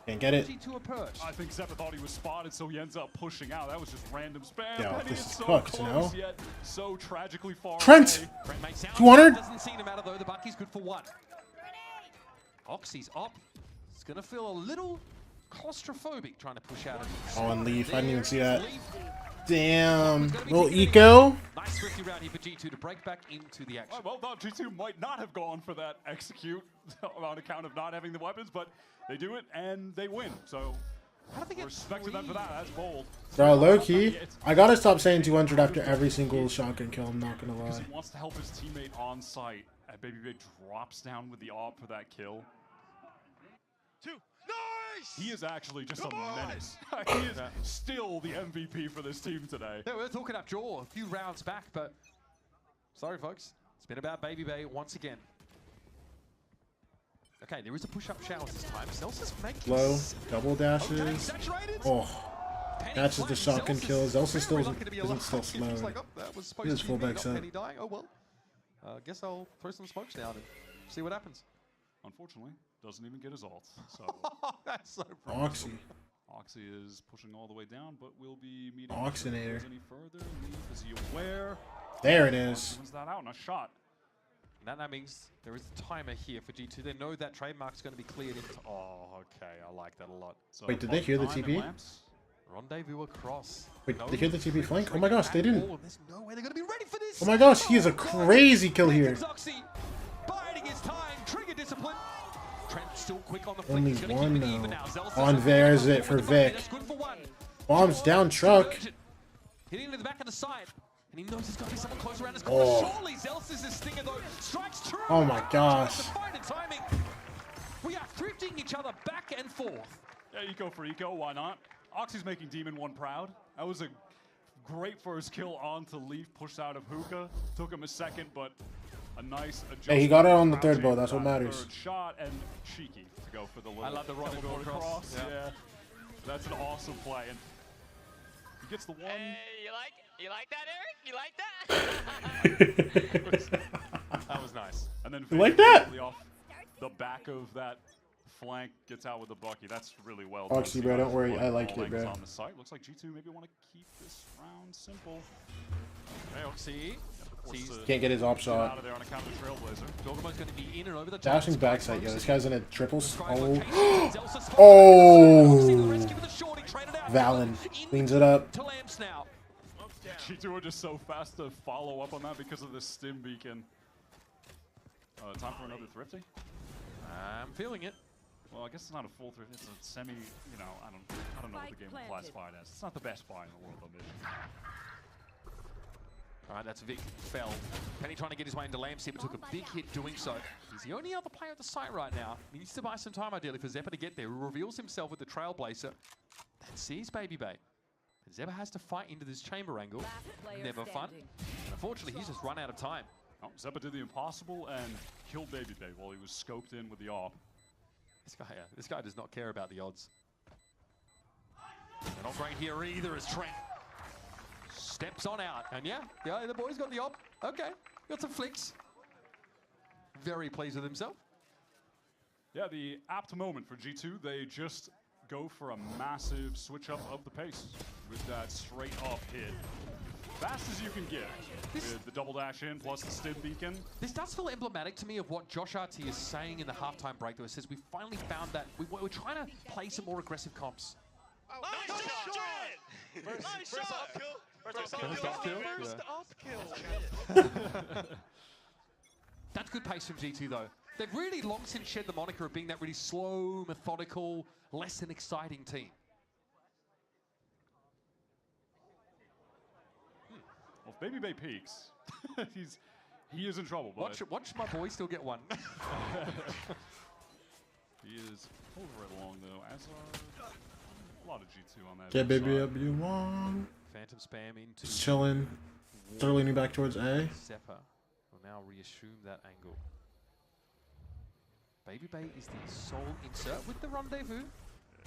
Can't get it. G2 a perch. I think Zeppa thought he was spotted, so he ends up pushing out. That was just random spam. Yo, Penny this is is so cooked, close, no? yet so tragically far Trent! away. Trent makes out. 200? Doesn't see him out of though. The Bucky's good for 1. Oxy's up. It's going to feel a little claustrophobic trying to push out. Oh, and Leaf. I didn't even see that. Leaf. Damn. Little eco. Nice thrifty round here for G2 to break back into the action. Well done. G2 might not have gone for that execute on account of not having the weapons, but they do it and they win. So we're respecting them for that. That's bold. Bro, low key. I gotta stop saying 200 after every single shotgun kill. I'm not gonna Because lie. he wants to help his teammate on site. And Baby Big drops down with the AWP for that kill. Nice! He is actually just a menace. He is still the MVP for this team today. Yeah, we're talking up Jaw a few rounds back, but sorry, folks. It's been about Baby Bay once again. Okay, there is a push-up showers this time. Celsius making Low. Double dashes. Oh. That's just the shotgun kill. Zelsa still isn't still slow. He is full back set. Oh well. Guess I'll throw some smokes down and see what happens. Unfortunately, doesn't even get his ult. So that's so brutal. Oxy. Oxy is pushing all the way down, but will be meeting Oxinator. any further. Leaf, is he aware? There it is. Wins that out in a shot. And that means there is a timer here for G2. They know that trademark's going to be cleared into. Oh, okay. I like that a lot. So Wait, did they hear the time and TP? lamps. Rendezvous across. Wait, did they hear the TP flank? Oh my gosh, they didn't. There's no way they're going to be ready for this. Oh my gosh, he is a crazy kill here. Oxy biding his time. Trigger discipline. Trent still quick on the flick. Only He's gonna one keep it even now. though. Zelsa On there's it for Vic. That's good for 1. Bombs down truck. Hitting into the back of the side. And he knows there's got to be someone close around his Oh. corner. Surely Zelsa's stinger though strikes true. Oh my gosh. The fighter timing. We are thrifting each other back and forth. Yeah, eco for eco, why not? Oxy's making Demon 1 proud. That was a great first kill onto Leaf, pushed out of Hookah. Took him a second, but a nice adjustment. Hey, he got it on the third crouching bow, that's for what that matters. Third shot, and cheeky to go for the little I love the teleport across. Yeah. That's an awesome play. And he gets the one. Hey, you like that, Eric? You like that? That was nice. And then You like that? off the back of that flank gets out with the Bucky. That's really well done. Oxy, bro, don't worry. I liked it, bro. On the site. Looks like G2 maybe want to keep this round simple. Hey, Oxy. Can't get his op Out shot. of there on account of the Trailblazer. Dorgamo's going to be in and over the top. Dashing backside, yo. This guy's in a triples. Oh. Zelsa Oh. Valen cleans it up. to lamps now. G2 are just so fast to follow up on that because of this stim beacon. Time for another thrifty? I'm feeling it. Well, I guess it's not a full thrift. It's a semi, you know, I don't know what the game will classify it as. It's not the best buy in the world, though, All right, that's Vic fell. Penny trying to get his way into lamps here, but took a big hit doing so. He's the only other player at the site right now. He needs to buy some time, ideally, for Zeppa to get there. He reveals himself with the Trailblazer. That sees Baby Bay. Zeba has to fight into this chamber angle. Never fun. And unfortunately, he's just run out of time. Oh, Zeba did the impossible and killed Baby Bay while he was scoped in with the AWP. This guy does not care about the odds. They're not great here either as Trent steps on out. And yeah, the boy's got the op. Okay, got some flicks. Very pleased with himself. Yeah, the apt moment for G2, they just go for a massive switch up of the pace with that straight up hit. Fast as you can get with the double dash in plus the stim beacon. This does feel emblematic to me of what Josh RT is saying in the halftime break, though. It says we finally found that we're trying to play some more aggressive comps. Oh, nice shot! First up kill. That's good pace from G2, though. They've really long since shed the moniker of being that really slow, methodical, less than exciting team. Well, if Baby Bay peaks, he is in trouble. But Watch my boy still get one. He is pulling right along, though, as are a lot of G2 on that. Get Baby up you want. Phantom spam into... Just chilling. Start leaning back towards A. Zeppa will now reassume that angle. Baby Bay is the sole insert with the rendezvous. Out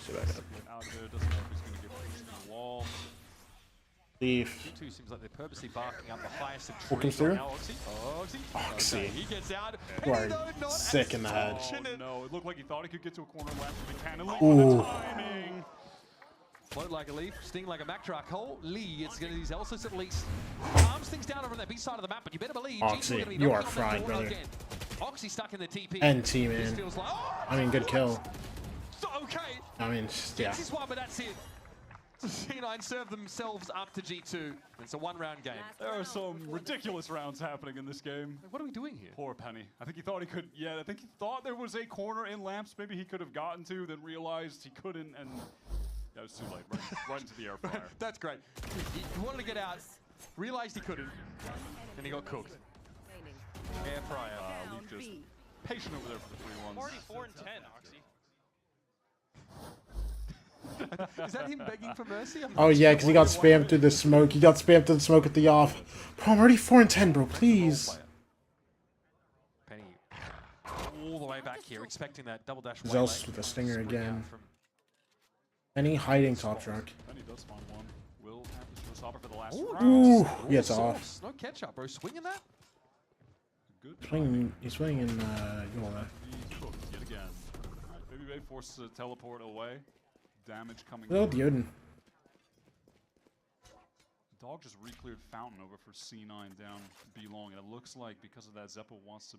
there, doesn't know if he's going to get pushed to the wall. Thief. G2 seems like they're purposely barking up the highest of Walking trees through? right now. Oxy. Okay, he gets out. You are sick in the head. Oh no, it looked like he thought he could get to a corner left with the cannon. Ooh. The timing. Float like a leaf, sting like a Mack truck. Holy, it's going to use Elsis at least. Calms things down over on that B side of the map, but you better believe Oxy, you are fried, brother. Again. Oxy stuck in the TP. NT, man. Like, I mean, good kill. Okay. I mean, yeah. This is one, but that's it. C9 served themselves up to G2. It's a one-round game. There are some ridiculous rounds happening in this game. What are we doing here? Poor Penny. I think he thought he could. Yeah, I think he thought there was a corner in lamps. Maybe he could have gotten to, then realized he couldn't, and yeah, it was too late. Right into the air fryer. That's great. He wanted to get out, realized he couldn't, and he got cooked. Air fryer. Leaf just patient over there for the 3-1s. Already 4 and 10, Oxy. Is that him begging for mercy? Oh yeah, because he got spammed through the smoke. He got spammed through the smoke at the off. Bro, I'm already 4 and 10, bro. Please. Penny all the way back here, expecting that double dash. Zeus with a stinger again. Penny hiding top truck. Penny does find one. Will have the showstopper for the last Ooh, round. he gets off. No catch up, bro. Swinging that. Good. He's swinging in Yola. He's cooked yet again. Right, Baby Bay forced to teleport away. Damage coming. Oh, Dioden. Dog just re-cleared Fountain over for C9 down B long, and it looks like because of that, Zeppa wants to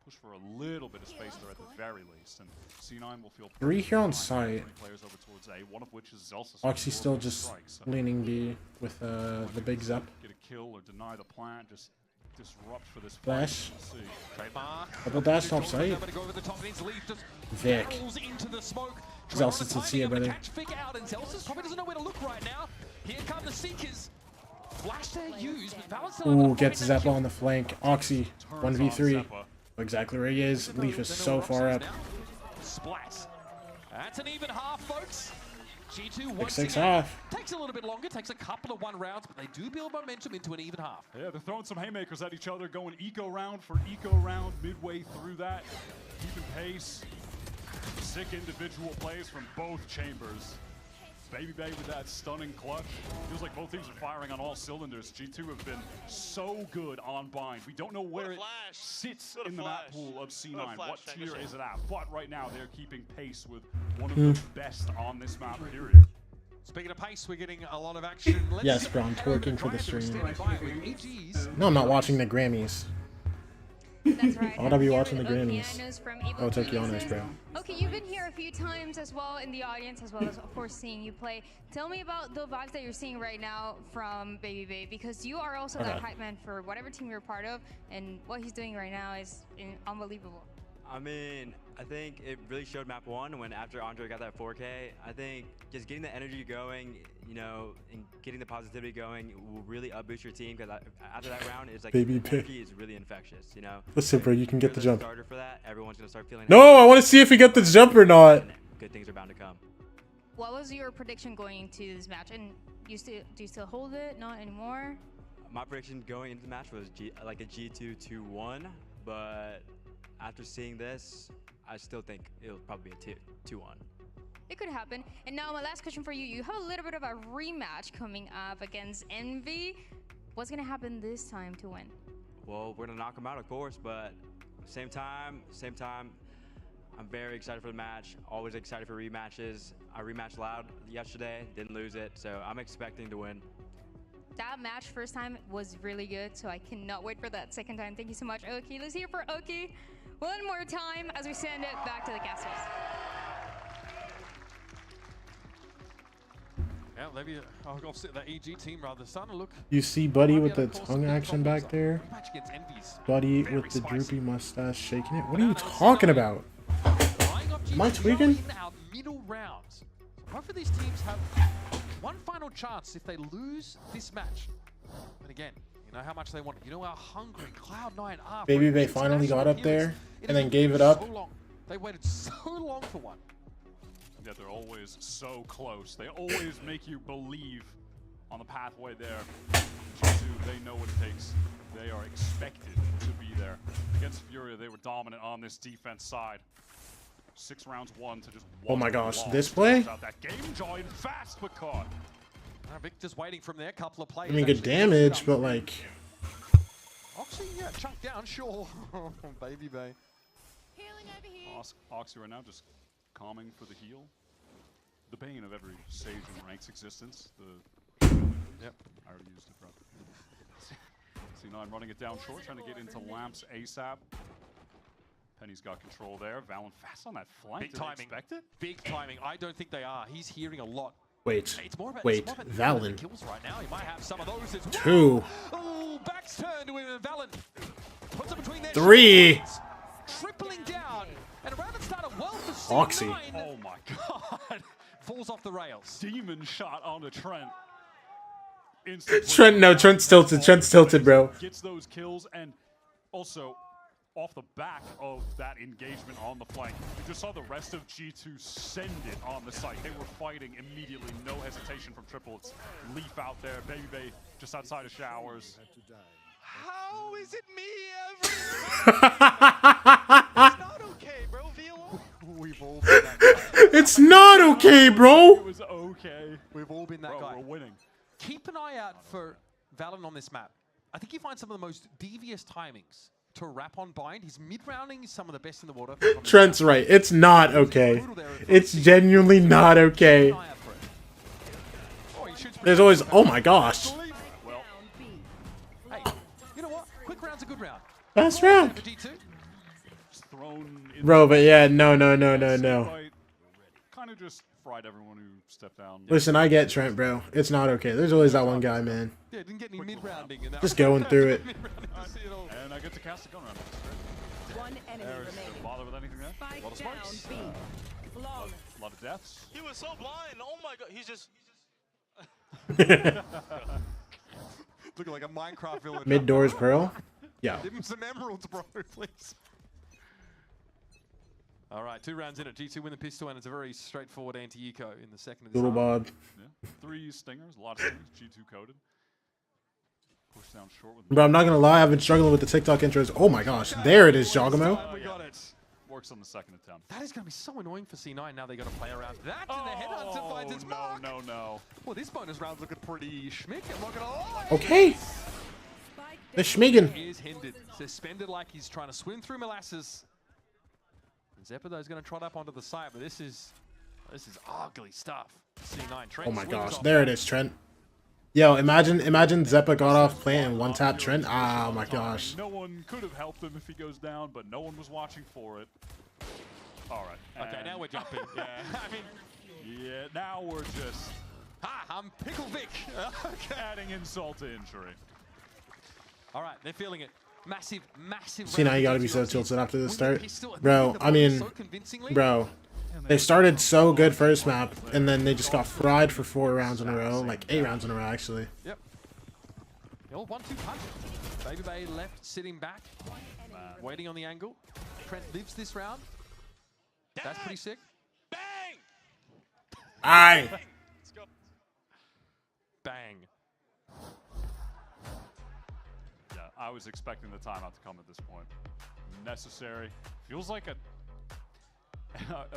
push for a little bit of space there at the very least, and C9 will feel 3 here on site. Players over towards A, one of which is Zelsa. Oxy's still just leaning B with the big Zep. Get a kill or deny the plant, just disrupt for this Flash. Trademark. Double dash top site. Vic. Zelsa's at C, brother. Catch Vic out, and Zelsa's probably doesn't know where to look right now. Here come the Seekers. Flash there used, but Valence still Ooh, gets Zeppa on the flank. Oxy, 1v3. Exactly where he is. Leaf is so far up. Splat. That's an even half, folks. G2 once 6 again half. takes a little bit longer, takes a couple of 1 rounds, but they do build momentum into an even half. Yeah, they're throwing some haymakers at each other, going eco round for eco round midway through that. Keeping pace. Sick individual plays from both chambers. Baby Bay with that stunning clutch. Feels like both teams are firing on all cylinders. G2 have been so good on bind. We don't know where it sits in the map pool of C9. What tier is it at? But right now they're keeping pace with one of the best on this map, period. Speaking of pace, we're getting a lot of action. Yes, bro, I'm twerking for the stream. No, I'm not watching the Grammys. That's right. I want to be watching the Grammys. Oh, Tokyonis, bro. Okay, you've been here a few times as well in the audience, as well as, of course, seeing you play. Tell me about the vibes that you're seeing right now from Baby Bay, because you are also that hype man for whatever team you're part of, and what he's doing right now is unbelievable. I mean, I think it really showed map 1 when after Andre got that 4K. I think just getting the energy going, you know, and getting the positivity going will really up boost your team, because after that round, it's like Baby energy is really infectious, you know. Listen, bro, you can get the jump. Starter for that, everyone's gonna start feeling no, I want to see if he got the jump or not. Good things are bound to come. what was your prediction going into this match? And do you still hold it? Not anymore? My prediction going into the match was like a G2 2-1, but after seeing this, I still think it'll probably be a 2-1. It could happen. And now my last question for you. You have a little bit of a rematch coming up against Envy. What's going to happen this time to win? Well, we're going to knock them out, of course, but same time, I'm very excited for the match. Always excited for rematches. I rematched loud yesterday, didn't lose it, so I'm expecting to win. That match first time was really good, so I cannot wait for that second time. Thank you so much, Oki. Let's hear for Oki one more time as we send it back to the casters. Yeah, maybe the EG team rather starting to look. You see Buddy with the tongue action back there? Match against Envy's Buddy with the droopy mustache shaking it? What are you talking about? Am I tweaking? In our middle rounds. Both of these teams have one final chance if they lose this match. And again, you know how much they want it. You know how hungry Cloud9 are. Baby Bay finally got up there and then gave it up. So long. They waited so long for one. Yeah, they're always so close. They always make you believe on the pathway there. G2, they know what it takes. They are expected to be there. Against Furia, they were dominant on this defense side. 6 rounds won to just one. Oh my gosh, loss. this play? Out that game, joined fast but caught. Vic just waiting from there, a couple of plays. I mean, good damage, but like... Oxy, yeah, chunked down, sure. Baby Bay. Oxy right now just calming for the heal. The bane of every Sage in Rank's existence. Yep. I already used it, bro. C9 running it down short, trying to get into Lamps ASAP. Penny's got control there. Valen fast on that flank. Big timing. Big timing. I don't think they are. He's hearing a lot. Wait, it's more about, wait, it's more about Valen. Kills right now. He might have some of those as well. 2. Oh, back's turned to him. Valen puts it between their 3. shoulders, tripling down. And around the start of well for C9. Oxy. Oh my god. Falls off the rails. Demon shot onto Trent. Trent's tilted. Trent's tilted, bro. Gets those kills, and also off the back of that engagement on the flank, you just saw the rest of G2 send it on the site. They were fighting immediately, no hesitation from triplets. Leaf out there, Baby Bay just outside of showers. How is it me every time? It's not okay, bro. Velo. We've all been that guy. It's not okay, bro. It was okay. We've all been that guy. We're winning. Keep an eye out for Valen on this map. I think you find some of the most devious timings to wrap on bind. His mid-rounding is some of the best in the water. Trent's right. It's not okay. It's genuinely not okay. There's always... Oh my gosh. Well, hey, you know what? Quick round's a good round. Last round. Bro, but yeah, no. Kind of just fried everyone who stepped down. Listen, I get Trent, bro. It's not okay. There's always that one guy, man. Yeah, didn't get any mid-rounding in that. Just going through it. And I get to cast a gun round. One enemy remaining. Bother with anything there? Spike A lot of down smokes. B. A lot of deaths. He was so blind. Oh my god. He's just. Looking like a Minecraft villager. Mid doors, Pearl. Yeah. Give him some emeralds, bro, please. All right, 2 rounds in it. G2 win the pistol, and it's a very straightforward anti-eco in the second of this. Little Bob. Yeah. 3 stingers, a lot of stingers. G2 coded. Push down short with. Bro, I'm not gonna lie. I've been struggling with the TikTok intros. Oh my gosh, there it is, Jogamo. We got it. Works on the second attempt. That is going to be so annoying for C9. Now they got to play around that, and the headhunter finds its mark. No. Well, this bonus round's looking pretty schmick. I'm not gonna lie. Okay. The Schmigan. He is hindered, suspended like he's trying to swim through molasses. And Zeppo is going to trot up onto the side, but this is ugly stuff. C9. Trent Oh my swings gosh, off. there it is, Trent. Yo, imagine Zeppa got off playing and one tap Trent. Ah, oh my gosh. No one could have helped him if he goes down, but no one was watching for it. All right. Okay, now we're jumping. Yeah, I mean, yeah, now we're just I'm Pickle Vic. adding insult to injury. All right, they're feeling it. Massive. See, now you gotta be so tilted after the start. Bro, I mean, bro. They started so good first map, and then they just got fried for 4 rounds in a row. Like 8 rounds in a row, actually. Yep. The old 1-2 punch. Baby Bay left, sitting back, waiting on the angle. Trent lives this round. That's pretty sick. Bang! Aye. Let's go. Bang. Yeah, I was expecting the timeout to come at this point. Necessary. Feels like a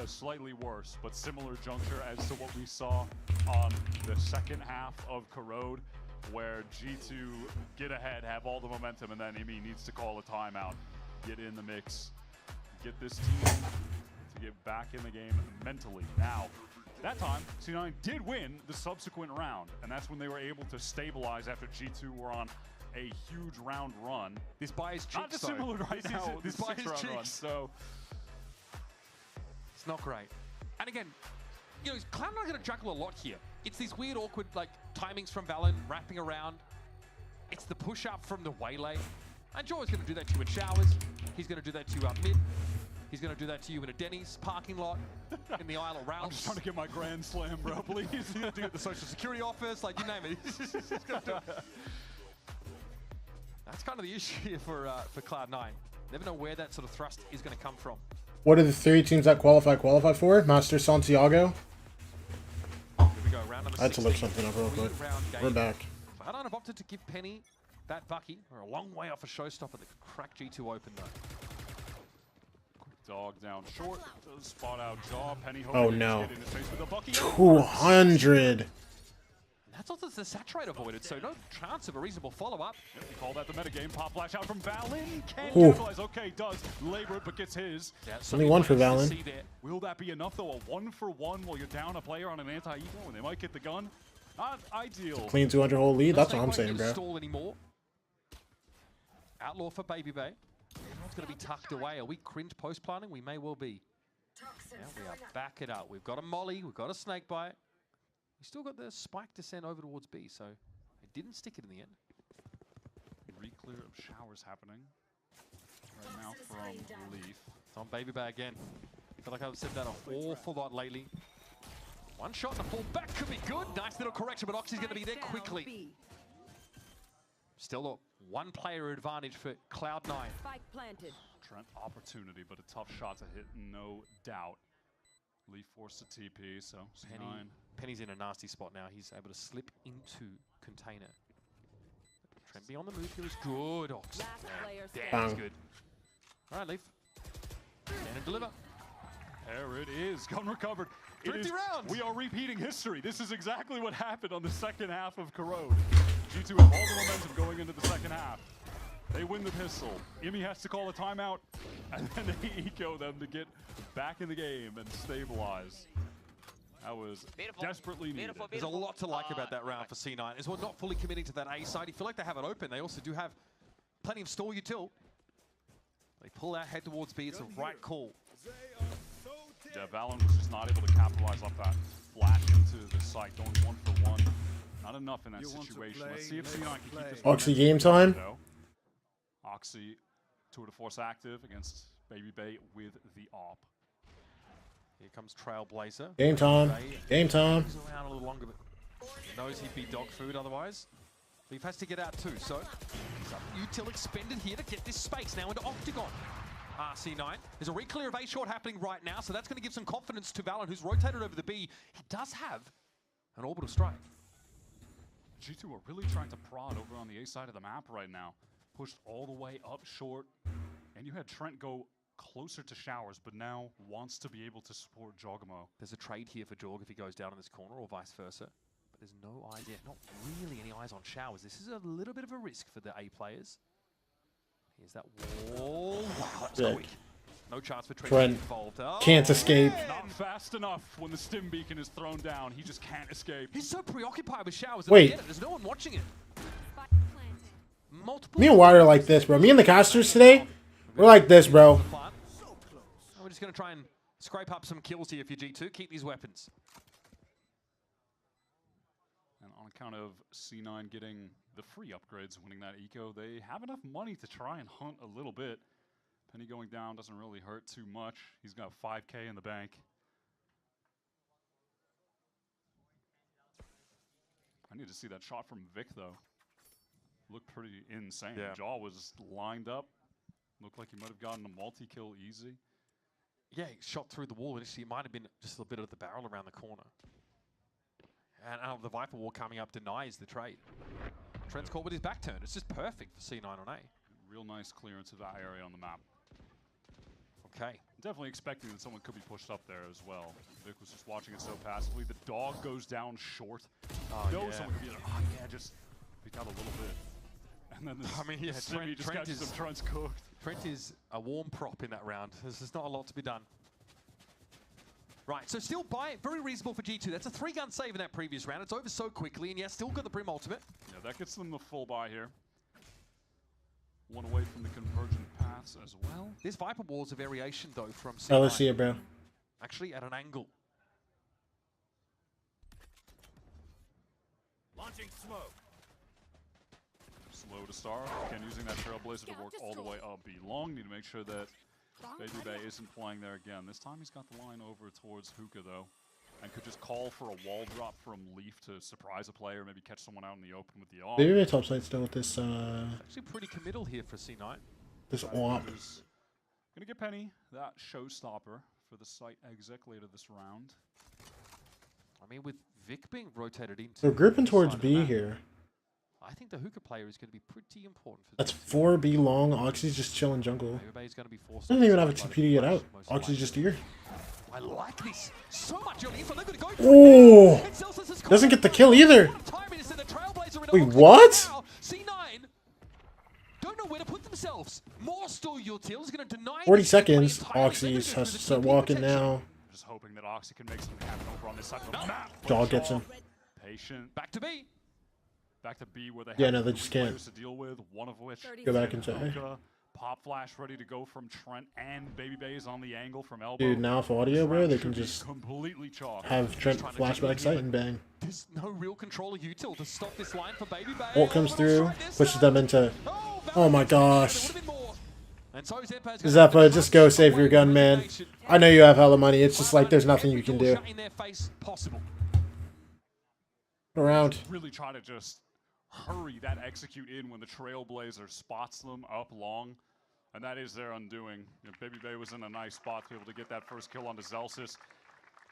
slightly worse but similar juncture as to what we saw on the second half of Corrode, where G2 get ahead, have all the momentum, and then Imi needs to call a timeout, get in the mix, get this team to get back in the game mentally. Now, that time, C9 did win the subsequent round, and that's when they were able to stabilize after G2 were on a huge round run. This buy is cheeks, not dissimilar right this now. This buy is cheeks. Run, so it's not great. And again, you know, Cloud are going to juggle a lot here. It's these weird, awkward like timings from Valen wrapping around. It's the push up from the waylay. And Joe is going to do that to you in showers. He's going to do that to you up mid. He's going to do that to you in a Denny's parking lot, in the Isle of Rouse. I'm just trying to get my Grand Slam, bro, please. Do it at the Social Security office, like you name it. He's gonna do it. That's kind of the issue here for Cloud9. Never know where that sort of thrust is going to come from. What are the 3 teams that qualify for? Master Santiago? Here we go, round number 16. I had to look something up real quick. We're back. Cloud9 have opted to give Penny that Bucky. We're a long way off a showstopper that could crack G2 open though. Dog down short, does spot out Jaw. Penny Oh no. get in his face with a Bucky. 200. That's also the Saturate avoided, so no chance of a reasonable follow-up. Yep, we call that the metagame. Pop flash out from Valen. Can Ooh. capitalize. Okay, does labor it, but gets his. Yeah, Only one for Valen. Will that be enough, though? A 1-for-1 while you're down a player on an anti-eco and they might get the gun? Not ideal. Clean 200 hole lead. That's what I'm saying, bro. Stall anymore. Outlaw for Baby Bay. Everyone's going to be tucked away. Are we cringe post-planning? We may well be. Yeah, we are back it up. We've got a molly. We've got a snake bite. We still got the spike descent over towards B, so it didn't stick it in the end. Re-clear of showers happening right now from Leaf. It's on Baby Bay again. I feel like I've said that an awful lot lately. One shot and a fall back could be good. Nice little correction, but Oxy's going to be there quickly. Still a one-player advantage for Cloud9. Spike planted. Trent opportunity, but a tough shot to hit, no doubt. Leaf forced to TP, so C9. Penny's in a nasty spot now. He's able to slip into container. Trent be on the move here is good. Ox. Damn, he's good. All right, Leaf. Stand and deliver. There it is. Gun recovered. 50 rounds. We are repeating history. This is exactly what happened on the second half of Corrode. G2 have all the momentum going into the second half. They win the pistol. Imi has to call a timeout, and then they eco them to get back in the game and stabilize. That was desperately needed. There's a lot to like about that round for C9. As well, not fully committing to that A side. You feel like they have it open. They also do have plenty of stall util. They pull out, head towards B. It's a right call. Yeah, Valen was just not able to capitalize off that flash into the site, going 1-for-1. Not enough in that situation. Let's see if C9 can keep this. Oxy game time. Oxy, tour de force active against Baby Bay with the op. Here comes Trailblazer. Game time. Game time. He's around a little longer, but he knows he'd be dog food otherwise. Leaf has to get out too, so some util expended here to get this space now into Octagon. RC9. There's a re-clear of A short happening right now, so that's going to give some confidence to Valen, who's rotated over the B. He does have an orbital strike. G2 are really trying to prod over on the A side of the map right now. Pushed all the way up short, and you had Trent go closer to showers, but now wants to be able to support Jogamo. There's a trade here for Jorg if he goes down in this corner, or vice versa. But there's no idea, not really any eyes on showers. This is a little bit of a risk for the A players. Here's that wall. Wow, that's quick. No chance for Trent to get involved. Oh, can't escape. Not fast enough when the stim beacon is thrown down. He just can't escape. He's so preoccupied with showers. Wait. There's no one watching it. Multiple. Me and Wyatt are like this, bro. Me and the casters today, we're like this, bro. We're just going to try and scrape up some kills here for G2. Keep these weapons. And on account of C9 getting the free upgrades, winning that eco, they have enough money to try and hunt a little bit. Penny going down doesn't really hurt too much. He's got 5K in the bank. I need to see that shot from Vic, though. Looked pretty insane. Yeah. Jaw was lined up. Looked like he might have gotten a multi-kill easy. Yeah, he shot through the wall. Initially, it might have been just a bit of the barrel around the corner. And the Viper War coming up denies the trade. Trent's caught with his back turned. It's just perfect for C9 on A. Real nice clearance of that area on the map. Okay. Definitely expecting that someone could be pushed up there as well. Vic was just watching it so passively. The dog goes down short. Knows someone could be like, oh yeah, just pick out a little bit. And then this, I mean, yeah, Trent just catches some Trent's cooked. Trent is a warm prop in that round. There's just not a lot to be done. Right, so still buy very reasonable for G2. That's a 3-gun save in that previous round. It's over so quickly, and yeah, still got the Brim ultimate. Yeah, that gets them the full buy here. One away from the convergent paths as well. This Viper Wall's a variation, though, from C9. Oh, let's see it, bro. Actually, at an angle. Launching smoke. Slow to start. Again, using that Trailblazer to work all the way up B long. Need to make sure that Baby Bay isn't playing there again. This time he's got the line over towards Hookah, though. And could just call for a wall drop from Leaf to surprise a player, maybe catch someone out in the open with the AWP. Baby Bay top side still with this, Actually pretty committal here for C9. this AWP. Gonna get Penny, that showstopper for the site exec later this round. I mean, with Vic being rotated into... They're grouping towards side of B the map, here. I think the Hookah player is going to be pretty important for That's 4B long. Oxy's just chilling jungle. Everybody's going to be forced. Doesn't even have a TP to get out. Oxy's just here. I like this so much early info. They're going to go for Oh! it. Doesn't get the kill either. Wait, what? C9 don't know where to put themselves. More store utils is going to deny 40 seconds. Oxy has to start walking now. Just hoping that Oxy can make something happen over on this side of the map. Dog gets him. Patient. Back to B. Back to B where they Yeah, have no, they three just can't. players to deal with, one of which Go back into A. Hookah. Pop flash ready to go from Trent, and Baby Bay is on the angle from elbow. Dude, now for audio, bro, they can just completely chalk. have Trent flashback sight and bang. There's no real control of util to stop this line for Baby Bay. Ult comes through, pushes them into... Oh my gosh. Zeppa, just go save your gun, man. I know you have hella money. It's just like there's nothing you can do. Around. Really try to just hurry that execute in when the Trailblazer spots them up long. And that is their undoing. You know, Baby Bay was in a nice spot to be able to get that first kill onto Zelsis.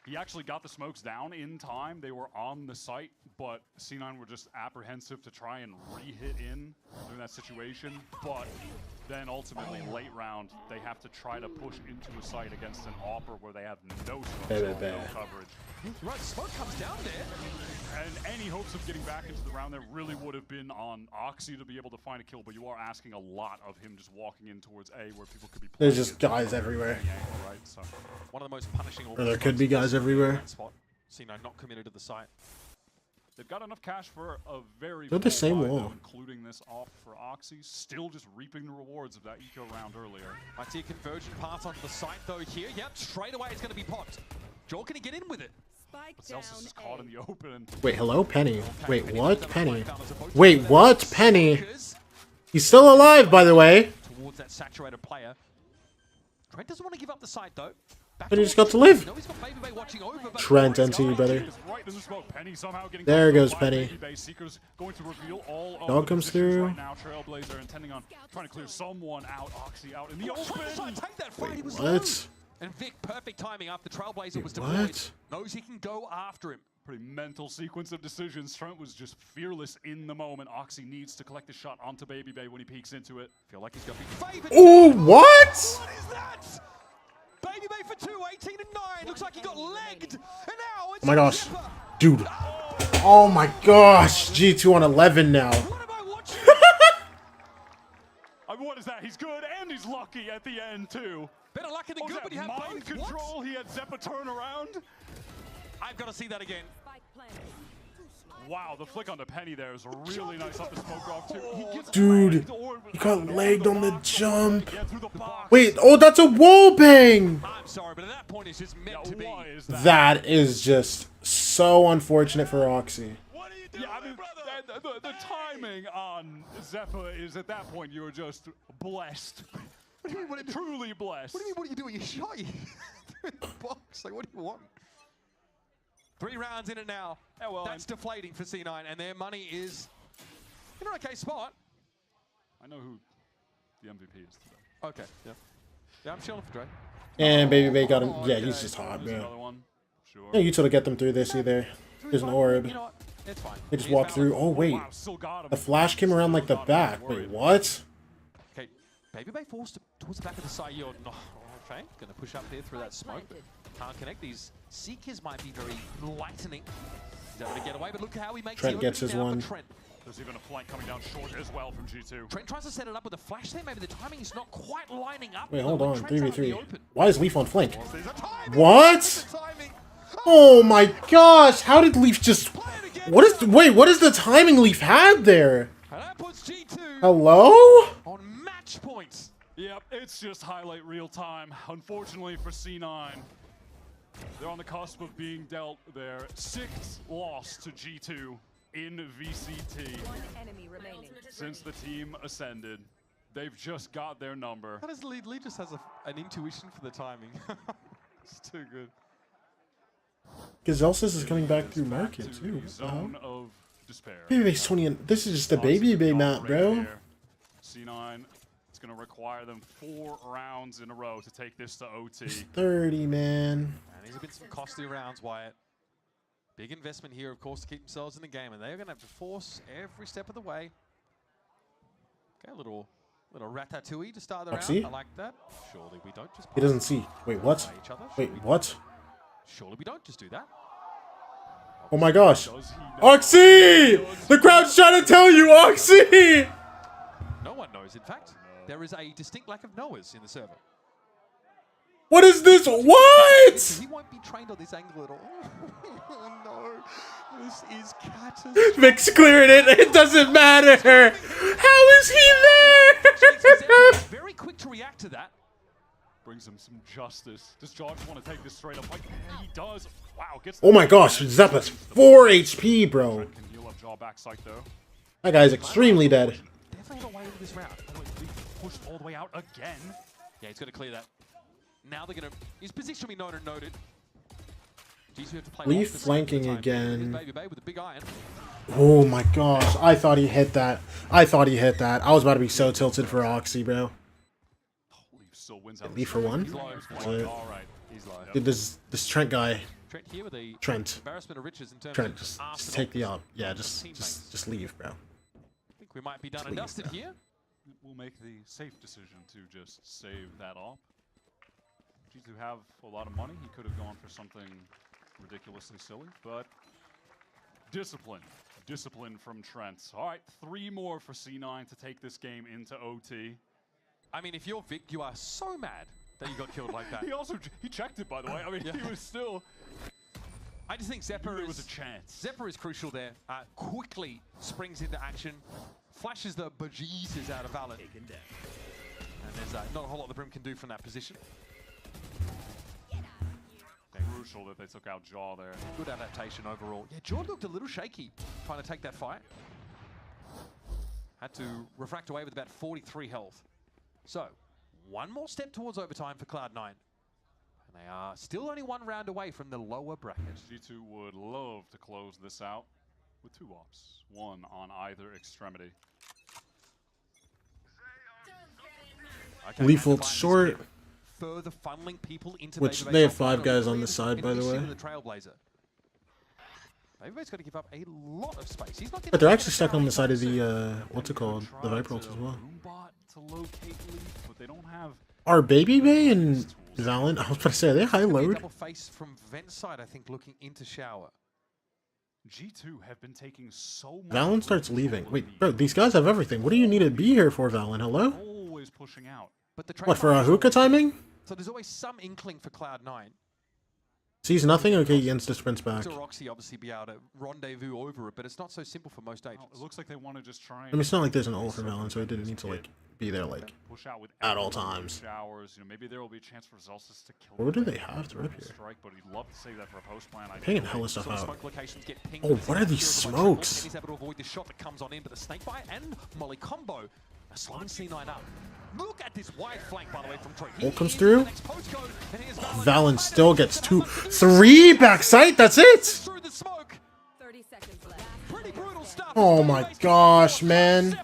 He actually got the smokes down in time. They were on the site, but C9 were just apprehensive to try and re-hit in that situation. But then ultimately, late round, they have to try to push into a site against an AWPer where they have no smokes, no coverage. Right, smoke comes down there. And any hopes of getting back into the round there really would have been on Oxy to be able to find a kill, but you are asking a lot of him just walking in towards A where people could be playing. There's just guys everywhere. Right, so. One of the most punishing... Or there could be guys everywhere. C9 not committed to the site. They've got enough cash for a very They're the same buy, wall. though, including this off for Oxy. Still just reaping the rewards of that eco round earlier. I see a convergent pass onto the site though here. Yep, straight away it's going to be popped. Joel, can he get in with it? Celsius is caught in the open. Wait, hello? Penny. Wait, what? Penny. Wait, what? Penny. He's still alive, by the way. Towards that saturated player. Trent doesn't want to give up the site though. But he just got to live. Trent NT, brother. There goes Penny. Dog comes through. Right now, Trailblazer intending on trying to clear someone out, Oxy out in the open. Wait, what? And Vic, perfect timing after Trailblazer was deployed. What? Knows he can go after him. Pretty mental sequence of decisions. Trent was just fearless in the moment. Oxy needs to collect the shot onto Baby Bay when he peeks into it. Feel like he's got to be favored. Oh, what? What is that? Baby Bay for 2, 18 and 9. Looks like he got legged. And now it's Oh my gosh. Dude. Oh my gosh. G2 on 11 now. I mean, what is that? He's good and he's lucky at the end, too. Better lucky than good, but he had mind both. control. What? He had Zeppa turn around. I've got to see that again. Wow, the flick on the Penny there is really nice off the smoke off, too. He gets Dude, he got legged on the jump. Wait, oh, that's a wall bang. I'm sorry, but at that point, it's just meant to be. That is just so unfortunate for Oxy. Yeah, I mean, the timing on Zeppa is at that point you're just blessed. What do you mean? Truly blessed. What do you mean? What are you doing? You shot you in the box. Like, what do you want? 3 rounds in it now. Yeah, well, that's deflating for C9, and their money is in an okay spot. I know who the MVP is today. Okay. Yeah. Yeah, I'm chilling for Dre. And Baby Bay got him. Yeah, he's just hot, bro. Sure. Yeah, you two to get them through this either. There's an orb. You know what? It's fine. They just walked through. Oh, wait. The flash came around like the back. Wait, what? Okay, Baby Bay forced towards the back of the side. You're not. Okay, gonna push up there through that smoke. Can't connect. These Seekers might be very lightening. He's able to get away, but look how he makes Trent gets his one. There's even a flank coming down short as well from G2. Trent tries to set it up with a flash there. Maybe the timing is not quite lining up. Wait, hold on. Trent's 3v3. Why is Leaf on flank? What? Oh my gosh! How did Leaf just... What is... Wait, what is the timing Leaf had there? Hello? On match points. Yep, it's just highlight real time. Unfortunately for C9, they're on the cusp of being dealt their 6th loss to G2 in VCT. Since the team ascended. They've just got their number. How does Lee just has an intuition for the timing? It's too good. Gazelsis is coming back through market too. Zone of despair. Baby Bay's 20 and this is just a Baby Bay map, bro. C9, it's going to require them 4 rounds in a row to take this to OT. 30, man. And these have been some costly rounds, Wyatt. Big investment here, of course, to keep themselves in the game, and they're going to have to force every step of the way. Okay, a little ratatouille to start the round. I like that. Surely we don't just... He doesn't see. Wait, what? Wait, what? Surely we don't just do that. Oh my gosh. Oxy! The crowd's trying to tell you, Oxy! No one knows, in fact. There is a distinct lack of knowers in the server. What is this? What? He won't be trained on this angle at all. Oh no. This is catastrophic. Vic's cleared it. It doesn't matter. How is he there? Very quick to react to that. Brings him some justice. Does George want to take this straight up fight? He does. Wow. Gets Oh my gosh. Zeppa's 4 HP, bro. Can heal up jaw backside though. That guy's extremely dead. Definitely have a way into this round. Pushed all the way out again. Yeah, he's got to clear that. Now they're going to... His position will be known and noted. G2 have to play Leaf flanking again. Baby Bay with a big iron. Oh my gosh. I thought he hit that. I thought he hit that. I was about to be so tilted for Oxy, bro. Leaf for 1? Dude, this Trent guy. Trent here with a Trent. Embarrassment of riches in terms Trent, of just take the op. Yeah, just leave, bro. I think we might be done and dusted here. We'll make the safe decision to just save that op. G2 have a lot of money. He could have gone for something ridiculously silly, but discipline. Discipline from Trent. All right, 3 more for C9 to take this game into OT. I mean, if you're Vic, you are so mad that you got killed like that. He checked it, by the way. I mean, he was still... I just think Zeppa there was a chance. Zeppa is crucial there. Quickly springs into action, flashes the bejesus out of Valent. And there's not a whole lot the Brim can do from that position. Crucial that they took out Jaw there. Good adaptation overall. Yeah, Jaw looked a little shaky trying to take that fight. Had to refract away with about 43 health. So, one more step towards overtime for Cloud9. And they are still only 1 round away from the lower bracket. G2 would love to close this out with 2 ops. 1 on either extremity. Okay, Leaf ult short. Further funneling people into Which Baby they Bay have 5 guys on the side, by the way. The Trailblazer. Baby Bay's got to give up a lot of space. He's not But they're actually stuck on the side of the, what's it called? The Viper ult as well. To locate Leaf, but they don't have... Are Baby Bay and Valent, I was about to say, are they high load? Double face from vent side, I think, looking into shower. G2 have been taking so much... Valent starts leaving. Wait, bro, these guys have everything. What do you need to be here for, Valent? Hello? Always pushing out. But the What, for a hookah timing? So there's always some inkling for Cloud9. Sees nothing? Okay, Jens just sprints back. Roxy obviously be able to rendezvous over it, but it's not so simple for most agents. It looks like they want to just try and... I mean, it's not like there's an ult for Valent, so he didn't need to, like, be there, like, push out with at all times. Showers. You know, maybe there will be a chance for Zelsis to kill What do they have to rip here? Strike, but he'd love to save that for a post plan. Pinging hella stuff out. Oh, what are these smokes? He's able to avoid the shot that comes on in, but the snake bite and molly combo are slowing C9 up. Look at this wide flank, by the way, from Troy. Ult comes through. Oh, Valent still gets 2, 3 backside. That's it. Oh my gosh, man.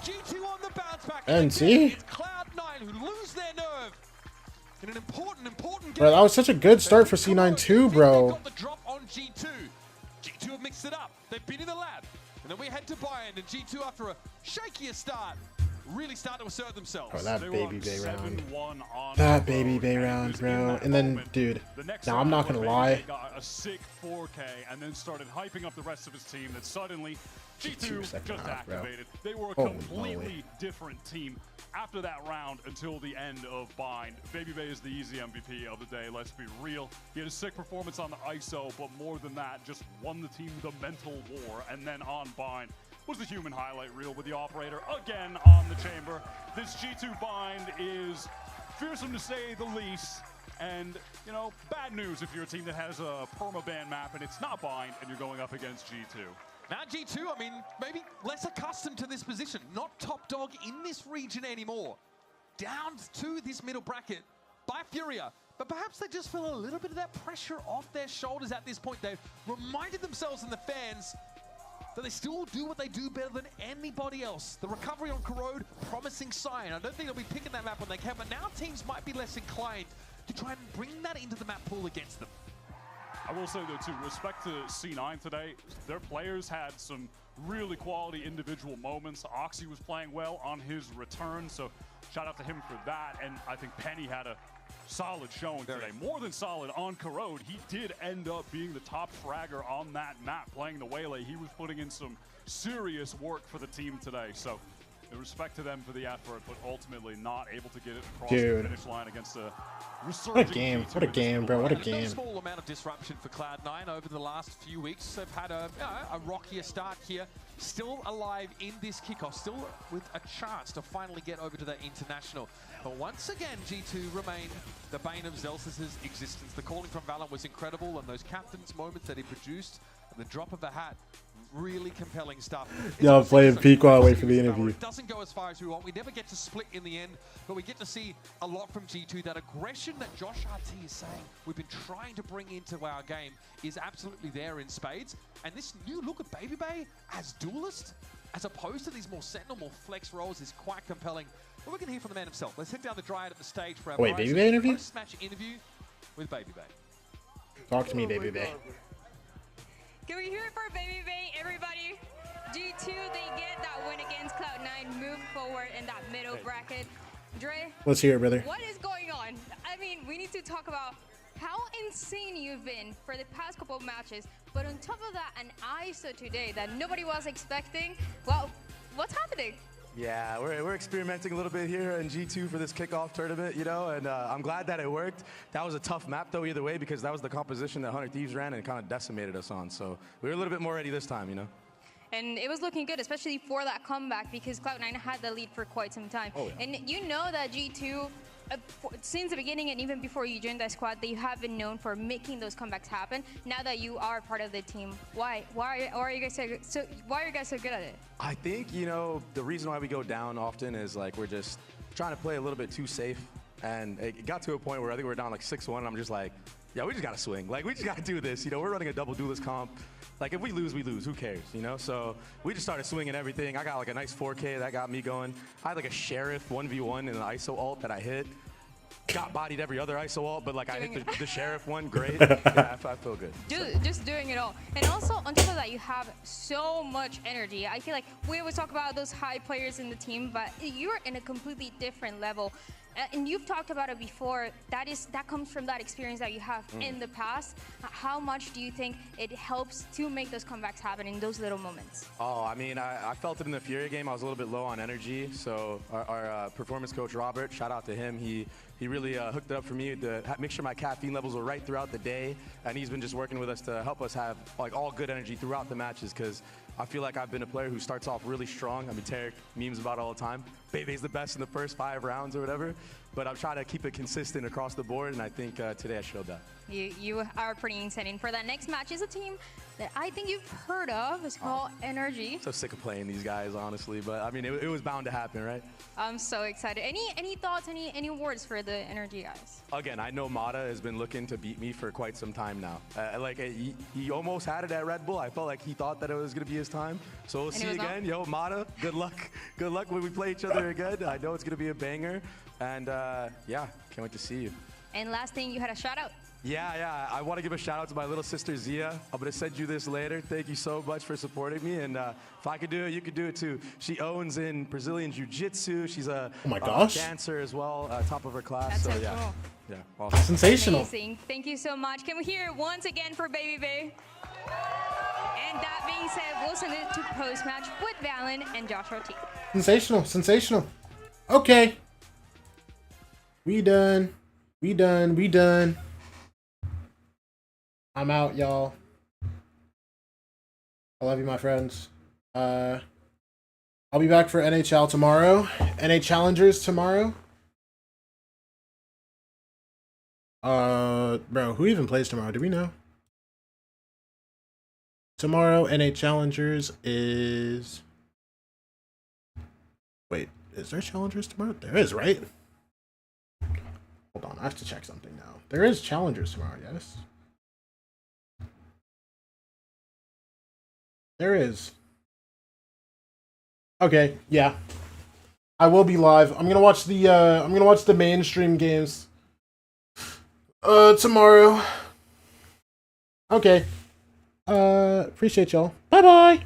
G2 on the bounce back. And see? Cloud9 who lose their nerve in an important Bro, that was such a good start for C9 too, bro. got the drop on G2. G2 have mixed it up. They've been in the lab. And then we head to Bayern, and G2, after a shakier start, really start to assert themselves. Oh, that baby bay round. 7-1 That baby bay round, bro. And then, dude, now I'm not gonna lie. Got a sick 4K and then started hyping up the rest of his team. That suddenly G2 just activated. They were a completely different team after that round until the end of Bind. Baby Bay is the easy MVP of the day, let's be real. He had a sick performance on the ISO, but more than that, just won the team the mental war. And then on Bind was the human highlight reel with the operator again on the chamber. This G2 Bind is fearsome to say the least. And, you know, bad news if you're a team that has a permaban map and it's not Bind and you're going up against G2. Now G2, I mean, maybe less accustomed to this position. Not top dog in this region anymore. Down to this middle bracket by Furia. But perhaps they just feel a little bit of that pressure off their shoulders at this point. They've reminded themselves and the fans that they still do what they do better than anybody else. The recovery on Corrode, promising sign. I don't think they'll be picking that map when they can, but now teams might be less inclined to try and bring that into the map pool against them. I will say though too, respect to C9 today, their players had some really quality individual moments. Oxy was playing well on his return, so shout out to him for that. And I think Penny had a solid showing today, more than solid on Corrode. He did end up being the top fragger on that map, playing the Waylay. He was putting in some serious work for the team today, so respect to them for the effort, but ultimately not able to get it across the finish line against a What a game. What a game, bro. What a game. No small amount of disruption for Cloud9 over the last few weeks. They've had a rockier start here. Still alive in this kickoff. Still with a chance to finally get over to the international. But once again, G2 remain the bane of Zels's existence. The calling from Valent was incredible, and those captain's moments that he produced, and the drop of the hat, really compelling stuff. Yeah, I'm playing peak while I wait for the interview. It doesn't go as far as we want. We never get to split in the end, but we get to see a lot from G2. That aggression that Josh RT is saying we've been trying to bring into our game is absolutely there in spades. And this new look at Baby Bay as duelist, as opposed to these more sentinel, more flex roles, is quite compelling. But we're going to hear from the man himself. Let's head down the Dryad at the stage for our Baby Bay interview? Post-match interview with Baby Bay. Talk to me, Baby Bay. Can we hear it for Baby Bay, everybody? G2, they get that win against Cloud9, move forward in that middle bracket. Dre, Let's hear it, brother. What is going on? I mean, we need to talk about how insane you've been for the past couple of matches, but on top of that, an ISO today that nobody was expecting. Well, what's happening? Yeah, we're experimenting a little bit here in G2 for this kickoff tournament, you know, and I'm glad that it worked. That was a tough map, though, either way, because that was the composition that 100 Thieves ran and kind of decimated us on. So we were a little bit more ready this time, you know. And it was looking good, especially for that comeback, because Cloud9 had the lead for quite some time. Oh, yeah. And you know that G2, since the beginning and even before you joined that squad, they have been known for making those comebacks happen. Now that you are part of the team, why are you guys so good at it? I think, you know, the reason why we go down often is like we're just trying to play a little bit too safe. And it got to a point where I think we're down like 6-1, and I'm just like, yeah, we just got to swing. Like, we just got to do this. You know, we're running a double duelist comp. Like, if we lose, we lose. Who cares, you know? So we just started swinging everything. I got like a nice 4K that got me going. I had like a Sheriff 1v1 in an ISO ult that I hit. Got bodied every other ISO ult, but like I hit the Sheriff one, great. Yeah, I feel good. Just doing it all. And also, on top of that, you have so much energy. I feel like we always talk about those high players in the team, but you're in a completely different level. And you've talked about it before. That comes from that experience that you have in the past. How much do you think it helps to make those comebacks happen in those little moments? Oh, I mean, I felt it in the Fury game. I was a little bit low on energy. So our performance coach, Robert, shout out to him. He really hooked it up for me to make sure my caffeine levels were right throughout the day. And he's been just working with us to help us have like all good energy throughout the matches, because I feel like I've been a player who starts off really strong. I mean, Tarek memes about it all the time. Bebe's the best in the first 5 rounds or whatever. But I'm trying to keep it consistent across the board, and I think today I showed that. You are pretty insane. And for that next match is a team that I think you've heard of. It's called NRG. So sick of playing these guys, honestly. But I mean, it was bound to happen, right? I'm so excited. Any thoughts, any words for the NRG guys? Again, I know Mata has been looking to beat me for quite some time now. He almost had it at Red Bull. I felt like he thought that it was going to be his time. So we'll see again. Yo, Mata, good luck. Good luck when we play each other again. I know it's going to be a banger. And yeah, can't wait to see you. And last thing, you had a shout out. Yeah. I want to give a shout out to my little sister Zia. I'm going to send you this later. Thank you so much for supporting me. And if I could do it, you could do it too. She owns in Brazilian Jiu-Jitsu. She's a Oh my gosh. dancer as well, top of her class. That's so so yeah. cool. Yeah, awesome. Sensational. Amazing. Thank you so much. Can we hear it once again for Baby Bay? And that being said, we'll send it to post-match with Valen and Joshua T. Sensational. Okay. We done. I'm out, y'all. I love you, my friends. I'll be back for NHL tomorrow. NA Challengers tomorrow. Bro, who even plays tomorrow? Do we know? Tomorrow, NA Challengers is... Wait, is there Challengers tomorrow? There is, right? Hold on, I have to check something now. There is Challengers tomorrow, yes? There is. Okay, yeah. I will be live. I'm gonna watch the mainstream games tomorrow. Okay. Appreciate y'all. Bye bye.